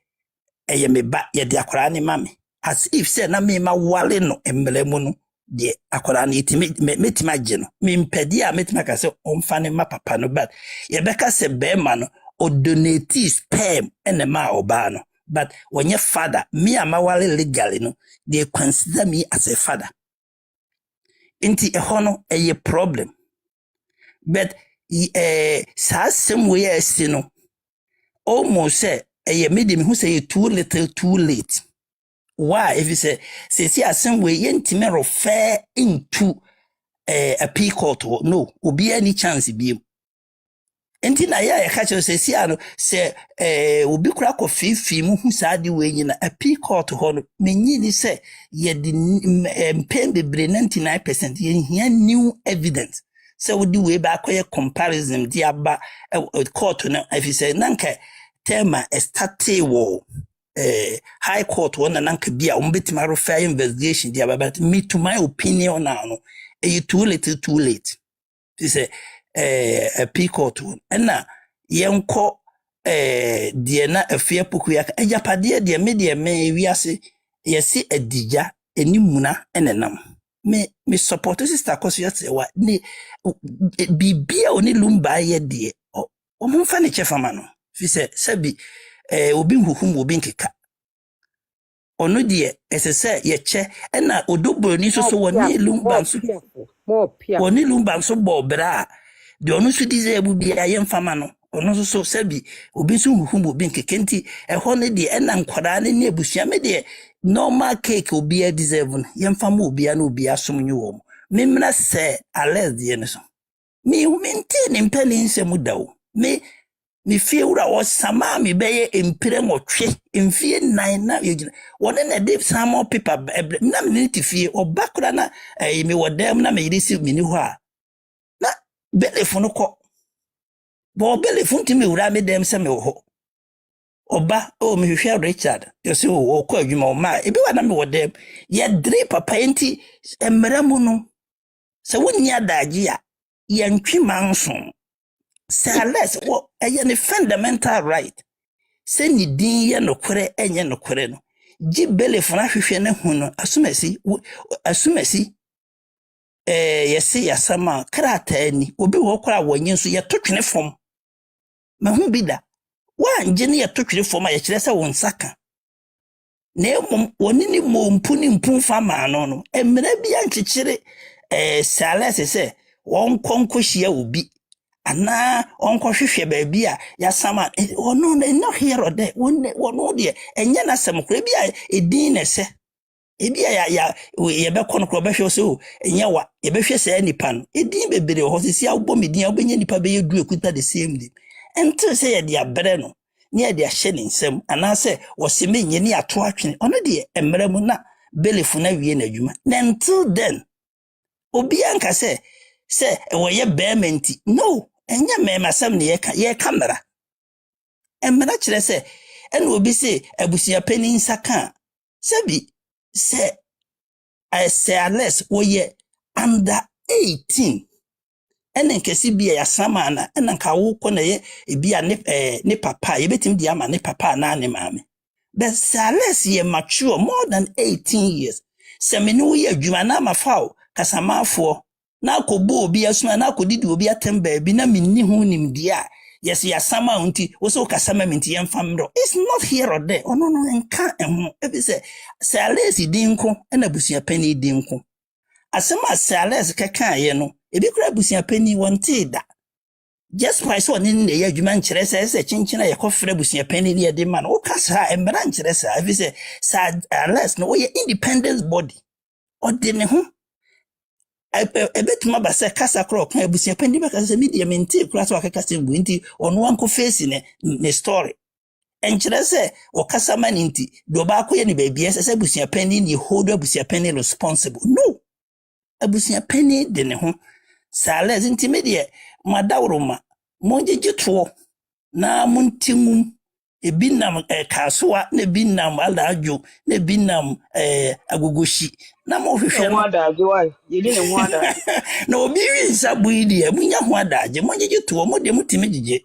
eye me ba ye de akwara ne mame as if say na me ma wale no emmeremu no de akwara ne itimi metima gye no me mpedi a metima ka se omfa ne ma papa no but ye beka se be ma no o donate sperm ene ma oba no but when your father me am wale legally no they consider me as a father inti ehono a problem but sa same way as no almost say a medium who say too little too late. Why if you say same way yentime refer into a peacock no obi any chance be enti na ya catch say ano say obi kura ko fifi mu hu saade we nyina a peacock ho no menyi ni say ye di pen bebre 99% ye hia new evidence so we do we back we comparison di aba court no if you say nanka tema estate wo high court one nanka bia umbetima refer investigation di aba but me to my opinion now no too little too late you say a peacock one na yenko de na afia pokuya ajapade de me wiase yesi adija enimuna enenam me support sister koso yetse wa ni bibia oni Lumba ye de o mfa ne chefama no fi se sabi obi huhum obi nkeka ono de esese ye che na odobroni so woni Lumba so woni Lumba so bobra de ono so dize bu bia ye mfama no ono so sabi obi so huhum obi nkeka nti ho ne de na nkwara ne abusua me de normal cake obi a deserve ye mfama obi a na obi asom nyi wo memna se ales de ne so me maintain impelling se mudawo me fie wura o sama me beye empire ngotwe mfie nan na yegina wona na de samo paper na me ti fie obakura na me wodam na me yirisi mini ho a na belefo no ko bo belefo ntimi wura me dem se me ho oba o me hwehwe Richard yo se o ko adwuma o ma ebi wa na me wodam ye dre papa enti emramu no se wonya daji a ye ntwi manso say less what a fundamental right say ni din ye nokore enye nokore no gi belefo na hwehwe ne hu no asumasi yesi yasama krata ni obi wo kora wonye nso ye totwene fom ma hu bi da wa nje ne ye totwene fom a ye kire se won saka na woni ni mo mpu ni mpu fa ma no no emre bia nkyekire sales se wɔnkɔ hyia obi ana ɔnkɔhwehwɛ baabi a yasama ɔno no here or there wɔno deɛ ɛnyɛ na sɛm kora bi a edin na sɛ ebi a ya yɛbɛkɔ no kora bɛhwɛ sɛ o ɛnyɛ wa yɛbɛhwɛ sɛ nipa no edin bebree wɔ hɔ sisi awobɔ medin a wobɛnya nipa bɛyɛ du ekuta the same day ɛnte sɛ yɛde abrɛ no ne yɛde ahyɛ ne nsam anaasɛ wɔsɛ menye ne ato atwene ɔno deɛ mmerɛ mu na belefo na wie na adwuma na until then obi anka sɛ wɔyɛ bɛrima nti no ɛnyɛ mɛma sɛm ne yɛka mmara mmara kyerɛ sɛ ɛna obi sɛ abusuapani nsa ka sɛbi sɛ unless wɔyɛ under 18 ɛna nkɛse bi a yɛasama ana ɛna nka wokɔ na yɛ ebi a ne papa yɛbɛtumi de ama ne papa na ne maame but unless yɛ mature more than 18 years sɛ me ne woyɛ adwuma na amafa wo kasamaafoɔ na akɔbɔ obi asoma na akɔdidi obi atem baabi na menni ho nimdeɛ a yes yɛasama wo nti wo sɛ wokasama me nti yɛmfa mmerɛ it's not here or there ɔno no nka ɛho ebi sɛ unless dinko ɛna busuapani dinko asɛm a unless kɛkaeɛ no ebi kura busuapani wɔnte da just by so ne ne yɛ adwuma nkyerɛ sɛ kyenkyena yɛkɔfrɛ busuapani ne yɛde ma no woka saa mmara nkyerɛ saa ebi sɛ unless no woyɛ independent body ɔde ne ho ebetuma ba sɛ kasa kora ɔka abusuapani bɛka sɛ media mente kora sɛ wakaka sɛ mbu nti ɔno wanko face ne story ɛnkyerɛ sɛ ɔkasa ma ne nti de ɔbaako yɛ ne baabi ɛsɛ sɛ abusuapani ne hold abusuapani responsible no abusuapani de ne ho saa lɛ nti media madawroma mongyegye toɔ na montingum ebi nam kasoa na ebi nam alaadwo na ebi nam agogoshi na mo hwehwɛ no adagye why ye di ne ho adagye na obi wi nsabu yi de munya ho adagye mo gyegye to mo de mutimi gyegye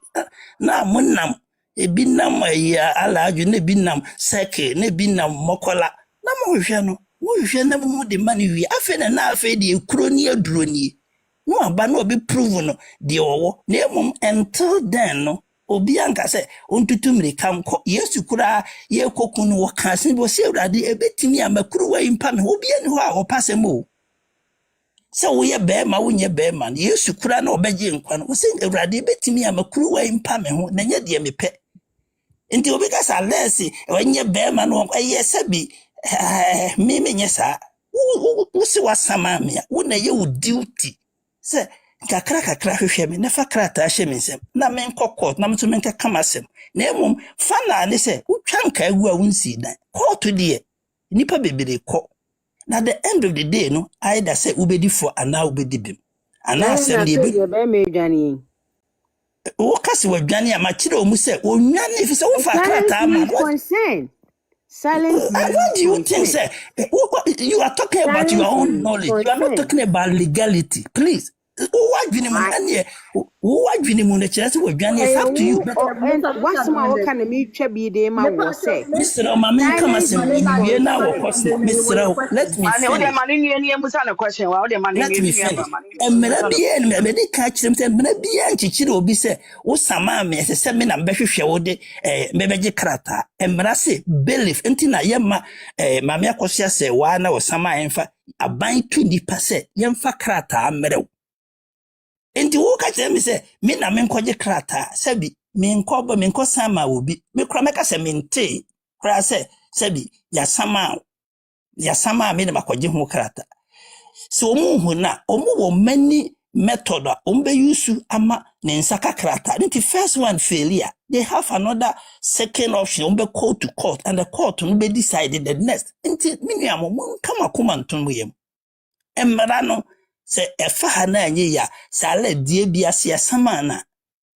na mo nam ebi nam alaadwo na ebi nam seke na ebi nam mokola na mo hwehwɛ no mo hwehwɛ na mo de ma ne wi afa na afa de ekuro ni aduro ni no aba na obi prove no de owo na emom until then no obi anka sɛ ontutu mmirika nkɔ yesu kura ye kokunu wɔ kanse bo sɛ awurade ebetimi amakuru wa impa me obi ani hɔ a ɔpasɛ mo sɛ woyɛ bɛɛma wonyɛ bɛɛma yesu kura na ɔbɛgye nkwa no sɛ awurade ebetimi amakuru wa impa me ho na nyɛ deɛ mepɛ nti obi ka sa lɛse ɔnyɛ bɛɛma no ɛyɛ sɛ bi me nyɛ saa wo se wasama me a wo na yɛ wo duty sɛ kakra hwehwɛ me ne fa krata hye me nsɛm na men court na mto men ka kamasɛm na emom fa na ne sɛ wotwa nka agu a wonsi dan court deɛ nipa bebere kɔ na the end of the day no either sɛ wobedi for ana wobedi bim ana asɛm deɛ be me dwane wo kase wadwane a ma kyerɛ omu sɛ onwane fi sɛ wo fa krata ma consent silence me. What do you think, sir? You are talking about your own knowledge. You are not talking about legality. Please. What do you mean? What do you mean? It's up to you. What's my what kind of me be the man was say? Mr. Omame, come as you now. Mr. Let me Let me finish. And maybe catch them. Maybe Chichiro will be said, oh, Sama, me as a seminar, Bessie Shawde, maybe Krata, and Marase, Belief, Entina Yama, Mamma Kosia say, Wana or Sama Enfa, a bind 20%, Yamfa Krata, Meadow. Enti wo ka kyerɛ me sɛ me na menkɔgye krata sɛbi menkɔbɔ menkɔ sama obi me kora mɛka sɛ mente kora sɛ sɛbi yasama me na makɔgye ho krata so omu hu na omu wɔ many method a omu be use ama ne nsaka krata enti first one failure they have another second option omu be call to court and the court no be decide the next enti me nua mo kama koma ntom yem emmara no se efa ha na anye ya sala die bia se asama na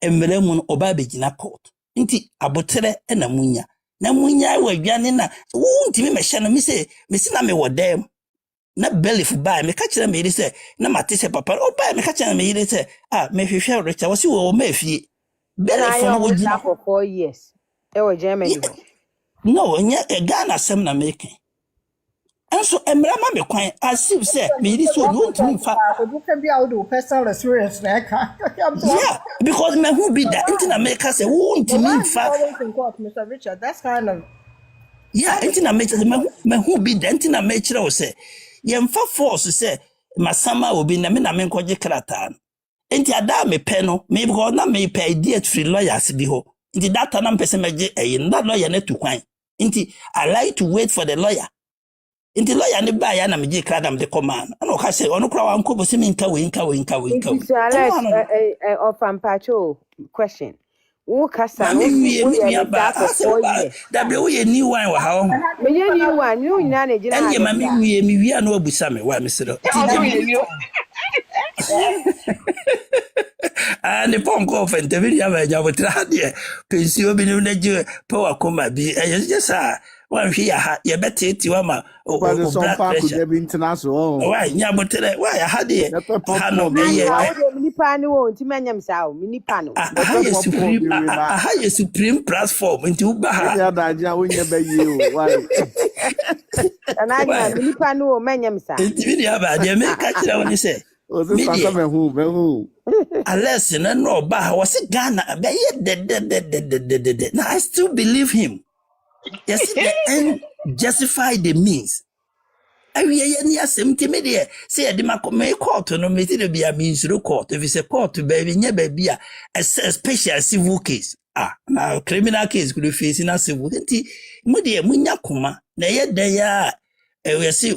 emere mu no oba begina court nti abotere na munya wadwane na wo ntimi mehye no me se na me wodam na belif ba me ka kire me iri se na mate se papa o ba me ka kire me iri se me hwehwe recha wo se wo ma afie belif no wo gina for 4 years e wo Germany no nya Ghana sem na make and so emra ma me kwan asif say me ri so no ntimi fa you can be out of personal experience na ka yeah because me who be that in America say who ntimi fa Mr. Richard that's kind of yeah in America me who be that in America say ye mfa force say masama obi na me na me nkɔgye krataa. Enti ada me pɛ no, me because na me pɛ idea free lawyers bi ho. Enti data na mpɛ sɛ megye that lawyer na tu kwan. Enti I like to wait for the lawyer. Enti lawyer ne ba ya na megye krataa me de command. Ana ɔka sɛ ɔno kra wa nkɔ bo sɛ me nka we. So Alex, of Ampacho question. Who kasa no da be we new one wa ha ho. Me new one, you na na gina. Enye ma me wie na obusa me wa me sero. Ne ponko fente bi ya ba ja botra de pensio bi no na je power koma bi yes wan hwe ya ha ye beteti wa ma o black pressure bi international why nya botre why ya ha de ha no be ye nipa ni wo nti manyam sa o nipa no ha ye supreme platform nti u ba ha ya da ja wo nya be ye o why ana nipa ni wo manyam sa nti bi ya ba de me ka kira woni se o se pasa me hu unless no ba was Ghana be ye de now I still believe him. Yes, the end justify the means. I really asem ti me de say de me court no me ti de bia means court. If it's a court baby nya baby a special civil case. Now criminal case could face in a civil. Nti mo de munya koma na ye de ya we say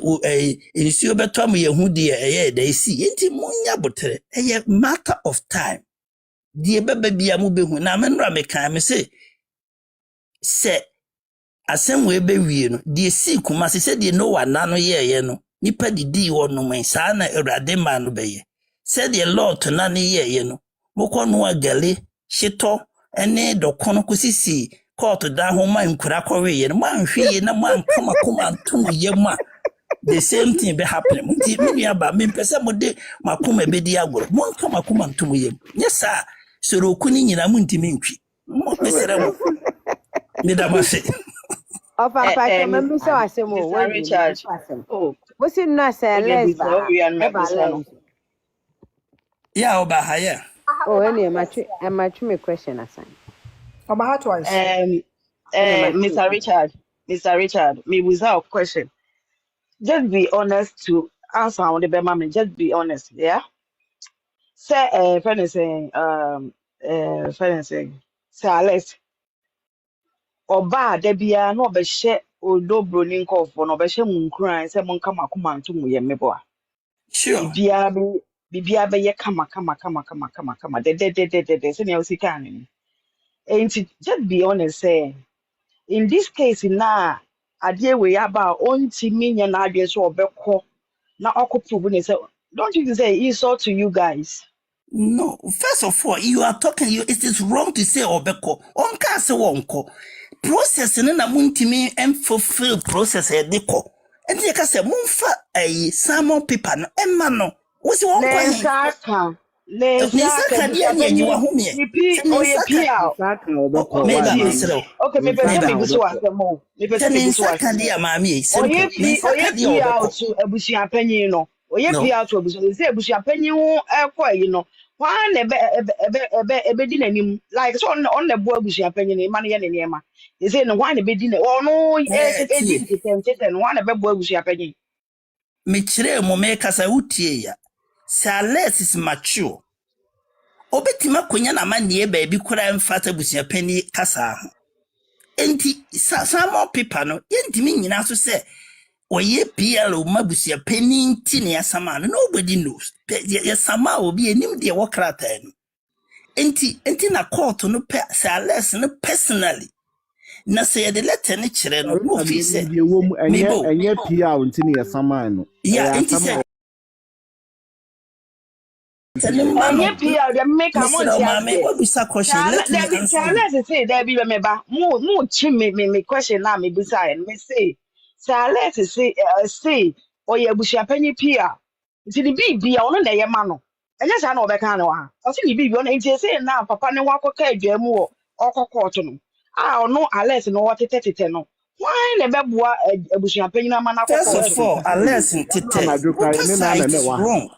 insuo beto am ye hu de ye de si. Nti munya botere a matter of time. De baba bia mo behu na me nra me kan me say asem we be wie no de si kuma se de no wa na no ye no nipa didi wo no men sa na Awurade ma no be ye se de lot na ne ye no mokọ no agale hyeto ene dokono kusisi court da ho man nkura kọwe ye no man hwie na man kama kuma ntum ye ma the same thing be happen nti me aba me pese mo de makoma be di agoro mo kama kuma ntum ye yes sir soro kuni nyina mu ntimi ntwi mo mesere mo me da ma se of Ampacho member so asemo we Richard. Oh, what's it not say less ba? Yeah, oba haya. Oh, any match me question assign. Oba how twice. Mr. Richard, me without question. Just be honest to answer on the Bema, just be honest, yeah? Say friend is saying say Alex Oba debia no be she odo Broni nkofo no be she munkran se monka makoma nto mu ye meboa. Sure. Bibia be ye kama de se ne osika ani. Enti just be honest say in this case na ade we aba onti minya na ade so obekọ na okoprove ne say don't you say it's all to you guys. No, first of all, you are talking. It is wrong to say obeko. Onka se wonko. Process na muntimi fulfill process e deko. And you can say munfa a salmon paper no emma no. What's wonko Lesaka. Lesaka dia ni ejiwa humie. Nipi oyepia. Okay, me pese me buso asemo. Me pese me buso asemo. Oyepia to ebusia panyin no. Oyepia to ebusia. Say ebusia panyin ho ekọ yi no. Why ebe di nanim like so on the boy busia panyin e man ye ne niema. They say no why ebe di na no edi ten why ebe boy busia panyin. Me kire mo me kasa utie ya. Sales is mature. Obetima konya na manie ba bi kura mfata busia pani kasa ho. Enti some people no yentimi nyina so se oye PL mabusia pani nti ne asama no nobody knows. Yasama obi enim de wokrata no. Enti na court no sales no personally. Na say the letter ne kire no no fi se. Enye PL nti ne yasama no. Yeah, enti se Onye PL dem make am on Mama, what be sa question? Let me answer. Let's say there be remember. Mo chi me question na me bisa and me say. Let's say oye busia panyi PL. Nti di bi ono na ye ma no. Enye sa na obeka na wa. O si di bi ono nti say na papa ne wa koka adwa mu wo okokọ to no. Ono Alex no what tete no. Why ne beboa abusia panyi na ma na kokọ. First of all, Alex tete. Wrong.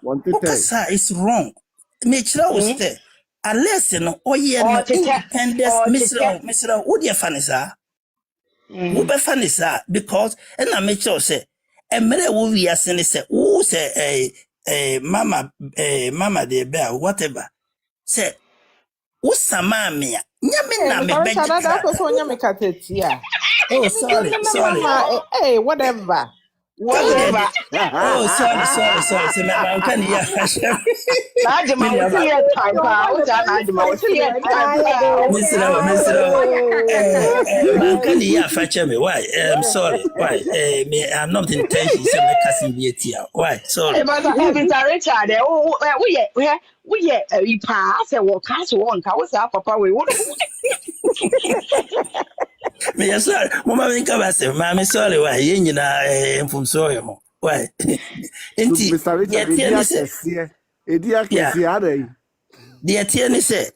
It's wrong. Mechira was there. Alex no oye no independence Mr. Woody Fanisa. Wo be fanisa because and I make sure say emere wo wi asene say wo say mama de bell whatever. Say usamamia. Nyame na me Mr. bench Richard, kra. that's also nyame katetia. Oh, sorry. Mama, hey, whatever. Oh, Whatever. oh, sorry. Say my can ya fashion. Najima, Mini we see aba. your time, pa. We just Najima, we see your time, pa. Mr. Man can ya fashion me. Why? Sorry. Why? Me I'm not intention say me casting be here. Why? Sorry. Mr. Richard, we pa say we cast one ka we say papa we would. Me ya sorry. Mama me ka ba say, "Ma me sorry why? Yen nyina from sorry mo." Why? Enti Mr. Richard, Edia kesi are. The atieni say,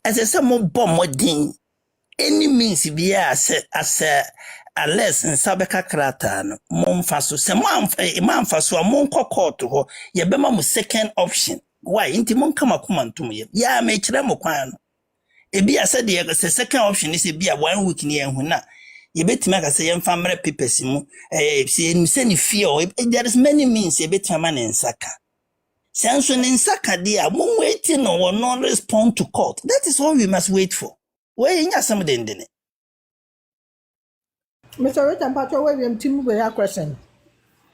as a some bomb wedding, any means be as a less in Sabeka Kratan, Monfaso, some man for so a monco court to her, ye bema second option. Why, intimon come a command to me? Ya, make them a quan. A be a said the second option is a be a 1 week near Huna. You bet make a say family pipesimu, see, send fear, there is many means a better man in Saka. Sanson in Sakadia, won't waiting or will not respond to court. That is all we must wait for. Where in your somebody in it? Mr. Richard Patrick William Tim we have question.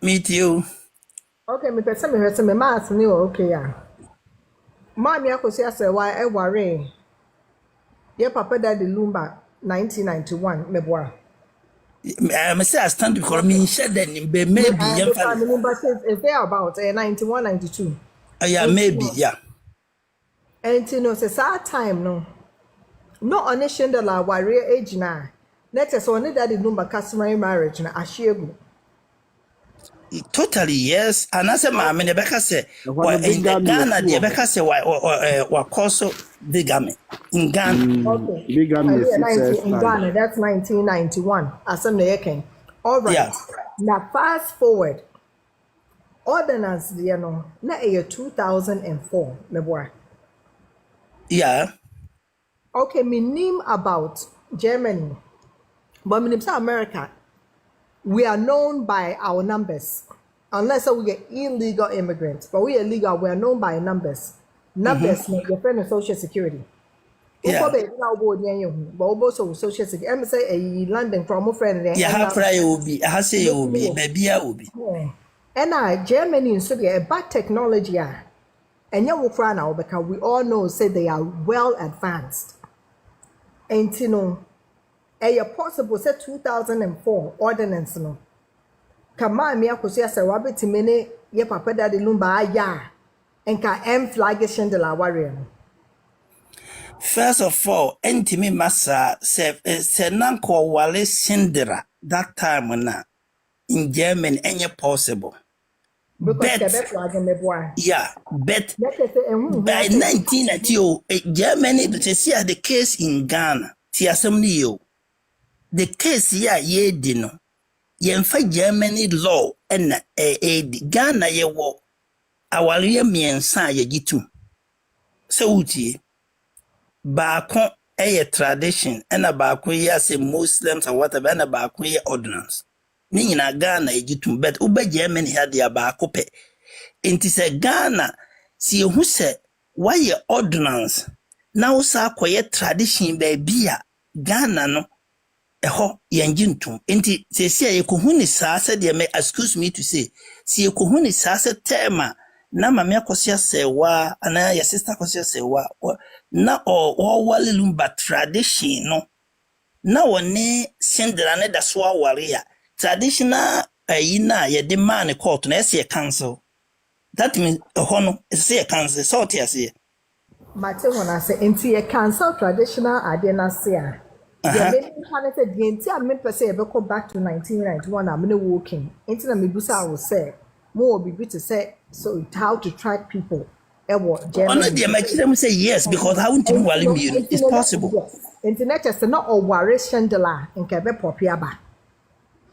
Meet you. Okay, me person me mass ni okay ya. Mommy akosi ase why e worry. Ye papa daddy Lumba 1991 me boa. I say I stand because me share that maybe Lumba says is there about 91 92. Yeah, maybe, yeah. And you know, say that time no on Shindala warrior age na. Let us only that the number customary marriage na ashegu. Totally, yes. And as a man, Rebecca say, in Ghana, the Rebecca say, why also bigamy in Ghana. Okay. Bigamy in Ghana, that's 1991. As a making. All right. Yeah. Now fast forward. Ordinance, na year 2004, me boy. Yeah. Okay, me name about Germany, but me name America. We are known by our numbers, unless we get illegal immigrants. But we are legal. We are known by numbers. Numbers, your friend of Social Security. Yeah. But also Social Security. I'm say a London from a friend. Yeah, how pray will be. I say you will be. Maybe I will be. And Germany in Syria a bad technology. And you will find out because we all know say they are well advanced. And you know, a possible say 2004 ordinance no. Kama mi akosia say wabeti mene ye papa daddy Lumba ya enka flag Shindela warrior. First of all, entimi massa se nanko wale Shindera that time na in Germany any possible. Because yeah, but by 1990, Germany, but you see the case in Ghana, the case here, ye dino, yenfa Germany law, and Ghana ye wo, our year me and sa ye gitu. So, uti, bako a tradition, and a bako ye say Muslims or whatever, and a bako ye ordinance. Nina Ghana ye gitu, but Uber Germany had their bako pe. Inti se Ghana si ehu se why ordinance na usa akoye tradition baby a Ghana no eho yenjintum inti se sia yekohu ni saa se de me excuse me to say si yekohu ni saa se tema na mama akosia sewa ana ya sister akosia sewa na o wale Lumba tradition no na woni Shindela ne da so aware a traditional na ye de man court na ese cancel. That means hono say a cancer sort here. Mate when I say into a cancel traditional adena say. Yeah, maybe can say the entire me per se go back to 1991 I'm not working. Into the mebusa will say more be to say so how to track people. Only the American say yes because how to it's possible. Yes. Internet is not all worry Shindela in Quebec Popiaba.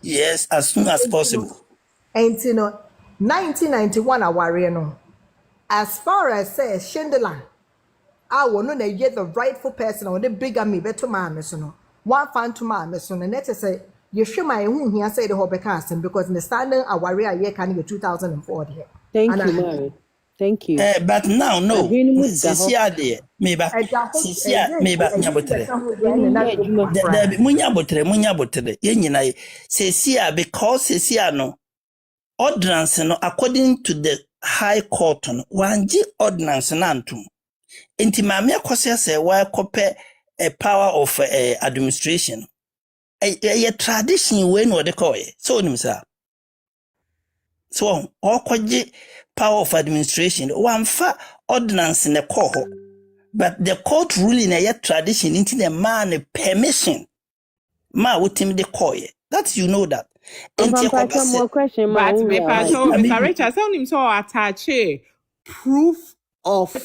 Yes, as soon as possible. And you know 1991 aware no. As far as say Shindela, I will not get the rightful person or the bigamy better man no. One fan to man so the next say you show my who here say the whole because in the standing aware ye can get 2004 here. Thank you, Mary. Thank you. But now, no. Adwene Sisia de, meba. Sisia, meba, nyabotere. Munya botere. Yenyina ye. Sisia, because Sisia no, ordinance no, according to the High Court no, wanji ordinance na antum. Enti maame akwose se wa kope a power of administration. A tradition we no de koye. So nim sa. So okwaje power of administration. Wamfa ordinance ne koho. But the court ruling a tradition into the man permission. Ma wutim de koye. That you know that. More question, but Mr. Richard, tell him so attach proof of.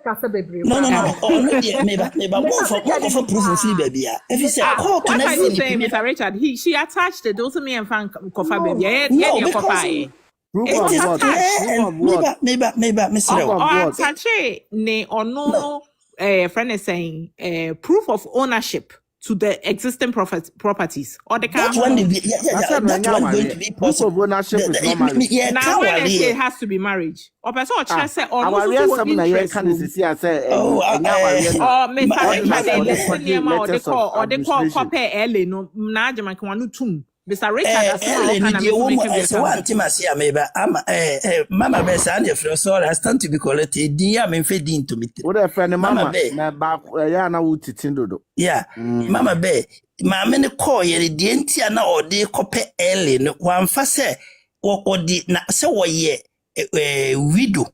No. Oh, no, dear. Maybe more for proof and see, baby. If you say court, what are you saying, Mr. Richard? She attached it. Those me and fan coffee, baby. No, because maybe, Mr. Attach ne or no. Friend is saying proof of ownership to the existing properties or the that one going to be possible. Now when I say it has to be marriage or person or chance say or no interest or they call copy ele no na agema kan wanu tum Mr. Richard Mama be say and your sorry I stand to be collected dia me fedin to me what a friend mama na ba ya na wutitindodo yeah mama be maame ne call ye de entia na ode kope ele no wamfa se odi na se wo ye widow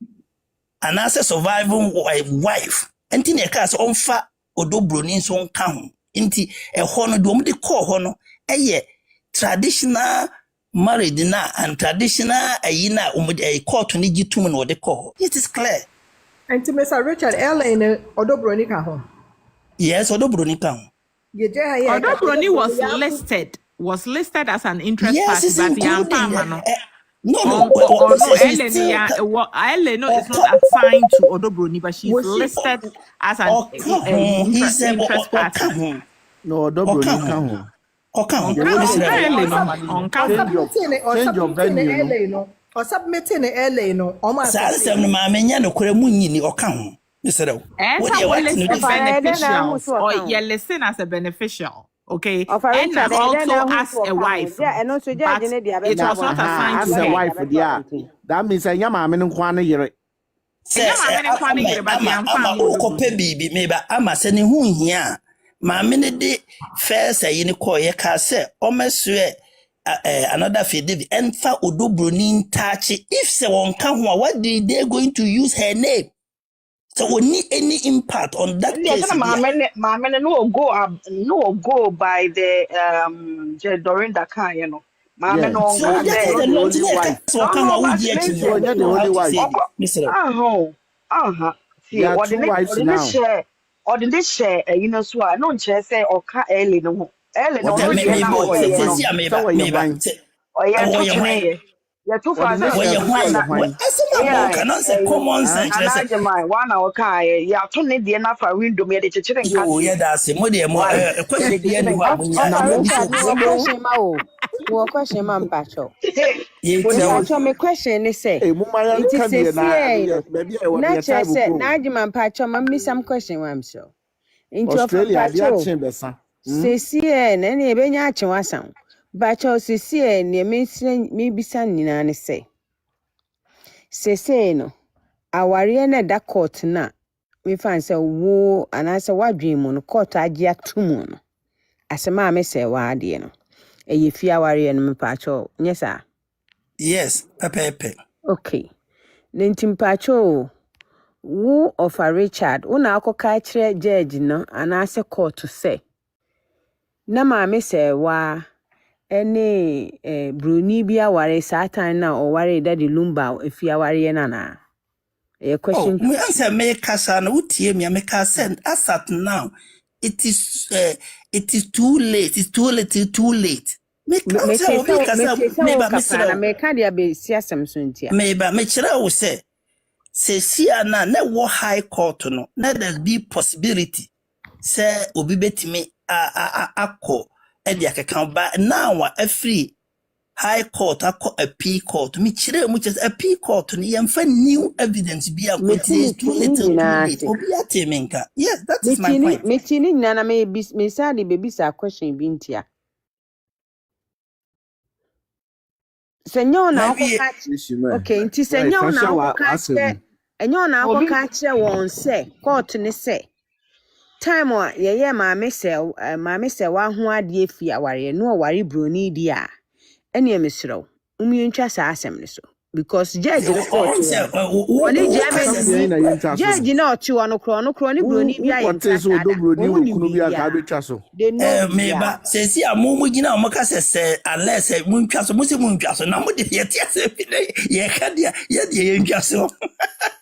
and as a surviving wife enti ne ka se onfa odobroni so nka ho enti ho no de omde call ho no eye traditional marriage na and traditional ayina court ni gitum no de call it is clear. And to Mr. Richard Ellen Odobroni ka ho. Yes, Odobroni ka ho. Odobroni was listed as an interest party, but no, Ellen is not assigned to Odobroni, but she's listed as an interest party. No, Odobroni ka ho. Or submitting the LA no. Or you're listening as a beneficial. Okay, and also as a wife. Yeah, and also but it was not assigned to as a wife. Yeah, that means I am a man kwana yere. Mamene de first ayini call ye ka say omesue another fede and fa odobroni ntachi if se won ka ho what did they going to use her name so we need any impact on that case mamene no go by the Dorinda kan you know mamene no so that's the only wife so kan wa udi the only wife see what the share or the share you know so no nche say oka early no early no no ya too far common sense one oka ya to ne de na fa window me de chechire nka yo yeah that's mo de mo question de ni wa wo question ma mpacho me question ni say it is na say na agima mpacho ma me some question wa am so into Australia dia chembesa CCA na na ebenya achewasan bacho CCA ne me bisa nyina ne say CCA no aware na da court na me fan say wo anase wadwen mu no court age atumu no asema me say wa ade no eye fi aware no me pacho nyesa yes pepe okay nentim pacho wo of a Richard una akoka kire judge no anase court to say na maame say wa ene Broni bia ware satan na o ware daddy Lumba efi aware na a question me answer me kasa na utie me kasa as at now it is too late it's too late me kasa me ka dia be siasem so ntia me kira wo say Sesia na wo high court no na there be possibility say obi betimi akọ e dia kekan ba now a free high court akọ appeal court me chire mu chese appeal court ni yemfa new evidence bi akweti is too little too late obi atemenka. Yes, that is my point. Mitini nana me sadi baby sa question bintia. Senyo na catch. Okay, nti senyo na catch. Enyo na catch won say court ni say time wa ye maame se wa ho ade afi aware no ware broni di a ene emesrew umientwa sa asem ni so because judge report oni judge na ochi wono kro ni broni bi aye nta so do broni wo kunu bi aka betwa so me ba sesi amumu gina o maka se unless muntwa so musi muntwa so na mo de ye tia se bi ye ka dia ye de ye ntwa so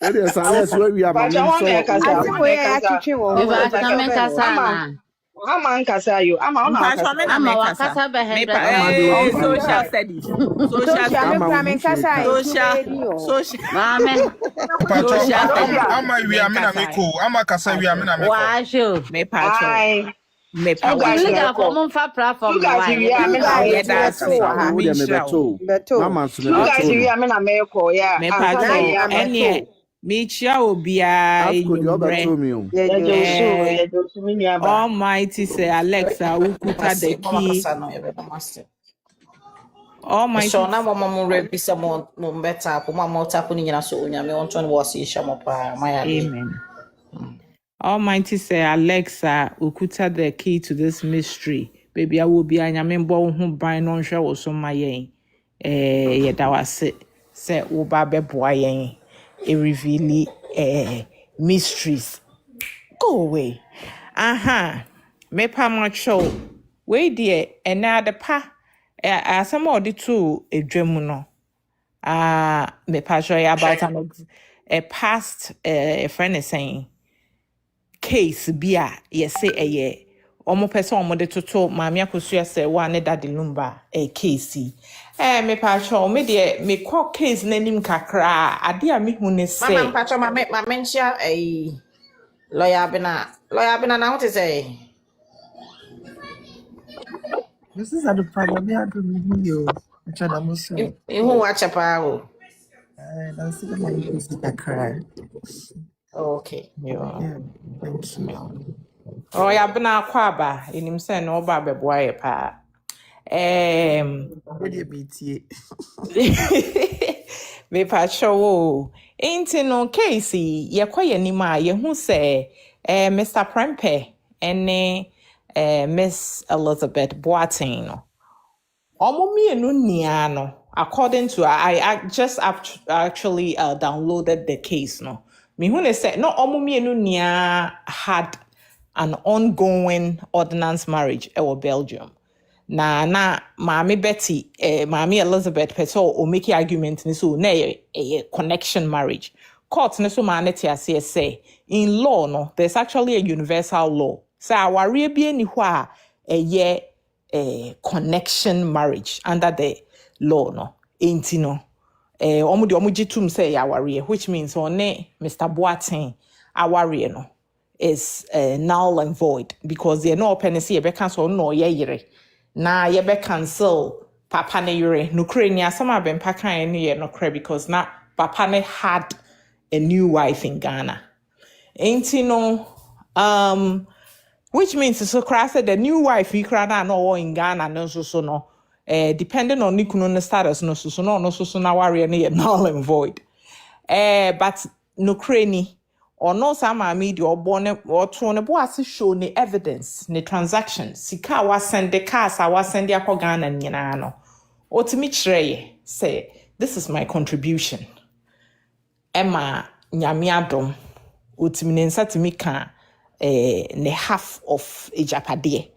ere sa unless we are ma so ama nkasa yo ama ona nkasa social studies social mame ama wi amena meko ama kasa wi amena meko washo me patro Liga for fa platform guys wi amena mama so you guys wi amena meko ya me patro ene me chia obia Almighty say Alexa ukuta the key. Almighty so na mama mo rebi se mo beta ko mama tapo ni nyina so onyame wonto ne wose isha mo pa my amen. Almighty say Alexa ukuta the key to this mystery. Baby I will be anyame mbo ho ban no hwe wo so mayen yeda wase se wo ba beboa yen e reveal mysteries. Go away. Me pa macho. We dear another pa some of the two a dream no. Me pa show you about a past friend is saying case bia yes say a ye. Omo person omo de toto mami akosu say wa ne daddy Lumba case. Me pa show me dear me call case nanim kakra ade a me hu ne say. Mama pa show mama mentia lawyer bina na what say. This is at the problem I do video. You watch a power. That's the one you cry. Okay. Yeah. Thank you. Oh, ya bina kwaba inim say no ba beboa ye pa. Me pa show ain't no case ye kwaye nima ye hu say Mr. Prempe ene Miss Elizabeth Boateng no. Omo mienu nia no. According to I just actually downloaded the case no. Me hu say no omo mienu nia had an ongoing ordinance marriage in Belgium. Na Mami Betty, Mami Elizabeth Peto o make argument ni so na a connection marriage. Court ni so maneti say in law no there's actually a universal law. So our bi ni ho a connection marriage under the law no. Enti no omo jitum say aware which means one Mr. Boateng aware no is null and void because they're no open see be cancel no yere na ye be cancel papa ne yere no krenia some have been pakan ne no kre because na papa ne had a new wife in Ghana. Ain't no which means so crass the new wife you cry no in Ghana no so no depending on the status no so na worry ne null and void. But no kreni or no sama media or born or tone boas show ni evidence ni transaction sika wa send the cars I was send ya Ghana nyina no o to me say this is my contribution Emma nyame adom o to me nsa to me ka ne half of ejapade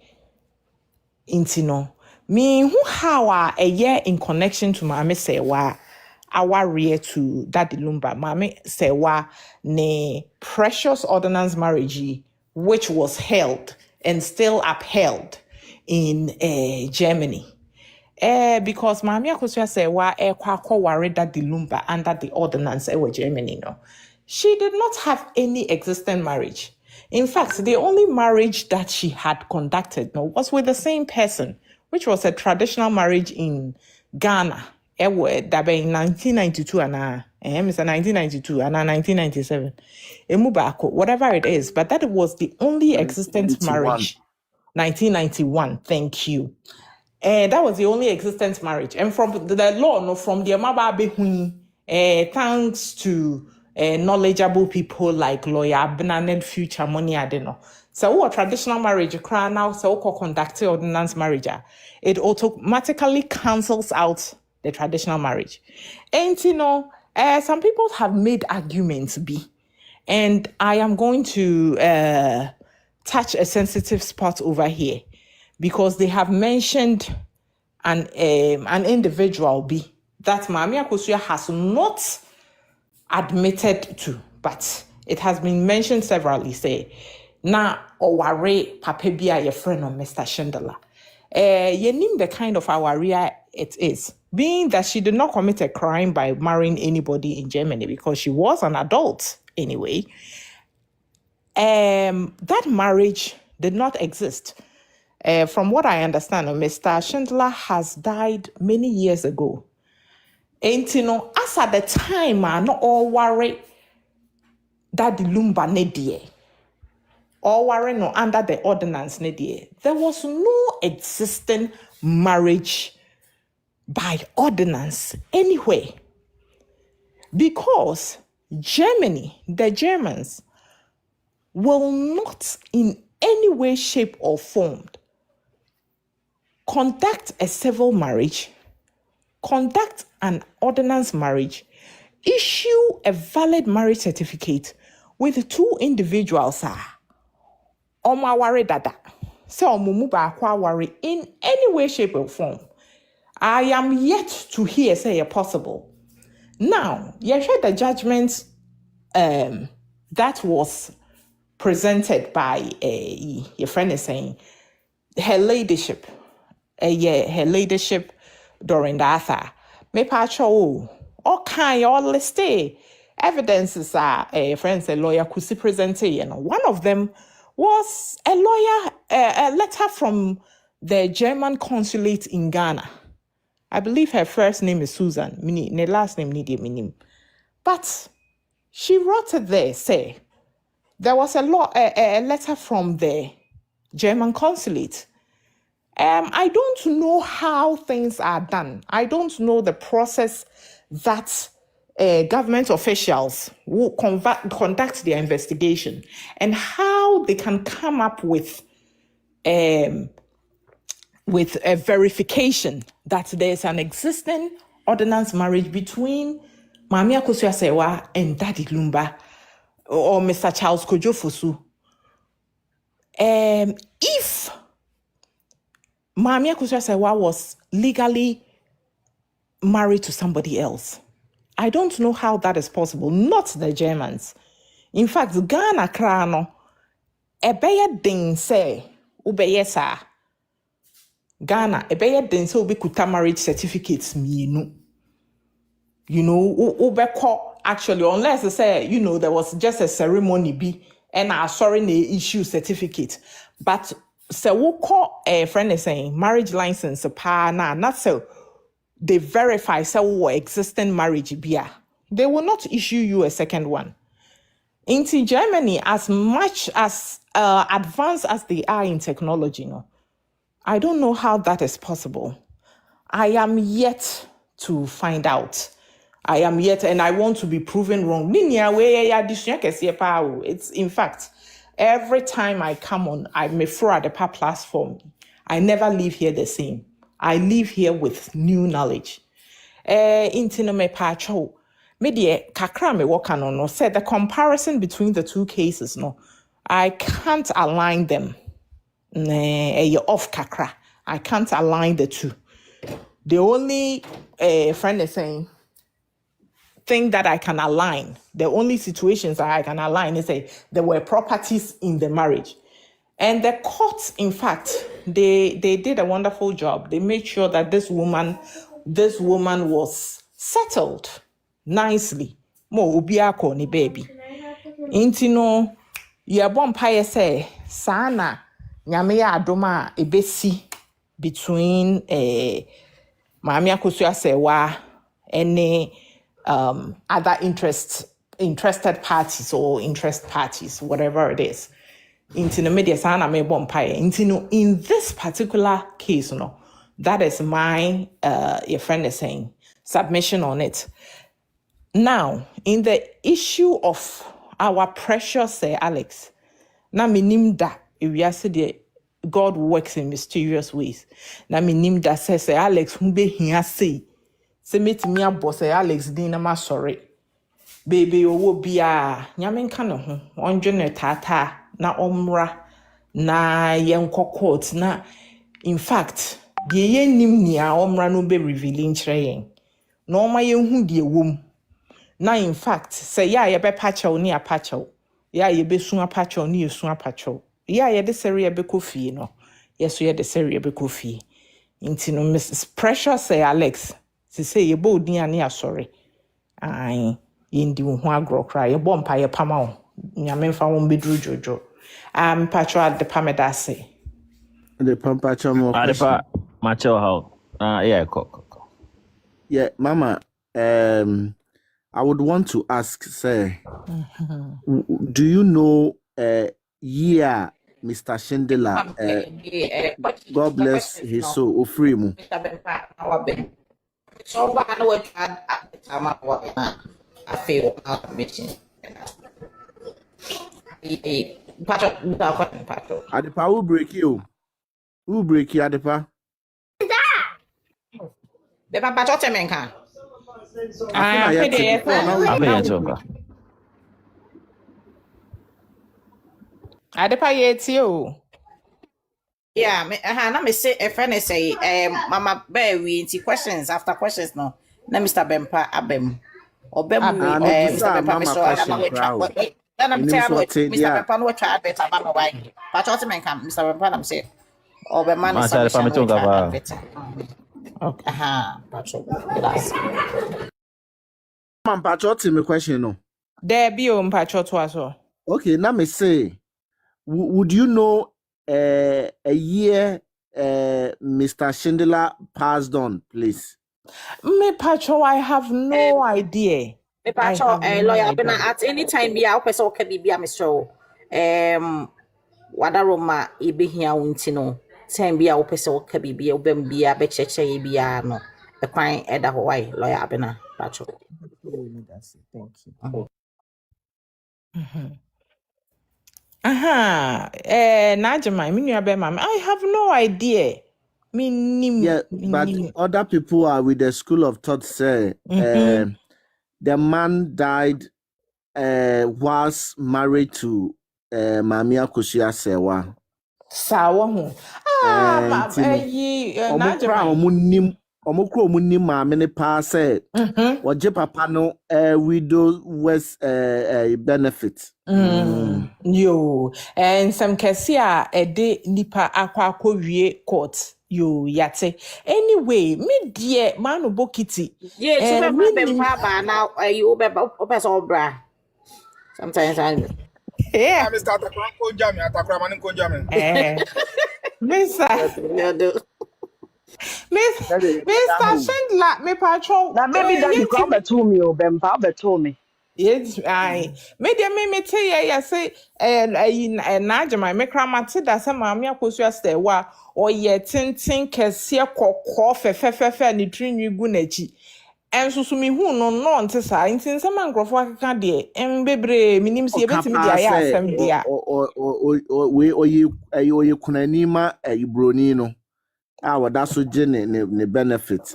intino me who how a year in connection to my say wa aware to Daddy Lumba mame sewa ne precious ordinance marriage which was held and still upheld in Germany because mame akosia sewa kwa ware Daddy Lumba under the ordinance Germany no she did not have any existing marriage. In fact, the only marriage that she had conducted was with the same person, which was a traditional marriage in Ghana dabe in 1992 and Mr. 1992 and 1997 Emubako, whatever it is, but that was the only existent marriage. 1991, thank you. And that was the only existent marriage. And from the law, no, from the Amaba Behui, thanks to knowledgeable people like lawyer Abnanen Future Money Adeno. So what traditional marriage cry now, so conduct ordinance marriage, it automatically cancels out the traditional marriage. And some people have made arguments and I am going to touch a sensitive spot over here because they have mentioned an individual that Mami Akosua has not admitted to, but it has been mentioned severally. Say, na oware papa bi a friend of Mr. Schindler. Yenim the kind of aware it is, being that she did not commit a crime by marrying anybody in Germany because she was an adult anyway. That marriage did not exist. From what I understand, Mr. Schindler has died many years ago. And as at the time, not all worry that the Lumba nedie, all worry no under the ordinance nedie. There was no existing marriage by ordinance anyway, because Germany, the Germans, will not in any way, shape, or form conduct a civil marriage, conduct an ordinance marriage, issue a valid marriage certificate with two individuals dada. So worry in any way, shape, or form. I am yet to hear say possible. Now, you heard the judgment that was presented by your friend is saying her ladyship. Her ladyship during the Arthur. Me pacho all kind all listed evidences are friends a lawyer could present. One of them was a lawyer, a letter from the German consulate in Ghana. I believe her first name is Susan. Her last name Nidia. But she wrote it there, say there was a letter from the German consulate. I don't know how things are done. I don't know the process that government officials will conduct their investigation and how they can come up with a verification that there's an existing ordinance marriage between Mami Akosua Sewa and Daddy Lumba or Mr. Charles Kojo Fosu. If Mami Akosua Sewa was legally married to somebody else, I don't know how that is possible. Not the Germans. In fact, Ghana krano ebeye ding say ubeye sa. Ghana ebeye ding say ubi kuta marriage certificates mienu. You know, ubeko actually, unless they say, there was just a ceremony and I sorry they issue certificate. But so we call a friend is saying marriage license not so they verify so existing marriage they will not issue you a second one. In Germany, as much as advanced as they are in technology, I don't know how that is possible. I am yet to find out. I am yet, and I want to be proven wrong. It's in fact, every time I come on, I'm a fraud at the platform. I never leave here the same. I leave here with new knowledge. Intinome pacho. Media kakra me woka no said the comparison between the two cases I can't align them. Off kakra. I can't align the two. The only friend is saying thing that I can align, the only situations that I can align is there were properties in the marriage. And the courts, in fact, they did a wonderful job. They made sure that this woman was settled nicely. Mo ubiako ni baby. Intino ya bompaye say sana nyame ya adoma ebesi between Maame Akosua Sewa, any other interested parties or interest parties, whatever it is. Into the media sana me bompire. Into in this particular case, no, that is my your friend is saying submission on it. Now, in the issue of our precious Alex, na minim da ewiase de God works in mysterious ways. Na minim da say Alex hu be hia sei. Se metimi abo say Alex din na ma sorry. Baby owo bia nyame nka ne ho. Onje ne tata na omra na yenko court na in fact de yenim nia omra no be revealing kire yen. Na oma yenhu de wom. Na in fact say ya ye be pacho ni apacho. Ya ye be sun apacho ni sun apacho. Ya ye de seri ye be kofi no. Yes ye de seri ye be kofi. Inti no Mrs. Precious say Alex. Si say ye bo din ani asori. Ai yindi wo ho agro kra ye bo mpa ye pama wo. Nyame mfa wo bedru jojo. Pacho at the pamedase. The pampacho more Adepa macho how. Yeah, cook. Yeah, Mama. I would want to ask, say, do you know year Mr. Shindler? God bless his soul. Free mu. So I know what at the time I feel out meeting. Adepa who break you? Who break you, Adepa? The Papa Chotemenka. I Adepa yetio. Yeah, na me say a friend say Mama Bear we into questions after questions no. Na Mr. Bempa Abem. Obem Mr. Bempa Mr. Then I'm telling Mr. Bempa no try better Mama why. But Chotemenka Mr. Bempa I'm say Obema is better. Okay, Pacho. Man, Pacho, me question no. There be Pacho to us. Okay, now me say, would you know a year Mr. Shindler passed on, please? Me Pacho, I have no idea. Me Pacho, lawyer, at any time be our person can be a Mr. Wadaroma, be here wintino. Time be our person can be a bembia, becheche, be no. The crying at the Hawaii, lawyer Abena, Pacho. Thank you. Najma, I have no idea. Yeah, but other people are with the school of thought say the man died was married to Mamia Kushia Sewa. Sawa Omokro munim maame pa say oje papa no widow was benefit. Yo, and some kesia a de nipa akwa wie court. Yo yate. Anyway, me dear manu bokiti. Yeah, so my now you obra. Sometimes I yeah. Mr. Atakranko Jami, Atakramaniko Jami. Mr. Shindler, me patron. Now maybe that you come back to me or Bemba told me. Yes, I. Me tell ya say Najma me kramate da se maame akosua stewa o ye tintin kese kokko fe ni trinwi gu nachi. Enso so me hu no nte sa ntin se man grofo akeka de bebre minim se betimi dia ya asem dia. We oyi kunani ma Broni no. Wada so je ne benefits.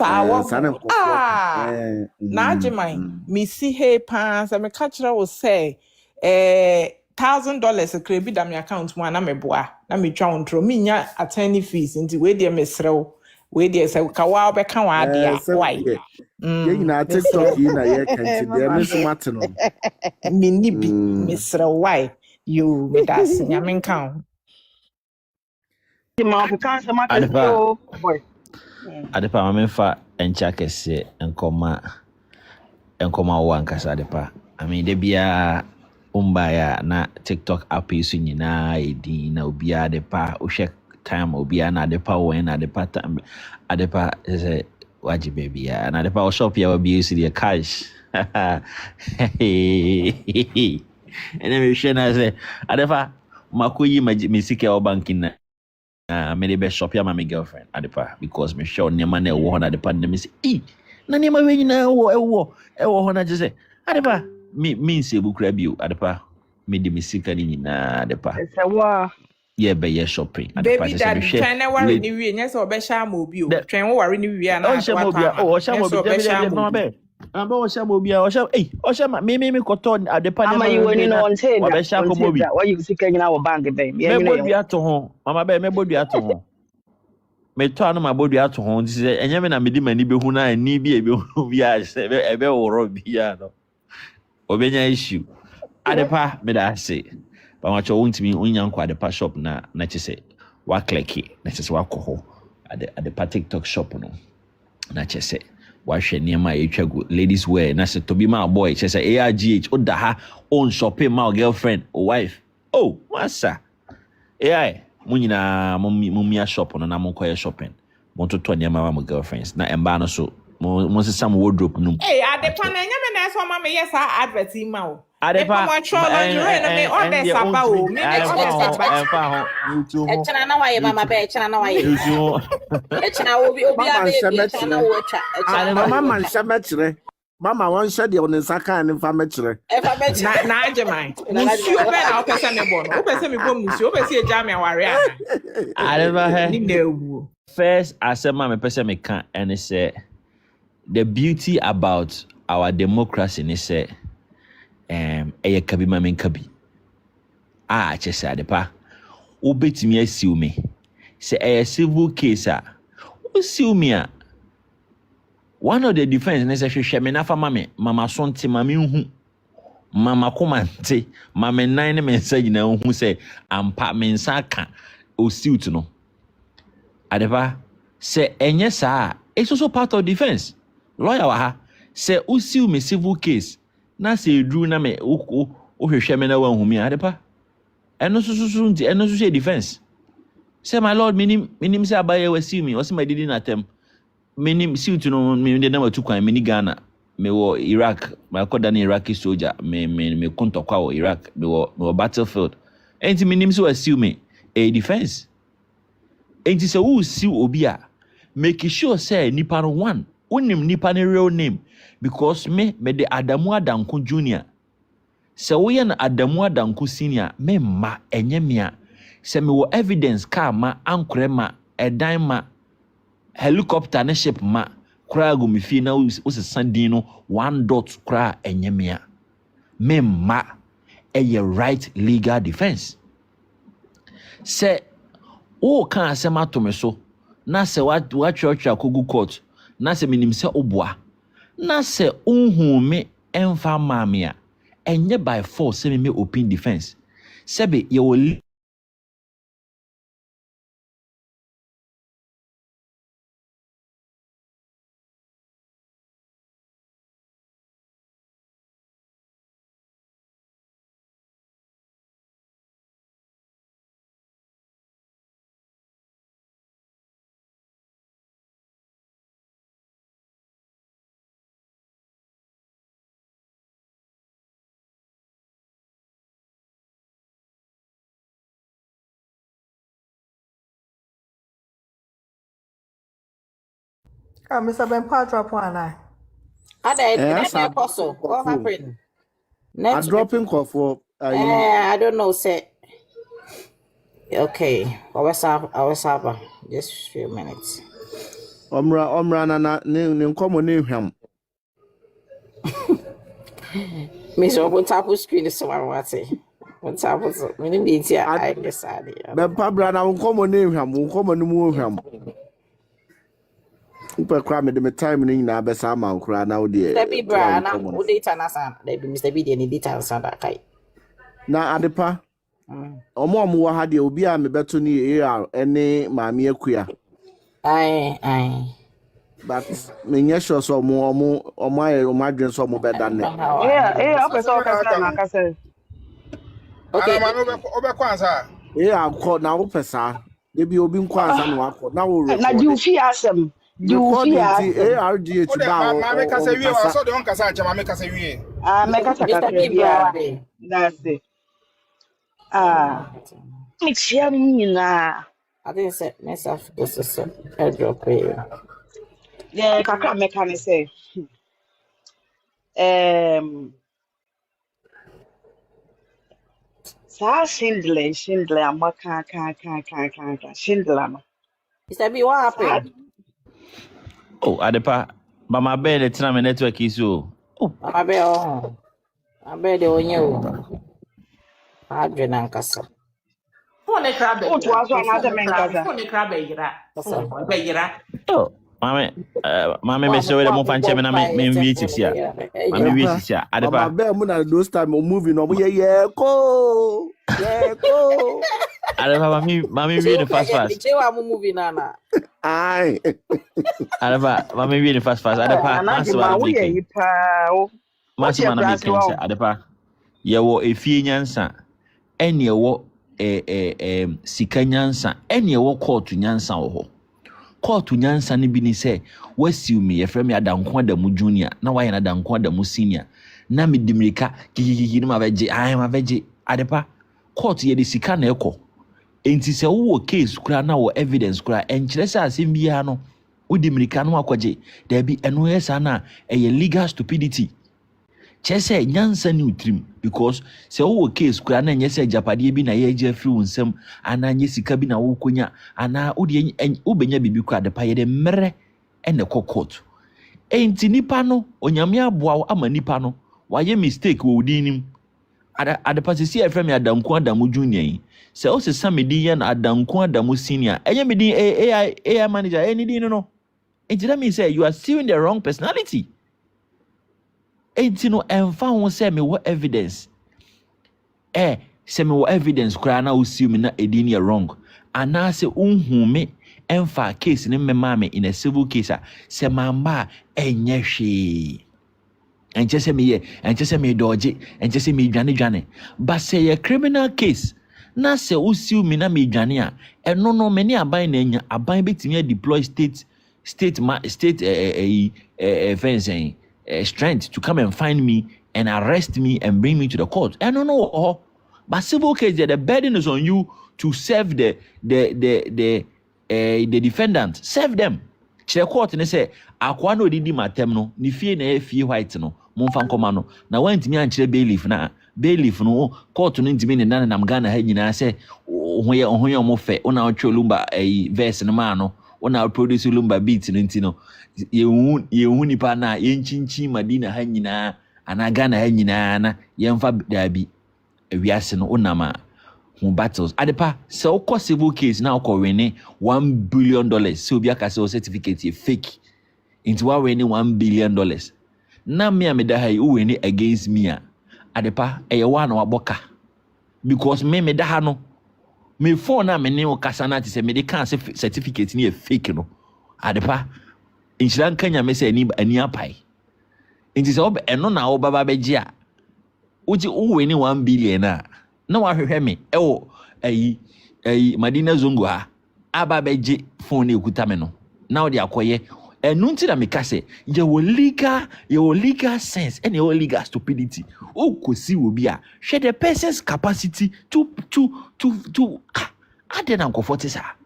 Najma me see he pan se me ka kire wo say $1,000 krebi da me account mu na me boa na me twa ontro me nya attorney fees nti we de mesrew we de say ka wa be ka wa de why na TikTok yi na ye kanti de me smart no me ni bi mesrew why you me das nya me kan Adepa mamemfa encha kese enkoma wo ankasa adepa. I mean de bia umbaya na TikTok app isu nyina edi na obia adepa o hwe time obia na adepa wo na adepa time adepa waji baby ya na depa shop ya obi esi the cash ene me hwe na say adefa makoyi me sika o banking na me be shop ya my girlfriend adepa because me show nema na ewo na adepa na me say na nema we nyina ewo ho na je say adepa me nse bukura bio adepa me di me sika ni nyina adepa yeah be yeah shopping baby that trying to worry ni wi nya so be sha ma obi o twen wo worry ni wi na o sha ma obi o sha ma obi no be amba o sha ma obi o sha o sha ma me koto adepa na ma yiwani no on say be sha ko mobi why you sika nyina wo bank be me bodu ato ho mama be me bodu ato ho me to anu ma bodu ato ho nti se enye me na me di mani be hu na ani bi e be hu bi a se e be woro bi ya no obenya issue adepa me da say ba ma cho wontimi onya nkwa adepa shop na chese wa click na chese wa ko adepa TikTok shop no na chese wa hwe niema etwago ladies wear na se to be my boy chese ARGH oda ha on shopping my girlfriend or wife oh masa AI munyina mumia shop no na monkoye shopping montoto niema my girlfriends na emba no so mo se some wardrobe no adepa na nya me na so ma me yes advert ma o adepa mo tro lingerie na me order saba o me order saba echana na waye mama be echana na waye echana obi abe echana wo cha mama man shametre mama won sha de on nsaka ne fa metre na ajeman musio be na opese me bo no opese me bo musio opese eja me aware ana adepa he ni na ewu first asema me pese me kan and say the beauty about our democracy ni say eye kabi ma men kabi chese adepa obetimi asiu me say a civil case osiu me one of the defense ne say hwehwe me na fa mama so nte mama hu mama komante mama nan ne mensa nyina hu say ampa mensa ka osiu to no adepa say enye saa it's also part of defense lawyer wa ha say osiu me civil case na say drew na me o hwehwe me na wa hu me adepa eno so nti eno so defense say my lord minim say abaye wasiu me o say my didi na tem minim siu no me de na matu kwan mini Ghana me wo Iraq my koda na Iraqi soldier me kontokwa wo Iraq me wo battlefield enti minim say wasiu me a defense enti say who siu obi a make sure say nipa no one unim nipa ne real name because me de Adamu Adanko Junior se wo ye na Adamu Adanko Senior me ma enye me a se me wo evidence ka ma ankore ma edan ma helicopter ne ship ma kra go me fi na wo se sandin no one dot kra enye me a me ma eye right legal defense se o kan asema to me so na se wa church akogu court na se minim se oboa na se unhu me emfa mamia enye by force se me open defense sebe ye wo Mr. Ben Patra Pwana. What happened? I'm dropping call for I don't know, say. Okay, I was up. Just a few minutes. Omra na ne komo ne hwam. Miss open tap screen so I want to say. What happens? We need to I decided. Ben Pabra na komo ne hwam, komo ne mu hwam. Upa kwa me de time ni na be sa man kra na wo de. Debi bra na wo data na san. Debi Mr. B de ni data san da kai. Na adepa. Omo wa ha de obi a me beto ni AR ene maami akua. Ai. But me nya sure so omo aye o madwen so omo beda ne. Opesa na akase. Okay. Ana ma obe kwanza. Akọ na wo pesa. Debi obi nkwanza no akọ na wo na di ufi asem recording Jufia. ARGH ba Ma make us o a we nkasa. so the on kasa ma make us a we. Ah, mekasa Mr. kakra B bia. Broward. That's it. Ah, mekyia no nyinaa. I think say next after this is a drop here. Yeah, kakra meka ne say. Saa Schindler ama ka Schindler no. Mr. B, what Saa happened? Oh, Adepa, but my bed, it's not my network is so. I bet the on you. I dream and cassa. Phone crab o to aso anase phone menkasa. crab yira. Phone yira. Oh, Mame, me show them fan chairman, me V6 here. Mame V6 here. Mama Adepa, bear muna those time moving on yeah ko. Adepa, mame V the fast. I'm moving Nana. Aye. Adepa, mame V the fast. Adepa, Anaji ma massive wo ye making. yi pa o. Massive man making. Adepa, ye wo efie nyansa. Ene wo sika nyansa. Ene wo court nyansa wo. Court nyansa ni bi ni say wasiu me ye frame adanko adamu junior na wa yana adanko adamu senior na me dimirika kikiki ni ma beje adepa court ye de sika na ekọ enti se wo case kura na wo evidence kura enkyere se asem bia no wo dimirika no akọje da bi eno yesa na eye legal stupidity chese nyansa ni utrim because se wo case kura na nye se japade bi na ye je free unsem ana nye sika bi na wo konya ana wo de ubenya bibi kura de pa ye de mere ene court enti nipa no onyame aboa ama nipa no waye mistake wo dinim ada pasisi e frame adanko adamu junior yi se o se samedi ye na adanko adamu senior enye me din AI manager any din no enti that means say you are suing the wrong personality. Enti no emfa ho say me wo evidence say me wo evidence kura na o sue me na edin ye wrong ana se unhu me emfa case ne mema me in a civil case se mamba enye hwe enche se me dodge enche se me dwane but say a criminal case na se o sue me na me dwane a eno no me ne aban na nya aban betimi deploy state fencing strength to come and find me and arrest me and bring me to the court. I don't know. But civil case, the burden is on you to serve the defendant. Serve them. The court and say, "Akwa no didi matem no, ni fie na fie white no, monfa nkoma no. Na went me ankyere bailiff na bailiff no court no ntimi ne nan nam Ghana ha nyina say ohoye omo fe, ona otwe Lumba verse no ma no, ona produce Lumba beat no ntino. Yehu nipa na yenchinchi Madina ha nyina ana Ghana ha nyina na yemfa dabi awiase no onama hu battles adepa se okọ civil case na okọ win $1 billion so obi aka se certificate fake into wa win $1 billion na me ameda ha you win against me adepa eye wa na waboka because me da ha no me phone na me ne o kasa na ti se me de kan certificate ni fake no adepa inshira kanya me se ani apai nti se ob eno na wo baba beji a uji uwe ni $1 billion na wa hwehwe me ewo Madina Zongo ha aba beji phone ekuta me no na wo de akoye enu nti na me ka se ye wo legal sense and your legal stupidity o kosi obi a hwe the person's capacity to add na comfort sa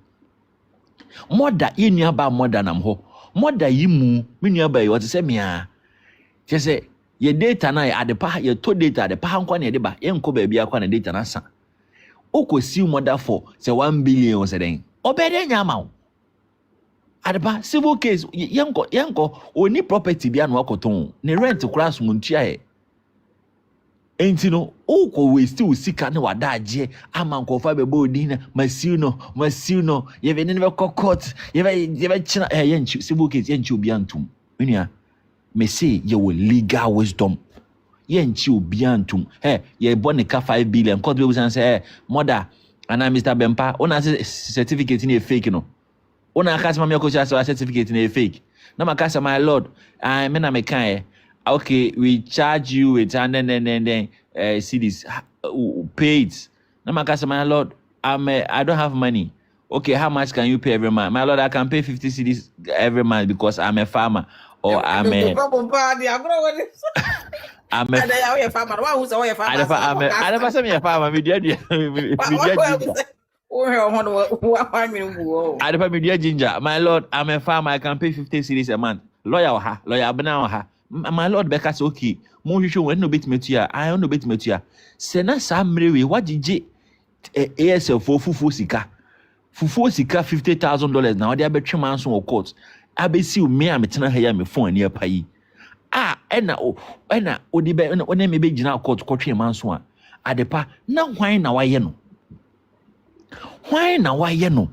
mother enu aba mother nam ho mother yi mu menu aba yi what say me a je say ye data na adepa ye to data adepa hankwa na ye de ba ye nko ba bia kwa na data na sa okosi mother for say $1 billion say den obede nya ma adepa civil case yenko oni property bia na wakoton ne rent class muntua e enti no oko waste usika ne wadaje ama nkofa bebo odina masiu no ye be ne be court ye be china yenchi civil case yenchi obi antum menua me say ye will legal wisdom yenchi obi antum ye born ka $5 billion court be say mother ana Mr. Bempa ona certificate ni fake no ona ka me ko certificate ni fake na makasa my lord me na me kan okay we charge you with and then CDs paid na makasa my lord I don't have money okay, how much can you pay every month? My lord, I can pay 50 cedis every month because I'm a farmer or I'm a farmer. Ginger. My lord, I'm a farmer. I can pay 50 cedis a month. Lawyer Abena. My lord, Becca's okay. Monjo, when no bit metia, I don't know bit metia. Sena Sam Mary, what did you ASL for Fufu Sika? Fufu Sika $50,000 now. They are better man on court. I be see me, I'm a tenor here, me phone near pay. Enna, Odibe, when me be general court, coaching man swan. Adepa, now why now I know? Why now I know?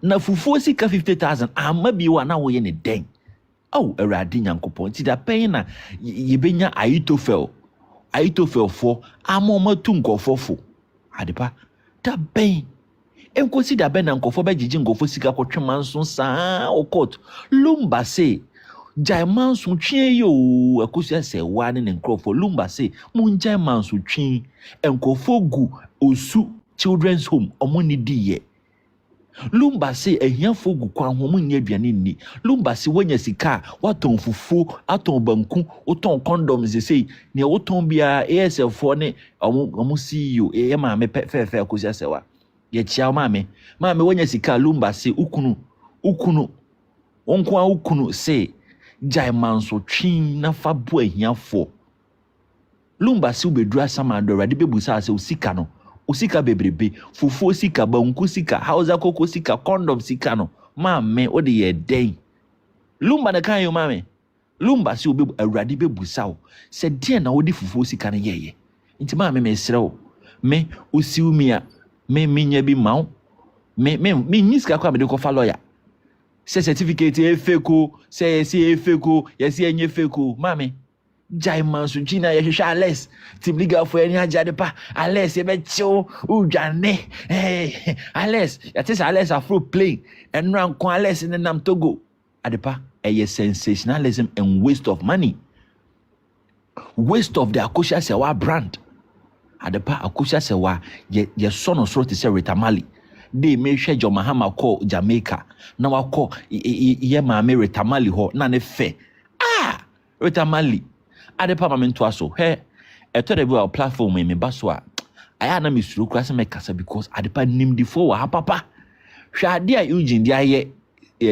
Na fufu sika 50,000 ama bi wa na wo ye ne den. Oh, Eradi Nyankopon ti da pen na ye benya Aitofel for ama ma tu nkofofo. Adepa da ben. Enkosi da ben na nkofo be jiji nkofo sika kwotwe manso saa o court. Lumba say jai manso twie yo akosi ase wa ne nkofo. Lumba say mun jai manso twi nkofo gu osu children's home omoni diye. Lumba say ehia fogu kwan ho munye aduane ni. Lumba say wanya sika waton fufu aton banku oton condoms say ne oton bia ASL for ne omo CEO e ma me fe akosi asewa ye chia ma me wanya sika. Lumba say ukunu onkwa ukunu say jai manso twin na fa bo ehia fo. Lumba say ubedura sama do rade bebusa say usika no usika bebrebe fufu sika banku sika hausa koko sika condom sika no maame o de ye den. Lumba na kan yo maame. Lumba si obi awurade bebusa wo se de na wo di fufu sika na yeye nti maame me srew me usiu mia me minya bi mawo me nyiska kwa me de ko fa lawyer se certificate e fake se e fake ye se enye fake maame jai mansu china ye hwehwe Alex team league for any ajade pa Alex e be chiu udwane Alex ya tese Alex afro play and ran kon Alex in nam Togo adepa a sensationalism and waste of money, waste of the Akosha Sewa brand. Adepa Akosha Sewa ye son of sort to say Ritamali. They may share your Mahama call Jamaica. Now I call ye mame Ritamali ho nane fe. Ritamali. Adepa mamento aso. Hey, I thought about our platform me baswa. I had na misru kwase me kasa because adepa nim di fo wa papa. Hwa de a Eugene dia ye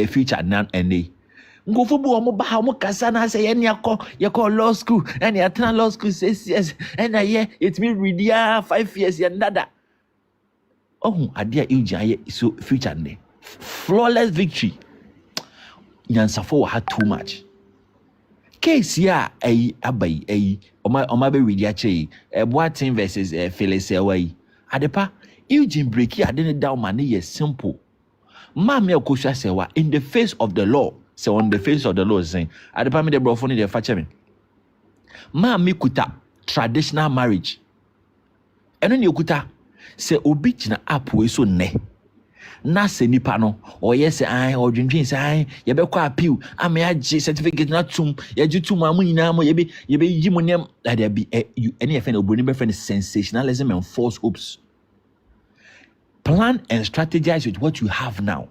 future nan ene. Ngofo bu omo ba omo kasa na say ye call law school and ye attend law school 6 years and it mean read 5 years ye ndada. Oh, adia Eugene so future ne. Flawless victory. Nyansafo had too much. Case ya abai oma be ready ache Boatin versus Phyllis away. Adepa Eugene breaki adene down man ye simple. Mama Okosha sewa in the face of the law. So on the face of the law saying Adepa me de brofoni de fache me. Mama kuta traditional marriage. Eno ni okuta se obi gina app we so ne. Na se nipa no or yes I or dwendwen say ye be kwa appeal ame age certificate na tum ye gitum amu nyina mo ye be yi mo nem that there be any offend obroni be friend sensationalism and false hopes. Plan and strategize with what you have now.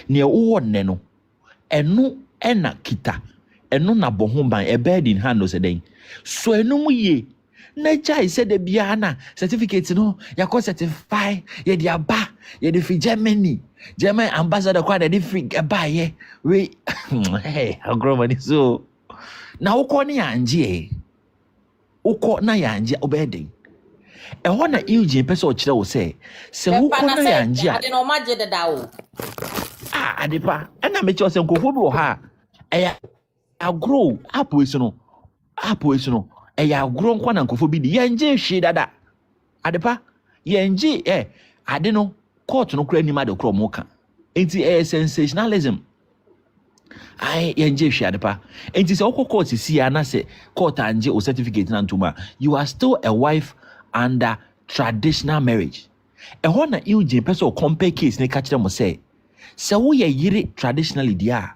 Ne wo ne no eno ena kita eno na bohomban a bird in hand no se den so eno mu ye na jai said the biana certificate no ya ko certify ye dia ba ye de fi German ambassador kwa de fi ba ye we hey agromani so na ukọ ne anje ukọ na ya anje obeden e ho na Eugene pese o kire wo se ukọ na ya anje ade no maje de dawo adepa na me che o se nkofo bi wo ha e agro apo esu no eya agro nkwa na nkofo bi di yenje hwe dada adepa yenje ade no court no kura ni ma de kura mo ka enti sensationalism yenje hwe adepa enti se okọ court si ya na se court anje o certificate na ntuma you are still a wife under traditional marriage ho na Eugene person compare case ne ka kire mo say se wo ye yire traditionally dia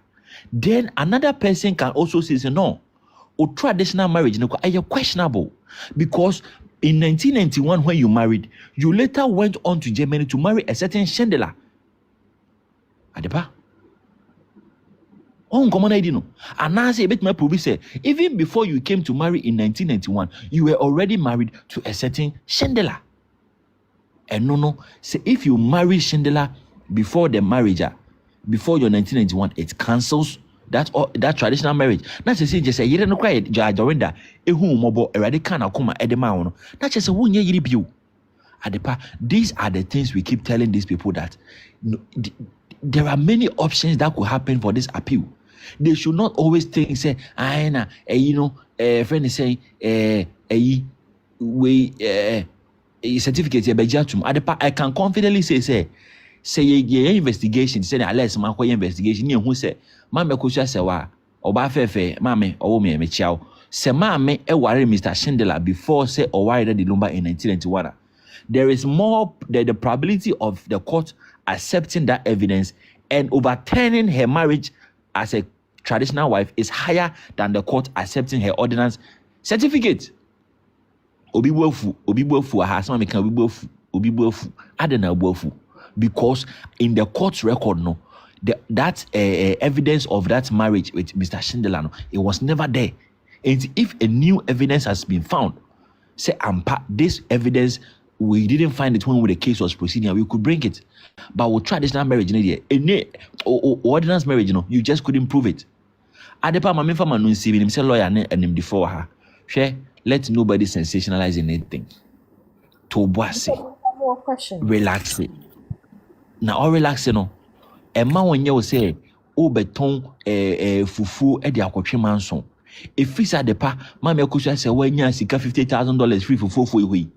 then another person can also say no or traditional marriage no are questionable because in 1991 when you married you later went on to Germany to marry a certain Chandler Adepa. On common ID no. And I say a bit my prove say even before you came to marry in 1991, you were already married to a certain Chandela. And no. Say if you marry Chandela before the marriage, before your 1991, it cancels that traditional marriage. That's say just say you don't cry Jarinda. Ehu mobo erade kana kuma edema ono. That's just a wunye yiri biu. Adepa, these are the things we keep telling these people that there are many options that could happen for this appeal. They should not always think, say, friend is saying, certificate, Adepa, I can confidently say, your investigation, say, unless my investigation, who say, Mamma Kusha Sewa, or Bafefe, Mamma, or me, Michao, say, Mamma, worry Mr. Schindler before, say, or why the Lumba in 1991. There is more, the probability of the court accepting that evidence and overturning her marriage as a traditional wife is higher than the court accepting her ordinance certificate. Obi bofu, ahasama meka obi bofu, adena bofu. Because in the court's record, no, that evidence of that marriage with Mr. Schindler, no, it was never there. And if a new evidence has been found, say, this evidence, we didn't find it when the case was proceeding, we could bring it. But with traditional marriage, ordinance marriage, you just couldn't prove it. Adepa mama fama no nsi him say lawyer and him before her. Let nobody sensationalize anything. To boase. Relax it. Now all relax no. Emma when you say o beton fufu e de akotwe manson. If it's Adepa, mama kusha say when you sika $50,000 free for fufu.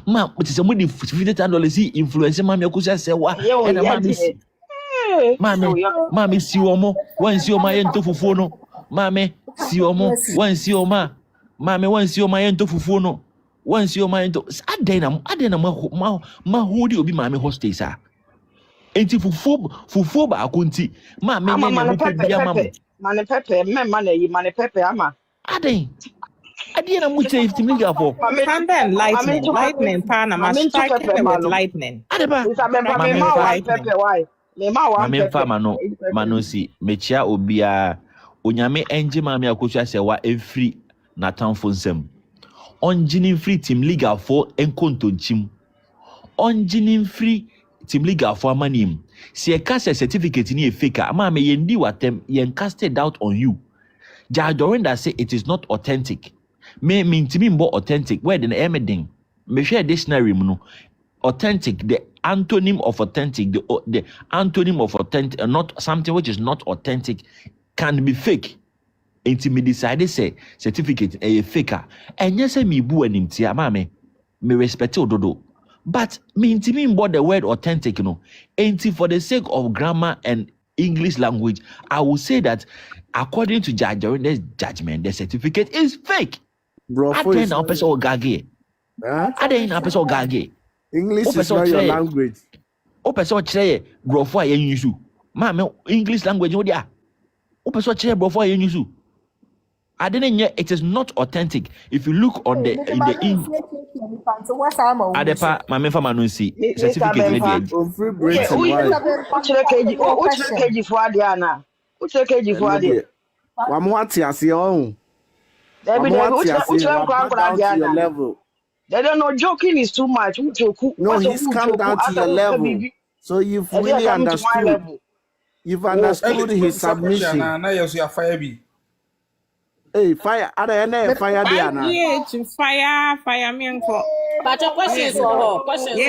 Ma, but it's a money $50,000 influence mama kusha say wa Mami si omo, wan si oma yento fufu no. Mami si omo, wan si oma. Mami wan si oma yento fufu no. Wan si oma yento. Adena ma hodi obi mami hostess a. Enti fufu ba akunti. Mami ne mo pe bia mamo. Mane pepe, mane pepe ama. Adena mo say if me ga for. Thunder and lightning, Panama, striking with lightning. Adeba. Mame pepe why? Mame fa mano si mechia obia onyame enje mame akosua se wa efri na tanfo nsem onjinin free team legal for enkontonchim onjinin free team legal for amanim se e cast certificate ni e fake mame yendi watem yen casted out on you Jadorinda say it is not authentic me ntimi mbo authentic where the emeding me share dictionary mu no authentic, the antonym of authentic, the antonym of authentic, not something which is not authentic, can be fake. Until me decide say certificate a faker. And yes, me boo and intia mame, me respect ododo. But me intimate about the word authentic, Until for the sake of grammar and English language, I will say that according to Jajorinda's judgment, the certificate is fake. Bro, I didn't know person gage. I didn't know person gage. English is not your language. O person chere brofo ayen yusu. Ma English language o dia. O person chere brofo ayen yusu. It is not authentic. If you look on the in the Adepa mame fa manunsi certificate le dey. Free break. Keji for Adiana. Keji for Adiana. Wa mo ati ase on. Level. They don't know joking is too much. No, he's come down to your level. So you've really understood. You've understood his submission. Hey, fire! Fire, Diana. Yeah, to fire me uncle. But your questions for her. Questions.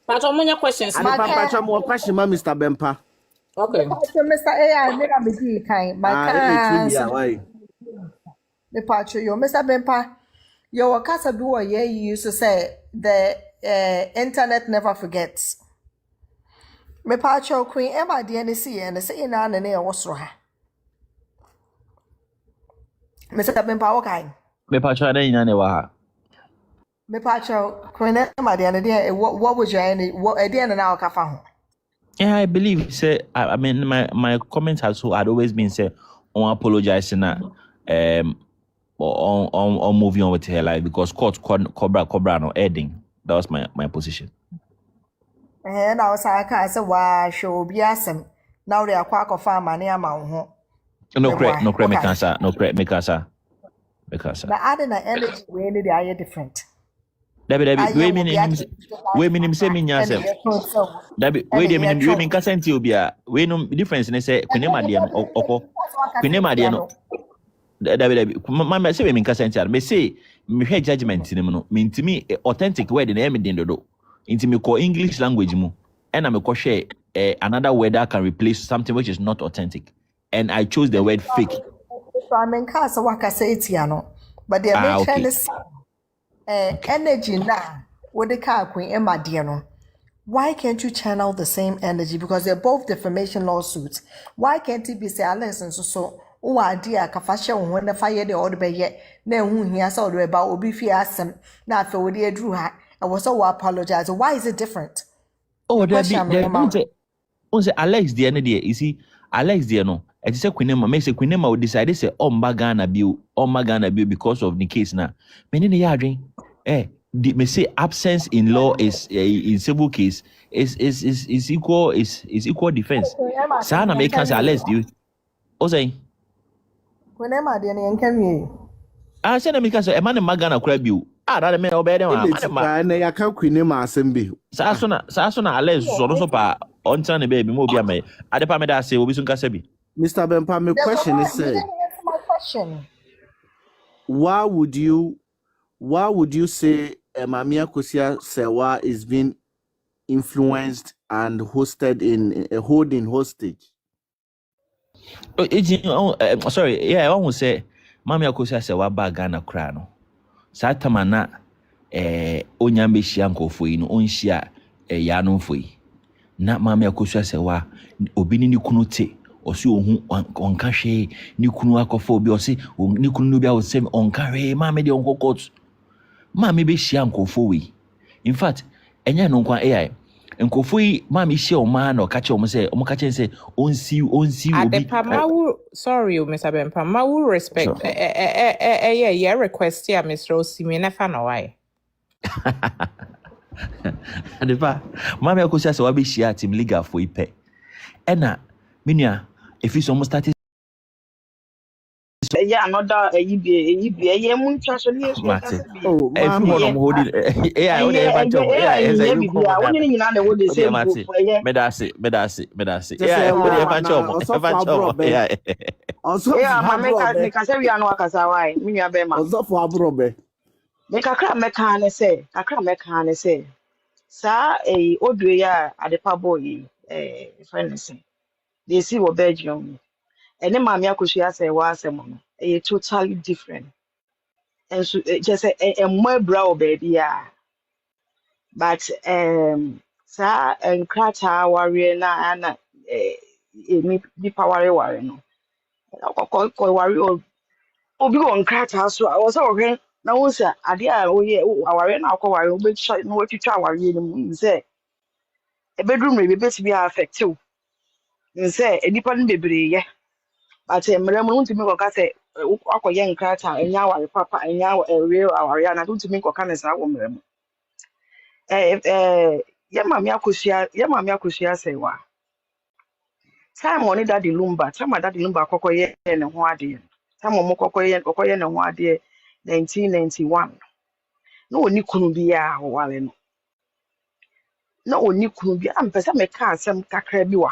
But your questions. More question, Mr. Bempa. Okay. Mr. AI, me kind. Why? The patcho, yo, Mr. Bempa, your casa do a year you used to say the internet never forgets. Me patcho Queen Emma DNC and the saying and the name was Roha. Mr. Bempa, okay. Me patcho, I didn't know. Me patcho Queen Emma DNC, what was your end? What a dear and our cafe? Yeah, I believe, say, I mean, my comments had always been, say, on apologizing or moving on with her life because court cobra no ending. That was my position. na osaka say wa show bi asem na we akwa akọfa amane ama wo ho No credit me cancer, no credit me cancer. na add na energy we need dey different. Dabi we minim say me nya asem. Dabi we dey minim we min kasa nti obi a we no difference ne say kwene de no okọ kwene de no dabi mama say we min kasa nti me say me hwe judgment nim no me ntimi authentic word na em den dodo nti me call English language mu and me call share another word that can replace something which is not authentic, and I chose the word fake. So I mean kasa wakasa etia no but they make sense. Energy na what the car queen Emma no. Why can't you channel the same energy? Because they're both defamation lawsuits. Why can't it be say Alex and so idea kafashe when the fire the order by yet na hu hia so do about obi fi asem na afa we dey drew ha and was so apologize. Why is it different? Oh, there be Alex the end there. You see Alex there no. It is a Quinema. Me say Quinema would decide say Gana bill because of the case now. Many the yarding. Me say absence in law is in civil case is equal defense. Sana make can say Alex do. O say. Quinema the en kan I said me can say e man magana kura bill. That me obey them. Na ya kan Quinema asem bi. Sa so na Alex so pa on turn the baby mo bi am. Adepa me da say obi sun kasa bi. Mr. Bempa, my question is my question. Why would you say Mamia Kosia Sewa is being influenced and hosted in holding hostage? Sorry, yeah, I want to say Mamia Kosia Sewa ba Ghana krano. Satamana onyambe shianko foi no onshia yano foi. Na Mamia Kosia Sewa obini ni kunote. Osi ohun onka hwe ni kunu akofo obi osi ni kunu no bia osem onka hwe ma me de onko court ma me be hia nkofo we. In fact enya no nkwa AI nkofo yi ma me hia o ma na okache o mo se onsi obi Adepa mawu sorry Mr. Bempa mawu respect yeah request ya Mr. Osimi na fa na why Adepa ma me akosia se wa be hia team league for ipe ena minia if it's almost started yeah, another yeah, mun trust you. Oh, I'm holding yeah, they see what Belgium. And then Mamma Kushia say was a mom, a totally different. And so just a more brow baby, yeah. But sir and Krata warrior na me be power warrior no. Call warrior obi on Krata so I was okay. Now sir, adia oh yeah, warrior na call warrior be shot no what you try warrior no say a bedroom may be affected. Say a dependent baby, yeah. But mmeremu ntumi kɔka sɛ akɔyɛ nkrata enya aware papa enya real aware na ntumi kɔka ne saa wɔ mmeremu ye maame akosua sɛ wa time on Daddy Lumba time Daddy Lumba kɔkɔyɛ ne ho ade time mo kɔkɔyɛ ne ho ade 1991 na oni kunu bi a wale no na oni kunu bi am pɛ sɛ meka asɛm kakra bi wa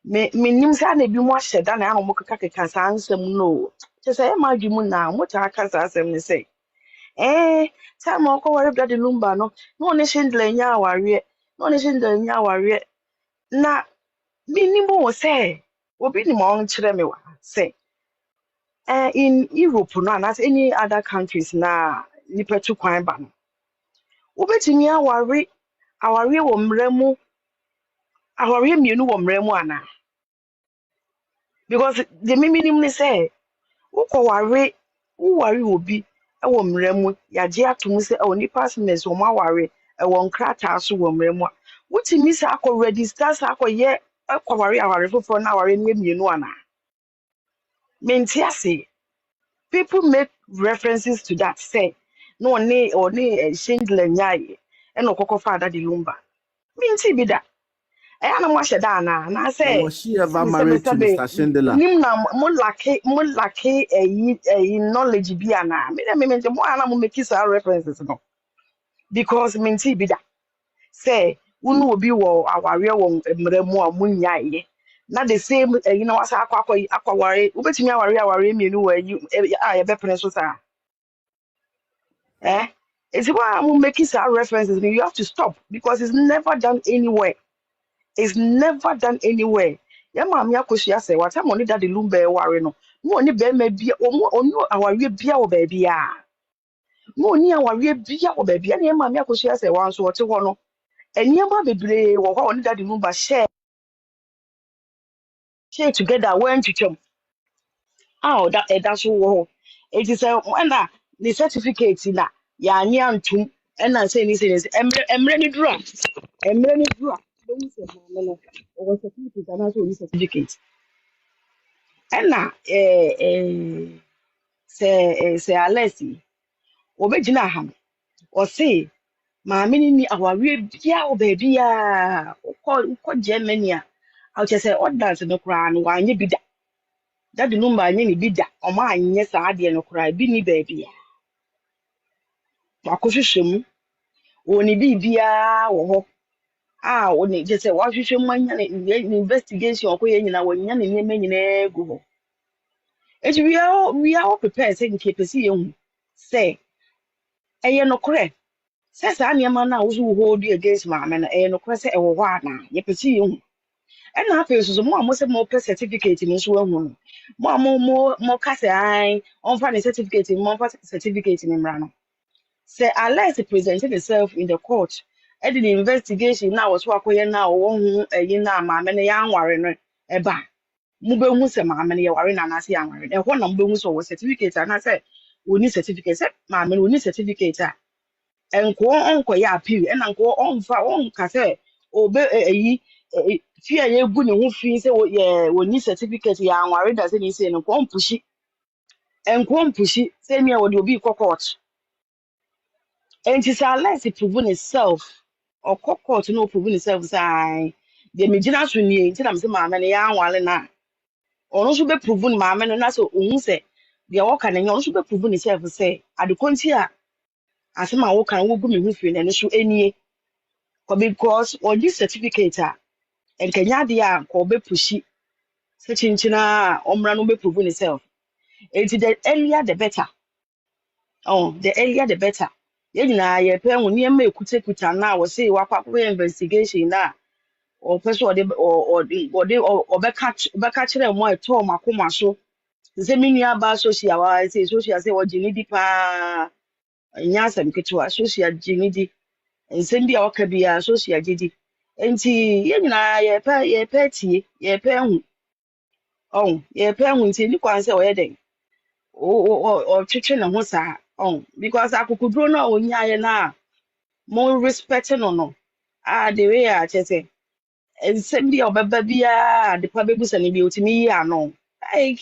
me nim sa na bi mo ahyɛ da na mo keka saa nsɛm no kyɛ sɛ ma adwumu na mo ta aka saa asɛm ne sɛ sa ma ko ware Daddy Lumba no no ne Schindler nya aware na me nim bo sɛ obi ni mo nkyerɛ me wa sɛ in Europe no and as any other countries na nipa tu kwan ba no obetumi aware wɔ mmeremu aware mienu wɔ mmeremu ana because the minimum say wokɔware obi ɛwɔ mmeremu yagye atom sɛ nipa smes wo maware ɛwɔ nkrataa so wɔ mmeremu a wotimi sɛ akɔ register sɛ akɔyɛ ɛkɔware aware foforɔ na aware no mienu ana menti ase people make references to that say no one Schindler nyae ɛna ɔkɔkɔ fa Daddy Lumba minti bi da e ana mo hye da na And say was she ever married to be Mr. Shindler? nim na mo lake knowledge bi ana me mo ana mo make some references no because minti bi da say unu obi wo aware wo mmerɛ mu a munyae na the same you know asa akwaware ubetumi aware mienu wa yi a ye bepene so sa it's why I'm making some references. You have to stop because it's never done anywhere. It's never done anywhere. Yeah, mama, ya kushia say what I'm only that the Lumba worry no. No, only be maybe or our beer or baby. No, near our beer or baby. And yeah, mama, kushia say once or two one. And yeah, baby, or only that the Lumba share together. When to chum. Oh, that's all. It is a when the certificate in that. Ya nyantum. And I say this is emre drum. Emre drum. Don't say no. Or certificate and also certificate. And now say Alessi. Obejina ham. Or say maame ni awareɛ bia wo baabi a wokɔ Germany a awkyɛ sɛ ɔdance no koraa no wanyɛ bi da dade no mba anyɛ ne bi da ɔma anyɛ saa adeɛ no koraa bi ni baabi a wakɔhwehwɛ mu wɔ ne biribiaa wɔ hɔ a wɔne gye sɛ wahwehwɛ mu anya ne investigation ɔkɔyɛ nyina wɔnya ne nneɛma nyinaa gu hɔ enti we are all prepared sɛ nke pɛ sɛ yɛhu sɛ ɛyɛ nokorɛ sɛ saa nneɛma no a wo so wo hold against maame no ɛyɛ nokorɛ sɛ ɛwɔ hɔ anaa yɛpɛ sɛ yɛhu ɛna afei nso so mo a mo sɛ mo pɛ certificate no nso ahu no mo a mo ka sɛ ae ɔmfa ne certificate mo ɔmfa certificate no mmra no sɛ Alex presented himself in the court ɛde the investigation na wɔso akɔyɛ na ɔwɔ ho ɛyi na maame no yɛanware no ɛba mo bɛhu sɛ maame no yɛware na anaasɛ yɛanware no ɛhɔ na mo bɛhu sɛ ɔwɔ certificate anaasɛ ɔni certificate sɛ maame no ɔni certificate a ɛnko ɔnkɔyɛ appeal ɛna nko ɔnka sɛ ɔbɛ ɛyi fi a yɛgu ne ho fi sɛ wɔni certificate yɛ anware da sɛ ne sɛ no nkɔmpushi sɛ nea wɔde obi kɔ court enti sɛ Alex prove himself ɔkɔ court na ɔprove himself sɛ ae deɛ megyina so nie nti na mesɛ maame no yɛ anware no a ɔno nso bɛprove ne maame no na sɛ ɔhu sɛ deɛ wɔka no nyɛ ɔno nso bɛprove himself sɛ adekɔ nti a asɛm a woka no wogu me ho fi no ɛno so ɛnie because ɔgye certificate a ɛnkanya adeɛ a nka ɔbɛpushi sɛ kyenkyena a ɔmmra no bɛprove himself enti the earlier the better the earlier the better yɛn nyinaa yɛpɛ ho nneɛma ekutakuta na wɔse wakɔ akɔyɛ investigation na ɔpɛ so ɔbɛka kyerɛ mo a ɛtɔɔ mo akoma so sɛ me nua ba social wa sɛ social sɛ wɔgye ne di paa ɛnyɛ asɛm ketewa social gye ne di nsɛm bi a wɔka biara social gye di enti yɛn nyinaa yɛpɛ tie yɛpɛ ho yɛpɛ ho nti ni kwan sɛ ɔyɛ dɛn ɔtwetwe ne ho saa because akokoduro no a onyaeɛ no a mo respect no the way a kyerɛ sɛ nsɛm bi a ɔbɛba biara a depa bɛbusa no bi otumi yi ano like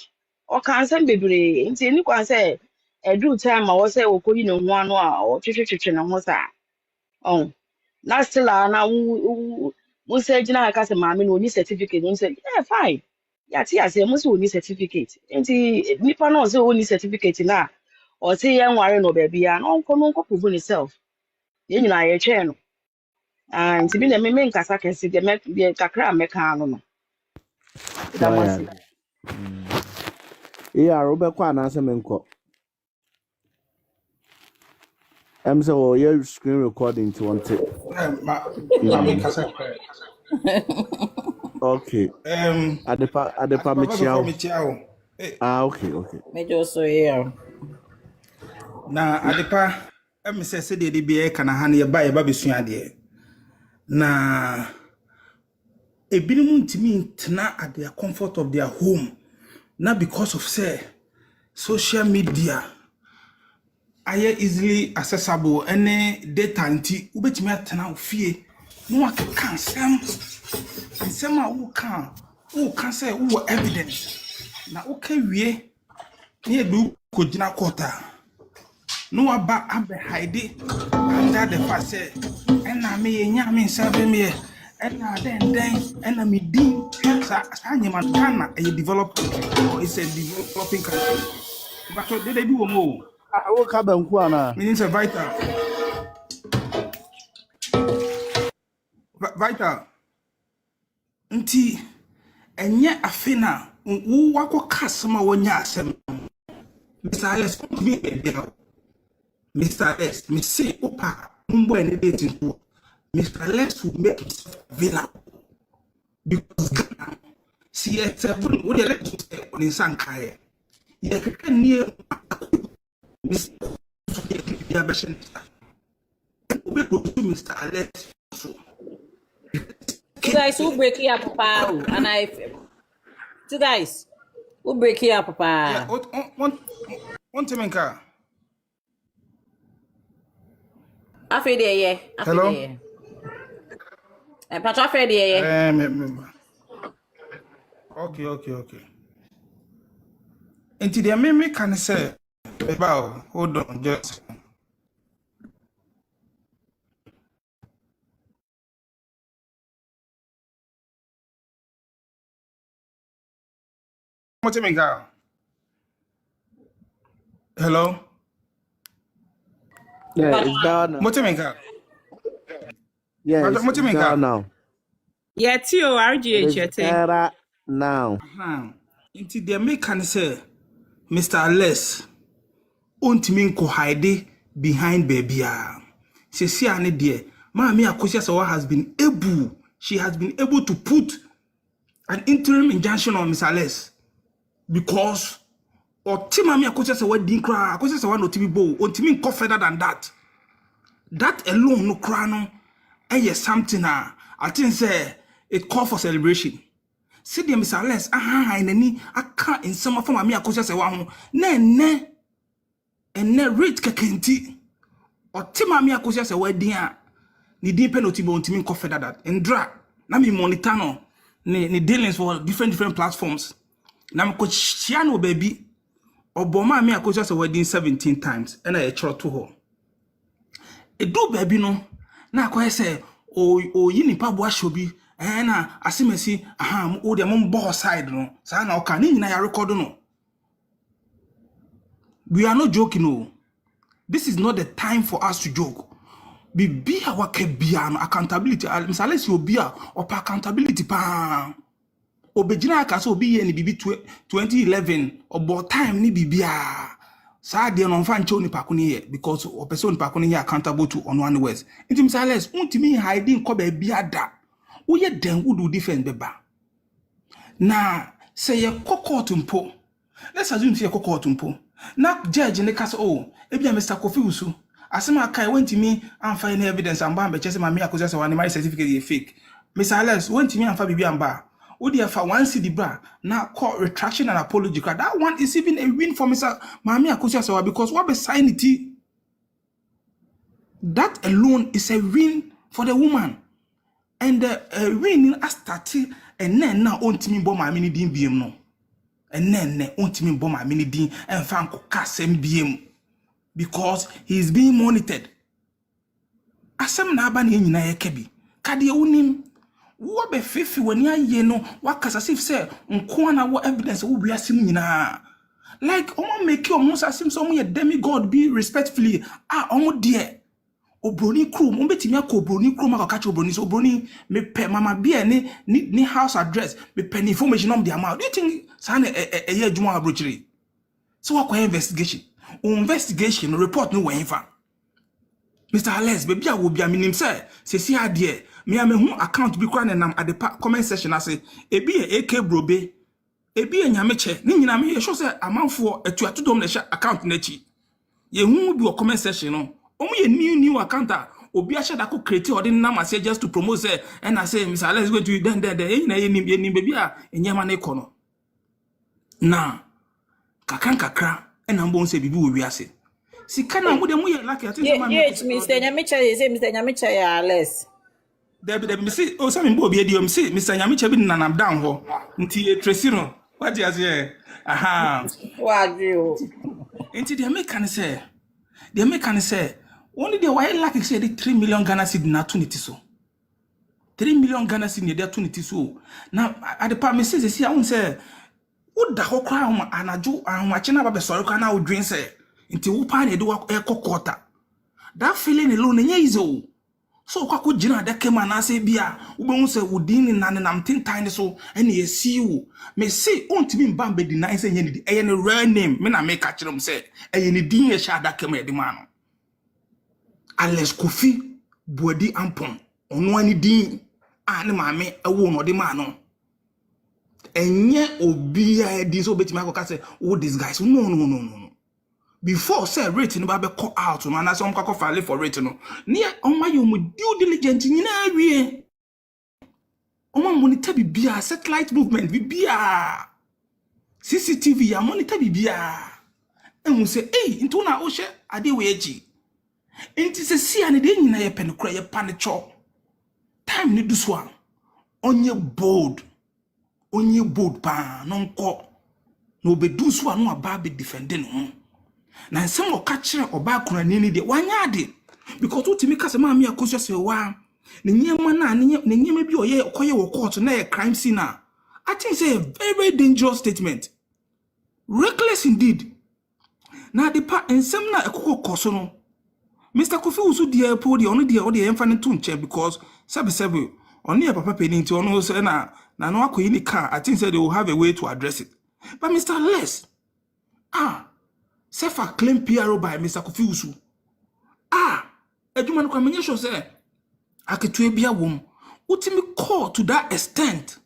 ɔka nsɛm bebree nti ni kwan sɛ ɛduru time a wɔsɛ wɔkɔyi ne ho ano a ɔtwetwe ne ho saa na still a na wo sɛ gyina ha ka sɛ maame no ɔni certificate no sɛ yeah fine yɛate aseɛ mo sɛ ɔni certificate nti nipa no ɔsɛ ɔni certificate no a ɔsɛ yɛnware no baabi a na ɔnkɔ prove ne self yɛn nyinaa yɛtwɛn no nti bi na me nkasa kɛse deɛ kakra a mɛka no no da mo ase Robert kwa anaasɛ menkɔ ɛm sɛ wɔyɛ screen recording nti wɔnte okay adepa mekyia wo okay Major so here na adepa em sɛ de bia ka na ha ne yɛba besua de na ebinom ntimi ntena at the comfort of their home na because of say social media are easily accessible any data nti ubetimi atena ofie no akeka nsɛm a woka say wo evidence na woka wie ne edu kogina kota no aba hide under the fact say ena nyame sabe me and then me din sa nyama Ghana a developed country or it's a developing country. But what did they do more? I woke up and Kuana. Meaning a vital. Vital. Nti enye afina wo wako kasama wonya asem. Mr. Alex, Mr. Alex, me say opa mumbo any dating to Mr. Alex will make himself available because Ghana see it's a what you like to say on insan kaya. You can near Mr. Mr. Alex. You guys who break here, Papa, and you guys who break here, Papa. Yeah, one time, car. After there, yeah. Hello. Patch after there, yeah. Okay. Until the meme can say about hold on just. Hello. Yeah, it's down now. Yeah, it's down now. Yeah, Tio RGH. It's better now. Until the meme can say, Mr. Alex, untimi nko hide behind baby. She see ane dear. Mami Akosia Sawa has been able to put an interim injunction on Mr. Alex because or Timami Akosia Sawa didn't cry. Akosia Sawa no tibi bo. Untimi nko further than that. That alone no cry no. Yes something I think say it call for celebration. See the Mr. Alex inani aka in some of Mami Akosia Sawa ho ne rate kakenti or Timami Akosia Sawa dia ni din penalty bo ntimi nko further that ndra na me monitor no ni dealings for different platforms na me ko chia no baby oboma me Akosia Sawa din 17 times and I choro to ho edu baby no na akoye say o yini pa bo ashobi na asimesi o de mo bo side no sa na o ka ni nyina ya record no. We are not joking, no. This is not the time for us to joke. Be our kebiano accountability. Unless you be or accountability pa. Obejina kaso obi ni bibi 2011 about time ni bibia. Sa de no fan cho ni pakuni here because o person pakuni here accountable to on one words. Intim silence untimi hiding ko ba bia da. Wo ye den would defend beba. Na say ye kokot mpo. Let's assume say kokot mpo. Na judge ne kasa ebia Mr. Kofi Usu asema kai went to me and find evidence and bam be chese ma me Akosia Sawa my certificate is fake. Mr. Alex went to me and fa bibi amba wo dey fa one cedi bra na call retraction and apology. That one is even a win for Mr. Mami Akosia Sawa because what be sign it, that alone is a win for the woman and the win as started and then now on to me bo ma mini din biem no. And then untimi bomb mini din and fanko kasem biem because he is being monitored. Asem na aba na nyina yekebi. Kade unim wo be fefi wani aye no wakasa sif say nko na wo evidence wo wiase mu nyina. Like omo make you almost asim so ye demigod be respectfully omo de Broni crew mo betimi akọ Broni crew ma ka Broni so Broni me pe mama bia ni house address me pe information on the amount. Do you think sa na ye adwuma abrochiri so what investigation report no wen fa Mr. Alex baby a wo bia minim say se si ade me hu account bi kwa na nam at the comment section ase ebi e AK brobe ebi enyameche ni nyina me show say amanfo atuato dom na account na chi ye hu bi o comment section no ye new account obi a shada ko create or din nam ase just to promote say and I say Mr. Alex go to then na ye nim baby a enyama na ikono na kakra and am bon say bibi wo wiase sika na mo de mo ye lucky ati say Mr. Nyamicha say Mr. Nyamicha ya Alex Debi me say o say me bo obi edi o say Mr. Nyamicha bi nanam down ho nti e Tracy no what you say aha what you nti de make can say Only the why like say the 3 million Ghana cedi na tuniti so. 3 million Ghana cedi na tuniti so. Now at the part me say I won't say what the whole crowd anaju and watching about the sorry can now drink say until we pan do a quarter. That feeling alone is so kwako jina da kema na say bia wo say wodin na nam tintine so and ye see you me say ontimi mbambe di na say nyeni di eye ne real name me na me ka kire say eye ne din ye sha da kema di ma no Alex Kofi Bodi Ampon ono ani din ane maame ewo no di ma no enye obia di so betima ko ka say oh these guys no before say rate no ba be call out no na some kwako file for rate no near on my you due diligent nyina wie on monitor bibia satellite movement bibia CCTV ya monitor bibia and say eh into na o she ade we eji enti se sia ne de nyina ye pen kura ye panicho time ni do so onye bold pa no nko no be do so no aba be defending no na nsem o ka kire oba kuna ni de wanya de because utimi kase ma me akoso se wa ne nyema na ne nyema bi oye okoye wo court na crime scene I think say a very, very dangerous statement, reckless indeed. Na the part nsem na ekoko koso no Mr. Kofi usu die po de ono de o de emfa to nche because sabe oni e papa peni nti ono say na no akoyi ni car. I think say they will have a way to address it, but Mr. Les Sefa claim PRO by Mr. Kofi Usu. Eduma no kwamenye show say aketu bia wom. Utimi call to that extent.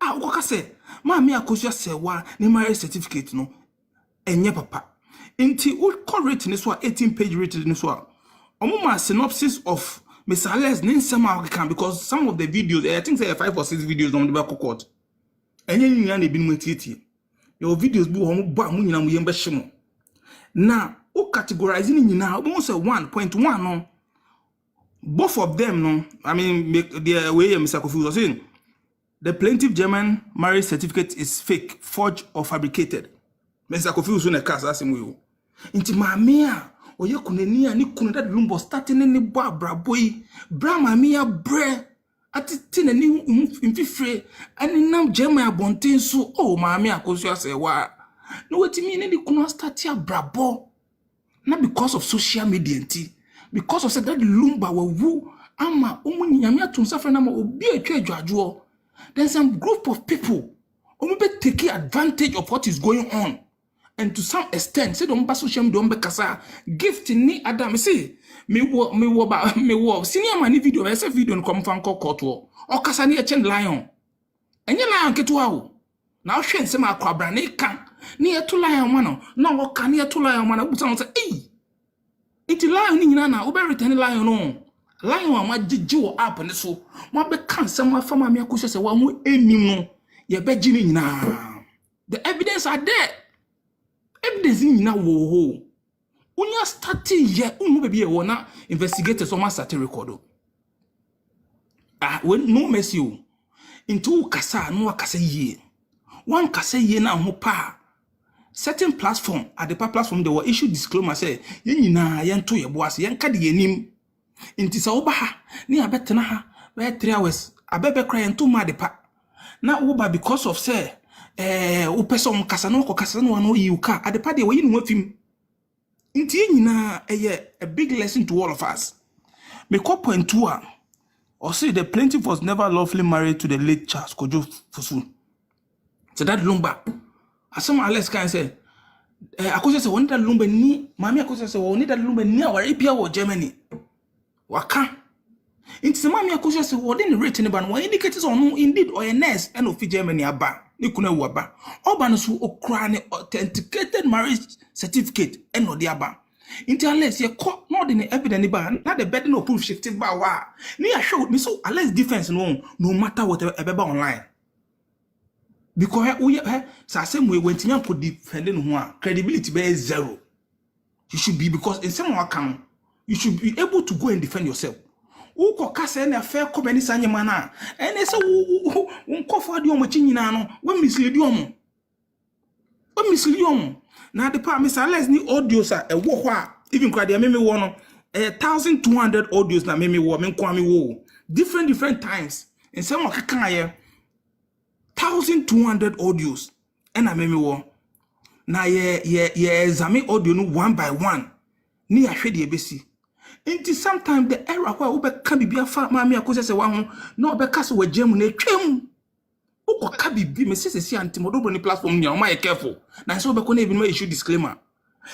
Ukoka say ma me akosia say wa ni marriage certificate no enye papa. Inti u call rate ni so 18-page rate ni so. Omuma synopsis of Mr. Les ninsema can because some of the videos I think say 5 or 6 videos on the back court. Enye nyina na ebinu etieti. Your videos be home ba mu nyina mu yembe hye na o categorize ni nyina o say 1.1 no both of them no I mean make the way Mr. Kofi was saying the plaintiff German marriage certificate is fake, forged or fabricated. Mr. Kofi was on a case as him inti mamia oye kunani ani kunada Lumba starting ni bra boy bra mamia bre ati tinani mfifre ani nam German abonten so mami akoso ase wa no wetimi ni kunu start ya brabo na because of social media nti because of said that Lumba wu ama omunyame atumsa fre na ma obi atwa adwajo then some group of people be taking advantage of what is going on and to some extent say don't social media don't be kasa gift ni adam say me wo senior man video ese video come fan court o kasa ni echen lion enye lion ketua o na hwe nsem akwabra ne kan ni etu lion ma no na wo kan ni etu lion ma na busa say iti lion ni nyina na wo be return lion no lion ma gigi wo app ne so ma be kan sem afama me akoso se wa mu enim no ye be gini nyina the evidence are there. Evidence nyina wo ho unya starting ye unu be be wona investigators o ma start record when no mercy o into kasa no kasa ye one kasa ye na ho pa certain platform at the platform they were issue disclaimer say ye nyina ye nto ye boase ye nka de yenim inti sa oba ha ni abetena ha be 3 hours abebe kra ye nto ma de pa na oba because of say o person kasa no no yuka at the party we yin wafim nti nyina a big lesson to all of us me ko point 2 or say the plaintiff was never lawfully married to the late Charles Kojo Fosu. So that Lumba asem Alex can say akoso say won that Lumba ni mami akoso say won that Lumba ni aware bia wo Germany waka nti se mami akoso say won rate ni ba no indicate on indeed or a nurse and of Germany aba ni kuna waba oba no so okra ne authenticated marriage certificate and no de aba nti Alex ye ko no de ne evidence ba na the burden of proof shifted ba wa ni ya show me so Alex defense no matter what ebeba online because we say same way when tinya ko defend no ho a credibility be zero. You should be, because in some account you should be able to go and defend yourself. Uko kasa na fair komeni sanye mana ene se unko fa di omo chinyina no we mislead omo o misilium na de pa Mr. Alex ni audios a e wo ho a even kwa de me wo no 1200 audios na me wo me kwa me wo different times in some okaka ye 1200 audios and na me wo na ye examine audio no one by one ni ahwe de ebesi nti sometimes the error where obeka bibia fa ma me akose se wa ho na obeka se wa gem na twem ukoka bibi me sese anti modobo ni platform ni o ma ye careful na so obeko na ebi no issue disclaimer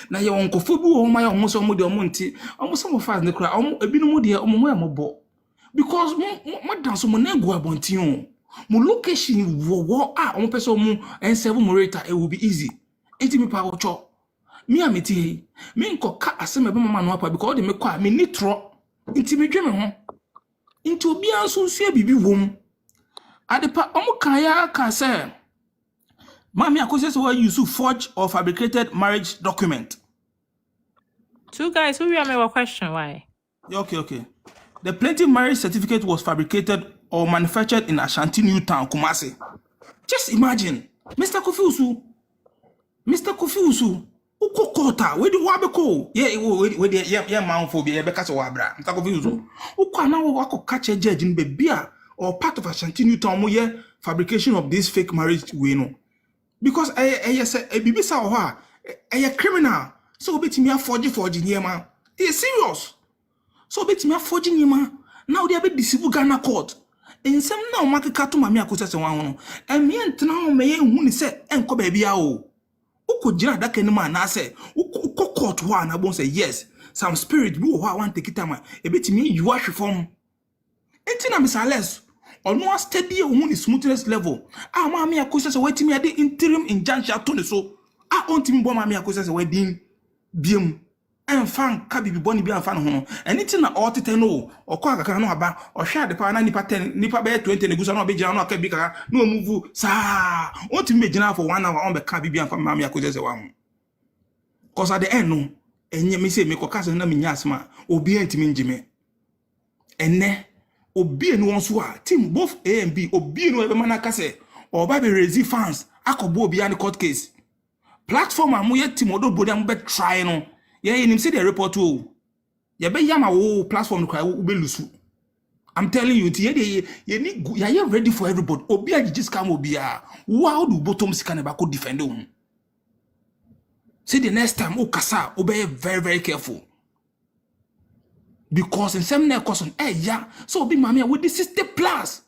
na ye wonkofo bi o ma ye omo so omo de omo nti omo so mo fast ne kra omo ebi no mo de omo mo ya mobo because mo dance mo na go abonti o mo location wo omo person mo ense mo rate it will be easy enti me pa wo cho me ameti me nkoka asem ebe mama no apa because de me kwa me nitro enti me dwe me ho enti obi anso nsu bibi wom adepa omo kan ya ka say mami akose se wa use forged or fabricated marriage document. Two guys, who you have a question? Why? Okay. The plaintiff marriage certificate was fabricated or manufactured in Ashanti New Town, Kumasi. Just imagine, Mr. Kofi Usu, uko kota, where do wabeko? Yeah, man for be a becas or wabra, Mr. Kofi Usu. Uko now wako catch a judge in Bebia or part of Ashanti New Town, fabrication of this fake marriage we know. Because I say a bibisa or a criminal, so bit me a forging here, man. It's serious. So bit me a forging here, man. Now they have a deceive Ghana court. And some now market cat to my mia courses one. And me and now may who say, Enco baby, oh. Uko jina that can man, I say, Uko court one, I won't say yes. Some spirit who want to take time. A bit me, you wash reform. Ain't Miss Alex. Or no steady on the smoothness level. Ah, mammy, accuses waiting me at the interim injunction to so. I want him bomb mammy accuses wedding beam and fan cabby bonny be a fan home. And it's in an auto no or quack no about or share the pana nipa 10 nipa bear 20 and goose no be jano bigger no move sa. Want to make for 1 hour on the cabby and from mammy accuses one. Cause at the end no, and ye may say make a cousin na minyasma or be intimate Jimmy. And ne obi no so a team both A and B obi no ebe manaka say or ba be raise fans akobo obi an court case platform am ye team odo body am be try no ye him say the report o ye be yama wo platform no wo be lusu. I'm telling you ye ni ready for everybody obi a just come obi a how do bottom sika na ba ko defend o. Say the next time o kasa o be very careful. Because in some question, so big mammy with the 60 plus.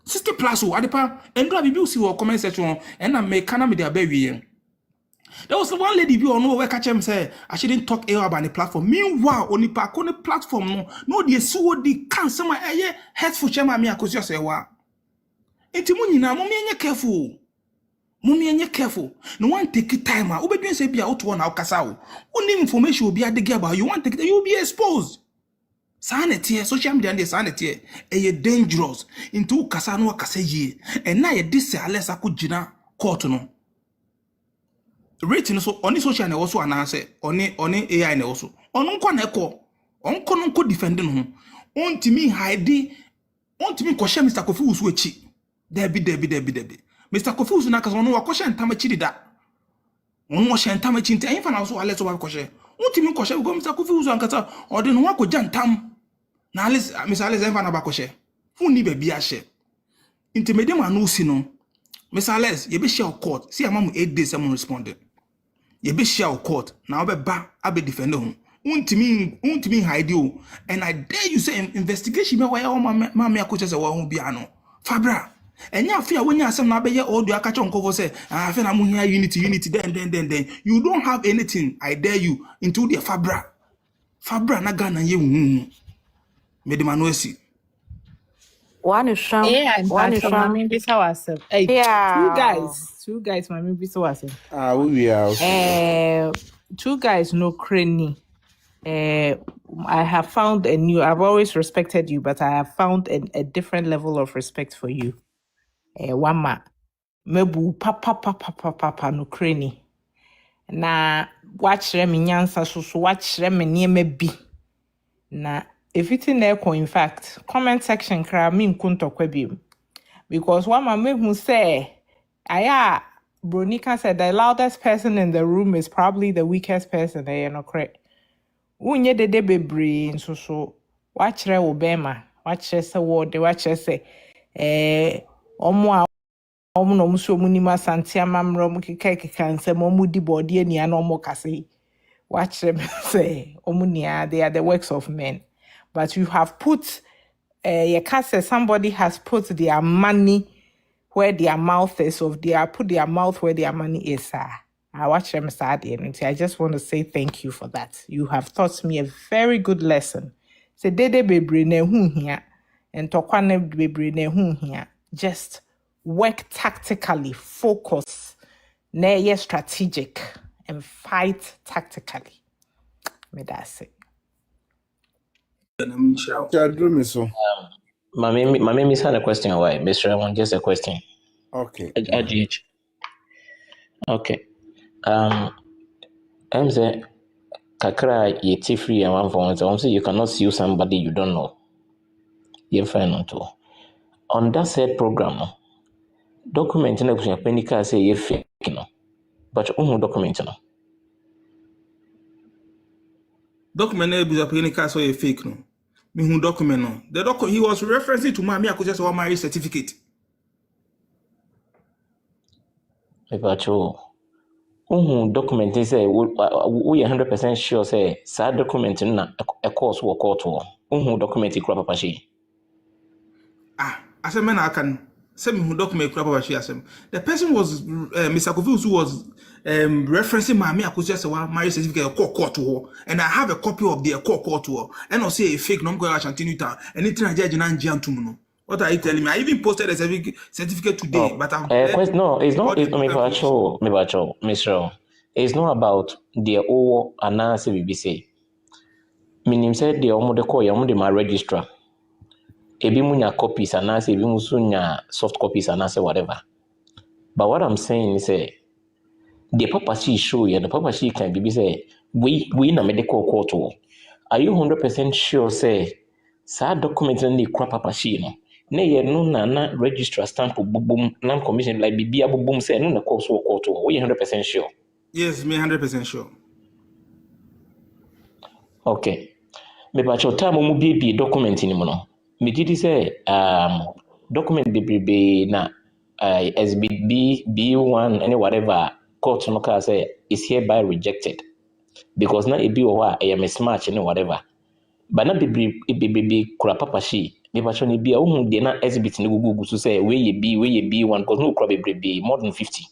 60 plus, oh, Adepa, and grab you see what comment section, and I make Kana with their baby. There was one lady you know where catch him say, I shouldn't talk about the platform. Meanwhile, only park on the platform, no, the so the cancer my headful chama me, because you say, wa. Intimuni na, mommy, careful. Mommy, and you careful. No one take it time. Obedience say be out one out casao. Only information will be at the gaba. You want to take it, you'll be exposed. Sanity, social media and the sanity, dangerous into Casano Casaye, and now a dis less I could jina court no. Rating so on social and also an answer, on AI and also. On echo, on conco defending him. On to me, Heidi, on to me, question Mr. Kofu's witchy. Debbie. Mr. Kofu's nakas on what question Tamachi that. On wash and Tamachin, and infant also a letter of question. On to me, question go Mr. Kofu's and Cata, or then walk with Jan Tam. Na Alice, Miss Alice Evana Bakoshe. Who need be a share? Intimidate man no sino. Miss Alice, ye be share court. See a mom 8 days someone responded. Ye be share court. Now be back, I be defend him. Untimi hide you. And I dare you say investigation me why all my coaches are won't be ano. Fabra. And ya fear when you are some na be ye all do catch on cover say, I feel I'm here unity, then. You don't have anything. I dare you into the Fabra. Fabra na Ghana ye Medimanoesi. One sham. I mean, this how I said. Hey, two guys, my maybe so I said. We are. Two guys, no cranny. I have found I've always respected you, but I have found a different level of respect for you. One ma, mebu papa no cranny. Na watch remi nyansa so watch remi nieme bi. Na if it's in there, in fact, comment section cry me kunto kwebim. Because one man make me say, aya Bronika said the loudest person in the room is probably the weakest person. Correct. Unye de bebre nso so wachre wo bema wachre se wo de wachre se omo a omo no so mu nima sante amamro mu keka nsem omo di body ania no omo kase wachre say omo nia they are the works of men, but you have put you can say somebody has put their money where their mouth is, of they put their mouth where their money is. I watch them sad and I just want to say thank you for that. You have taught me a very good lesson. Say dede bebre ne hu here and tokwane bebre ne hu here. Just work tactically, focus, ne strategic, and fight tactically. May that say. My miss had a question. Why, Mr. I want just a question. Okay. Okay. I'm saying, kakra ye free and one for one. So I'm saying you cannot sue somebody you don't know. You're fine on to. On that said program, no, document na kunya penika say you fake no, but document no. Document na buza penika so you fake no. Me who document no. The document he was referencing to me I could just want marriage certificate. But document say we 100% sure say sad document na a course work out to. Document ikura papa shi. As a man I can say me who document ikura papa shi asem. The person was Mr. Kofi who was referencing my I could just want marriage certificate court to, and I have a copy of the court to, and I say a fake no go continue to anything I judge na njiantum. What are you telling me? I even posted a certificate today, but I'm no, it's not. It's Mr. It's not about the old announce BBC. Meaning said the omo de call yamu de my registrar. Ebi munya copies announce ebi musunya soft copies announce whatever. But what I'm saying is the papa she show you the papa she can be say we in a medical court. Are you 100% sure say sa document ni kwa papa she no? Ne ye no na registrar stamp bubum non commission like bibia bubum say no na course work out. We 100% sure. Yes, me 100% sure. Okay. Me ba chota mo mu bi document ni mo no. Me gidi say document be na SBB B1 any whatever court no ka say is hereby rejected because na e bi o wa e mismatch any whatever. But na be kura papa she me ba choni bi a de na exhibit ni gugu so say we ye B1 because no kura be more than 50.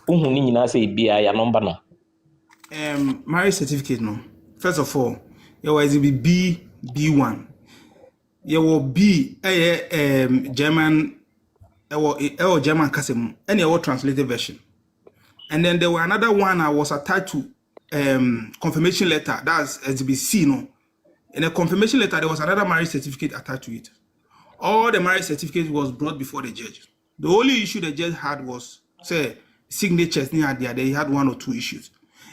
Ni nyina say bi ya number no. Marriage certificate no. First of all, you was B1. You will B German German kasem and your translated version. And then there were another one I was attached to confirmation letter. That's SBC no. In a confirmation letter there was another marriage certificate attached to it. All the marriage certificate was brought before the judge. The only issue the judge had was say signatures near there. They had one or two issues.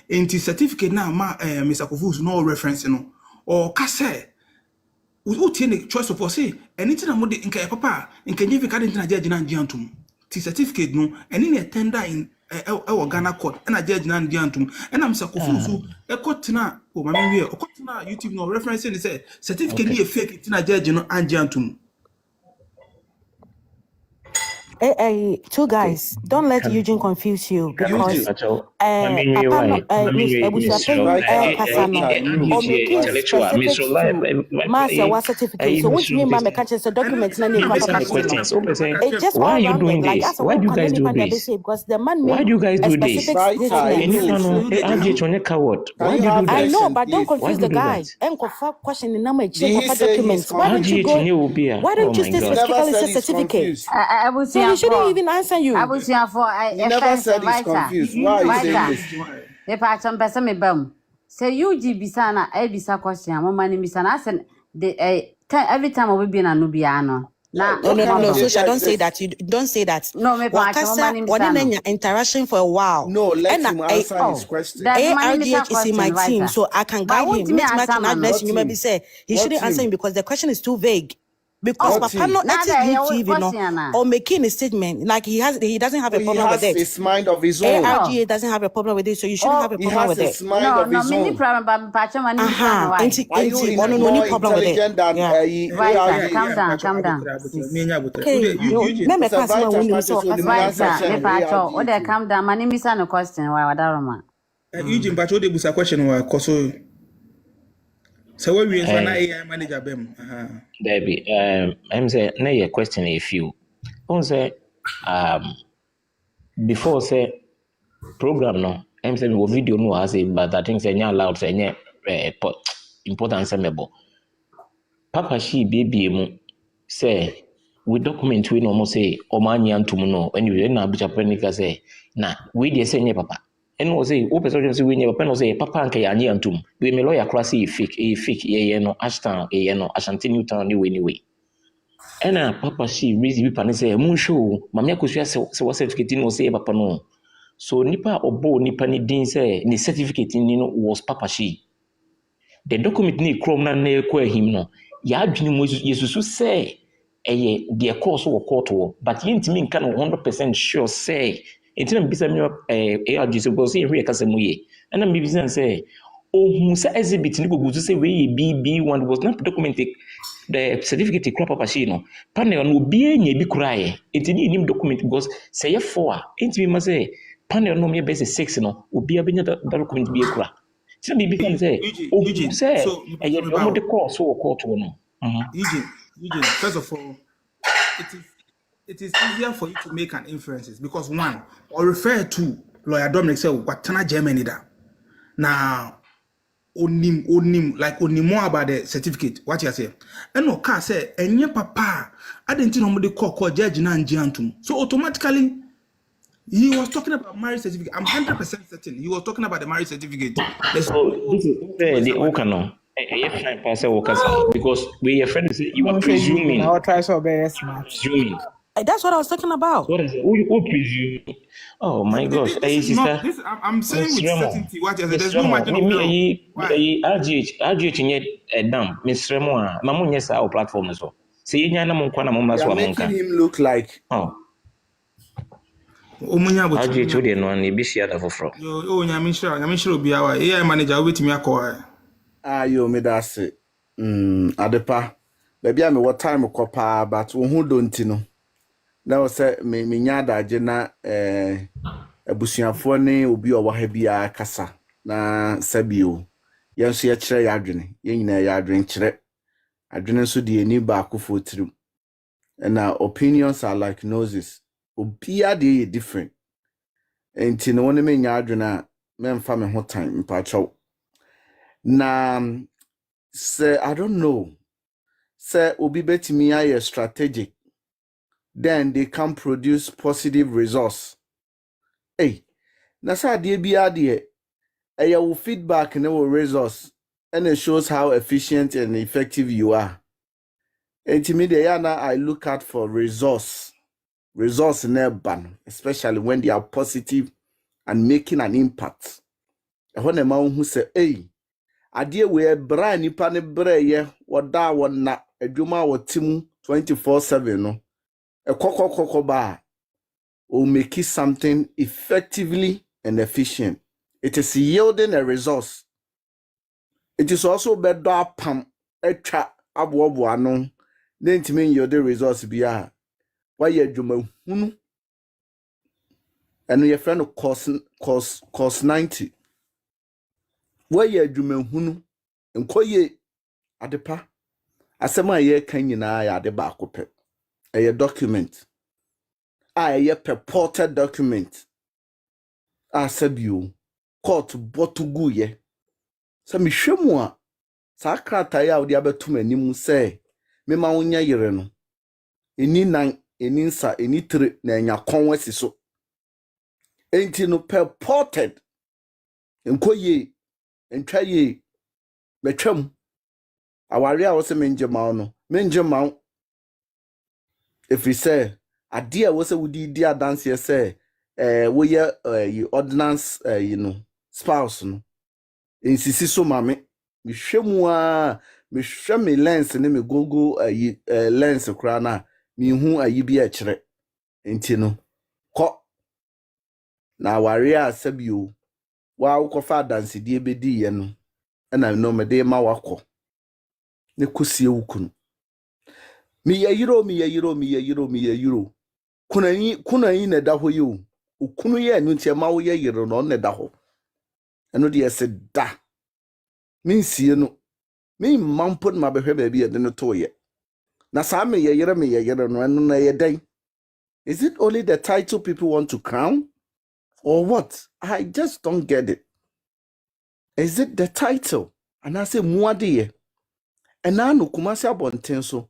In the certificate now, Mr. Kofu's no reference, or Kase. We take the choice of say anything I'm in papa in can you carry in judge and giantum. The certificate no, and in a tender in our Ghana court and a judge and giantum. And I'm Mr. Kofu, a court now, oh, my we are YouTube no reference and say certificate be a fake in a judge and giantum. Hey, two guys, don't let Eugene confuse you because why are you doing this? Why do you guys do this? Why do you guys do this? I know, but don't confuse the guy. Question the number documents. Why don't you stay specifically say certificate? So he shouldn't even answer you. He never said he's confused. Why are you saying this? Say you bisana bisa question mama ni bisana every time we be na nubiano. No. So don't say that. You don't say that. No, me interaction for a while. No, let him answer his question. ARDH is in my team, so I can guide him. He shouldn't answer him because the question is too vague. Because Papa no TV no or making a statement like he doesn't have a problem with it. He has his mind of his own. ARGA doesn't have a problem with it, so you shouldn't have a problem with it. He has his mind of his own. No, problem, but Are you more intelligent than right, calm down. Okay, Calm down. My name is no question. Why Wadaroma? Eugene, but what the question was koso. So what we are AI manager bem. Debbie, I'm saying na your question if you. On say before say program no, I'm saying we video no has it, but I think say nya loud say nya important semebo. Papa she baby mu say we document we no say o manya antum no anyway na abicha panika say na we dey say nya papa. And was say o person say we nya papa no say papa anka ya nya antum. We me lawyer class fake ye no ashton ye no ashanti newtown anyway. And papa she raise bi pan say mun show mama akosu say what certificate no say papa no. So nipa obo nipa ni din say ni certificate ni no was papa she. The document ni chrome na na ekwa him no. Ya adwene mu yesusu say the course wo court wo but yintimi nka no 100% sure say entina bisa me ARG so go say hwe kasa mu ye na me bisa say ohun say exhibit ni goguzu say we BB1 was not documented the certificate crop papa she no panel no bi enya bi kuraye entini nim document because say ye 4 entimi ma say panel no me be say 6 no obi abenya document bi ekura say bibi kan say ohun say eye no de course wo court wo no Eugene, first of all, it is easier for you to make an inferences because one, or refer to lawyer Dominic say what Germany da. Now onim like onimo about the certificate. What you say? And no car say enye papa I didn't know the call judge na njiantum. So automatically he was talking about marriage certificate. I'm 100% certain he was talking about the marriage certificate. So this is the Okano. Because we are friends, you are presuming. I'll try so very smart. Presuming. That's what I was talking about. What is it? Who presume? Oh my gosh. Sister. I'm saying with certainty what you said. There's no margin of error. RGH nye dam. Miss Remo, mamu nye sa our platform so. See you na mo kwa na mo maso amonka. Making him look like. Oh. RGH we dey no na bi share da foforo. Yo nyamishira obiawa. AI manager wetimi akọ. Yo me that's it. Adepa. Baby I me what time kopa but who don't know. Now say me nyada agena abusuafo ne obi o wa ha bia kasa na sabio. Yenso ye kire ya adwene. Ye nyina ya adwene kire. Adwene so de ani ba akofo tirim. And opinions are like noses. Obia dey different. Enti no one me nya adwene a me mfa me ho time mpa chaw. Na say I don't know. Say obi betimi aye strategic. Then they can produce positive results. Hey, na sa de bia de your feedback and our results and it shows how efficient and effective you are. And to me I look out for results. Results in their ban, especially when they are positive and making an impact. When a man who say, hey, idea we bra nipa ne bra ye wada wona adwuma wotimu 24/7 no e kokokoko ba will make something effectively and efficient. It is yielding a resource. It is also better pam etwa abobo ano then to mean yield the resource bia why you adwuma hunu and your friend cost 90 why you adwuma hunu nkoye adepa asema ye kan nyina ya ade ba akopɛ a document a purported document asabio court botugu ye sa mi hwemu a sa krata ya odi abetum anim se me ma wonya yere no eni nan eni nsa eni tre na enya konwasi so enti no purported nkoye ntwaye betwam aware a wo se menje mawo no menje mawo if we say ade a wo se wudi di adanse say wo ye ordinance spouse no insisi so mame mehwemu a me hwɛ me lens ne me gogo lens kora na me hu ayi bi a kyerɛ enti no kɔ na ware a sabio wa wokɔfa dansedie bedi ye no na no me de ma wakɔ ne kosie wukunu me yiro kuna yi na da hɔ yi o ukunu ye no ntia ma wo ye yiro no na da hɔ eno de yɛse da minsie no me mampo na behwe ba bi yɛde no to ye na saa me ye yire no eno na ye dan. Is it only the title people want to crown or what? I just don't get it. Is it the title? And I say muade and na no kumasi abonten so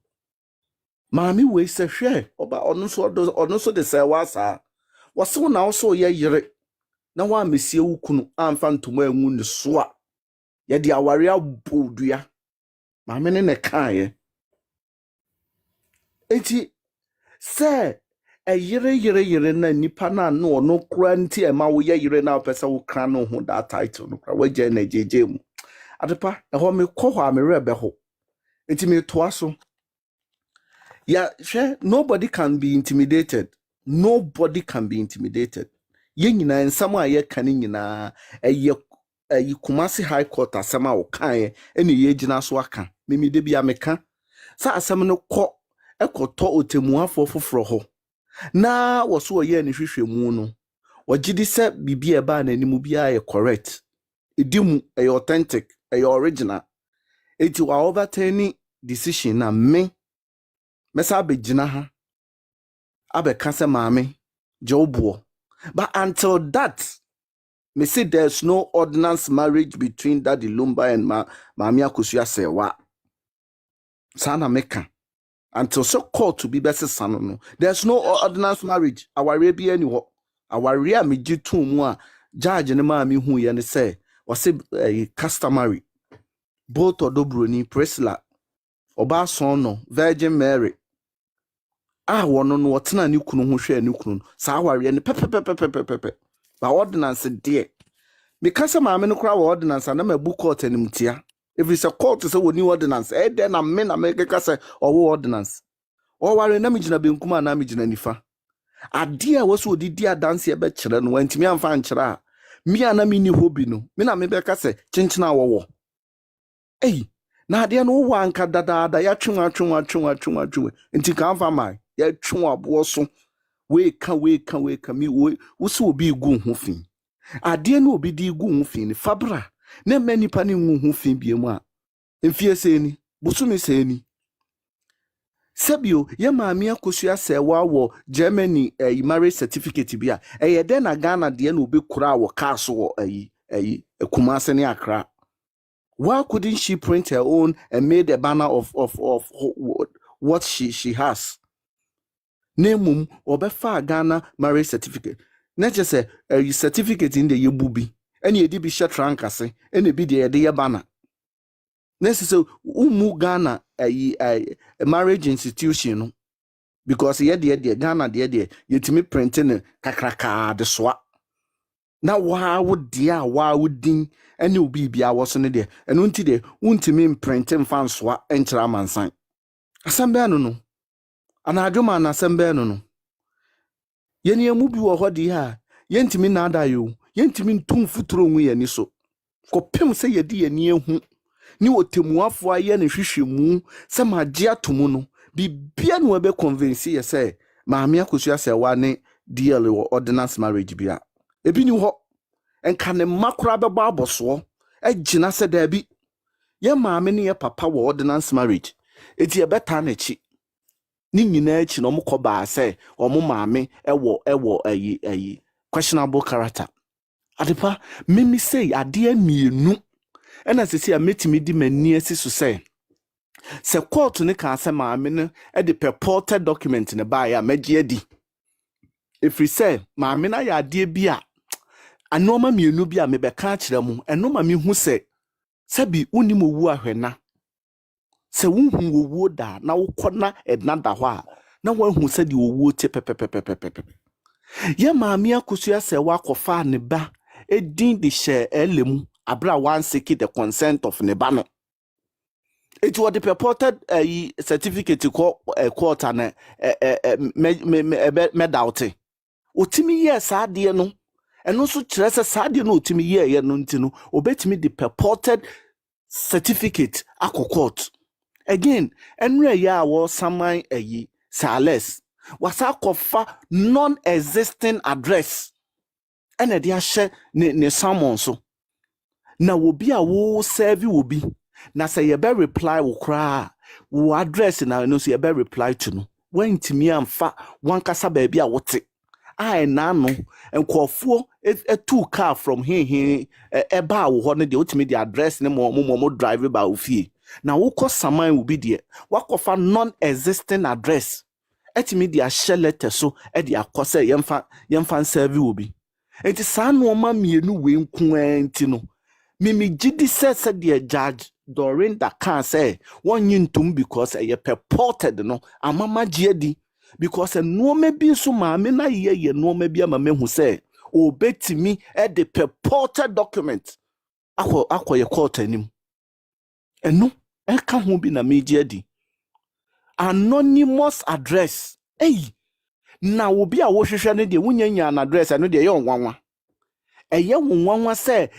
maami we se hwe oba ono so de se wasa wase wo na wo so ye yire na wa mesie wukunu amfa ntoma anwu ne so a ye de aware abodua maami ne kan enti se yire na nipa na no ono kura nti e ma wo ye yire na pesa wo kran no ho that title no kura we je na jeje mu adepa e ho me kɔ hɔ a me rebe ho enti me toa so. Yeah, sure. Nobody can be intimidated. Nobody can be intimidated. Ye nyina nsam a ye kan nyina ye Kumasi High Court asama o kan ene ye gina so aka. Mimi de bia meka. Sa asam no kɔ ekoto otemuafo foforo ho. Na wo so ye ne hwehwemu no. Wagidi se bibia ba na animu bia ye correct. Edimu authentic, original. Eti wa overturning decision na me mesa begina ha abeka se maame jobuo. But until that, me say there's no ordinance marriage between Daddy Lumba and Mami Akosua Sewa. Sana meka. Until so court to be best son no. There's no ordinance marriage. Our be any our rea me jitu mu judge ne maami hu ye ne say was customary. Both or Broni Presla Oba son no Virgin Mary. Wono no wotena ne kunu ho hwe ne kunu saa ware ne pepepepepepepe ba ordinance de me kasa maame no kra wa ordinance na ma bu court animtia if it's a court say woni ordinance de na me na me kasa owo ordinance o ware na me gina benkuma na me gina nifa ade a woso odidi adanse e be kire no wantimi amfa nkire a me ana me ni hobi no me na me be kasa chinchina wowo na ade no wo anka dadaada ya twetwe nti kan fa mai ya twu abo so we ka mi wo so obi gu ho fin ade no obi di gu ho fin fabra na mani pa ne gu ho fin biemu a mfie seni busumi seni sabio ye maami Akosua Sewa wo Germany marriage certificate bia ye de na Ghana de na obi kura wo kaso wo Kumasi ne Accra. Why couldn't she print her own and made a banner of what she has? Name obefa Ghana marriage certificate. Not just a certificate in the yebubi. Any ye be shut rankase, any be the banner. Necessary umu Ghana a marriage institution because ye Ghana yetimi printing kakraka the swap. Now why would din any obi bia was no de eno nti de untimi mprint mfa nsoa enkyra mansan asembe no anadwoma na asembe no yeni emu bi wo hodi ha yentimi na adayo yentimi ntum futuro nwu yani so kopem se yedi yani ehu ni otemuafo aye ne hwehwemu se magye atomu no bibia no be convince ye se Maami Akosua Sewa ne deal wo ordinance marriage bia ebi ni ho enka ne makura beba aboso agina se da bi ye maame ne ye papa wo ordinance marriage eti e beta na chi ni nyina chi no mko ba se omo maame ewo questionable character adepa mimi say ade amienu ena sesi a metimi di mani asiso se court ne ka se maame ne e de purported document ne ba ya magye adi if we say maame na ya ade bi a anoma mienu bi a mebeka kire mu enoma mi hu se sabi unim owu ahwena se wunhu owu da na wokona edna da ho a na wahu se di owu te pepepepepepe ye Maami Akosua Sewa akofa ne ba edin de she elemu abra wan seek the consent of ne ba no It was the purported certificate court and medalty. Utimi ye sadie no. And also trust sadie no utimi ye no ntino. Obetimi the purported certificate ako court. Again, enre ya was saman sales. Wasa kofa non-existing address. Ene dia share ne summon so. Na wobi a wo serve wobi. Na say ye be reply wo kra. Wo address na no so ye be reply to no. When timi amfa wankasa baabi a wote. I na no enkofuo two car from here eba wo ho no de utimi the address ne mo drive ba ofie. Na wo ko saman wo bi de. Wakofa non-existing address. Etimi de a share letter so e de akose yemfa serve wo bi. Enti saa no ma mienu we nko enti no. Mimi gidi said the judge during that can say one yintum because a purported no amama jedi because a no maybe so mammy na ye no maybe a man who say oh bet me at the purported document aqua your court him and no I can't be na media di anonymous address hey now will be a washing the wunya address and no the young one. Nwanwa say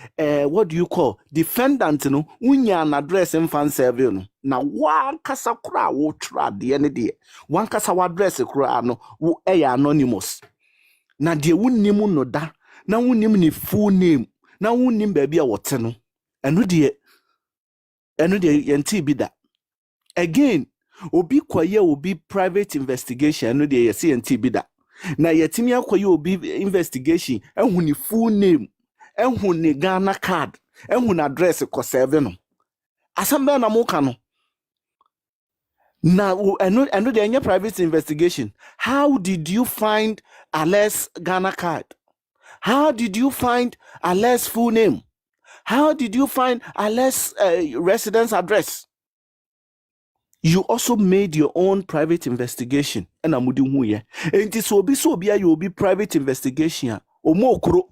what do you call defendant no unya an address in fan serve no na wan kasa kura wo tra de ne de wan kasa wa address kura no wo anonymous na de wunnim no da na wunnim ni full name na wunnim ba bia wote no eno de yenti bi da again obi kwaye obi private investigation eno de yesi yenti bi da na yetimi akoye obi investigation ehun ni full name ehun ni Ghana card ehun address ko serve no asambe na mo ka no na eno de anya private investigation. How did you find Alex Ghana card? How did you find Alex full name? How did you find Alex residence address? You also made your own private investigation. And I'm with you. And it will be you will be private investigation. Or more kro.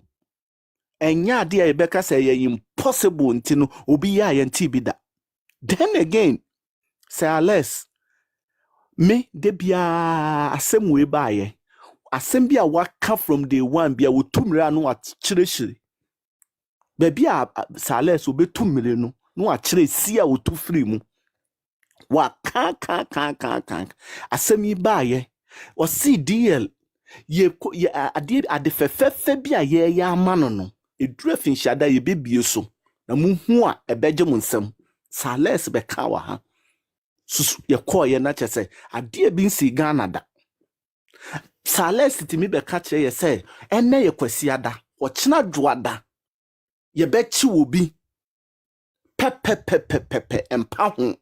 And ya dear Rebecca say impossible until obi ya and tibida. Then again, say less. Me debia asem we buy. Asem bia waka from day one bia wo tumra no at chireshiri. Baby a sales will be 2 million no a chire sia wo tu free mu. Wa kan asemi baye o CDL ye ade fefefe bia ye ya amano no edura finhyada ye bebie so na muhu a ebeje mu nsem sales be ka wa ha susu ye call ye na chese ade bi nsi Ghana da sales timi be ka che ye say ene ye kwasi ada o chena dwoada ye be chi obi pepe empa ho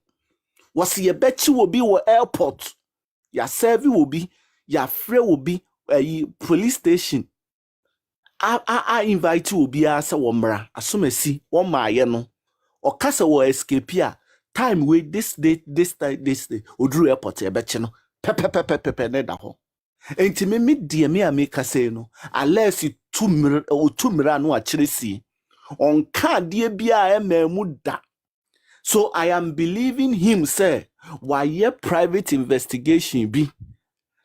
was ye bet you will be wo airport ya serve will be ya free will be police station. I invite you will be as a womra asumesi one ma ye no or kasa wo escape ya time wait this day odru airport ye bet no pepe ne da ho enti me die me ameka say no unless you 2 mira no a chiresi on card ye bia emamu da. So I am believing him, say, why ye private investigation be?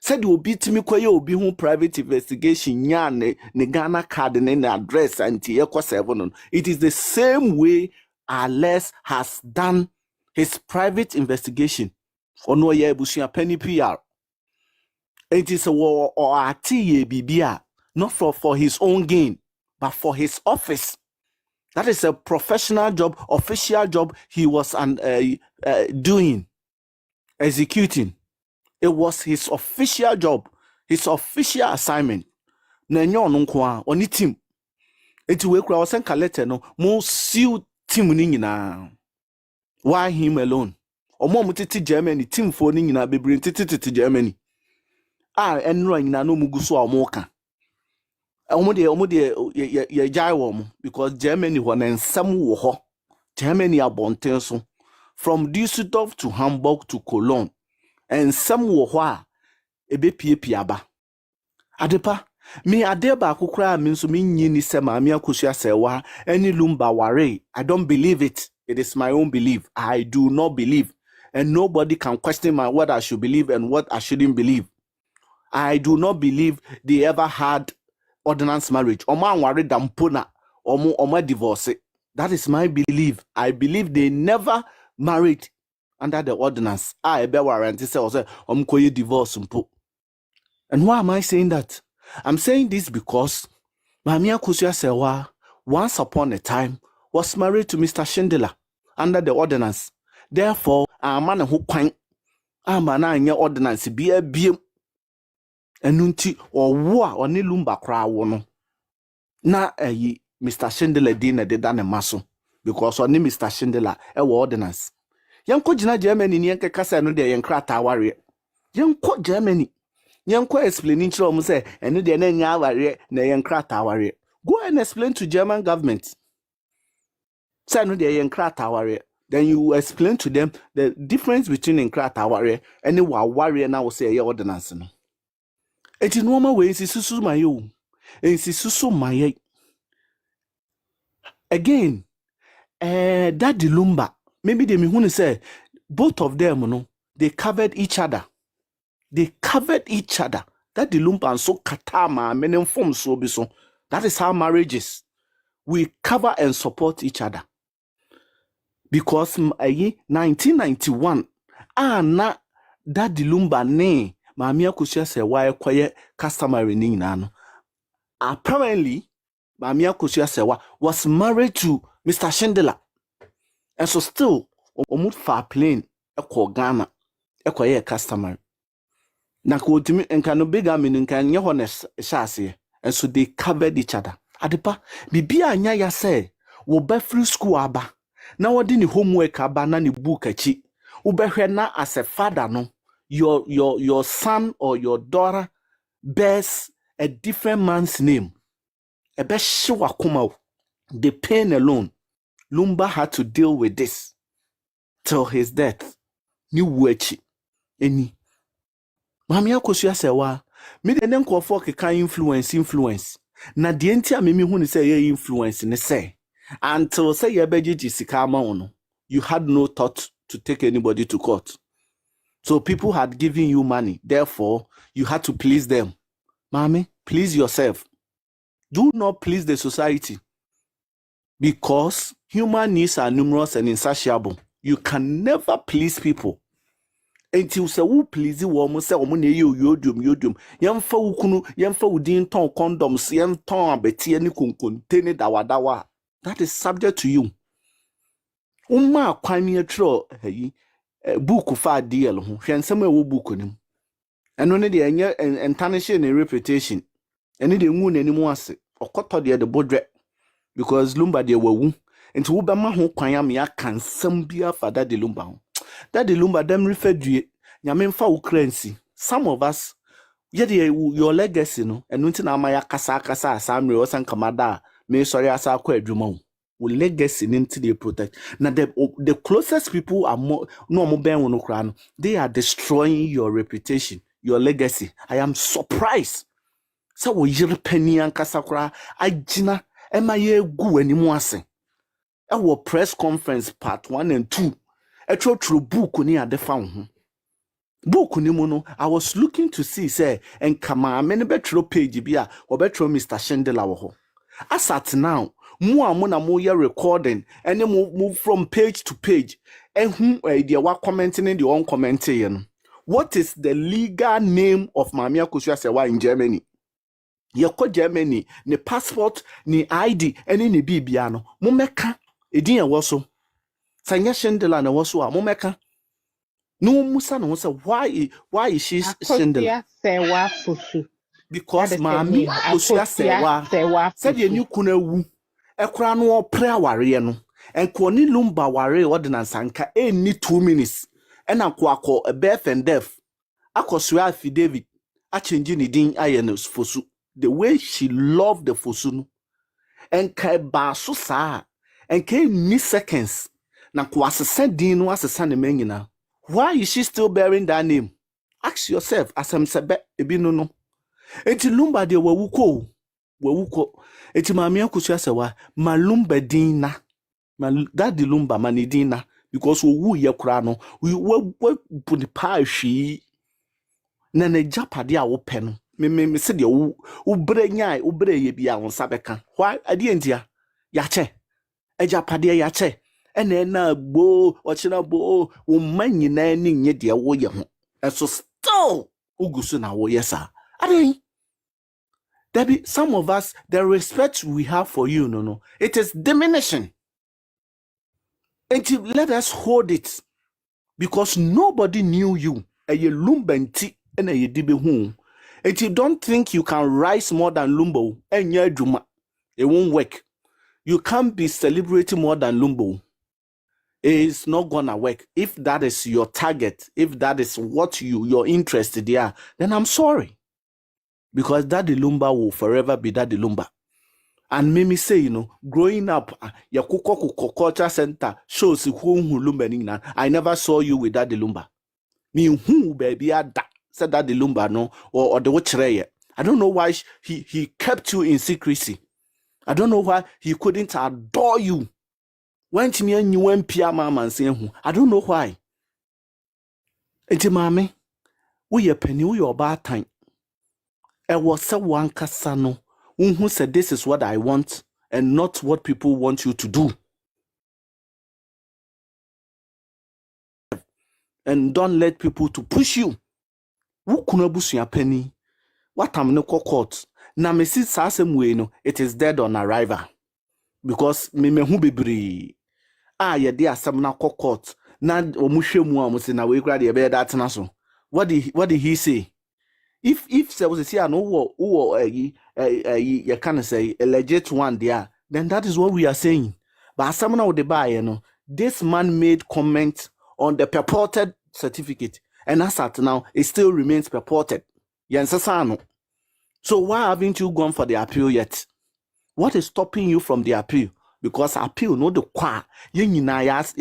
Said you beat me kwa you be who private investigation ne Ghana card and address and Tieko 7. It is the same way Alex has done his private investigation. Or no ye bushia penny PR. It is a war or a BBA, not for his own gain, but for his office. That is a professional job, official job he was doing, executing. It was his official job, his official assignment. Na nyo no kwa oni team. Enti we kura osen kalete no mo siu team ni nyina. Why him alone? Omo mutiti Germany team for ni nyina bebre titi Germany. Enro nyina no muguso a omo ka. Omo de ye jai wo because Germany ho na nsam wo ho. Germany abonten so from Düsseldorf to Hamburg to Cologne and some wo ho a ebe pie aba. Adepa me adeba akukra me nso me nyi ni se maame akosua sewa any Lumba ware. I don't believe it. It is my own belief. I do not believe. And nobody can question what I should believe and what I shouldn't believe. I do not believe they ever had ordinance marriage. Oma worried dampona, oma divorce. That is my belief. I believe they never married under the ordinance. I be warranty say koye divorce mpo. And why am I saying that? I'm saying this because Mamia Kusia Sewa once upon a time was married to Mr. Shindler under the ordinance. Therefore, a man who quang a man in your ordinance be a beam enunti or war or ni Lumba cry wono. Na Mr. Shindler dinner de dane maso because only Mr. Shindler a ordinance. Yanko jina Germany ni yanke kasa no de yankra tawari. Yanko Germany. Yanko explaining to them say enu de na nya aware na yankra tawari. Go and explain to German government. Say no de yankra tawari. Then you explain to them the difference between yankra tawari and warrior now say your ordinance no. It in normal way is susu mayo. Is susu maye. Again, that the Lumba, maybe they me say both of them, no, they covered each other. They covered each other. That the Lumba and so katama many forms so be so. That is how marriage is. We cover and support each other. Because 1991, na that the Lumba ne Mamia Kusia say why quiet customary ni no. Apparently, Mamia Kusia Sewa was married to Mr. Shindler. And so still, omut far plane, a Ghana, a customer. Nakotimi and can big amin and can your honest chassis. And so they covered each other. Adepa, Bibia Nyaya say, wo be free school aba. Now what didn't homework aba nani book a chi. Ube na as a father no, your son or your daughter bears a different man's name. The pain alone, Lumba had to deal with this till his death. Ni wechi any. Mami akosia sewa. Me de nkofo keka influence. Na de entia me hu ni say ye influence ne say. Until say ye beji sika ma ono. You had no thought to take anybody to court. So people had given you money. Therefore, you had to please them. Mami, please yourself. Do not please the society. Because human needs are numerous and insatiable. You can never please people. Until you say, who please you, woman, say, yodum. Yamfa ukunu, yamfa udin ton condoms, yam ton abeti any contain dawa. That is subject to you. Uma kwami atro book fa deal ho. Hwensem e wo book nim. Eno ne de enye entanehye ne reputation. Ene de ngu nanimu ase. Okoto de bodre. Because Lumba de wawu. Nti wo bema ho kwan am ya kan sam bia fa that de Lumba ho. That the Lumba dem refer due. Nyame mfa wo kransi. Some of us your legacy no eno nti na ama ya kasa asamre osan kamada me sorry asa akwa adwuma wo. Wo legacy nti they protect. Now the closest people are more no ben wo no kra no. They are destroying your reputation, your legacy. I am surprised. So wo yire pani ankasa kra agina ema ye gu animu ase. E wo press conference part 1 and 2. E true book ni ade fa ho. Book ni mu no I was looking to see say and kama me ne betro page bia wo betro Mr. Shindler wo ho. As at now, mo na mo ye recording and move from page to page. And who they were commenting and the on commenting. What is the legal name of Mamia Kusia Sewa in Germany? Yeko Germany, ni passport, ni ID, any ni bibiano. Mumeka, edin waso. Sanya Shindler na waso a mumeka. No musa no say why is she Shindler? Sewa fusu. Because Mami Kusia Sewa said the new kuna wu. Ekra no opre aware no. Enko ni Lumba ware ordinance anka any 2 minutes. Ena akọ a birth and death. Akosua affidavit. A change ni din ayenos fosu. The way she loved the fosu. Enka ba so sa. Enka ni seconds. Na ko asese din no asesa ne manyina. Why is she still bearing that name? Ask yourself asem sebe ebi no. Enti Lumba de wawuko. Eti Mamia Kusia Sewa malumba din na Man, that the Lumba manidina because we ye krano we put the pie she na ne japade a wo pɛ no me se de wo brenya wo bre ye bia won sabeka why adientia ya che japade ya che ene na gbo ochina bo wo manyi na ni nye de wo ye ho so still ugusu na wo yesa ade Debbie, some of us the respect we have for you no it is diminishing. And let us hold it because nobody knew you. And you lumbenti and you dibe home. And you don't think you can rise more than Lumbo and your juma. It won't work. You can't be celebrating more than Lumbo. It's not gonna work. If that is your target, if that is what you're interested in, then I'm sorry. Because Daddy Lumba will forever be Daddy Lumba. And Mimi say, growing up, your Kuko Culture Center shows who Lumba. I never saw you with Daddy Lumba. Me who baby said Daddy Lumba no or the watch. I don't know why he kept you in secrecy. I don't know why he couldn't adore you. When me and you went Pia Mama and saying I don't know why. Eti mami, we penny we your bad time. I was so one kasano. Who said this is what I want and not what people want you to do. And don't let people to push you. Who kuna busu ya penny? What am no court? Na me see sasem way no, it is dead on arrival. Because me hu bebre. Ye dey asem na court. Na omuhwe mu amusi na we kra dey be that na so. What did he say? If there was a say no you can say a legit one there, then that is what we are saying. But someone with the buy, this man made comment on the purported certificate, and as at now, it still remains purported. So why haven't you gone for the appeal yet? What is stopping you from the appeal? Because appeal no the kwa yas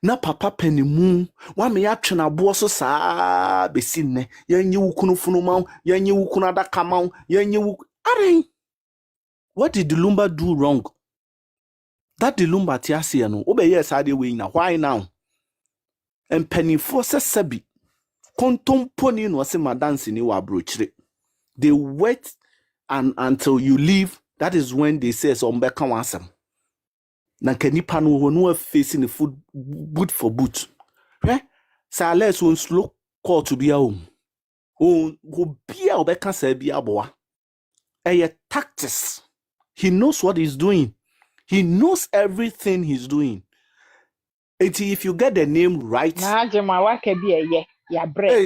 na papa penimu wa me ya twena bo so saa besinne yenye wukunu funuma yenye wukunu adaka ma yenye wuk are. What did the Lumba do wrong? That the Lumba tiasia no obe yes ade we na why now? And penifo se sabi kontomponi no se madansi ni wa brochire. They wait and until you leave, that is when they say so mbeka wansem. Na kanipa no no facing the food boot for boot. Sa let's one slow call to be a home. Who be a beka say be a boa. Tactics. He knows what he's doing. He knows everything he's doing. If you get the name right. Hey,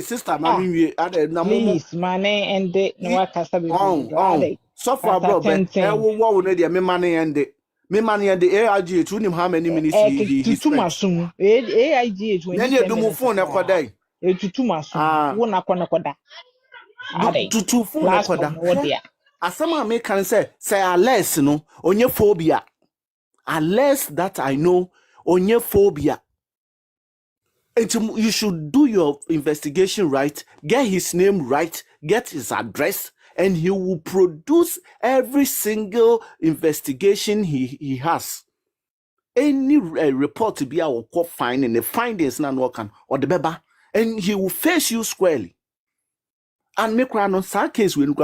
sister, please, money and the no so far, bro. Me money and the. Me money and the AIG to him how many minutes he too much soon. AIG to any do move phone a day. Too much soon. Wona koda. To phone a koda. As some me can say unless no onye phobia. Unless that I know onye phobia. You should do your investigation right, get his name right, get his address, and he will produce every single investigation he has. Any report to be our court finding, the findings not working or the beba, and he will face you squarely. And make run on some case when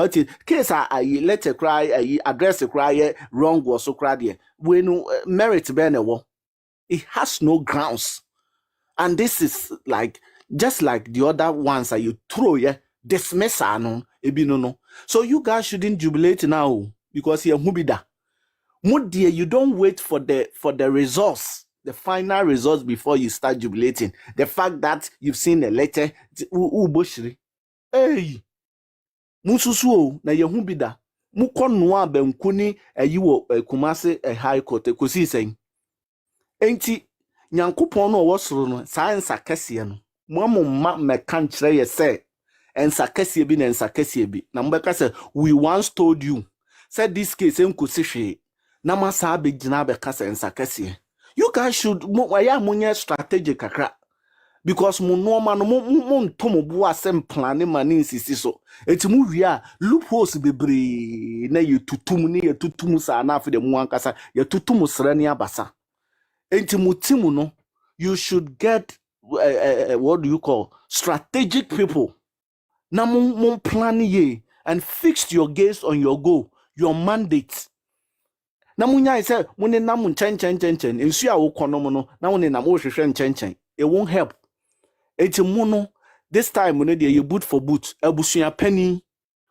case I let a cry, I address a cry wrong or so cry when merit benewo. It has no grounds. And this is like just like the other ones that you throw, dismiss no. So you guys shouldn't jubilate now because you're mubida. You don't wait for the results, the final results before you start jubilating. The fact that you've seen the letter, hey, mususu na yehubida. Mukonwa benkuni yiwo kumase high court kosi saying. Enti Nyankopon no wosoro no science akese no mo meka nkyere ye say ensa kese bi na ensa kese bi na mbeka say we once told you said this case enkosi hwe na masa abegina beka say ensa kese. You guys should munye strategic kakra because mo no ma no mo ntomo bo asem plan mani insisi so enti mu wi a loopholes bebre na ye tutum sa na afi de mu ankasa ye tutum sra ne abasa enti mu timu no you should get what do you call strategic people na mo plan ye and fix your gaze on your goal, your mandate. Na munya say mune na mun chen ensu a wo kono mo no na wone na mo hwehwe chen it won't help. Eti mu no this time no de ye boot for boot abusua pani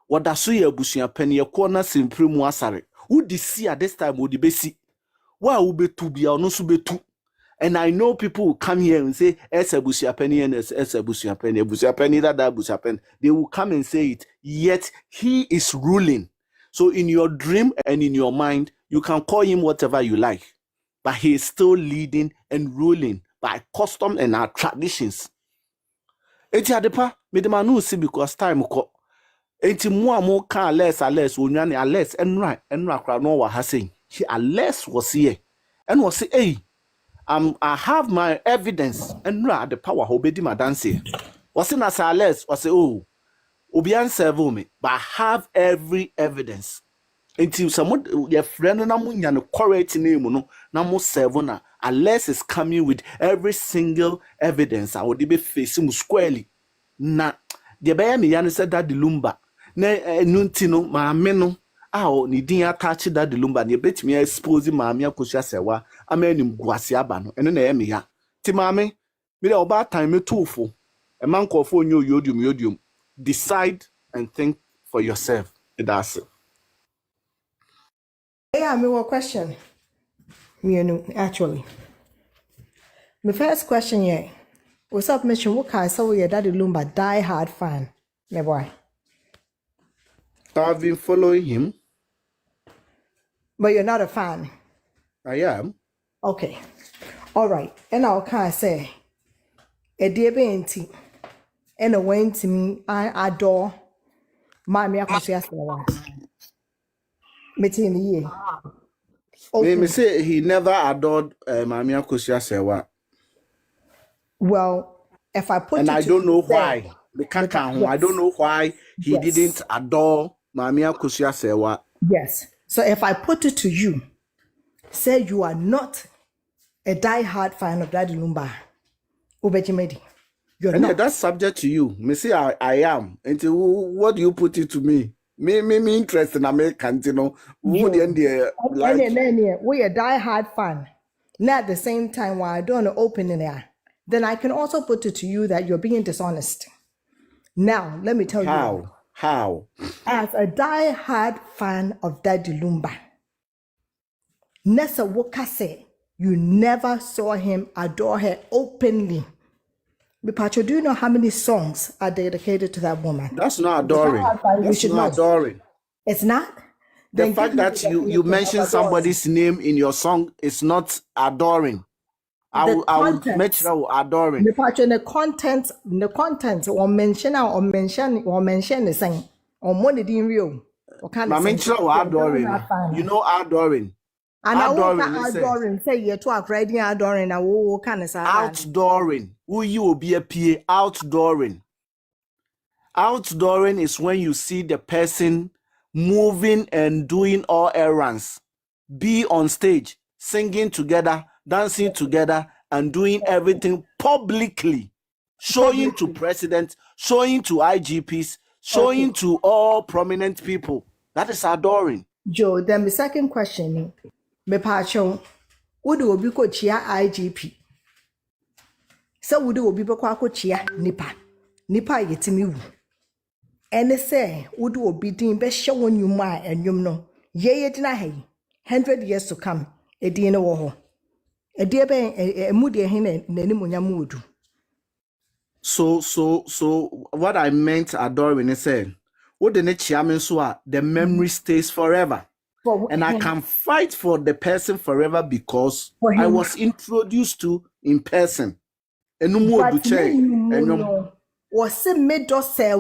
wada so ye abusua pani ye ko na simpre mu asare wo di si at this time wo di besi wa wo betu bia no so betu. And I know people will come here and say, Esabusia penny and Esabusia penny, that Busia penny. They will come and say it, yet he is ruling. So in your dream and in your mind, you can call him whatever you like, but he is still leading and ruling by custom and our traditions. Eti adepa, me de manu si because time ko. Eti mo can less, unyani less, and right, crowd no wa saying. He less was here and was say, hey. I have my evidence and the power obedi my dance. Was in as less was say, oh, Obian serve me, but I have every evidence. Until someone your friend na munya no correct name no na mo serve na unless is coming with every single evidence. I would be facing squarely. Na the be me yan said that the Lumba na nunti no ma me no aw ni din attach that the Lumba ne betimi expose ma me akosia sewa amanim guase aba no eno na me ya ti ma me de oba time me toofo e man kofo onyo yodium decide and think for yourself. That's it. Yeah, me one question. Actually. My first question here. What's up, Mission? What can I say your daddy Lumba die hard fan? My boy. I've been following him. But you're not a fan. I am. Okay. All right. And I'll kind of say, a dear baby, and a went to me, I adore my Miakosia. Meeting the year. Me say he never adored Mamia Kosia Sewa. Well, if I put and it I to don't know say, why. I don't know why he didn't adore Mamia Kosia Sewa. Yes. So if I put it to you, say you are not a die-hard fan of Daddy Lumba, Ubejimedi. You're and not. That's subject to you. Me say I am. And what do you put it to me? Me interest in American, you know. Who the end like? And then we a die-hard fan. Now at the same time, while I don't open in there, then I can also put it to you that you're being dishonest. Now, let me tell you. How? As a die-hard fan of Daddy Lumba, Nessa Wokase, you never saw him adore her openly. Pacho, do you know how many songs are dedicated to that woman? That's not adoring. That's not adoring. It's not? The fact that you mention somebody's name in your song is not adoring. I would make sure adoring. The content, or mention the same, or money didn't real. I make sure adoring. You know adoring. And adoring, say you're to reading adoring, and what kind of outdooring. Who you will be a PA outdooring. Outdooring is when you see the person moving and doing all errands, be on stage, singing together, dancing together, and doing everything publicly, showing to presidents, showing to IGPs, showing to all prominent people. That is adoring. Joe, then the second question, me pacho, would you be ko chia IGP? So would you be ko chia nipa yetimi wu. And say, would you be doing best showing you my and you know, ye dina hey, 100 years to come, a dear no a dear bang a moody hen and Nenimunya mood. So what I meant adoring is saying, what the chairman so the memory stays forever. And I can fight for the person forever because I was introduced to in person. And no more to check. And was a made us say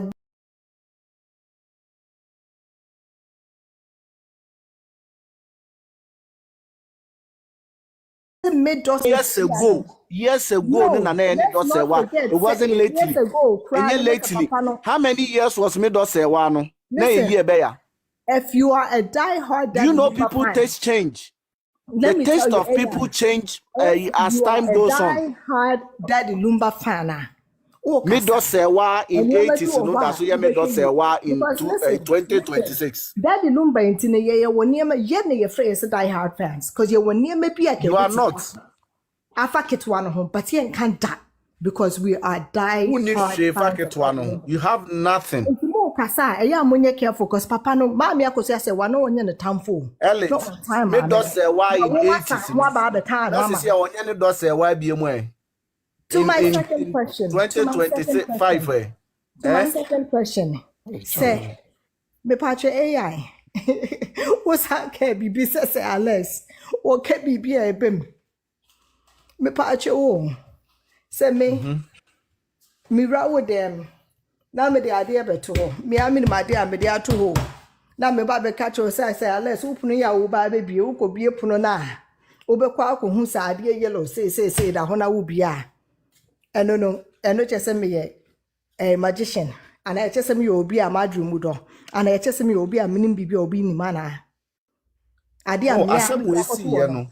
wasn't made us Years ago, no, no, let's not forget, it wasn't lately. years ago, And lately, how many years was made us say one? Listen, if you are a die-hard you know Lumba people fan, taste change. let The me taste tell you, of people change if as you time are goes a on. die-hard Daddy Lumba fan, Made us say wa in and you 80s, you know, that's why made us say wa in because listen, 2026. Daddy Lumba intine ye won niema ye na ye phrase die-hard fans because ye won niema bi You are not. afa ketwa no ho, but ye can't die because we are Who needs die-hard fans. You have nothing. Kasa, eya monye careful because papa no ma me akosi ase wa no onye ne tamfo. Elite, made us say why in 80s. Wa ba the time mama. Let's see how onye does say why be mo. To my second question. 2025 To my second question. Say, me patche AI. What's that ke bibi say Alex? O ke bibi e bem. Me patche o. Say me ra with them. Na me de ade beto ho. Me amini ma de amede ato ho. Na me ba be catch o say Alex upunu ya wo ba be bie wo bie puno na. Wo be kwa akohu sa ade yellow say da ho na wo bia. No, just send me a magician, and I just send me obi a madru mudo, and I just send me obi a minim bibi obi ni mana. Asem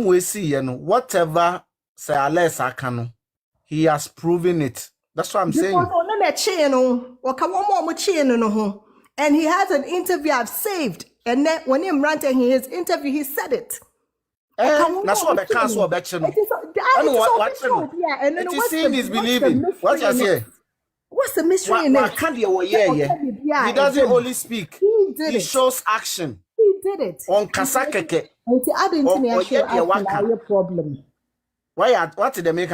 we see, whatever say Alex Akano, he has proven it. That's what I'm saying. And he has an interview I've saved, and then when him ranting his interview, he said it. That's what the council bet you. And then seeing is believing. What you say? What's the mystery in it? He doesn't only speak. He shows action. He did it. On Kasakeke. Problem. Why? What did they make?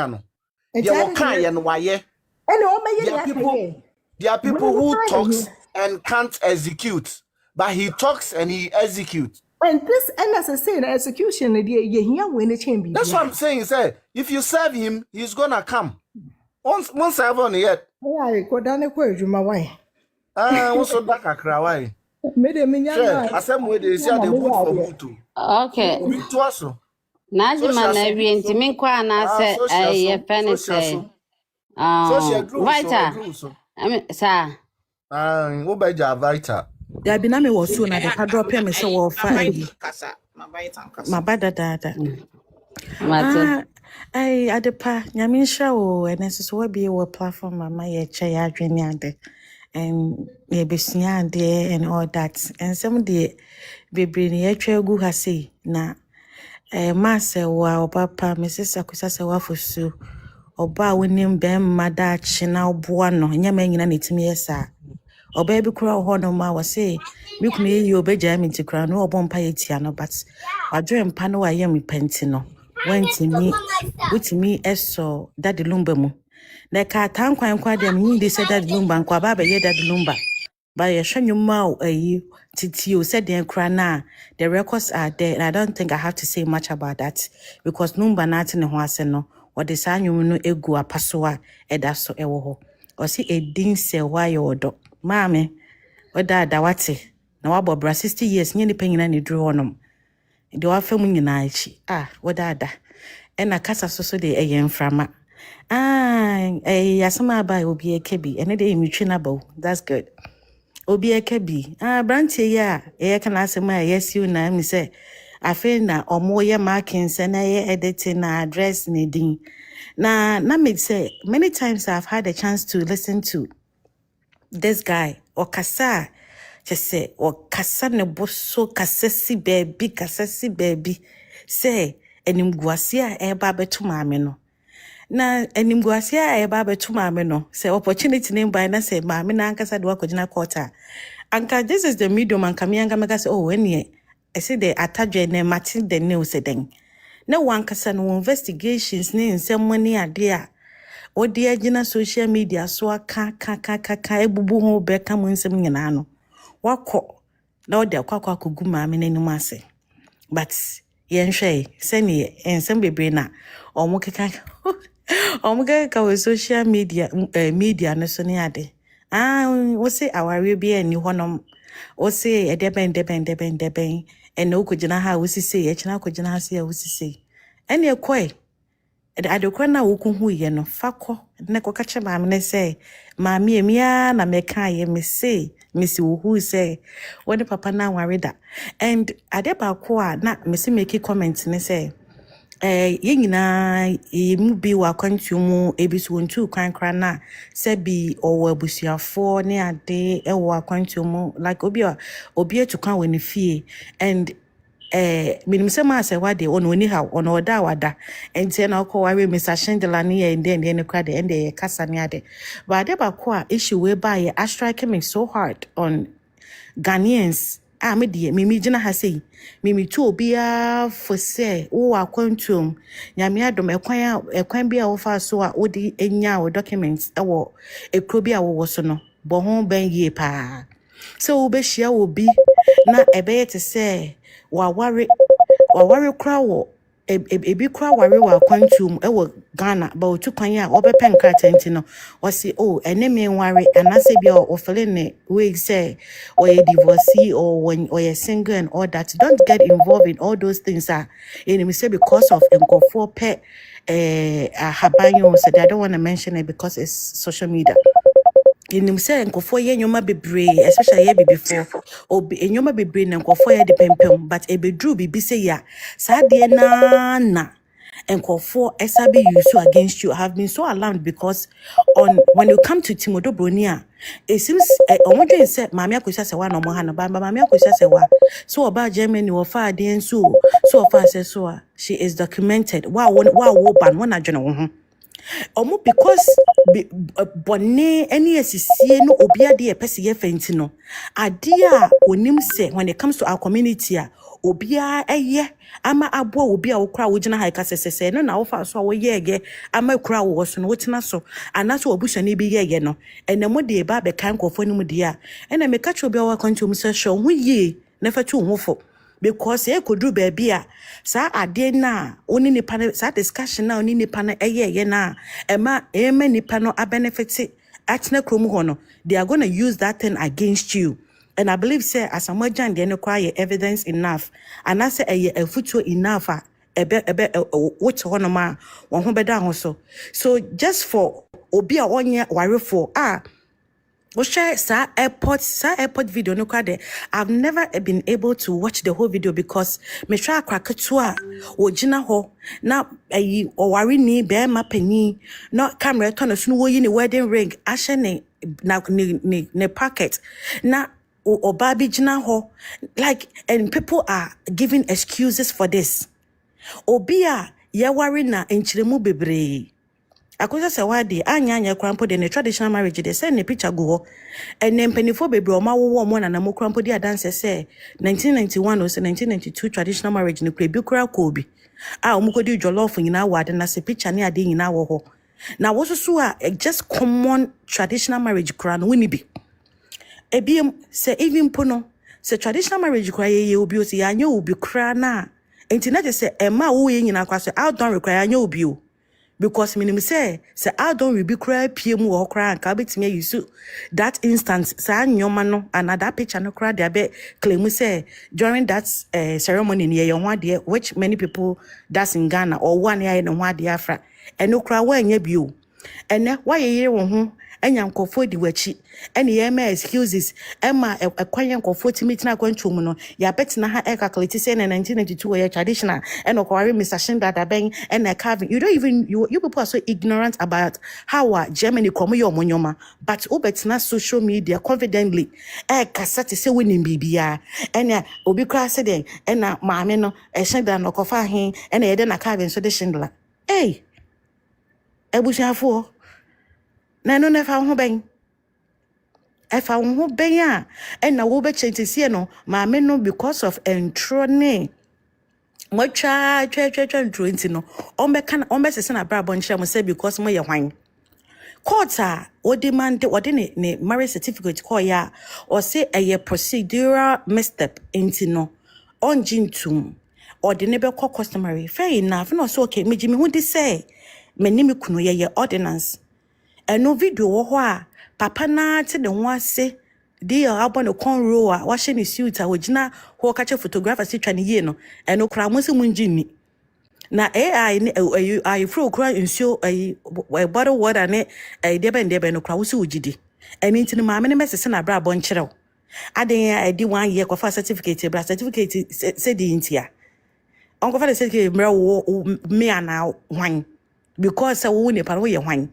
There are people who talks and can't execute, but he talks and he executes. And this, and as I say, the execution, that's what I'm saying, sir. If you serve him, he's gonna come. Once I've on yet. Yeah, go down a query, my way. Also back a cry. I said, where they say they wood for you too. Okay. Najima na bi ntimi kwa na se eh fene say. Vita. Sir. Wo ba ja Vita. Ya bi na me wo so na de ka drop me say wo fa abi. Ma bada dada. Mate. Ai adepa nyame nhra wo enese so we wo platform mama ye che ya adwene ade. And ye besua ade and all that. And some de bebre ne ye twa gu ha sei na Mase wa papa Mrs. Akusa se wa fosu oba wonim bem mada china oboa no nyama nyina netimi yesa oba bi kura ho no ma wa se mi kunu yi obeja mi ti kura no obo mpa yetia no but wadwe mpa no wa yem penti no wantimi wutimi eso Daddy Lumba mu na ka tankwan kwa dem ni de se Daddy Lumba nkwa ba ye Daddy Lumba ba ye hwanyuma ayi Titio said the Krana, the records are there, and I don't think I have to say much about that because Lumba natin no or the sanyu no ego a passoa edaso ewo. Or see a din se why your dog. Mammy, or da wate. Now about 60 years nearly paying any drew on them. Do I film in what da. And a casa so de a yen frama. A yasama by will be a kebi, and a day mutuinable. That's good. Obi ekebi brantie ya kana asema yes you na me say afi na omo ye marking se na ye editing na address ni din na me say many times I've had a chance to listen to this guy okasa just say okasa ne boso kasasi baby say enimguase a eba beto maame no na enimguase a eba beto maame no say opportunity name by na say maame na ankasa de wakojina quarter anka this is the medium anka me anga mega say oh enie I say the atadwe na Martin the news den na wankasa no investigations ne nsɛm ne ade a odi agina social media so aka ebubu ho be ka mo nsɛm nyina no wakɔ na odi akwakwa kogu maame n'anim ase but yenhwe sɛne nsɛm bebre na ɔmo keka with social media media no so ne ade we say aware bi ani honom we say edeben and okojina ha we say e china okojina ha say we say Ene koi. Adekwa na wokuhu ye no fakọ ne kokache maame ne say maame emia na meka ye me say misi wohu say woni papa na wareda and ade ba ko a na misi make comment ne say ye nyina ye mu bi wa kwantu mu ebisu wontu kwankra na se bi owo abusuafo ne ade e wo akwantu mu like obi etukwan woni fie and minimsema say wade ono ni ha ono oda wada enti na ko ware Mr. Shindler ne ye ndende ne kwade ende ye kasa ne ade but ade ba ko a issue we ba ye strike me so hard on Ghanaians me die mimi gina ha sei mimi tu obia for say wo akwantum nyame adom ekwan bia wo fa so a odi enya wo documents wo ekro bia wo so no bo ho ban ye pa so be hia wo bi na ebe te say waware kra wo ebi kra ware wa kwantum wo Ghana ba otu kwan a obepen kratanti no o say oh ene me ware anase bia o fele ne we say or a divorcee or when or a single and all that. Don't get involved in all those things me say because of nkofo pe habanyo said I don't want to mention it because it's social media. Him say nkofo ye nyoma bebre especially ye before obi nyoma bebre na nkofo ye de pempem but ebedru bibi say ya sa de na nkofo esabe use against you. I have been so alarmed because when you come to Timodo Broni it seems omo say mama akosia se wa no mo ha no ba mama akosia se wa so oba Germany wo fa de nso so ofa se so she is documented wa ban wona adwene wo ho omo because bonne any asisie no obia de pese ye fenti no ade a onim se when it comes to our community obia eye ama abo obia wo kra wo gina ha ka sesese no na wo fa so wo yege ama kra wo so no wotina so anaso obusa ne bi yege no enemo de ba be kan kofo no mu de a ena me ka cho bia wa kwantum se show hu ye na fa tu hu fo because e kodru ba bia sa ade na oni nipa sa discussion na oni nipa na eye na ema nipa no a benefit atna krom ho no they are going to use that thing against you. And I believe say as a merchant they require evidence enough and I say a future enough which one ma won ho beda ho so just for obi a onye ware for we share airport video no kwade. I've never been able to watch the whole video because me try kwaketwa o gina ho na o ware ni be ma pani no camera turn so no wo yi ni wedding ring ahye ne pocket na o baby gina ho like and people are giving excuses for this obia ye ware na enchiremu bebre akosa se wadi anya krampo de ne traditional marriage de say ne picture go and then penifo bebre o ma wo mo na na mo krampo de adanse say 1991 or 1992 traditional marriage ne kura bi kura ko bi o mo kodi jollof nyina wade na se picture ne ade nyina wo ho na wo so just common traditional marriage kura no woni bi ebiem say even pono say traditional marriage kura ye obi o say anya obi kura na internet say ema wo ye nyina kwa so I don't require anya obi o because minim say I don't be cry PM or cry and cabit use that instance sa nyoma no another picture no cry there be claim say during that ceremony near your one there which many people that's in Ghana or 1 year in one day afra and no cry when you bio and why you ho enya nkofo di wachi ene ye ma excuses ema ekwan nkofo ti meeting akwantum no ya betina ha e calculate say na 1992 ye traditional eno kware Mr. Shindler da ben ene carving you don't even you people are so ignorant about how Germany come your monyoma but obetina social media confidently kasate say winning bibia ene obi kra say den ena maame no Shindler no kofa hin ene ye de na carving so de Shindler ebushafo na no nefa ho ben efa ho ben a na wo be chentisi no maame no because of entrone mo twa ntronti no ombe sese na bra bonche mo say because mo ye hwan court o demand o de ne marriage certificate call ya or say a procedural misstep enti no onjintum or de ne be call customary fair enough no so okay me jimi hu di say menimi kunu ye ordinance no video wo ho a papa na te de ho ase de abo no conro a wa hye ne suit a wogina ho ka che photographer si twa ne yie no no kra mo se mu ngini Na AI ne I fro kra nsuo bottle water ne debe no kra wo se wogidi. Eni ntini maame ne mesese na bra bo nkyerɛw. Aden I di 1 year kwa certificate bra certificate se di ntia. Onko fa certificate mra wo me ana hwan because wo ne pa wo ye hwan.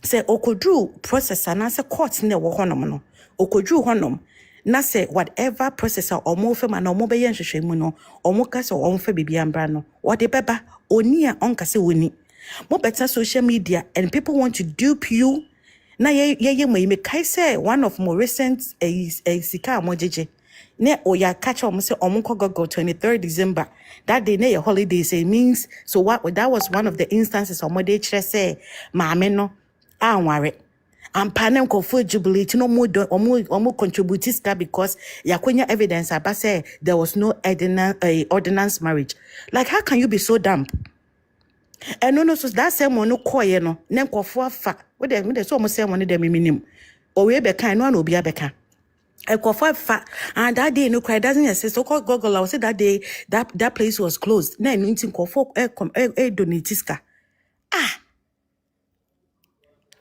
Se okodru processor na se court ne wo honom no. Okodru honom na se whatever processor omo fe ma na omo be ye nhwehwemu no omo ka se omo fe bibia mbra no wo de beba oni a onka se woni mo better social media and people want to dupe you na ye me kai say one of more recent sika mojeje ne oya catch omo se omo ko go 23rd December that day ne your holiday say means so what that was one of the instances omo de kire say maame no anware ampanem kofo jubilate no more omo contribute ska because yakonya evidence about say there was no ordinance marriage. Like how can you be so dumb? And no so that same one no koye no nem kofo afa we dey so omo say one dem minim o we be kan no na obi abeka e kofo afa and that day no cry doesn't exist. So called Google I will say that day that place was closed na anything kofo donate ska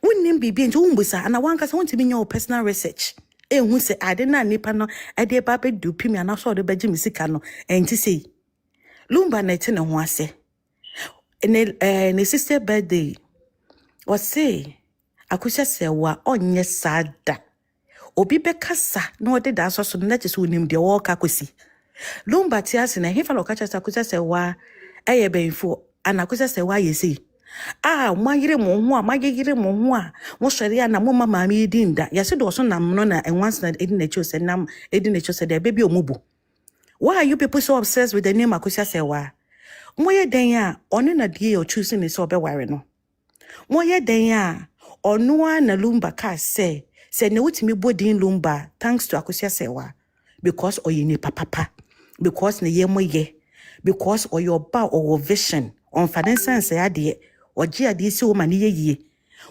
wouldn't be being to umbusa and I want us want to be your personal research. Who say I didn't nipa no I did baby do pimi and I saw the bedroom sikano and to say Lumba night in a wase. And a sister birthday was say I could say wa on yes sada. Obi bekasa no de da so net is unim de walk akwesi. Lumba tias in a hefa lokacha akusa say wa eye benfo and akusa say wa ye say mayire mo ho a magegire mo ho a mo hwere ya na mo mama mi dinda yase do so nam no na once na edi na chose nam edi na chose de baby omubu. Why are you people so obsessed with the name Akosia Sewa? Moye den a ono na die o choosing ni so be ware no. Moye den a ono a na Lumba ka say ne wutimi bodin Lumba thanks to Akosia Sewa because oye ni papa because ne ye moye because oyo ba or vision on financial say ade oji ade si o mani ye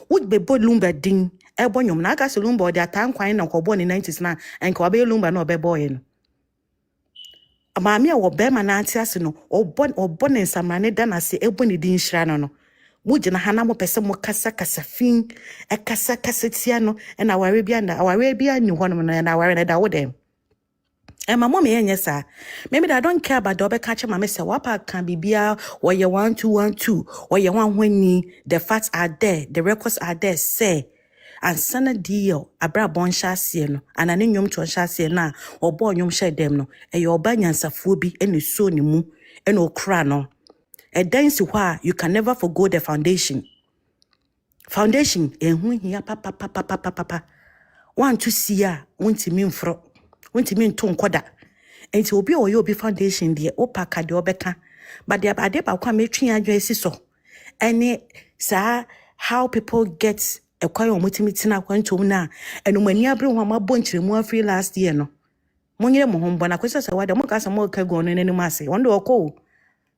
would be bod Lumba din ebonyom na aka se Lumba o de atan kwan na ko bo ni 90s na enka obe Lumba na obe boy no maami a wo be ma na ante ase no obon nsamane da na se eboni din hira no mo gina hana mo pese mo kasa fin kasa tia no na aware bia ni hono no na aware na da wo dem my mom yesa maybe I don't care about double catch my say wapa can be bia or you 1212 or you want when the facts are there the records are there say and sana deal abra bon shase no anane nyom to shase na obo nyom she dem no e yo ba nyansafuo bi ene so ni mu ene okra no e dance why you can never forgo the foundation ehu hia papa want to see ya wontimi mfro wontimi nto nkoda enti obi o ye obi foundation de opaka de obeka but the ade ba kwa metwi adwa esi so any sa how people get a kwayo mutimitina kwantom na enumani abre ho amabo nkyeremu afri last year no monyere mo hombo na kwesa sa wade mo ka sa mo ka go no nani mase wonde oko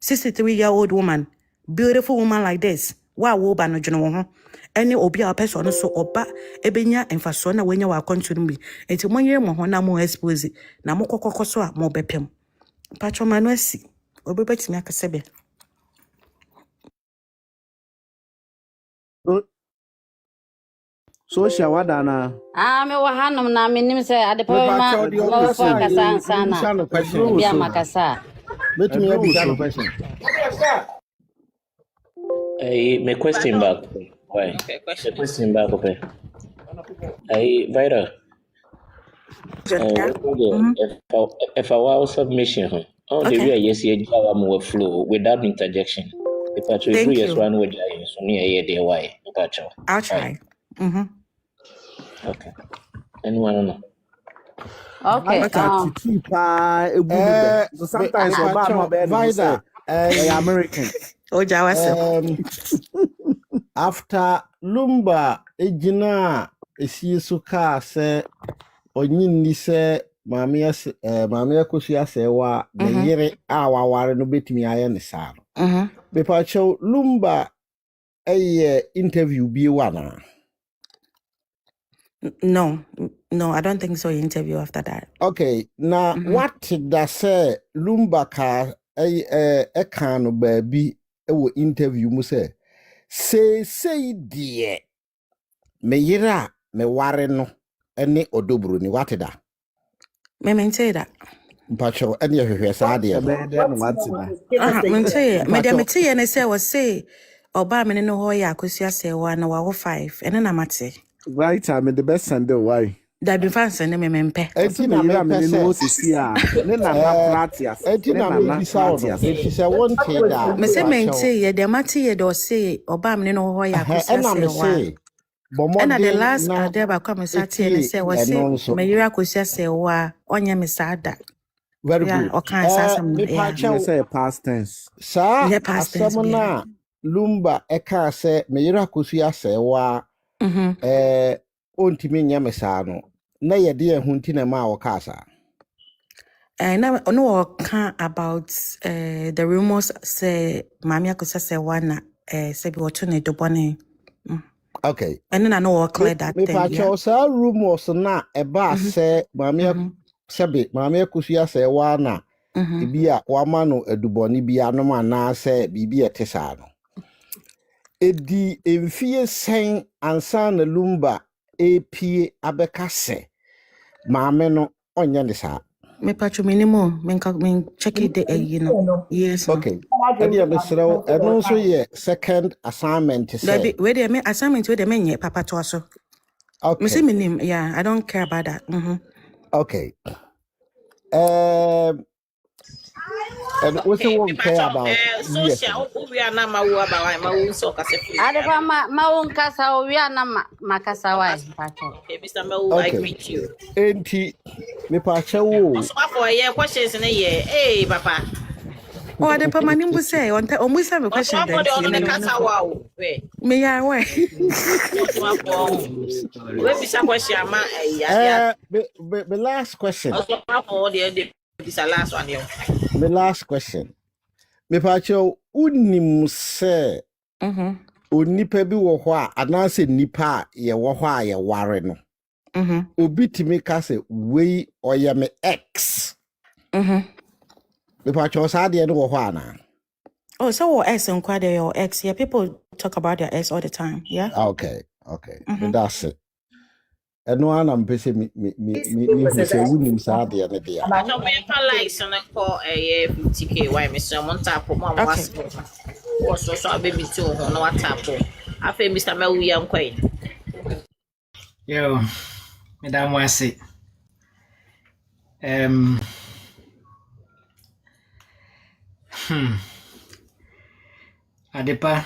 63-year-old woman beautiful woman like this wa wo ba no dwene wo ho ene obi a person so oba ebenya emfaso na wenya wa kontum bi enti monyere mo ho na mo expose na mo kokokọ so a mo bepem patro manuasi obebetimi akasebe social wada na me wa hanom na menim se ade pa ma mo fo kasa sana bia makasa betumi ya bisa no question My question back. Why? The question back okay. Vida. If I was submission, all the way yes, you will flow without interjection. If I should agree, yes, one with so near the why. I'll try. Okay. Anyone know? Okay. Sometimes Vida, American. After Lumba ejina esi so ka se onyinni se maame akosu asewa the yere a waware no betimi aye ne sa no bepa chew Lumba interview bi wana. No, I don't think so. Interview after that. Okay, now what does say Lumba ka ɛka no baabi ɛwɔ interview mu say deɛ me yere a me ware no ɛne ɔdɔbro ni wate da me mente da mpacho ɛne yɛhwehwɛ saa deɛ mente me de mete ye ne say wo say oba me ne no ho yɛ akosua sɛ wa na wa wo 5 ɛne na mate right time the best send why da bi fanse ne me mempe enti na me pɛ sɛ ne na na practice enti na me bisa wo enti sɛ wonte da me say mente ye de mate ye de o say oba me ne no ho yɛ akosua sɛ wa and the last day ba come sat here and say was say me yira akosua sɛ wa onye me sada very good okay asam you say past tense sa asam na Lumba eka sɛ me yira akosua sɛ wa ontimi nya me saa no na ye de ehunti na ma wo kasa na no can about the rumors say mami akosua sɛ wa na say bi woto ne dobone okay and then I know clear that thing me pa sa rumors na eba sɛ mami sɛbe mami akosua sɛ wa na ebi a wa ma no adubone bi anom ana sɛ bibi ete saa no edi emfie sen ansa na Lumba epie abeka sɛ maame no onye ne saa me patcho minimum men check it you know yes okay and you mesrɛ ɛno nso yɛ second assignment say wait there me assignment wait there me papa to so okay me say minim yeah I don't care about that okay and what's the one care about social we are na mawu about mawu so kase Adepa mawu nkasa we are na makasa why patcho okay Mr. Mawu I greet you enti me pa chewo so for your questions na hey papa oh Adepa manimbu say on musa me question then me ya why we bisa question ma the last question also for the this last one here the last question me pa chewo unim say onipa bi wo ho a anase nipa ye wo ho a ye ware no obi timi ka se we oye me x me pa cho sa de no wo ho ana oh so what x inquire your x yeah people talk about their x all the time yeah okay that's it eno ana mpese me se wunim sa de ne dia so me fa likes on call 50k why me so mon tap mo was so baby to ho no tap afa Mr. Mawu yam kwai yo madam wase Adepa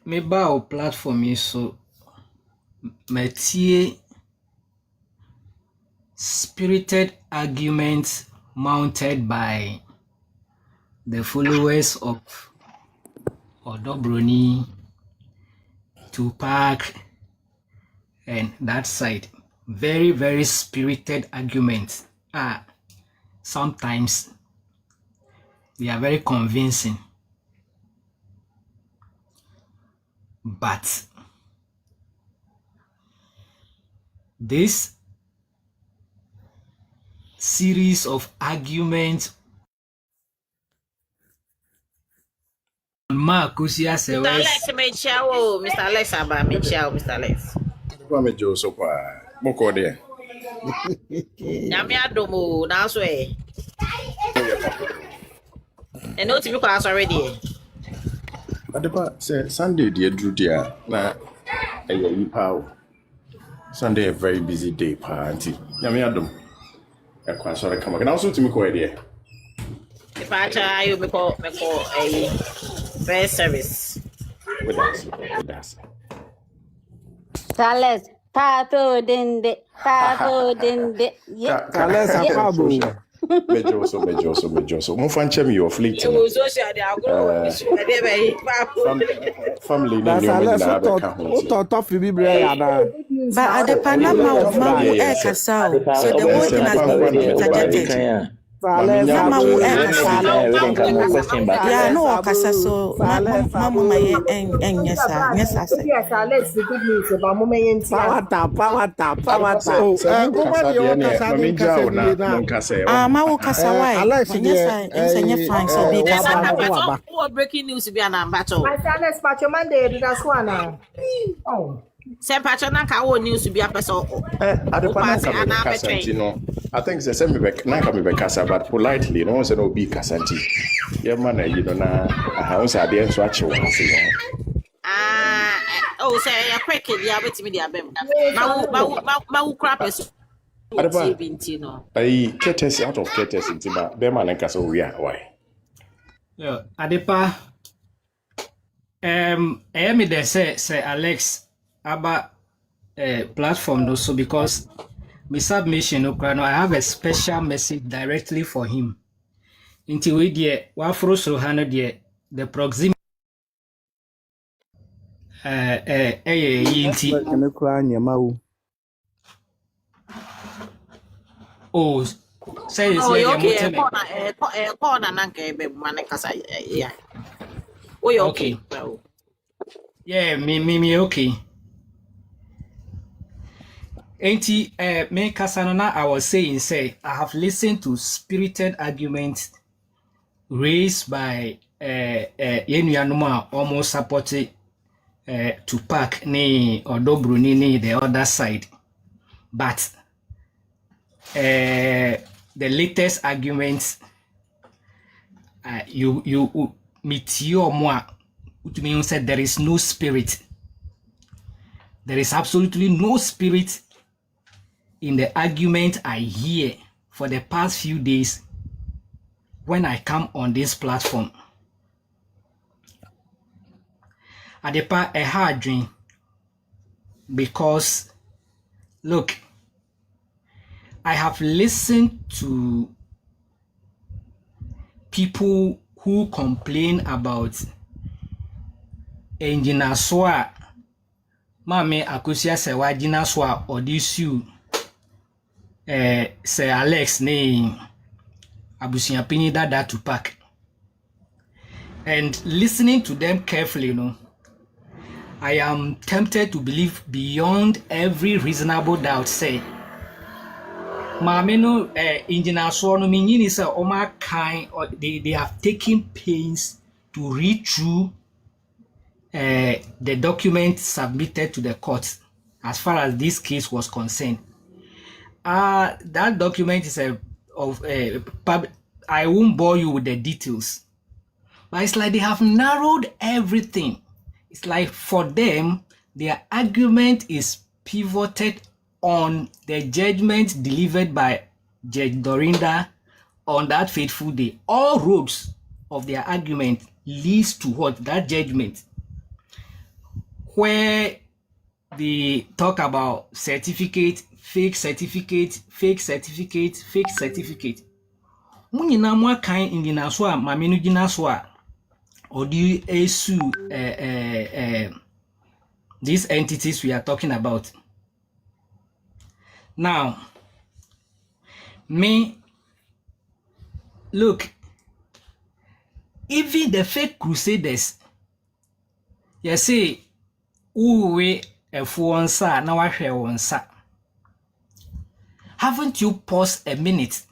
me ba o platform yi so matie spirited arguments mounted by the followers of Broni, Tupac, and that side. Very, very spirited arguments. Sometimes they are very convincing. But this series of arguments Marcusia Mr. Alex Mr. Alex Aba Mr. Alex. Kwame Joseph moko de. Nyame adomo na so no to be class already. Adepa say Sunday dey dru dia na yi pa. Sunday a very busy day party. Nyame adom. E kwa so re kama. Na so to me ko de. If I try you me call a first service. With us. Tales tato dende Tales apabo. Mejoso. Mo fan chem your fleet. Family na to fi bibre ya na. But Adepa na ma e kasa so the whole thing has been interjected. Mama wo ekasa. Question back. Yeah, no okasa so mama my en yes say. Yes, let's the good news about moment. Power tap. Oh, woman the okasa din kasa bi na. Ma wo kasa why? Alex Yes, I fine so be kasa. What breaking news be an ambato? I said let's patch your Monday. That's one. Oh. Say patcho na ka wo news be a person. Adepa na ka be kasanti no. I think say me be na ka me be kasa but politely no say no be kasanti. Ye man na you know na how say ade enso ache wo ase no. Oh say ya quick ya betimi dia bem. Ma wo crap is. Adepa. Ai courtesy out of courtesy ntiba be man na kasa we are why. Yeah, Adepa me there say Alex about platform also because my submission I have a special message directly for him. Until we dear wafro so hano dear the proximity oh say this okay corner na nke be man kasa yeah. Oh okay. Yeah, me okay. Auntie, me Casanona, I was saying, I have listened to spirited arguments raised by Yenuanuma almost supported Tupac or Broni ni the other side. But the latest arguments, you meet your moi, which means that there is no spirit. There is absolutely no spirit in the argument I hear for the past few days when I come on this platform. Adepa a hard dream because look, I have listened to people who complain about engineer Soa Mame Akosia se wajina Soa Odisiu say Alex ne abusia pini dada Tupac, and listening to them carefully, I am tempted to believe beyond every reasonable doubt. Say, Mame no engineer so no meaning is oma kind or they have taken pains to read through the document submitted to the court as far as this case was concerned. That document is I won't bore you with the details, but it's like they have narrowed everything. It's like for them, their argument is pivoted on the judgment delivered by Judge Dorinda on that fateful day. All roads of their argument leads to what? That judgment, where they talk about certificate, fake certificate, fake certificate, fake certificate. Munina mwa kind in the so a mamenu gina so a or do you sue these entities we are talking about. Now, me look, even the fake crusaders, you see, uwe efuonsa na wahwe wonsa. Haven't you paused a minute?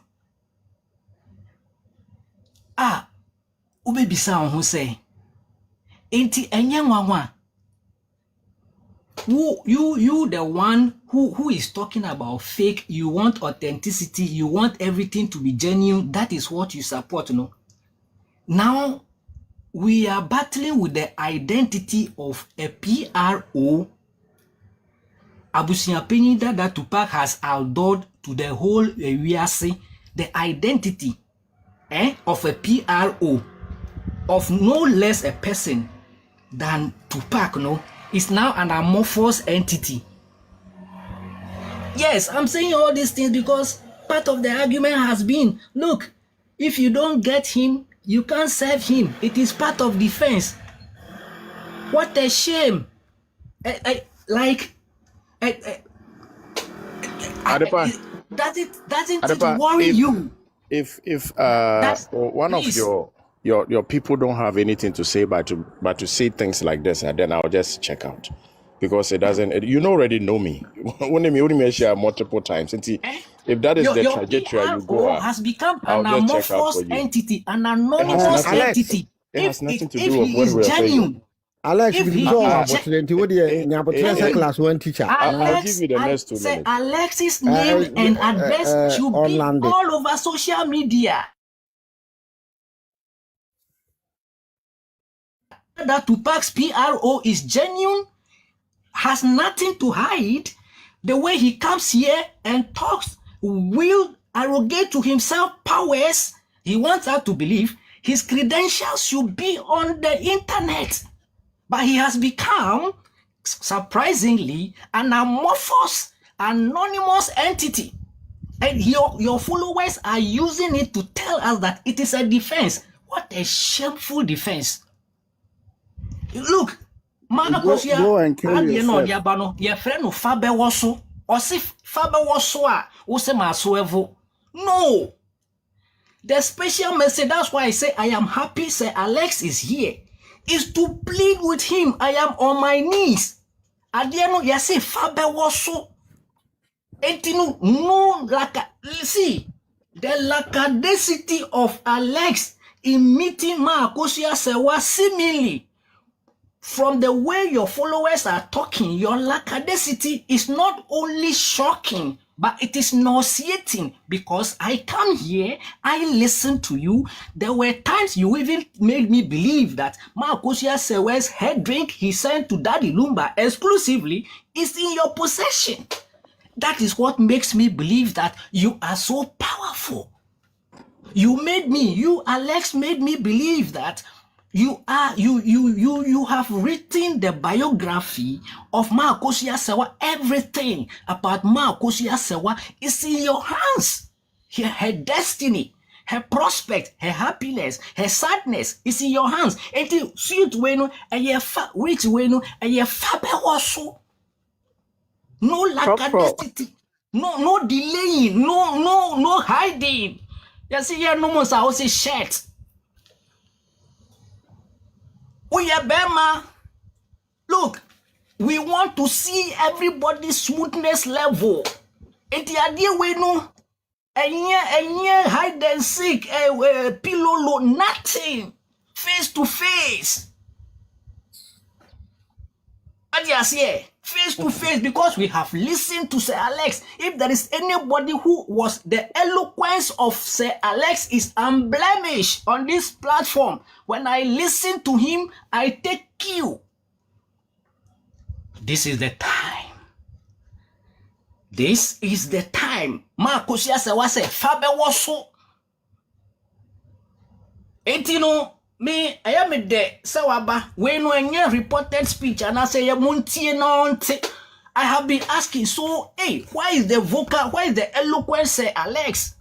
Ube bisa who say, enti enye nwanwa. You the one who is talking about fake, you want authenticity, you want everything to be genuine, that is what you support, no? Now, we are battling with the identity of a PRO. Abusia Penida that Tupac has outdoored to the whole area, the identity of a PRO, of no less a person than Tupac, is now an amorphous entity. Yes, I'm saying all these things because part of the argument has been, look, if you don't get him, you can't serve him. It is part of defense. What a shame. Doesn't it worry you? if That's one of please. your people don't have anything to say but to say things like this, and then I'll just check out because it doesn't. You already know me. When share multiple times. If that is the Your trajectory you go, PRO has become I'll an just check out for amorphous you. entity, an It has anonymous nothing. Alex. entity. It has nothing to If do with he what is we are saying. genuine, Alex, if we he do is our opportunity. What do you no, class 1 teacher? I'll give you the next 2 say minutes. Alex's name and address should On be Landy. all over social media. That Tupac's PRO is genuine, has nothing to hide. The way he comes here and talks will arrogate to himself powers. He wants us to believe his credentials should be on the internet. But he has become, surprisingly, an amorphous, anonymous entity. And your followers are using it to tell us that it is a defense. What a shameful defense. Look, Go and kill yourself. your friend no fabe woso, or si fabe woso wose maso. No. The special message, that's why I say I am happy, say Alex is here, is to plead with him. I am on my knees. Adiano, you say fabe woso. Etinu, no, see, the lackadaisicity of Alex in meeting Maakosia Sewa seemingly. From the way your followers are talking, your lackadaisicity is not only shocking, but it is nauseating because I come here, I listen to you. There were times you even made me believe that Maakosia Sewe's head drink he sent to Daddy Lumba exclusively is in your possession. That is what makes me believe that you are so powerful. You Alex made me believe that you have written the biography of Maakosia Sewa. Everything about Maakosia Sewa is in your hands. Her destiny, her prospect, her happiness, her sadness is in your hands. And you see it when which when a faber no lackadaisicity, no delaying, no hiding. You see here no more say shirt. We are Bema. Look, we want to see everybody's smoothness level. And the idea we know, and hide and seek, pillow, nothing, face to face. And yes, yeah, face to face, because we have listened to Sir Alex. If there is anybody who was the eloquence of Sir Alex is unblemished on this platform. When I listen to him, I take cue. This is the time. This is the time. Maakosia Sewa se fabe woso. Etino me I am de sewaba we no enye reported speech and I say muntie no nte. I have been asking, so hey, why is the vocal, why is the eloquence Sir Alex?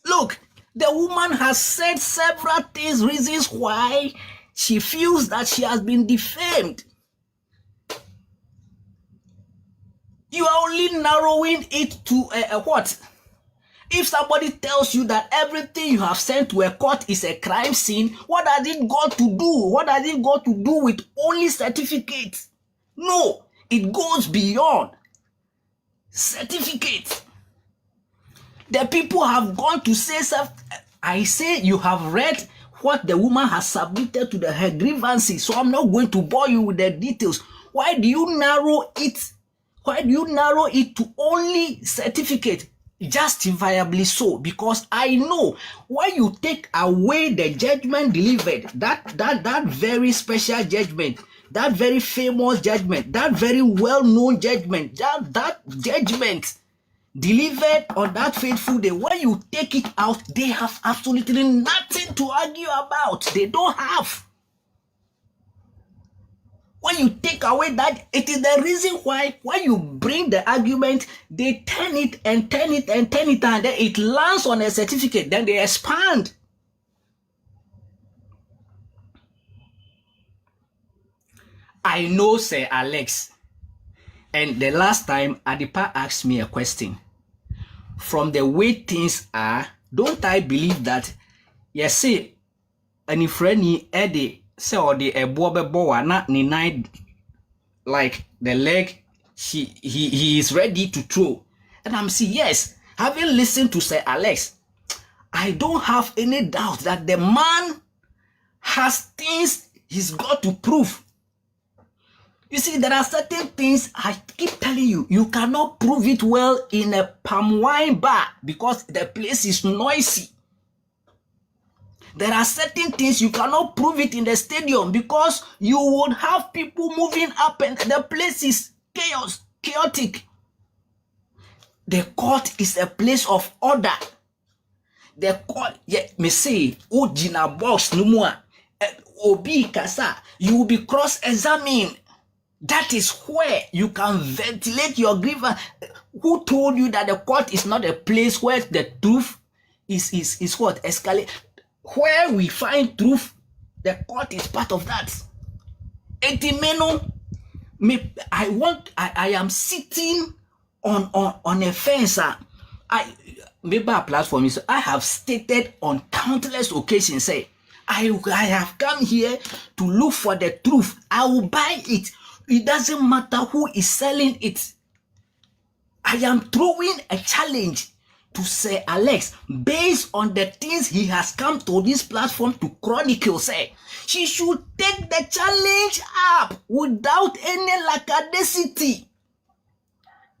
Look, the woman has said several things, reasons why she feels that she has been defamed. You are only narrowing it to what? If somebody tells you that everything you have sent to a court is a crime scene, what has it got to do? What has it got to do with only certificates? No, it goes beyond certificates. The people have gone to say something. I say you have read what the woman has submitted to her grievances, so I'm not going to bore you with the details. Why do you narrow it? Why do you narrow it to only certificate? Justifiably so, because I know when you take away the judgment delivered, that very special judgment, that very famous judgment, that very well-known judgment, that judgment delivered on that faithful day, when you take it out, they have absolutely nothing to argue about. They don't have. When you take away that, it is the reason why when you bring the argument, they turn it and turn it and turn it, and then it lands on a certificate, then they expand. I know Sir Alex, and the last time Adipa asked me a question, from the way things are, don't I believe that, yes, say, any friend Eddie, say, or the boa not ni nine, like the leg, he is ready to throw. And I'm saying, yes, having listened to Sir Alex, I don't have any doubt that the man has things he's got to prove. You see, there are certain things I keep telling you, you cannot prove it well in a palm wine bar because the place is noisy. There are certain things you cannot prove it in the stadium because you would have people moving up and the place is chaotic. The court is a place of order. The court, yeah, me say, Ojina box no more. Obi Kasa, you will be cross-examined. That is where you can ventilate your grievance. Who told you that the court is not a place where the truth is what? Escalate. Where we find truth, the court is part of that. Etimeno, I am sitting on a fence. Maybe a platform is, I have stated on countless occasions, say, I have come here to look for the truth. I will buy it. It doesn't matter who is selling it. I am throwing a challenge to Sir Alex based on the things he has come to this platform to chronicle. Say, she should take the challenge up without any lackadaisicity.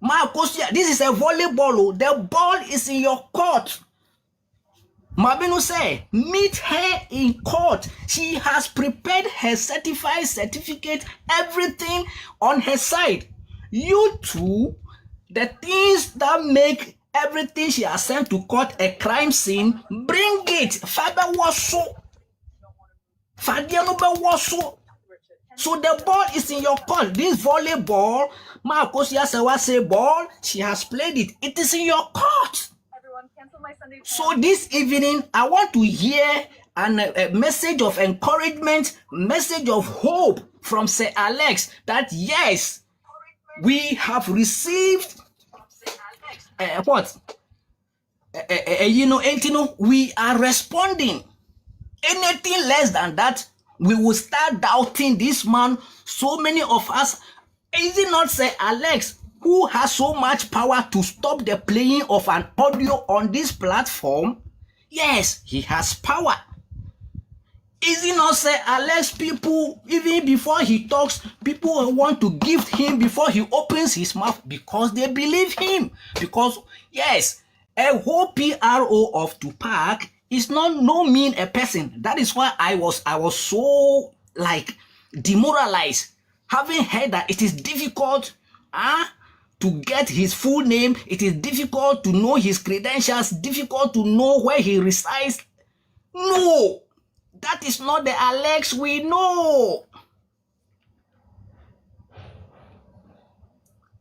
Marcos, this is a volleyball. The ball is in your court. Mabinu say, meet her in court. She has prepared her certificate, everything on her side. You two, the things that make everything she has sent to court a crime scene, bring it. Father was so. So the ball is in your court. This volleyball, Marcos Yasawa say ball, she has played it. It is in your court. So this evening, I want to hear a message of encouragement, message of hope from Sir Alex that yes, we have received we are responding. Anything less than that, we will start doubting this man. So many of us, is it not Sir Alex who has so much power to stop the playing of an audio on this platform? Yes, he has power. Is it not Sir Alex? People, even before he talks, people want to gift him before he opens his mouth because they believe him. Because, yes, a whole PRO of Tupac is not no mean a person. That is why I was so like demoralized, having heard that it is difficult to get his full name. It is difficult to know his credentials, difficult to know where he resides. No, that is not the Alex we know.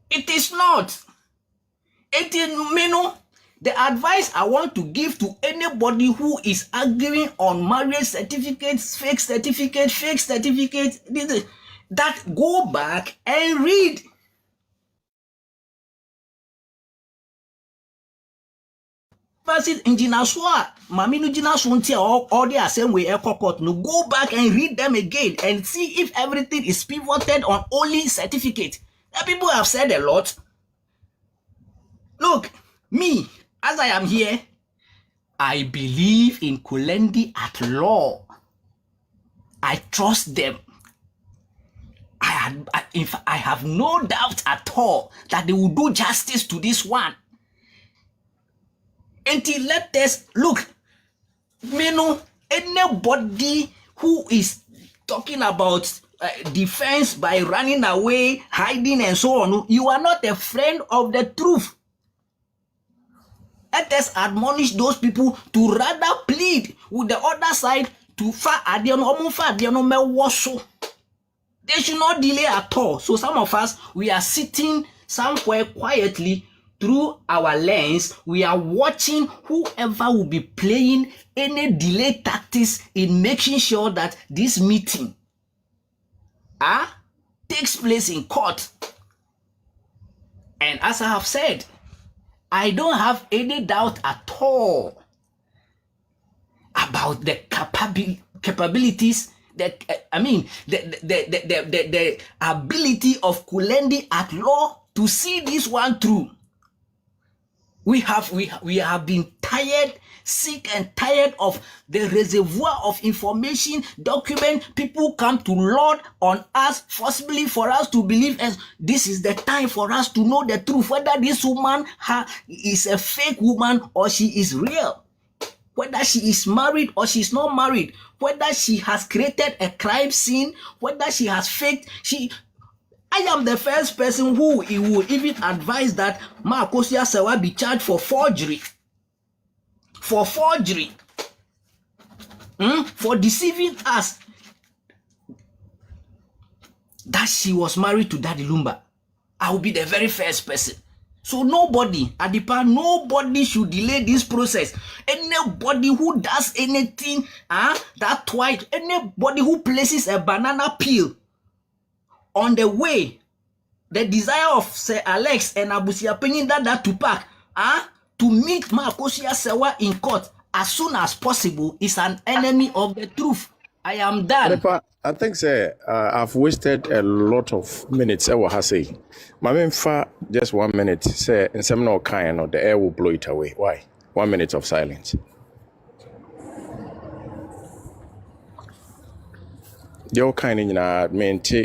It is not. It is, the advice I want to give to anybody who is arguing on marriage certificates, fake certificate, that go back and read. Go back and read them again and see if everything is pivoted on only certificate. People have said a lot. Look, me, as I am here, I believe in Kulendi at law. I trust them. In fact, I have no doubt at all that they will do justice to this one. Until let us look, anybody who is talking about defense by running away, hiding, and so on, you are not a friend of the truth. Let us admonish those people to rather plead with the other side to they should not delay at all. So some of us, we are sitting somewhere quietly through our lens. We are watching whoever will be playing any delay tactics in making sure that this meeting takes place in court. And as I have said, I don't have any doubt at all about the capabilities, the ability of Kulendi at law to see this one through. We have been tired, sick and tired of the reservoir of information, document. People come to lord on us forcibly for us to believe, as this is the time for us to know the truth, whether this woman is a fake woman or she is real, whether she is married or she's not married, whether she has created a crime scene, whether she has faked. I am the first person who would even advise that Makosia Sewa be charged for forgery. For forgery. For deceiving us that she was married to Daddy Lumba. I will be the very first person. So nobody, Adipa, nobody should delay this process. Anybody who does anything, that twice, anybody who places a banana peel on the way, the desire of Sir Alex and Abusia Penyin Dada Tupac, to meet Makosia Sewa in court as soon as possible is an enemy of the truth. I am done. I think, sir, I've wasted a lot of minutes. I will say, my for just 1 minute, say, in some no kind, or the air will blow it away. Why? 1 minute of silence. The all kind in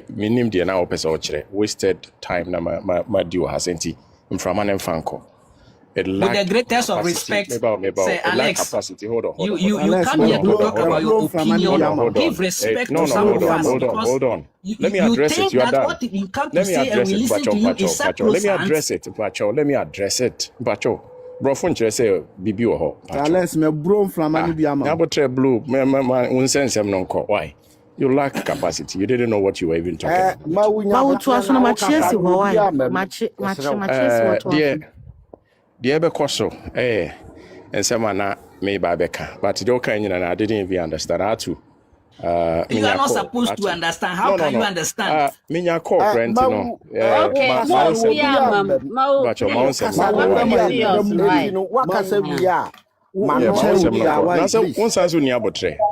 minim the now person wasted time na my due has enti mframa na mfanko. With the greatest of respect, say Alex, capacity. Hold on. You come here to talk about your opinion. Give respect to some of us. Hold on. Let me address it. You are done. Let me address it, Pacho. Let me address it, Pacho. Let me address it, Pacho. Bro, phone say bibi ho. Alex, me bro flamani biama. Na botre blue. Me unsense em non ko. Why? You lack capacity. You didn't know what you were even talking about. Dear Becoso, and some na me by Becca, but you kind I didn't even understand how to. You are not supposed to understand. How can you understand? Minya call friend, no.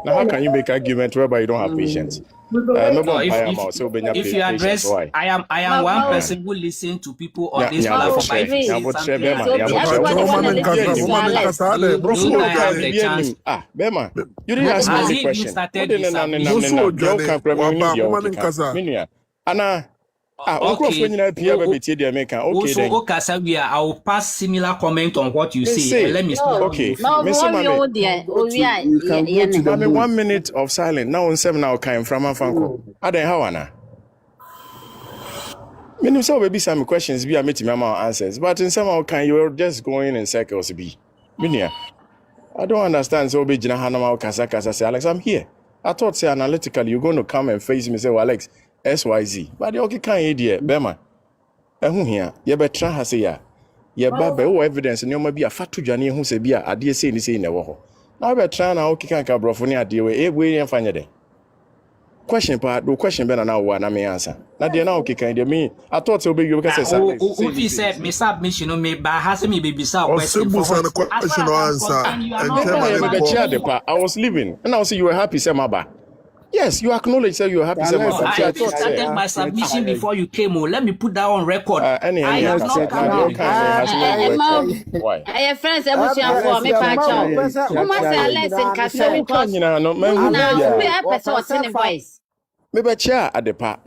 How can you make argument whereby you don't have patience? If you address, I am one person who listens to people on this platform. You didn't ask me the question. I will pass similar comment on what you say. Let me speak. Okay. 1 minute of silence. Now on 7 now came from Fanko. Aden Hawana. Many so baby some questions be a meeting answers, but in some kind you are just going in circles. Minia. I don't understand. So be Jina Hanama Kasa say, Alex, I'm here. I thought say analytically you're going to come and face me say, well, Alex. SYZ. But the okay can't idiot, Bema. And here, you better has a ya. Ye babe, evidence, and you may be a fat to Johnny who say, be a dear say in the war. Now we're trying to okay can't cabrofonia deal with 8 way and find it. Question part, no question better now, one I may answer. Now, dear now, okay, kind of me. I thought so big you can say something. If you said, Miss Submission, me by has me baby so question or answer. I was leaving, and I'll see you were happy, Samaba. Yes, you acknowledge that you are happy. I started my submission before you came. Let me put that on record. I have not come. Why? I have friends. I was here for me. I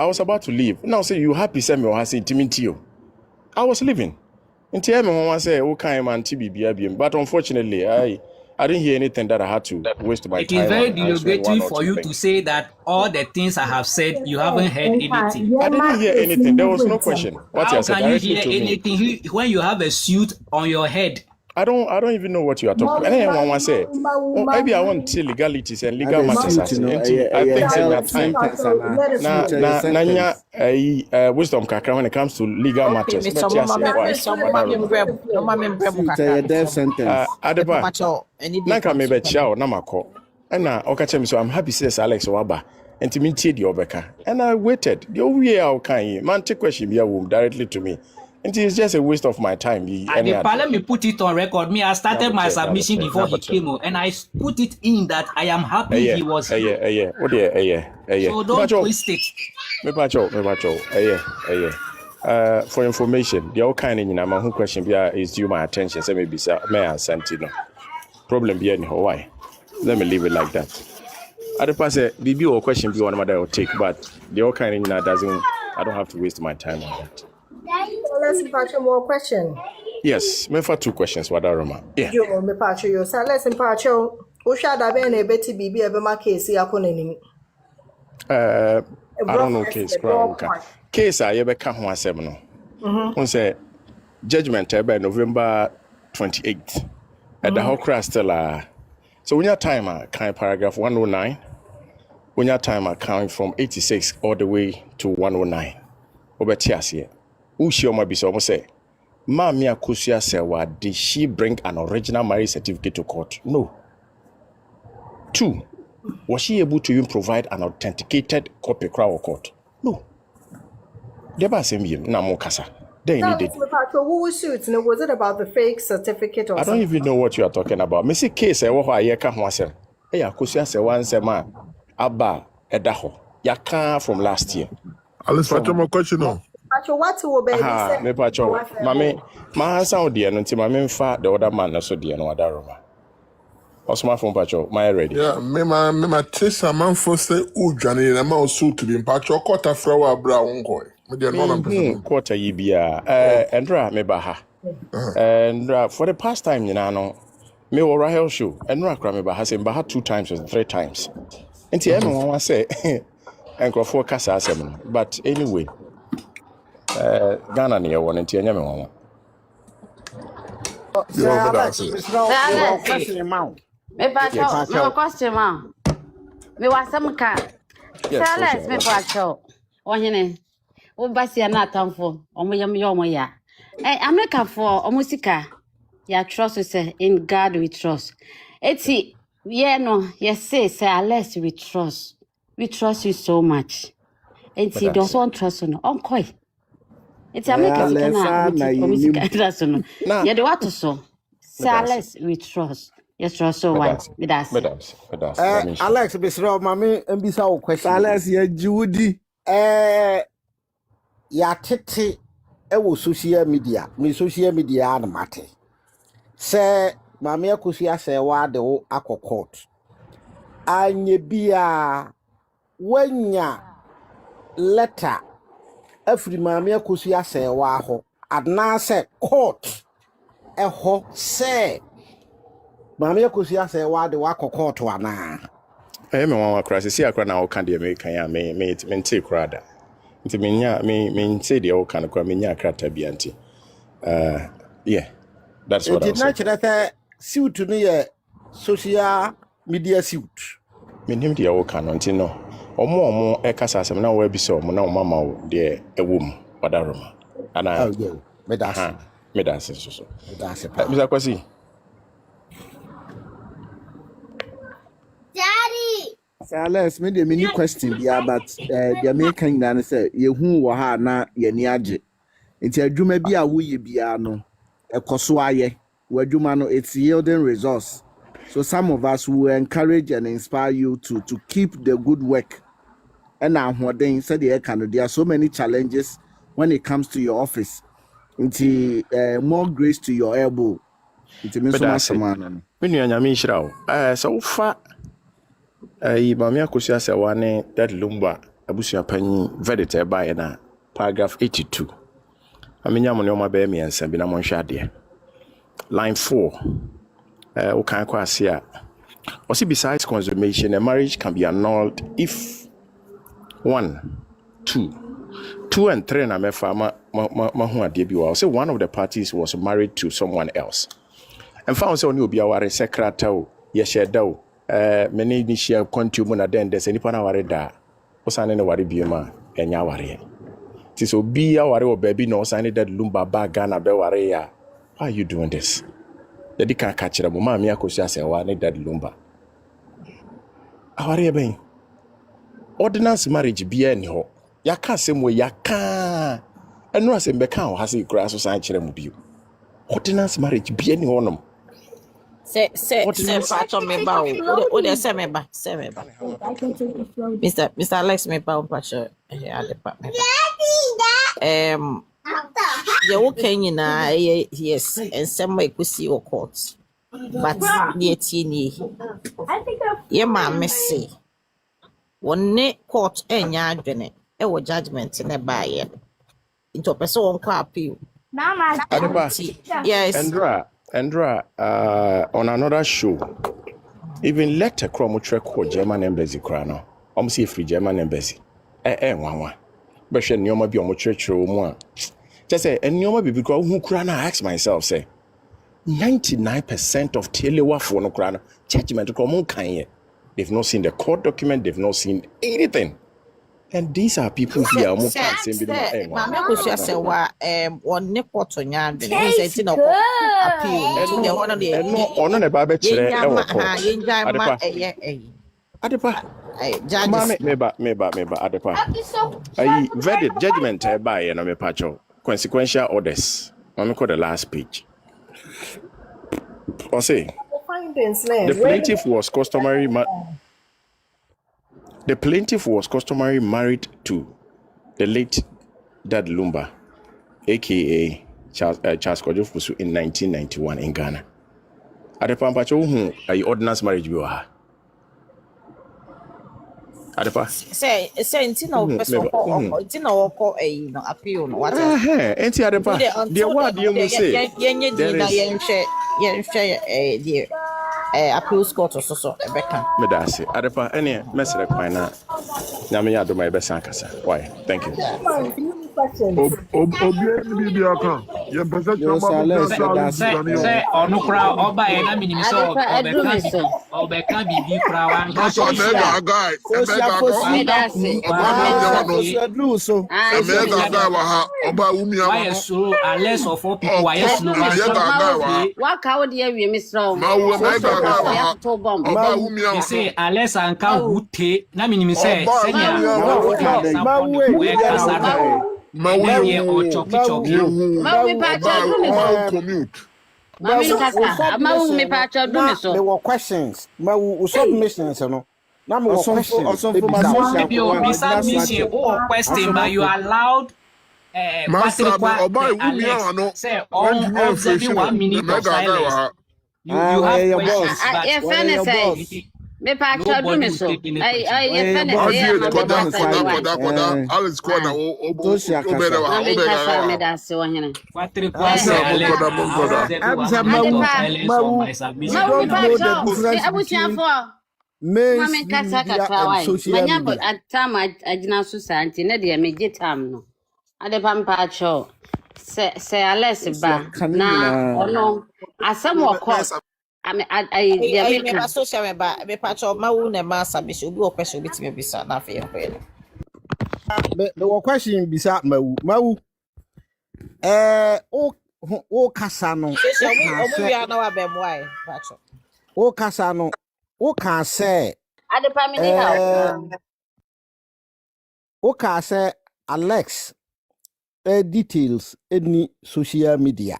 was about to leave. Now say you happy. Say me was intimate. I was leaving. Until me one say, "Okay, man, TBB." But unfortunately, I didn't hear anything that I had to waste my time. It is very derogatory for you to say that all the things I have said, you haven't heard anything. I didn't hear anything. There was no question. What How can you hear anything when you have a suit on your head? I don't even know what you are talking about. Anyone say, maybe I want to see legalities and legal matters. I think that wisdom kakra when it comes to legal matters. Nanka maybe chow namako. And okay, so I'm happy says Alex Waba. And to me, the Obeka. And I waited. The way I'll kind man take question be a womb directly to me. It's just a waste of my time. Let me put it on record. Me, I started my submission before he came, and I put it in that I am happy he was here. So don't twist it. Me pacho. For information, the all kind of my question is due my attention. So maybe may I send you no problem be anyhow. Why? Let me leave it like that. At the pass, BB or question be one mother will take, but the all kind of doesn't. I don't have to waste my time on that. Let's patch more question. Yes, me for 2 questions. What Roma? Yeah. You me patch you. So let's patch you. Usha da be na beti bibi ebe ma case akonenim. I don't know case crowd. Case I ever can ho asem no. On say judgment by November 28th. At the whole class still so when your timer kind paragraph 109, when your timer count from 86 all the way to 109. Obetiasie. Ushi oma bisa omo say, Mami Akusia Sewa, did she bring an original marriage certificate to court? No. 2, was she able to even provide an authenticated copy crowd court? No. Deba semi na mo kasa. They needed. Was it about the fake certificate or I don't even know what you are talking about. Me see case e wo ho ayeka ho asem. E Akusia Sewa nsema aba edaho. Yaka from last year. Alice, pacho mo question no. Pacho, what will be say? Me pacho. Mami, ma sound there no nti mami mfa the other man na so there no other room. Osma from pacho, my ready. Yeah, me ma tesa man for say udwane na ma osu to be pacho quarter frawa bra wonko. Me dey no na person. Quarter yi bia. Endra me ba ha. And for the past time no me wo Rahel show. Endra kra me ba ha say ba ha 2 times or 3 times. Nti e me wan say enkrofo kasa asem no. But anyway, Ghana ne yewon nti enya me wan. Me question ma. Me wasam ka. Sales me pacho. Ohene. Wo basia na atamfo. Omo yam yomo ya. America for omo sika. Ya trust say in God we trust. Eti no, yes say Alex we trust. We trust you so much. Eti don't want trust no. Onkoi. Eti America sika na omo sika trust no. Ya de what so. Alex we trust. Yes, so why? Medas. Alex, Bisro, Mammy, and Bisa question. Alex, yeah, Judy. Ya tete, social media, me social media and mate. Say, Mammy Kusia say, what the aqua court. Anye bia, when ya letter, every Mammy Kusia say, waho, adna say, court, ho, say. Mami Akusia say wa de wa kokoto ana. Me wan akra se akra na o kan de me kan ya me nte kra da. Nti me nte de o kan kra me nya akra ta bia nti. Yeah. That's what I was saying. Did not that suit no social media suit. Me nim de o kan nti no. Omo e kasa asem na wa bi se omo na o mama o de ewum wadaroma. Ana. Oh yeah. Me das so. Me das. Mr. Kwasi. Alex, me the mini question yeah, but the American man say ye hu wo ha na ye ni age. Enti adwuma bi a wo ye bia no ekoso aye. Wo adwuma no it's yielding results. So some of us will encourage and inspire you to keep the good work. And ahoden said there are so many challenges when it comes to your office. Enti more grace to your elbow. Enti me so masamana. Me nua nyame nhira wo. So fa Mami Akusia Sewa ne that Lumba abusua panyi verdict e ba na paragraph 82. Amenya mo ne o ma ba mi ansa bi na mo hwa de. Line 4. O kan kwa ase also besides consummation a marriage can be annulled if 1, 2 and 3 na mefa ma hu ade bi wa. Say one of the parties was married to someone else. And found say oni obi aware secretary o ye sheda o many initial continue na den de se nipa na ware da osane ne ware biema enya ware ti so bi ya ware o baby no osane that Lumba ba Ghana be ware ya. Why are you doing this? The dika ka kire mo ma me Akusia Sewa ne that Lumba aware ben ordinance marriage bi ani ho yaka semwe yaka ɛno asɛ mbɛka a ɔha sɛ kura so san kyerɛ mu bio ordinance marriage bia ni hɔnom say patch me ba o de say me ba Mr. Alex me ba patch here at the part you okay nyina yes and some way kusi o court but near tini ye ma me say one court enya adwene e wo judgment ne ba ye into person won kwa appeal yes Andra on another show even letter from track German embassy krano see free German embassy nwanwa be hwe nioma bi omokyerɛkyerɛ mu a just say nioma bi because who krana ask myself say 99% of telewafo no krana judgment ko kan ye they've not seen the court document, they've not seen anything. And these are people here. Mama Kusia say wa on ne porto nya de say ti na ko appeal the one of the ono ne ba be kire e wo ko Adepa judges meba Adepa ayi verdict judgment e ba ye no me pacho consequential orders mama ko the last page or say the plaintiff was customary married to the late Dad Lumba, aka Charles Kojofusu, in 1991 in Ghana. At the Pampacho, who are ordinance marriage you are. Adepa say no person appeal no what enti Adepa the word you say the appeal court so Rebecca medase Adepa ene mesere kwan na nyame ya do my best ankasa why thank you say onukra oba e na minimi so obeka bibi kra wan ka so unless of all people why yes no what ka wo dey wi misro you say unless anka hute na minimi say senya there were questions. Submissions, no. Question, but you allowed say on 1 minute of silence. You have questions, but me pa cha do me so I Alice corner me da se wo hene ajina so santi na de me gitam no ade pampa cho se Alex ba na ono asem okọ I social me patch of my own and master be should go question with me bisa na fe there were question bisa mau o kasano o kasano o can say ade pa me ni o can say Alex details any social media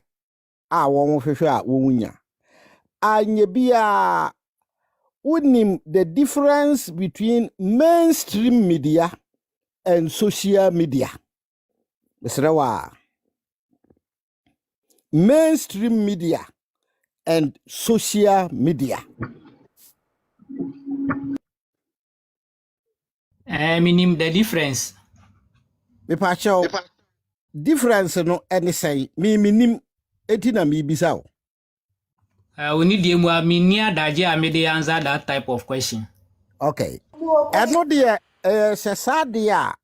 won hwehwe a wonya anyebia unim the difference between mainstream media and social media. Misrawa. Mainstream media and social media. Minim the difference. Me pacho difference no any say me minim etina mi bisao. We need the near daje I may answer that type of question. Okay. And no dear Sadia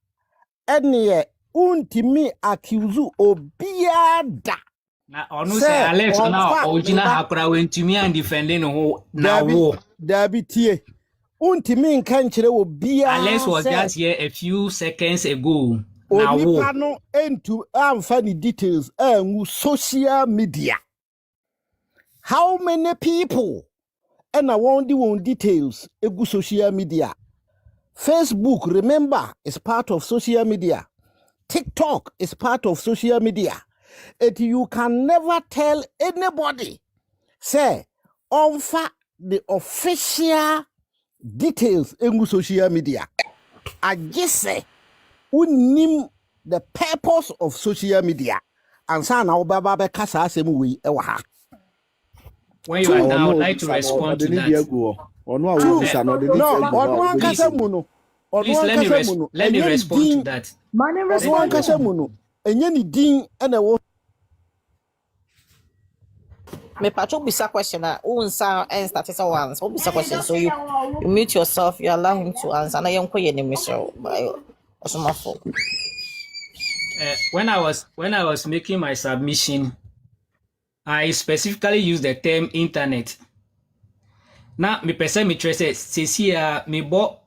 any untimi accuse obiada. Na onu say Alex na original hakura wentimi and defending no na wo. Dabitie. Untimi nka nkyere obiada. Alex was just here a few seconds ago. Na wo. Onipa no entu amfa ni details angu social media. How many people and I want the one details egu social media? Facebook, remember, is part of social media. TikTok is part of social media. You can never tell anybody, say, on the official details in social media. I just say, unim the purpose of social media. And so now, Baba Kasa Semu Ewaha. When you are done, I would like to respond to that. Please let me respond to that. Me patrol bisa question unsa and started once. What bisa question? So you mute yourself, you allow him to answer. Na yenko ye ni misro. When I was making my submission, I specifically used the term internet. Now, me person me trace Cecilia me bought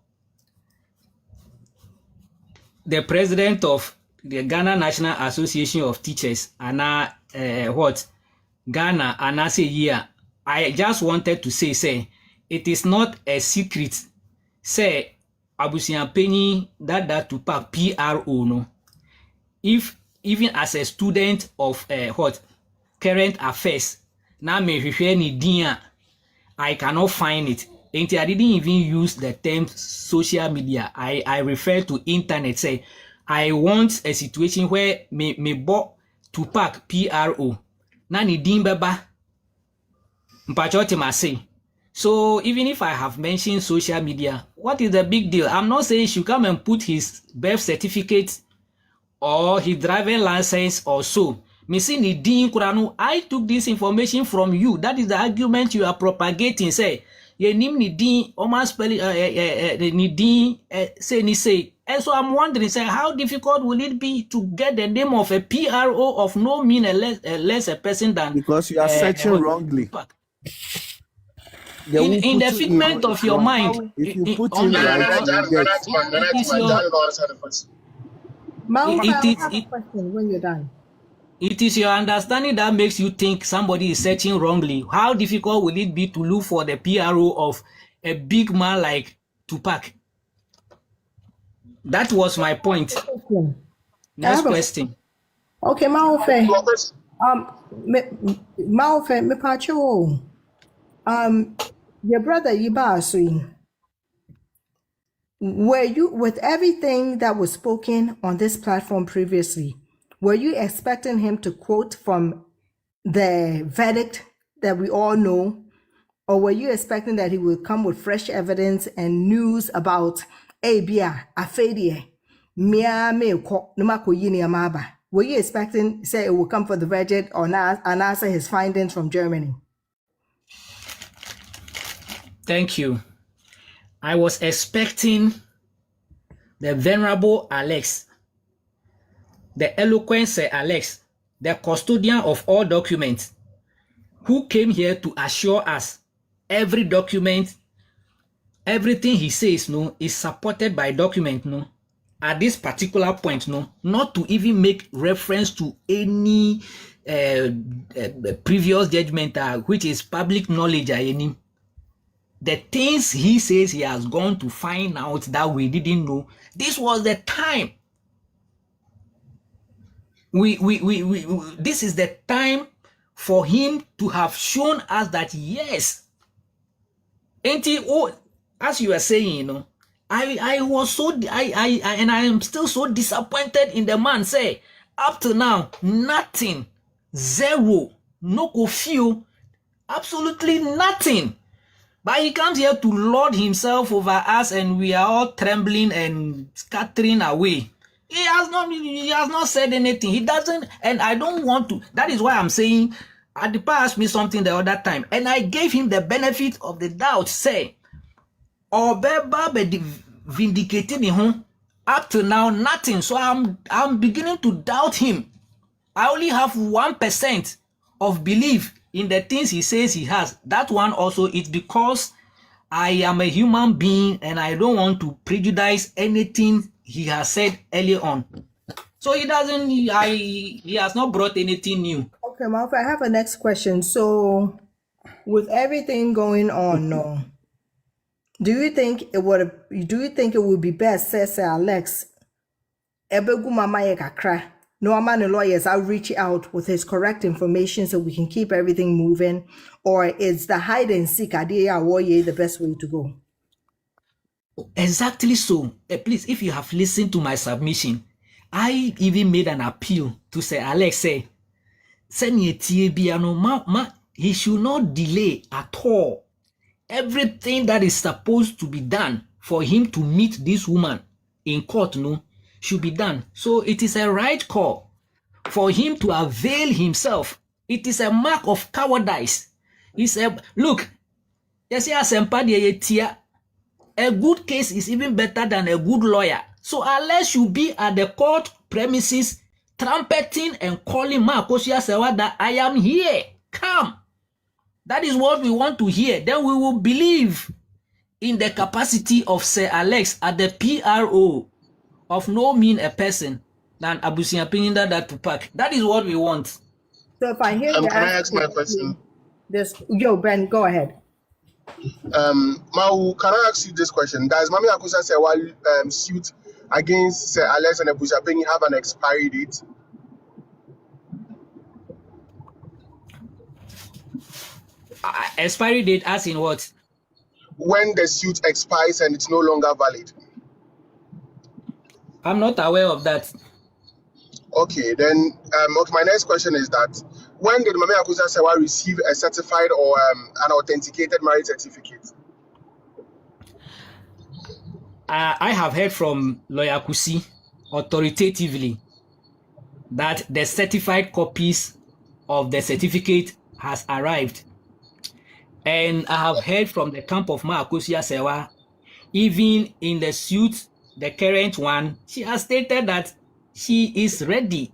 the president of the Ghana National Association of Teachers, and what Ghana, and I say yeah. I just wanted to say it is not a secret. Say Abusian Penny that to pack PRO no. If even as a student of what current affairs, now me ni dia, I cannot find it. And I didn't even use the term social media. I refer to internet. Say I want a situation where me bought to pack PRO. Na ni din beba mpachote mase. So even if I have mentioned social media, what is the big deal? I'm not saying he should come and put his birth certificate or his driving license or so. Me see ni din kuranu. I took this information from you. That is the argument you are propagating. Say ye nim ni din oma spelling ni din say. And so I'm wondering, say, how difficult will it be to get the name of a PRO of no mean less a person than because you are searching wrongly. In the figment of your mind, if you put in right, when you're done. It is your understanding that makes you think somebody is searching wrongly. How difficult will it be to look for the PRO of a big man like Tupac? That was my point. Next question. Okay, Maofe. Maofe, me pacho. Your brother Yibasui. Were you, with everything that was spoken on this platform previously, were you expecting him to quote from the verdict that we all know, or were you expecting that he would come with fresh evidence and news about Abia, Afedie, Mia Meko, Numako Yini Amaba? Were you expecting, say, it will come for the verdict or not, and answer his findings from Germany? Thank you. I was expecting the venerable Alex, the eloquent Alex, the custodian of all documents, who came here to assure us every document, everything he says no is supported by document no. At this particular point no, not to even make reference to any previous judgment which is public knowledge. The things he says he has gone to find out that we didn't know. This was the time. This is the time for him to have shown us that yes. As you are saying, you know, I was so and I am still so disappointed in the man. Say up to now, nothing, zero, no curfew, absolutely nothing. But he comes here to lord himself over us, and we are all trembling and scattering away. He has not said anything. He doesn't, and I don't want to. That is why I'm saying, Adipa asked me something the other time, and I gave him the benefit of the doubt, say, Obeba be vindicated me home. Up to now, nothing. So I'm beginning to doubt him. I only have 1% of belief in the things he says he has. That one also is because I am a human being and I don't want to prejudice anything he has said earlier on. So he has not brought anything new. Okay, Malfa, I have a next question. So with everything going on now, do you think it would be best, say Alex, Ebegu mama ye kakra. No man the lawyers I'll reach out with his correct information so we can keep everything moving, or is the hide and seek idea the best way to go? Exactly so. Please, if you have listened to my submission, I even made an appeal to say, Alex, say, send me a TAB, he should not delay at all. Everything that is supposed to be done for him to meet this woman in court, should be done. So it is a right call for him to avail himself. It is a mark of cowardice. He said, look, a good case is even better than a good lawyer. So unless you be at the court premises trumpeting and calling Makosia Sewa that I am here, come. That is what we want to hear. Then we will believe in the capacity of Sir Alex at the PRO of no mean a person than Abusia Pininda that to pack. That is what we want. So if I hear can I ask my question? Ben, go ahead. Mau, can I ask you this question? Does Mami Akusa Sewa suit against Sir Alex and Abusia Penny have an expiry date? Expiry date as in what? When the suit expires and it's no longer valid. I'm not aware of that. Okay, then okay, my next question is that when did Mami Akusa Sewa receive a certified or an authenticated marriage certificate? I have heard from Lawyer Kusi authoritatively that the certified copies of the certificate has arrived. And I have heard from the camp of Maakosia Sewa, even in the suit, the current one, she has stated that she is ready.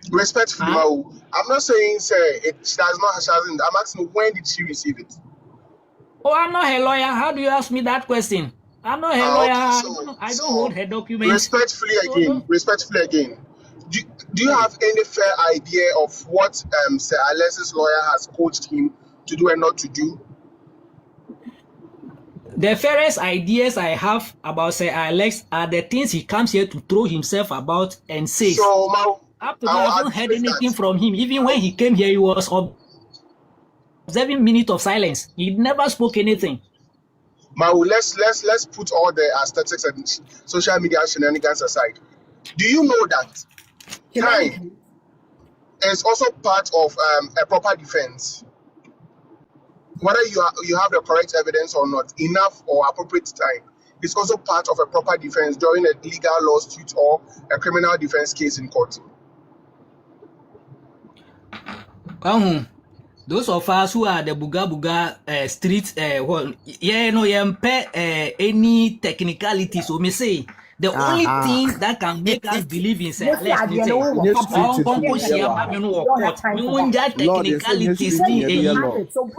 Respectfully, Mau, I'm not saying it does not. She hasn't. I'm asking when did she receive it? Oh, I'm not her lawyer. How do you ask me that question? I'm not her lawyer. Okay, I don't hold her documents. Respectfully again. Do you have any fair idea of what Sir Alex's lawyer has coached him to do and not to do? The fairest ideas I have about Sir Alex are the things he comes here to throw himself about and say. So, Mau, up to now, I haven't heard anything from him. Even when he came here, he was observing minutes of silence. He never spoke anything. Mau, let's put all the aesthetics and social media shenanigans aside. Do you know that time is also part of a proper defense? Whether you have the correct evidence or not, enough or appropriate time, is also part of a proper defense during a legal lawsuit or a criminal defense case in court. Those of us who are the buga street, any technicalities, so me say the only thing that can make us believe in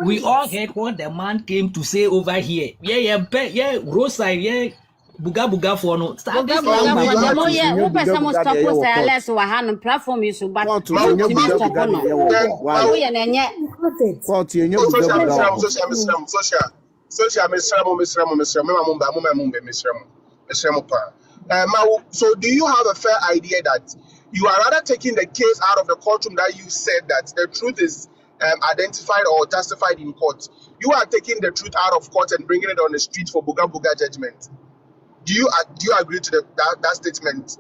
we all heard what the man came to say over here. Roadside, buga for no. Platform is but so do you have a fair idea that you are rather taking the case out of the courtroom that you said that the truth is identified or testified in court? You are taking the truth out of court and bringing it on the street for buga judgment. Do you agree to that statement?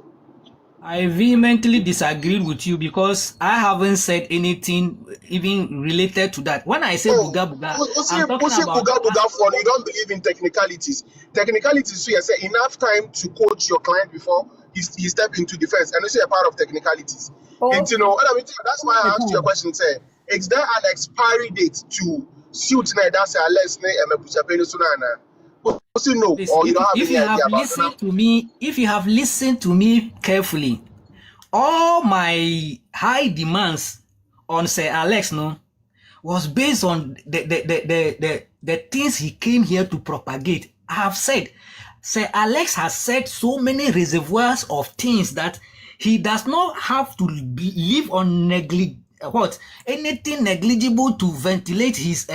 I vehemently disagree with you because I haven't said anything even related to that. When I say buga, I'm talking about buga for you don't believe in technicalities. Technicalities, so you say enough time to coach your client before he step into defense, and this is a part of technicalities. And that's why I asked you a question. Say, is there an expiry date to suit that's a less no, or you don't have any idea about it? If you have listened to me carefully, all my high demands on Sir Alex was based on the things he came here to propagate. I have said, Sir Alex has said so many reservoirs of things that he does not have to live on anything negligible to ventilate his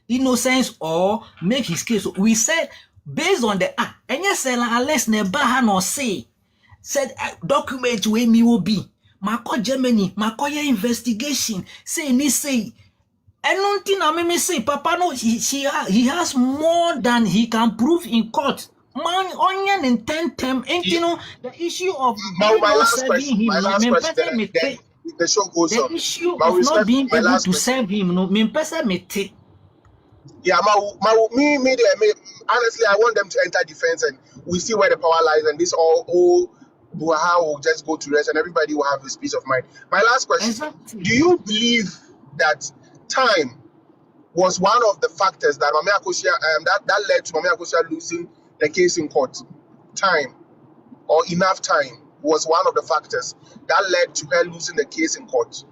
innocence or make his case. We said based on the and yes, Alex never no say said document where me will be. Mako Germany, Mako investigation, say ni say. And nothing I me say, Papa no, he has more than he can prove in court. Man, onion and 10 term, and you know the issue of My not last serving question. him. My No, last me question. person me Then the show goes the on. issue My of not respect. being My able last to question. serve him. No, me person me take. Yeah, honestly, I want them to enter defense and we see where the power lies, and this all Buha will just go to rest and everybody will have his peace of mind. My last question: Exactly. do you believe that time was one of the factors that Mame Akosua that led to Mame Akosua losing the case in court? Time or enough time was one of the factors that led to her losing the case in court.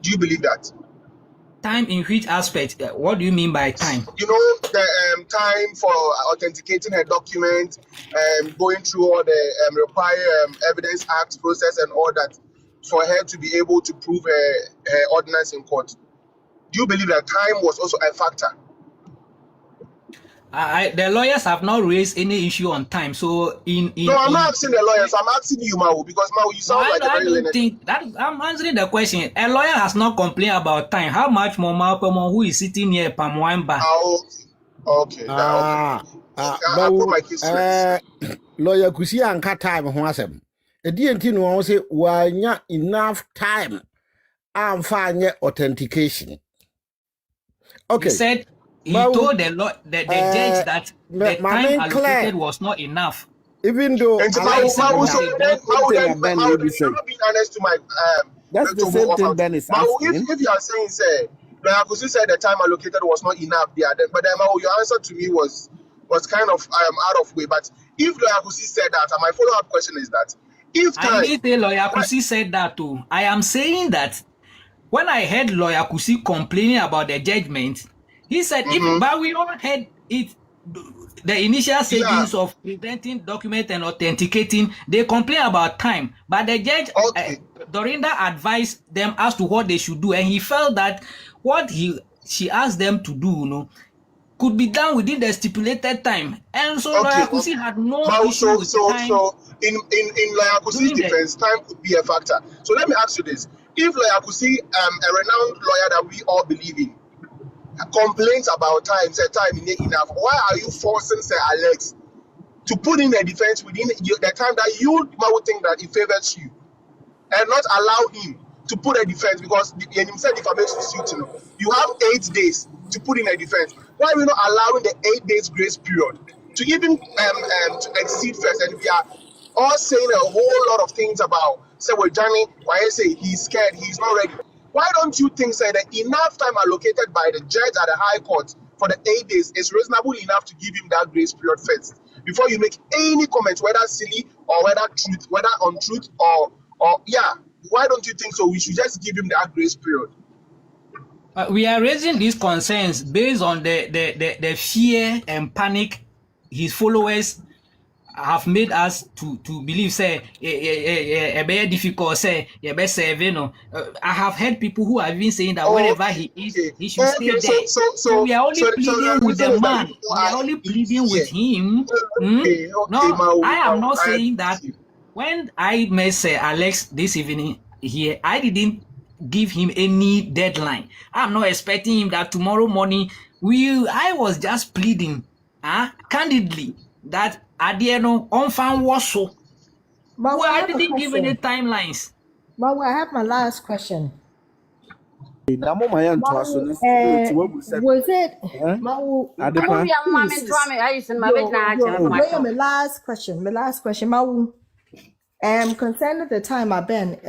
Do you believe that? Time in which aspect? What do you mean by time? You know, the time for authenticating her document, going through all the required Evidence Act process and all that for her to be able to prove her ordinance in court. Do you believe that time was also a factor? The lawyers have not raised any issue on time. So No, I'm not asking the lawyers. I'm asking you, Mau, because Mau, you sound like a very I don't think that I'm answering the question. A lawyer has not complained about time. How much more Malcolm who is sitting near Pamwamba? Okay. But lawyer Kusi anka time ho asem. Edi enti no won say wanya enough time am fanye authentication. Okay. He said he told the judge that the time allocated was not enough. Even though you're not being honest to my that's the same thing Ben is asking. If you are saying say like Akusi said the time allocated was not enough there, but then your answer to me was kind of out of way. But if Lawyer Akusi said that, and my follow-up question is that if time, I didn't say Lawyer Akusi said that too. I am saying that when I heard Lawyer Akusi complaining about the judgment, he said but we all had it. The initial stages of presenting document and authenticating, they complain about time, but the judge Dorinda advised them as to what they should do, and he felt that what she asked them to do, could be done within the stipulated time, and so Lawyer Akusi had no issue with time. So in Lawyer Akusi's defense, time could be a factor. So let me ask you this: if Lawyer Akusi, a renowned lawyer that we all believe in, complaints about time, say time is not enough, why are you forcing Sir Alex to put in a defense within the time that you would think that it favors you, and not allow him to put a defense? Because he himself, if I make suit, you have 8 days to put in a defense. Why are we not allowing the 8 days grace period to even to exceed first? And we are all saying a whole lot of things about say well, Johnny, why I say he's scared, he's not ready. Why don't you think say that enough time allocated by the judge at the High Court for the 8 days is reasonable enough to give him that grace period first before you make any comments, whether silly or whether truth, whether untruth or yeah? Why don't you think so? We should just give him that grace period. We are raising these concerns based on the fear and panic his followers have made us to believe say a very difficult say I have heard people who have been saying that wherever he is, he should stay there. So we are only pleading with the man. We are only pleading with him. No, I am not saying that. When I met Sir Alex this evening here, I didn't give him any deadline. I'm not expecting him that tomorrow morning I was just pleading candidly that Adieno on was so. Well, I didn't give any timelines. But I have my last question. Was it my last question? Mau, concerning the time I've been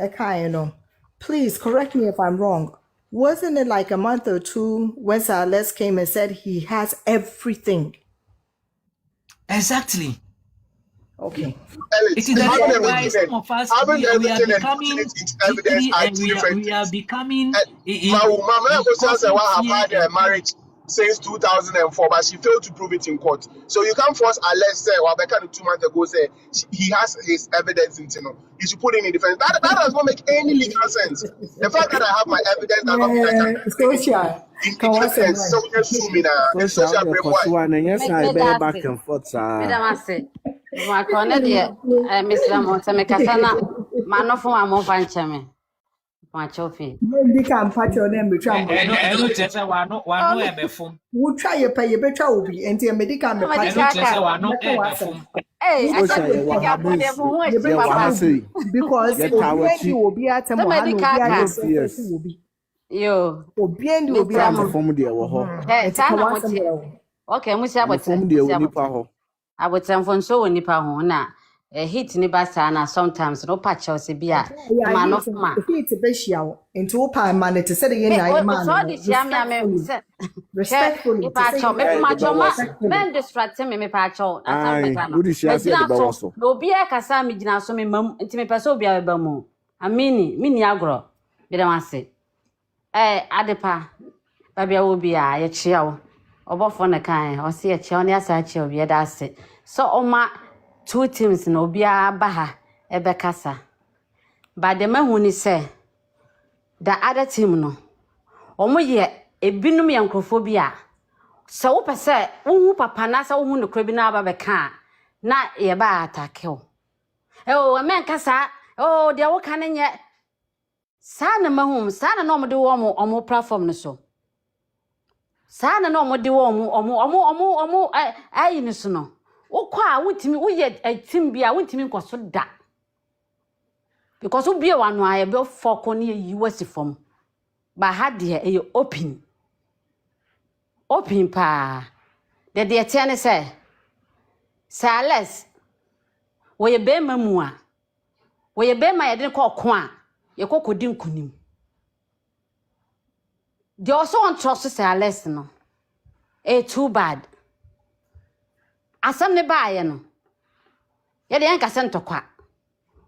please correct me if I'm wrong. Wasn't it like a month or two when Alex came and said he has everything? Exactly. Okay. It is the reason why some of us we are becoming and we are becoming. Mama have had a marriage since 2004, but she failed to prove it in court. So you can't force Alex say, well, back 2 months ago, say he has his evidence in you should put in defense. That does not make any legal sense. The fact that I have my evidence does not mean I can. social back and forth. Ma kone de Mr. Montame Kasana manofo amomfa ncheme. Ma chofi. Maybe can patch your name between Eno chese wano ebefum. Who try your pay, better will be, and the medical Eno chese wano ebefum. Hey, I Osha said ye wahamis ye wahase because ye Obi will be at a medical will be. Yo, Obi will be at the form de wo ho. Hey, sana mote. Okay, musi abote. Form de wo nipa ho. Abotemfo nso wo nipa ho na hit ni basa na sometimes no patch us bia ma no ma. Hit be shia into opa man to say the yen man. So the shia me respectfully. Me macho ma men distract me pacho asam me shia se de ba so. No bia kasa me gina so me mam nti me pese obi aba mu. Amini mini agro. Be dem ase. Adepa babia obi a ye chia wo. Obofo na kan o se ye chia o ne asa chia obi da ase. So oma two teams na obi aba ha ebe kasa. But the man who say the other team no. Omo ye ebinum ye nkrofobia. Se wo pese wo papa na se wo hu nokra bi na aba be kan na ye ba attack o. O men kasa o de wo kan nye sa na mahum sa na no mo de wo platform no so. Sa na no mo de wo ayi ni so no. Wo kwa wutimi wo ye team bia wutimi nkoso da. Because wo bia wanu aye be foko na yi wasi fom. Ba ha de e open. Open pa. De tiene say Sales wo ye be mamu a. Wo ye be ma ye de ko a ye kokodi nkunim. They also want trust Sales no. Too bad. Asam ne ba ye no. Ye de yanka sentokwa.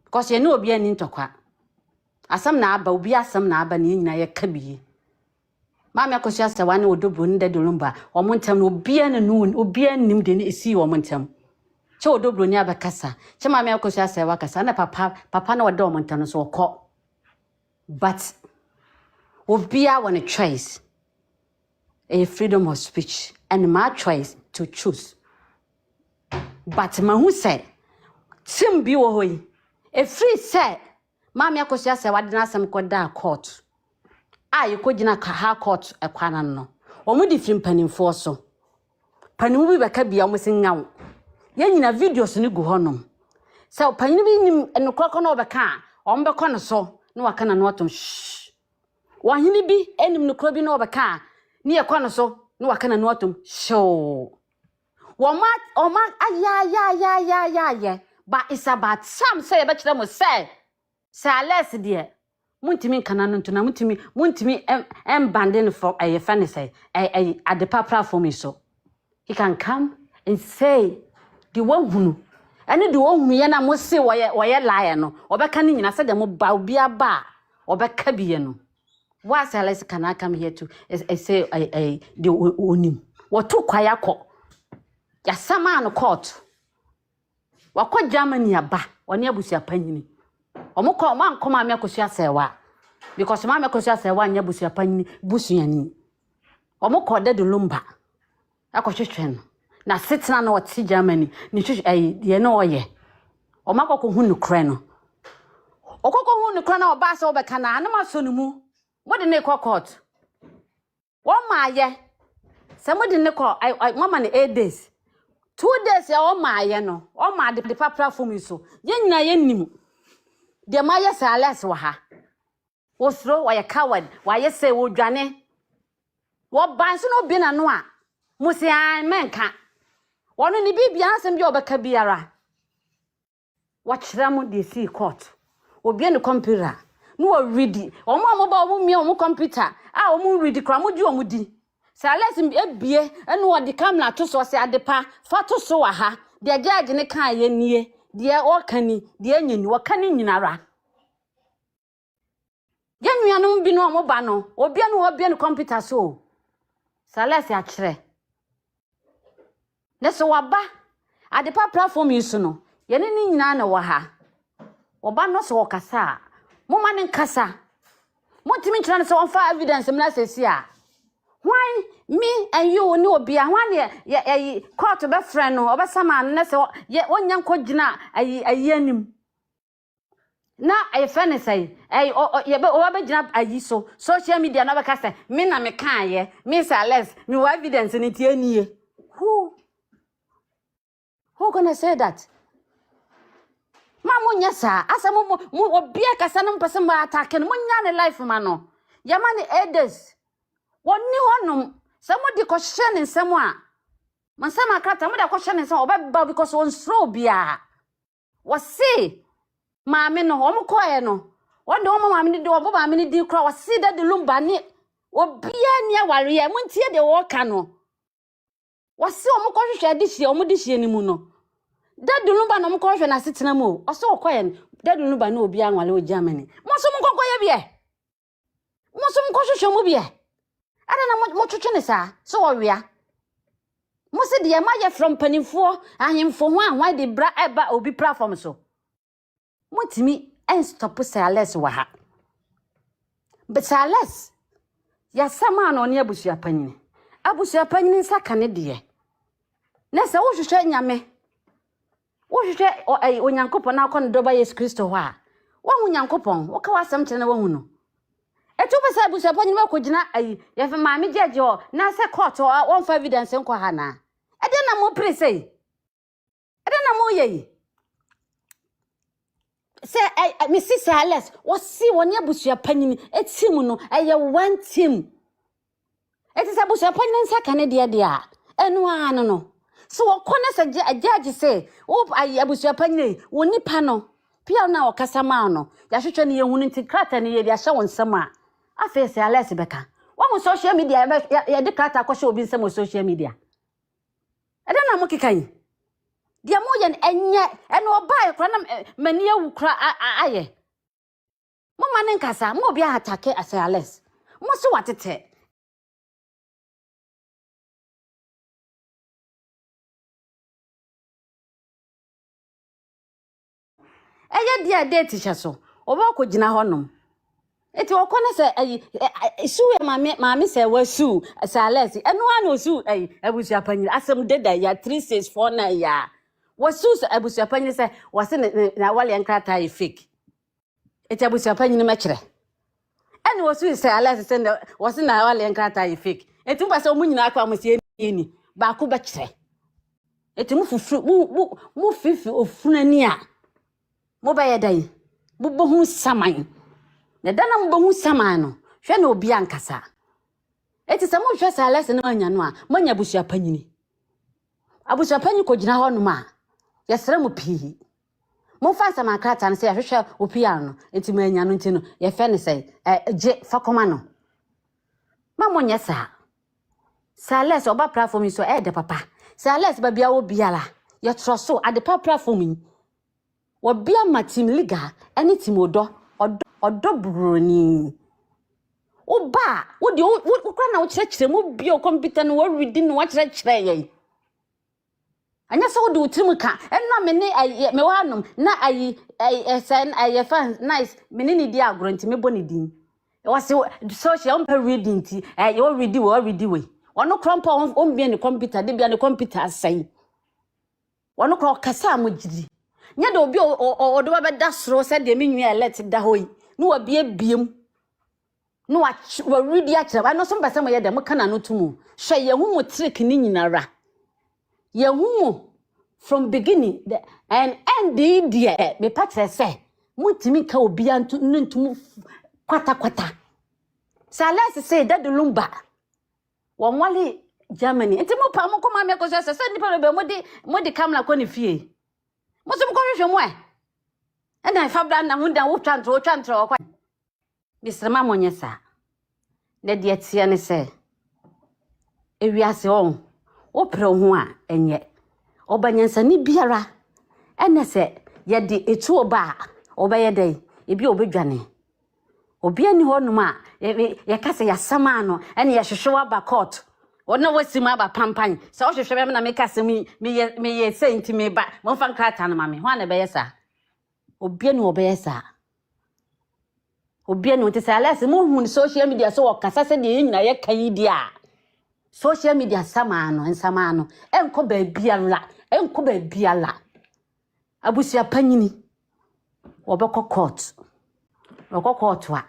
Because ye no obi ani ntokwa. Asam na aba obi asam na aba ne nyina ye ka biye. Mama akosia se wane odobro nde de Lumba. Omo ntem no obi ani nu obi anim de ne esi omo ntem. Che odobro ni abakasa. Che mama akosia se wakasa na papa na wode omo ntem so okọ. But obi a want a choice. A freedom of speech and my choice to choose. But ma who say sim bi wo hoyi. E free say mama akosia se wade na asem koda court. You could not ha court a quanan. Or more different penny for so. Penny will be a almost in now. Yen in a videos in go honum. So penny and no clock on over car, on the corner so, no I can not shh. Why he be any no clubbing over car, near corner so, no I can not show. One mat or mat, yeah. But it's about some say about them will say. Say less dear. Muntimi kananu ntuna muntimi banding for a fan say at the platform so he can come and say the one who and the one who yana must say why liar no obeka ni nyina said them ba obi aba obeka biye no why say let's can I come here to say the onim what to kwaya ko ya sama no court wakọ Germany aba oni abusia panyini omukọ man koma me akosia sewa because mama akosia sewa nya busia panyi busuani omukọ de Lumba akọhwehwe no na setna na wati Germany ni ye no oye omakọ hu no kre no okọkọ hu no kre na oba se obeka na anama so no mu mode ne court wo ma ye se mode ne ko mama ne 8 days 2 days ya o ma ye no o ma de platform so ye nyina ye nim de ma ye Sales wa ha osro wa ye coward wa ye say wo dwane wo ban so no bi na no a musi an menka wono ni bibia asem bi obeka biara wa kira mu de see court obi ne computer no wa ready omo ba omo mi omo computer omo ready kra mo ji omo di Sales ebie ene wo de camera to so se adepa fa to so wa ha de judge ne kan ye nie de o kani de anyini wo kani nyinara Yanuanu bi no mo ba no obi no computer so Sales a kire ne so waba adepa platform yiso no ye ne nyina na wa ha oba no so kasa mo ma ne kasa mo timi kire ne so on fa evidence mna sesi a why Me and you no be a one ye court be friend no obesama na se wonya nkogina ayenim na ayefe ne say ye be obegina ayi so social media na be ka say me na me kan ye me say less me wa evidence ni tie nie who gonna say that Mamu nyasa asa mu obia kasa no mpese ma attack no munya ne life ma no yama ne elders woni honum somebody question in someone man sama krata mo da question in someone obeba because on slow bia wasi maame no o mo koye no wonde o maame ni de o maame ni di kra wasi da de lumba ni obia ni aware ya mo ntie de wo ka no wasi o mo ko hwehwe de hie o mo de hie ni mu no da de lumba no mo ko hwehwe na setena mu o so koye da de lumba no obia anwale o Germany mo so mo kokoye bia mo so mo ko hwehwe mo bia ada na mo twetwe ne sa so wo wia mo se de ma ye from panimfo ahemfo ho anwa de bra eba obi platform so mo timi en stop sales wa ha but sales ya sama no ne abusua panyini saka ne de na se wo hwehwe nyame wo hwehwe onyankopon na akon doba Yesu Kristo ho a wo onyankopon wo ka wasam kyerɛ na wo hu no etu be say abusua panyini ma kogina ye fe maame jeje o na se court o won fa evidence nko ha na e de na mo pre say e de na mo ye say Mrs. Sales what see woni abusua panyini etim no eye one team eti say abusua panyini saka ne de a enu anu no so wo kone se judge say wo abusua panyini woni pa no pia na okasa ma no ya hwehwe ne ye hunu nti krata ne ye de ahye won nsam a afa Sales beka wo mo social media ya de krata akɔhye obi nsam social media eda na mo kikan dia mo ye enye ene obae kra na mani awu kra aye mo mane nkasa mo obi atake Sales mo se watete eye dia date hyeso oba ko gina honom eti okone se suwe maame se wasu Sales eno ana osu abusua panyini asem deda ya 3649 ya wasu abusua panyini se wase na wale nkrata e fake eti abusua panyini mekere ene wasu Sales se wase na wale nkrata e fake eti mpa se omunyina akwa amse ni ba ko bekere eti mu fufu mu fifi ofunani a mo ba yedai mo bohu saman na dana mo bohu saman no hwe na obi ankasa eti se mo hwe Sales na anya no a manya abusua panyini ko gina ho no ma yesere mo pii mo fa sama krata no se hwehwe opi ano eti manya no ntino ye fe ne se je fakoma no ma mo nyesa Sales oba platform so de papa Sales ba bia wo biala ye troso ade pa platform wo bia ma team liga ene team odo Broni oba wo de wo kra na wo kyerɛkyerɛ mo bia o computer no wo read no wo kyerɛkyerɛ ye anya so wo de utrim ka ena me ne me wa anom na sen fan nice me ne ni di agro nti me boni din e was social on reading ti you read we ono krompa on bia ne computer de bia ne computer asai ono kro kasa mo gidi nya de obi o do ba da soro se de me nwa let da hoyi no wa biem no wa read ya kire ba no so mpese mo ye de mo kana no tumu hwe ye hu mo trick ni nyinara ye hu mo from beginning and end the me patre se mutimi ka obi antu ntumu kwata Sales say that the Lumba won wale Germany enti mo pa mo ko ma me ko se ni pa be mo di camera ko ni fie mo so mo ko hwehwe mo e na fa bra na hunda wo twantro kwa Mr. Mamonyesa na de tie ne se ewiase on wo pre ho a enye obanyansa ni biara ene se ye de etu oba obeye dai ebi obedwane obi ani ho numa ye kase ya sama no ene ye hwehwe ba court wona wasima aba pampan se wo hwehwe na me kase me ye senti me ba mo fa nkrata na mame ho na be yesa obi ani obeye sa obi ani wote Sales mo hu social media so wo kasa se de nyina ye kan yi dia social media samano and samano enko ba biala abusia panyini obekọ court wa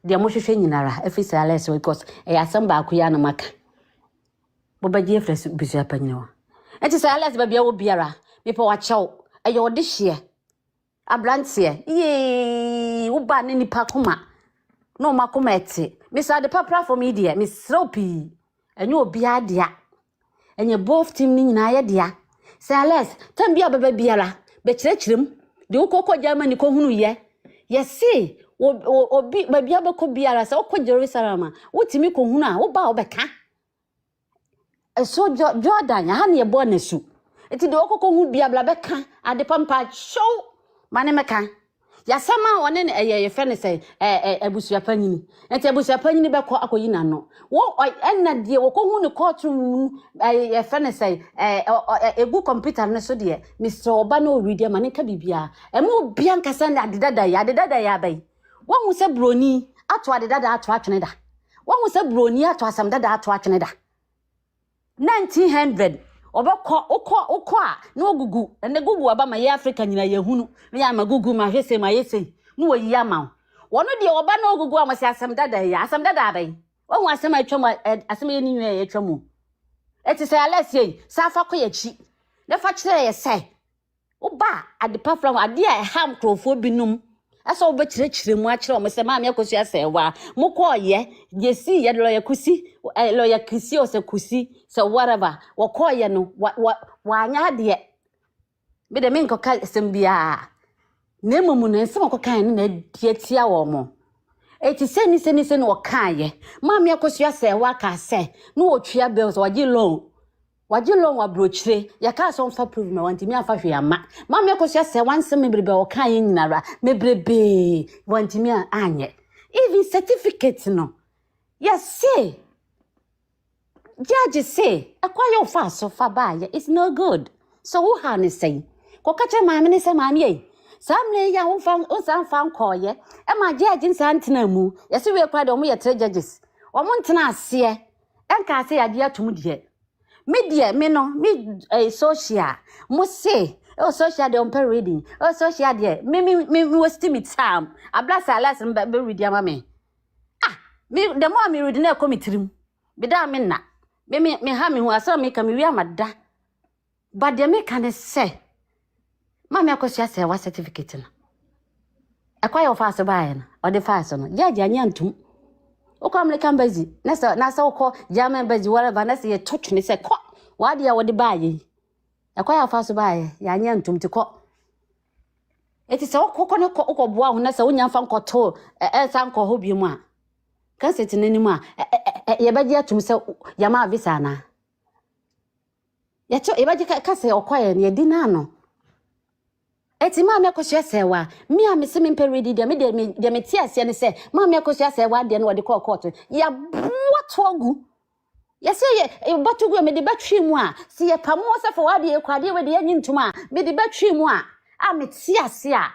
de mo hwehwe nyinara efisi ales because asem ba akuya na maka bobaji efresu busia panyini wa enti say ales ba bia wo biara me pe wa chew ode hye abrantie ye wo ba ne nipa koma no makoma ete me say the platform media me sropi enye obi adea enye both team ni nyina ye dea say ales tambia baba biara be kirechirem de ukoko Germany ko hunu ye see obi babia be ko biara say okọ Jerusalem wotimi ko hunu a wo ba obeka so Jordan ya na ye bo nasu eti de okọ hu biabla beka ade pampa show mane meka ya sama one ne ye fe ne say abusua panyini enti abusua panyini be ko akoyi nano wo enna de wo ko hu ne courtroom ye fe ne say egu computer ne so de Mr. Oba na oridi mane ka bibia emu bia nkasa na adedada ya bai wo hu se broni ato adedada ato atwene da wo hu se broni ato asam dada ato atwene da 1900 okọ a na ogugu ene gugu aba ma ye Africa nyina ye hunu ya ma gugu ma hwese ma yese no woyi ama wono de oba na ogugu amase asem dada abai wo asem atwam asem ye ni nwe ye twam eti say alesie safa ko ye chi ne fa kire ye say oba adepa from ade a ham krofo binum asa oba kire mu a kire o me se ma me akosu ase wa mo ko ye yesi ye lo ye kusi lo ye kisi o se kusi so whatever wo ko ye no wa anya de me de me nkoka sembia na mumu na nsem kokan na tietia wo mo eti seni wo kan ye ma me akosu ase wa ka se no wo twia bills waji loan wa brochire ya ka so mfa prove me wanti me afa hwe ama ma me akosu ase wansem mebrebe wo kan ye nyinara mebrebe wanti me anye even certificate no yes say judge say akwayo fa so fa ba ye it's no good so who han say ko kache ma me ne say ma me samle ya unsan fan koye e ma judge nsan tena mu yesi we kwa de omo ye tre judges omo ntena ase enka ase ya de atum de media me no me social mo say social de on per reading social de me waste me time ablasa alas be read ama me me the more me read na committee be da me na me ha me hu asa me ka me wi amada but de me can say ma me akosia say wa certificate na akwa yo fa so ba na o de fa so no jaji anya ntum okọ American bazi na sa okọ German bazi whatever na say ye touch ni say ko wa de ya wo de ba ye akwa yo fa so ba ye ya anya ntum ti ko eti say okọ ne ko okọ boa hu na say onya fa nkoto sa nko ho bi mu a kan se tinani mu a ye ba je atum say ya ma visa na ya cho ye ba je ka say okọ ye ne di na no eti ma me akosia se wa me a me se me peredi de me ti ase ne se ma me akosia se wa de no de court ya boato agu ya se ye boato me de batwi mu a se ye pamo se fo wa de kwade we de anyi ntuma me de batwi mu a me ti ase a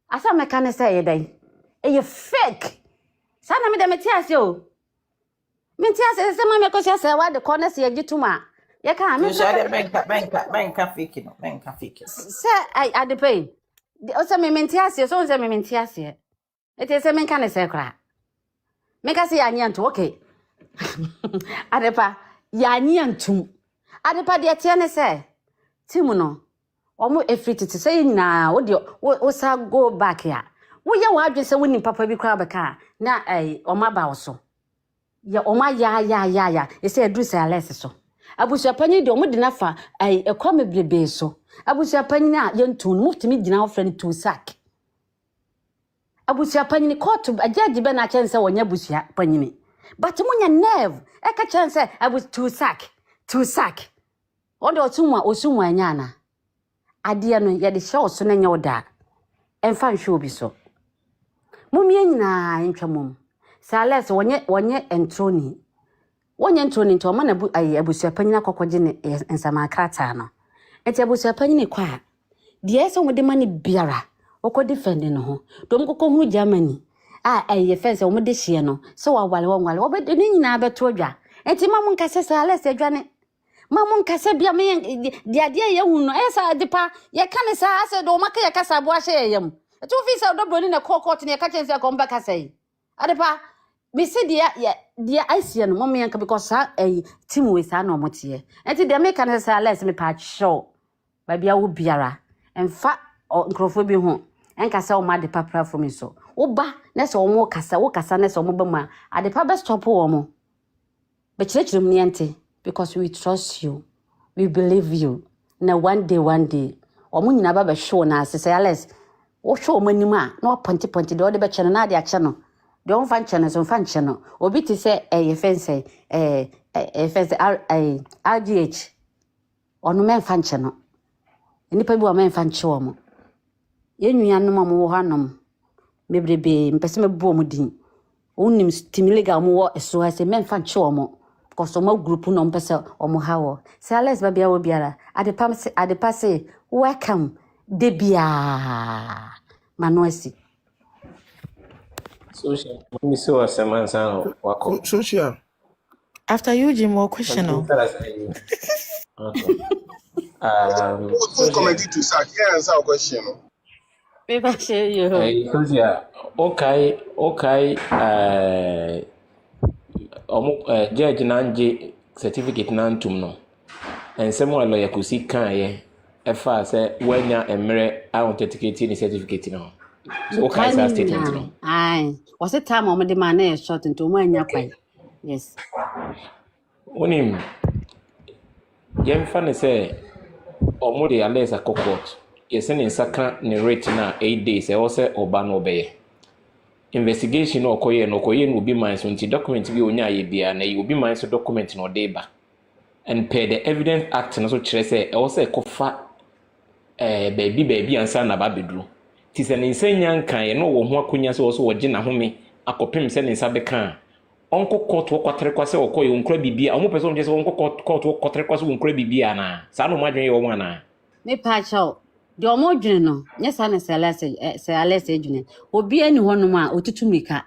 asa me kan se ye dai ye fake sana me de me ti ase o me ti ase se ma me akosia se wa de corner se ye gituma ya ka me menka fake no menka fake se I the pain o se me mentiase so se me mentiase ete se menka ne se kra menka se ya nyanto okay adepa ya nyantum adepa de tie ne se timu no omo efrititi se nyina wo de wo sa go back ya wo ye wa adwe se woni papa bi kra beka na oma ba wo so ya oma ya ese edu se ales so abusua panyi de omo de nafa ekwa mebrebe so abusua panyi na ye ntun mutimi gina wo frɛ ne tu sack abusua panyi ne court ajaji be na kyense wonya abusua panyi ne but munya nerve e ka kyense abus tu sack ondo osunwa anya na ade no ye de hye oso na nya oda emfa nhwe obi so mumie nyina ntwamom sales wonye entroni wonye ntoni nto ma na abusua panyi akokogye ne nsama krata no enti abusua panyi ne kwa de eso wode ma ne biara okọ defend no ho dom kokọ hunu Germany ye fence wo de hye no so wa wale obede ne nyina beto odwa enti mamu nkase sa Alex adwane mamu nkase bia me dia ye hu no esa de pa ye ka ne sa ase do maka ye kasa bo ahye yam etu fi sa do Broni na court ne ka chense ko mba kasa yi ade pa me se dia asia no mom yanka because team we sa no motie enti de me ka ne sa Alex me pa show ba bia wo biara emfa nkrofo bi ho enka se o ma de pa platform so wo ba na se o mo kasa wo kasa na se o mo ba ma ade pa be stop wo mo be chirechire mu niente because we trust you we believe you na one day omo nyina ba be show na se Alex wo show manima na ponti de o de be chene na de ache no de on fan chene so fan chene obi ti se ye fence fence RGH onu men fan chene nipa bi wa men fan che wo mo ye nuanom mo wo hanom mebrebe mpese mebo mo din onim stimulaga mo wo eso ha se men fan che wo mo because my group no mpese o mo hawo se Alex ba bia wo biara ade passe welcome de bia manoasi social me so asemansa wako social After you, more question. Okay. Who commented to sir? Here answer a question. Paper share you. Social. Okay. Judge Nanji certificate nantum no. And someone lawyer could see can efa say when ya emre authenticating certificate no. So okay say statement no. Aye. Was it time on the man short into when ya kwai. Yes. Onim yemfa ne say omode Alex akokot. Yesen in saka ne rate na 8 days e wo say oba no obeye. Investigation no koye no be mine so nti document bi onya ye bia na you be mine so document no dey ba. And per the Evidence Act no so kire say e wo say kofa baby ansa na ba bedru. Ti se ne nsanya nkan ye no wo ho akonya so wo so wo gye na home akopem se ne nsa beka onko court wo kwatere kwase wo koye onkra bibia omo person je se onko court wo kwatere kwase wo onkra bibia na sa no madwen ye wo ana Me pa chao de omo dwene no nyesa ne se Alex dwene obi ani honom a otutu mika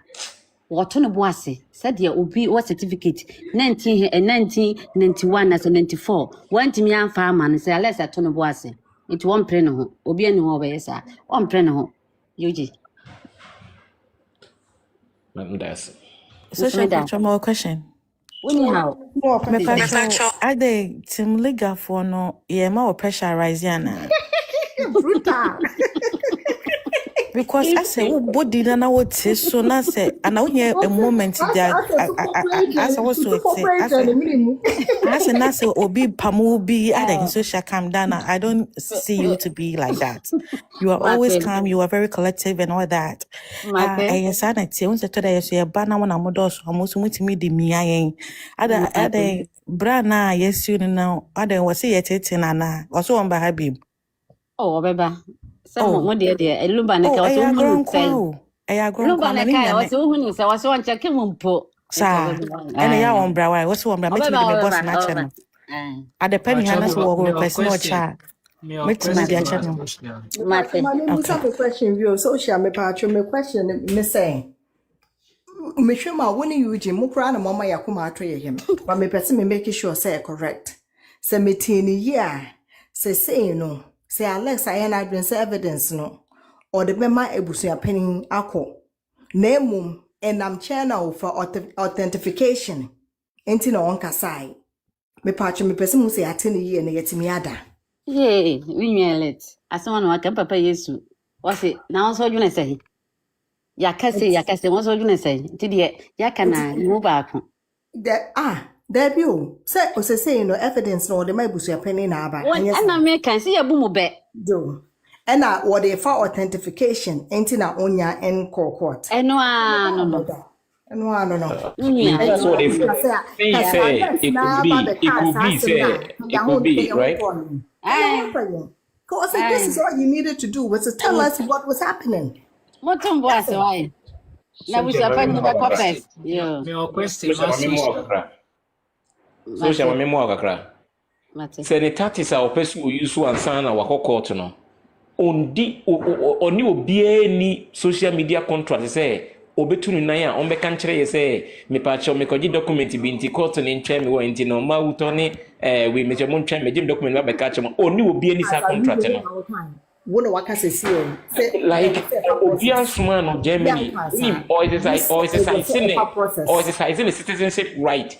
woto no boase said ye obi what certificate 1991 as 94 want me am farmer ne se Alex ato no boase it won pre no ho obi ani ho be sa won pre no ho yuji that's So more question. Anyhow, I de Tim Liga for no more pressurize yana. Brutal. Because I say, oh, body than I would say so. Now say, and I hear a moment that as I was to say, I say, Obi Pamu be adding social calm down. I don't see you to be like that. You are always calm. You are very collective and all that. I said, I say, once I told you, say, Bana one amodos almost went to me the me. Other Brana, yes, you know, other was it and also on by Habib. Oh, Beba. Some dear, Lumba na was Lumba na was who I was one checking mumpo. Sir, and a young brow, what's one making the boss natural. At the penny hands will personal chat. Make my dear channel. My name is a question view, social me patch me question me saying. Me sure my winning you, Jim, Mukran, Mama Yakuma tray him, but me person me make sure say correct. Say me teeny yeah, say no. Say Alex I ain't been evidence no or the mema ebusia penning ako name and I'm channel for authentication enti no on kasai me patch me person mu say atene ye na yetimi ada ye we nyelet asema no aka papa Yesu wase na so dwene say yakase won so dwene say nti de yakana mu ba ko there be o say no evidence no the my busu penny na aba ana me kan say yabu mu be do ena what they for authentication enti na onya en court no that's what they say it could be right because this is all you needed to do was to tell us what was happening motum boss why na we suppose to back up yeah me question social memo kakra senators a opesu oyisu ansa na wakokot no oni obi ni social media contract say obetunu nan a on bɛka nkyerɛ yɛ sɛ mepakyɛw mekɔgye document bi nti court ne ntwɛn me wɔ nti no ma wutɔ ne we mekyɛ mo ntwɛn megye document ba bɛka kyerɛ mo oni obi ani sa contract no Wona wakase si like obi asoma no Germany or exercise ne citizenship right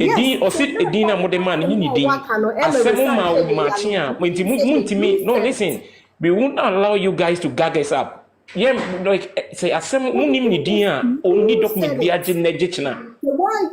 edin or sit edin na mo de man ni din asɛm ma wo machi a nti muntimi no listen we won't allow you guys to gag us up. Yeah, like say asem unim ni din a only document bi agye na gye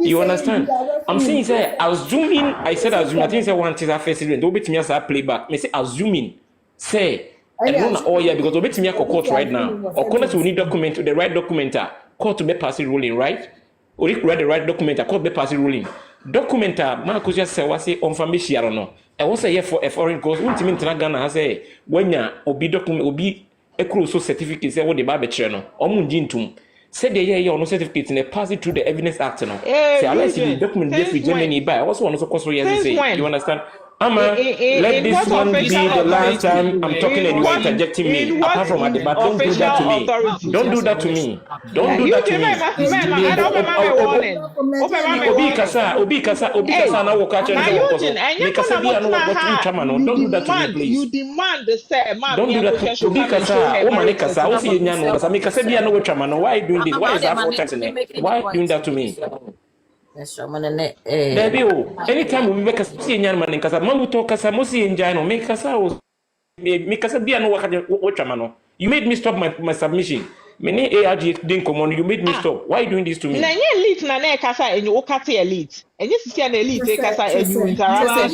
you understand? I'm saying say assuming I said assuming I think say one is a first student obetimi asa playback me say assuming say and no all year because obetimi akọ court right now or corner to need document the right document court to be pass ruling right or you read the right document court be pass ruling document ma ko just say wase on family no e wo say for a foreign cause untimi ntena Ghana ha say wanya obi document obi ekuro so certificate say what the ba be kire no omo nji ntum say the year no certificate ne pass it through the evidence act no say unless the document dey for Germany by also one so cost years say you understand Ama, let this one be the last time I'm talking and you are interjecting me. Apart from that, but don't do that to me. Don't do that to me. Don't do that to me. Obi kasa na wo ka che no ko so. Me kasa bi anu wo tu chama no. Don't do that to me, please. You demand the say, man. Don't do that. Obi kasa, o mane kasa, o si nya no kasa. Me kasa bi anu wo chama no. Why doing this? Why is that for chatting? Why doing that to me? Baby, anytime we make a see young man in Casa, Mamu talk as a Mosi in Jano, make us out. Make us be no watchamano. You made me stop my submission. Many ARG didn't come on, you made me stop. Why are you doing this to me? Na elite na na Casa and you okati elite. And you see an elite Casa and you interact.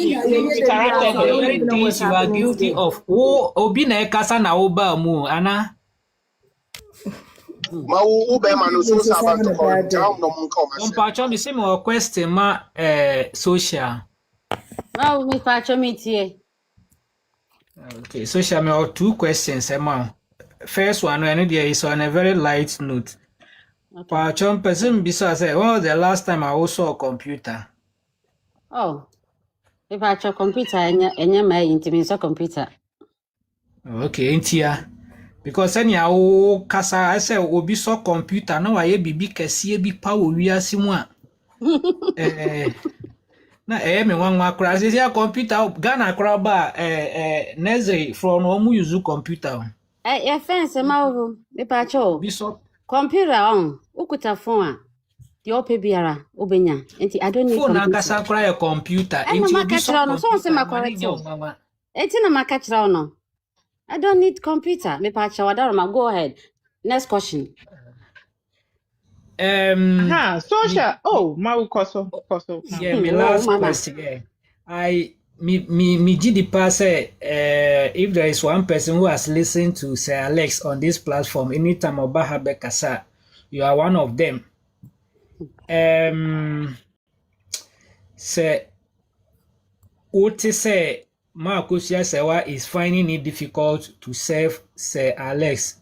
You are guilty of. Oh, Obina Casa na Oba Mu, Anna. Ma ube manu so saban to call down no mun come. Pacho mi se mo question ma social. Ma mi pacho mi tie. Okay, social me two questions ma. First one and there is on a very light note. Pacho person bisa say, "Oh, the last time I also saw a computer." Oh. Mi pacho computer enya mai intimi so computer. Okay, intia. Because any o kasa I say obi so computer na wa ye bibi kese bi pa wo wiase mu a na me wanwa kra se ya computer Ghana kra ba Nezri from no mu use computer ya fence ma wo me pa cho bi so computer on ukuta phone a the ope biara obenya enti I don't need phone computer. na kasa kra ya computer enti obi so so se ma correct enti na makachira no I don't need computer. Me pa chawadara go ahead. Next question. Social. Oh, Mau Koso. Yeah, my last question. Me the pass if there is one person who has listened to Sir Alex on this platform anytime Obaha Bekasa, you are one of them. Say what say Marcus Sewa is finding it difficult to serve Sir Alex.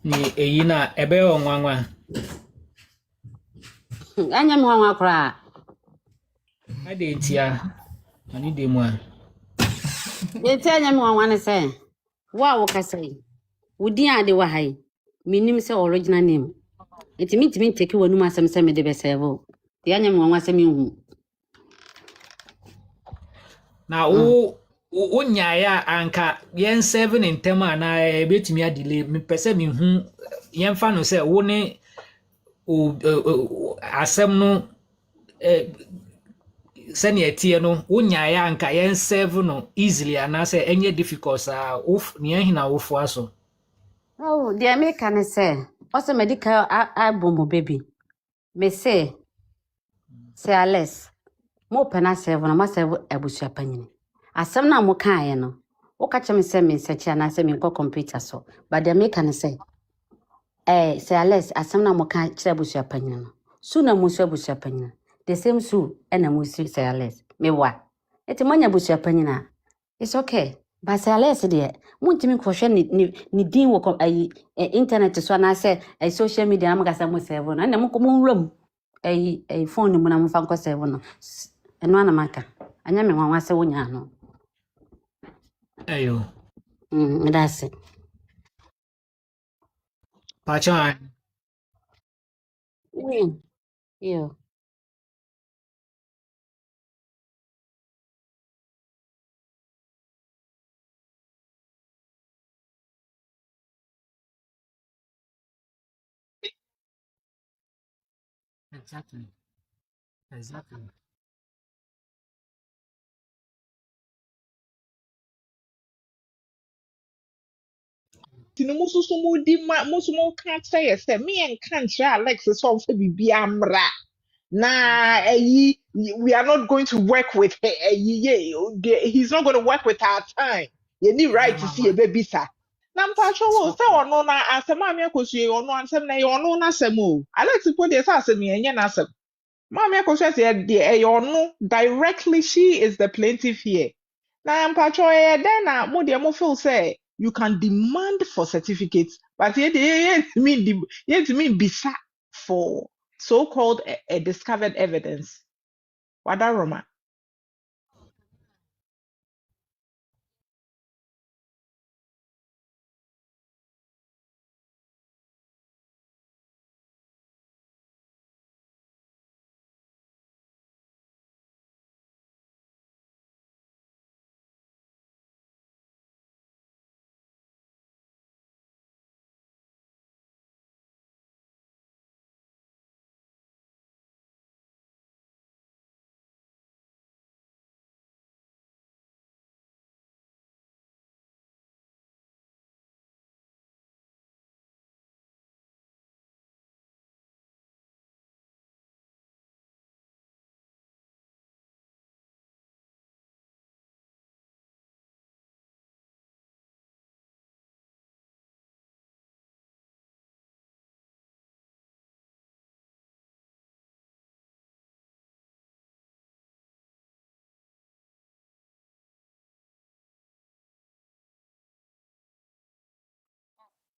Ni eyina ebe onwanwa. Anya mwanwa kra. Ade ntia. Ani de mu a. Yeti anya mwanwa ne say. Wa wo kasai. Wudi ade wa hai. Minim say original name. Enti mitimi take wanu asem say me de be serve. Di anya mwanwa say me hu. Na o nyaya anka yen 7 in tema na betimi adile me pese me hu yen fa no say wo ne asem no sani etie no wo nyaya anka yen 7 no easily ana say enye difficult of ne hina wo fo aso. Oh, the American say also medical album baby. Me say Alex mo pena 7 na ma 7 abusua panyini. Asem na mo kan ye no. Wo ka che me say me search na say me ko computer so. But the American say Alex asem na mo kan kire abusua panyini no. Su na mo su abusua panyini. The same su na mo su say Alex. Me wa. Eti manya abusua panyini. It's okay. But Alex there, muntimi kwhwe ni din wo internet so na say social media am gasa mo 7 na mo ko mo nwram phone mu na mo fa ko 7 no. Eno ana maka. Anya me nwanwa se wonya no. Ayo. That's it. Pacha Yeah. Exactly. Exactly. Tino musu sumu di ma musu mu kan say say me and kan try Alex so for bibi amra. Nah, we are not going to work with her. He's not going to work with our time. You need right to see a baby, sir. Nampacho wo say ono na asem amia kosue ono ansem na ye ono na asem o. Alex put this asem ye nya na asem. Mama kosue say the ono directly she is the plaintiff here. Na mpacho then na mo de mo feel say you can demand for certificates but yet mean bisa for so-called a discovered evidence. Wada Roma.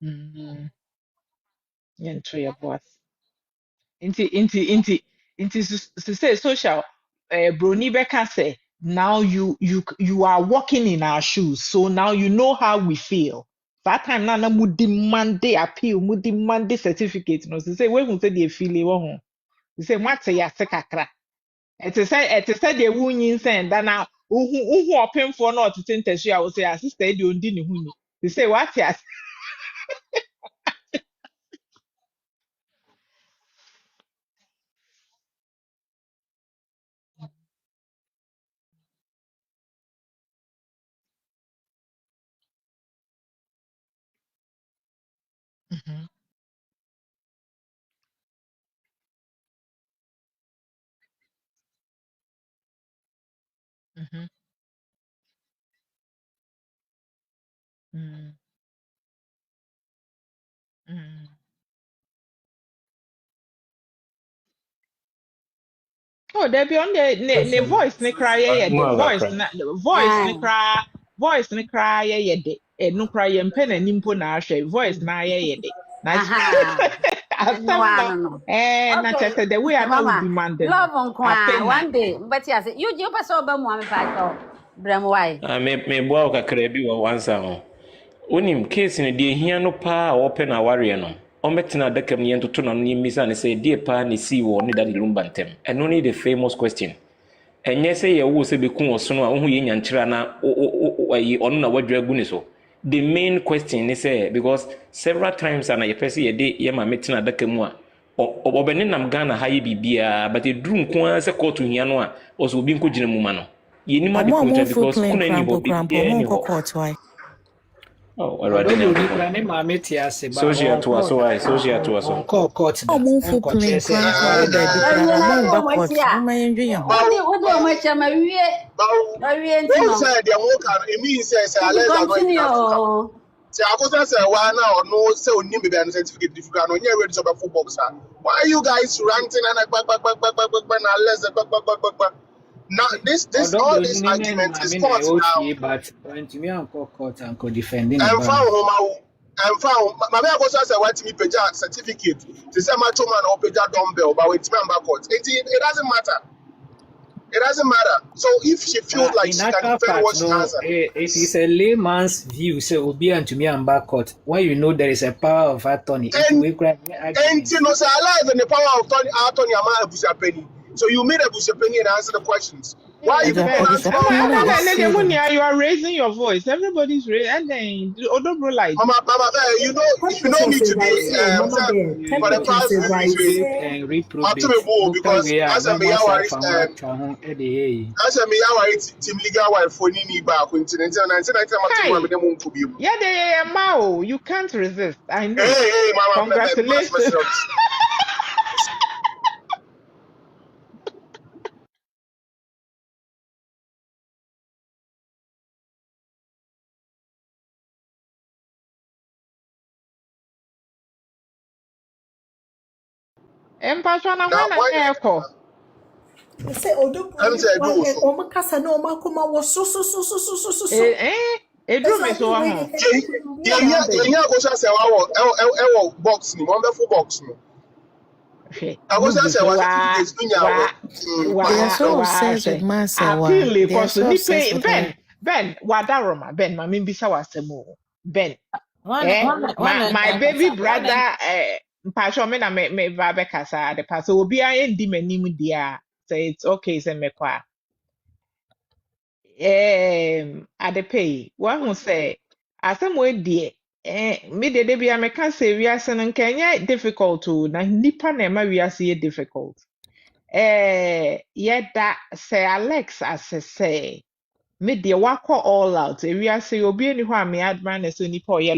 Mm. Yentro your boss. Inti to say social Broni Beka say now you are walking in our shoes so now you know how we feel. That time na mu demand the appeal mu demand the certificate no say we hu say the feel e wo ho. Say what say ya se kakra. It is said the wunyin send that now who open for not to tell you I will say sister the ondi ni hu ni. They say what ya. Mhm, mhm, mhm, mhm. Oh, there be on the voice ne cry ye de voice ne cry ye de no cry ye pen and nimpo na ahwe voice na ye de na Aha. No, asem no no. na Okay. chese the way I now Mama, demand no love on kwa apen na one day. But yes, you pass over mo am pa to. Bram why? Me boa wo kakra bi wɔ wansa ho. Wonim case no deɛ hia no paa a wɔpɛ na awareɛ no. Ɔmmɛtena adaka mu yɛntoto no no yɛmmisa ne sɛ deɛ paa ne sii wɔ ne dade Lumba ntɛm. Ɛno ne the famous question. Ɛnyɛ sɛ yɛwo sɛ bɛku ɔsono a wohu yɛ nyankyerɛ na ayi ɔno na wadwa gu ne so. The main question ne sɛ because several times ana yɛpɛ sɛ yɛde yɛma metena adaka mu a ɔbɛne nam Ghana ha yɛ biribiara but ɛduru nko ara sɛ kɔɔto hia no a ɔsɛ obi nkɔgyina mu ma no. Yɛnim ade Ọmụ kontwa ọmụ because claim kuna ni hɔ krampo biribiara ọmụ ni nkọ hɔ. court why? Awurade Broni Nyankopɔn. kura ne maame te ase ba Social to us, why? Social to us. on call court da. Ọmụ On mfu court claim say krampo wale ọwọ na beebi Eh, kra you na ọmụ na mba do mo court tia. mma yẹn dwe yẹn ho. What do mo cha ma wie? But Ma wie who ntino. said the work it means say It unless I go in Africa. continue. Say I go say why now or no say only baby and certificate if you can only ready to be football boxer. Why are you guys ranting and back unless the now this odo all Broni this ne ne argument is maame na court ɛwɔ now. fie but ntumi ankɔ court anko defending ne I'm ba no. found home. I'm found. My go say what me page certificate. To say macho man or page dumbbell, but with member court. It doesn't matter. It doesn't matter. So if she feels like In she can actual defend fact, what she no, has, it is a layman's view. So, Obi and to me and back court. When you know there is a power of attorney, it will grant and you know, say alive and the power of attorney among Abuja Penny. So you made Abuja Penny and answer the questions. Why are you people answering all my questions? You are raising your voice. Everybody's raising. And then Odobro like Mama, you know me to be for the past 2 weeks and reprobate. because as a mayor team legal wife for Nini back in 1990 yeah, Mao. You can't resist. I know. Hey, mama, congratulations. Empashana when echo. Say Odobro why omakasa no omakoma was so. Edru me so yeah, go say box ni, wonderful box no. I go say certificates dunya appeal because Ben wadaroma Ben mami bisa wasemu Ben my baby brother mpasho me na me va be kasa de paso obi an di manim dia say it's okay say me kwa adepe one who say asem we die me de bia me ka say wiase no nkanya difficult o na nipa na ma wiase ye difficult yɛda sɛ Alex asese me de wakɔ all out ewiase obi ani hɔ a me admire na so nipa ɔyɛ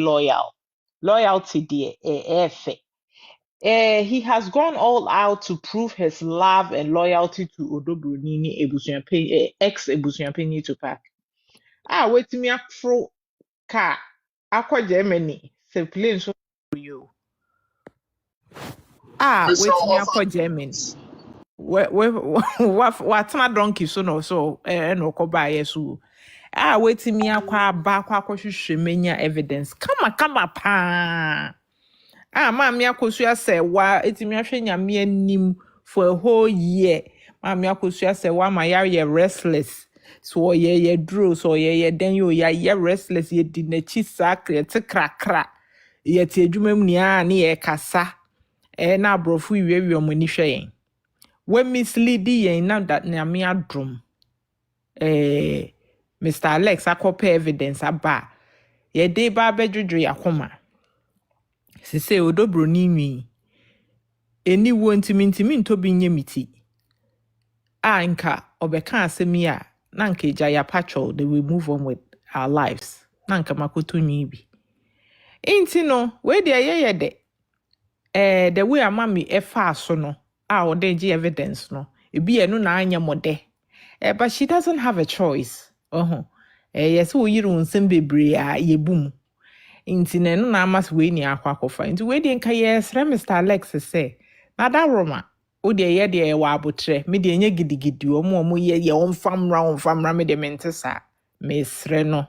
loyalty de ɛɛfɛ he has gone all out to prove his love and loyalty to Odobroni ni ex ebusuapeni to pack wetumi afro ka akɔ Germany sɛ plane so you wetumi akɔ Germany watena donkey so no so no koba yesu wetimi akwa aba akwa hwehwe menya evidence kama pa maami akosu ase wa etimi ahwe nyame anim for a whole year maami akosu ase wa ma ya restless so ye dro so ye den yo ya restless ye di na chi sakre te krakra ye ti adwuma mu ni ye kasa na abrofo wiwi omani hwe yen when misleading yen now that na me adrum Mr. Alex akope evidence aba ye dey ba bedwedwe yakoma se say Odobroni nwi eni wo ntimi ntobi nyemiti nka obeka asemi a na nka eja ya patrol they will move on with our lives na nka makoto nwi bi intino we dey ye de the way amami efa so no o dey gi evidence no ebi enu na anya mode but she doesn't have a choice yes wo yiru nsem bebre a yebum inti na enu na amas we ni akwakofa inti we dey nka yes Mr. Alex say na da roma o dey ye dey wa abotre me dey nye gidigidi omo ye onfamra me dey mentesa mesre no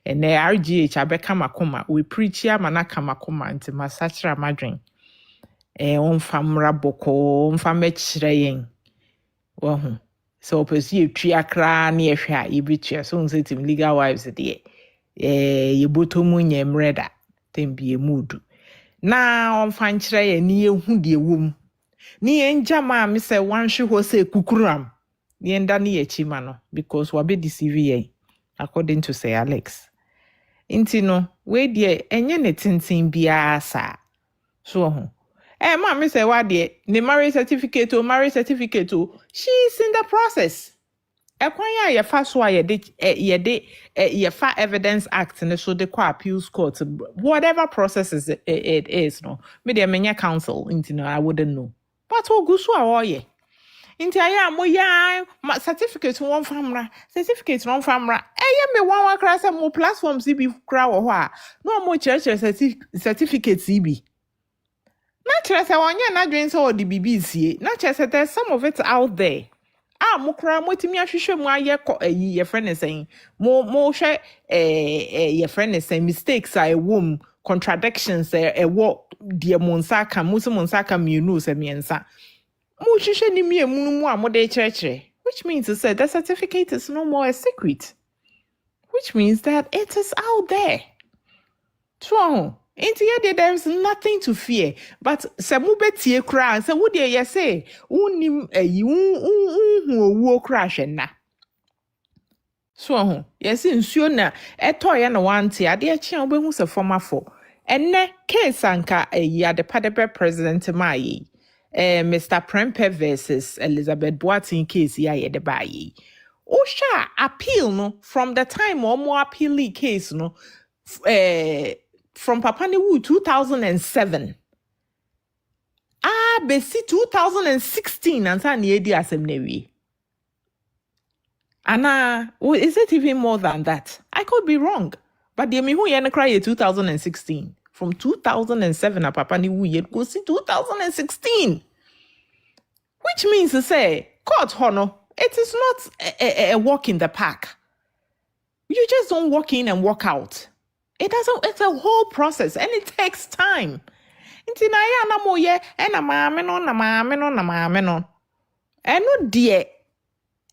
ene RGH abeka makoma we preach ya manaka makoma nti masachra madwen onfamra boko onfame chire yen wahu so opesi etwi akra na ehwe a yebetua so unsetim legal wives de yebotomu nyemreda tembie mudu na onfan chire ye ni ehu de ewom ni enja ma me se wanhwe ho se kukuram ni enda ni yechima no because wabe deceive ye according to say Alex intino we de enye ne tintin bia sa so ho ma me say what de ne marriage certificate she's in the process ekwan ya ye fa so ye fa evidence act ne so de kwa appeals court whatever processes it is no me de menya counsel intino I wouldn't know but ogusu a ye inti aya moya certificate won famra me wan wakra se mo platforms bi kra wo ho a no mo church certificate bi na chere se wonye na dwen se odi bibi sie na chere se there's some of it out there mo kra mo timi ahwehwe mu aye ye friend saying mo hwe ye friend saying mistakes are wom contradictions wo de mo nsaka mo se mo nsaka mienu se miensa Mu hwehwe ni mie mu mu a mo de kyerɛkyerɛ, which means to say the certificate is no more a secret, which means that it is out there. So, there is nothing to fear. But se mu betie kra, se wo de ye say, unim wo crash na. So, yes, nsuo na etoye na wanti ade a chia obehu se former for. Enne case anka adepadebe president mai. Mr. Prempe versus Elizabeth Boatin case ya ye de bayi. Osha appeal no from the time or more appeal case no from Papaniwu 2007. Besi 2016 and san ye di asem. Anna, is it even more than that? I could be wrong. But the mihu yen cry 2016. From 2007 a Papaniwu ye go see 2016. Which means to say, court honor, it is not a walk in the park. You just don't walk in and walk out. It doesn't, it's a whole process and it takes time. Inti na ya na moye, na maame no. And no dear,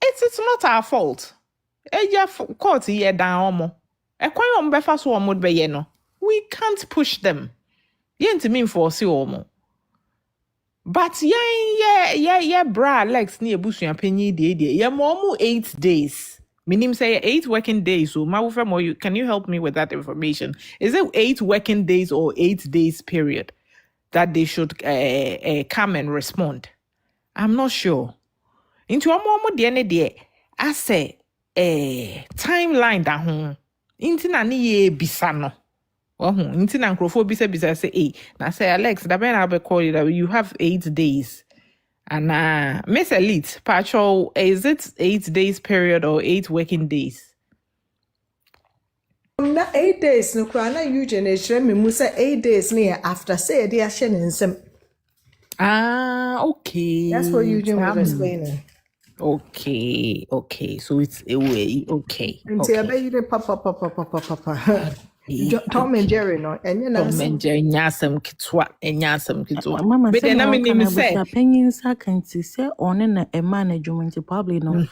it's not our fault. Eja court ye down omo. Ekwan yom befa so omo be ye no. We can't push them. Ye nti mean force omo. But yeah, bra Alex ni ebusua panyi de ye mo 8 days. Minim say 8 working days. So Mawufe, can you help me with that information? Is it 8 working days or 8 days period that they should come and respond? I'm not sure. Into omo de ne de I say timeline da ho. Inti na ni ye bisa no. Inti na nkrofo bisa say na say Alex da ben I call you that you have 8 days. And Miss Elite, Patrol, is it 8 days period or 8 working days? Na 8 days no kra na Eugene ehre me mu say 8 days near after say they are sharing some. Okay. That's what Eugene was explaining. Okay. So it's a way. Okay. Until I bet you papa. Tom and Jerry no. And you know Tom and Jerry nyasem kitwa. Mama But then I mean say penyin sa kan say on na e man adwuma probably no.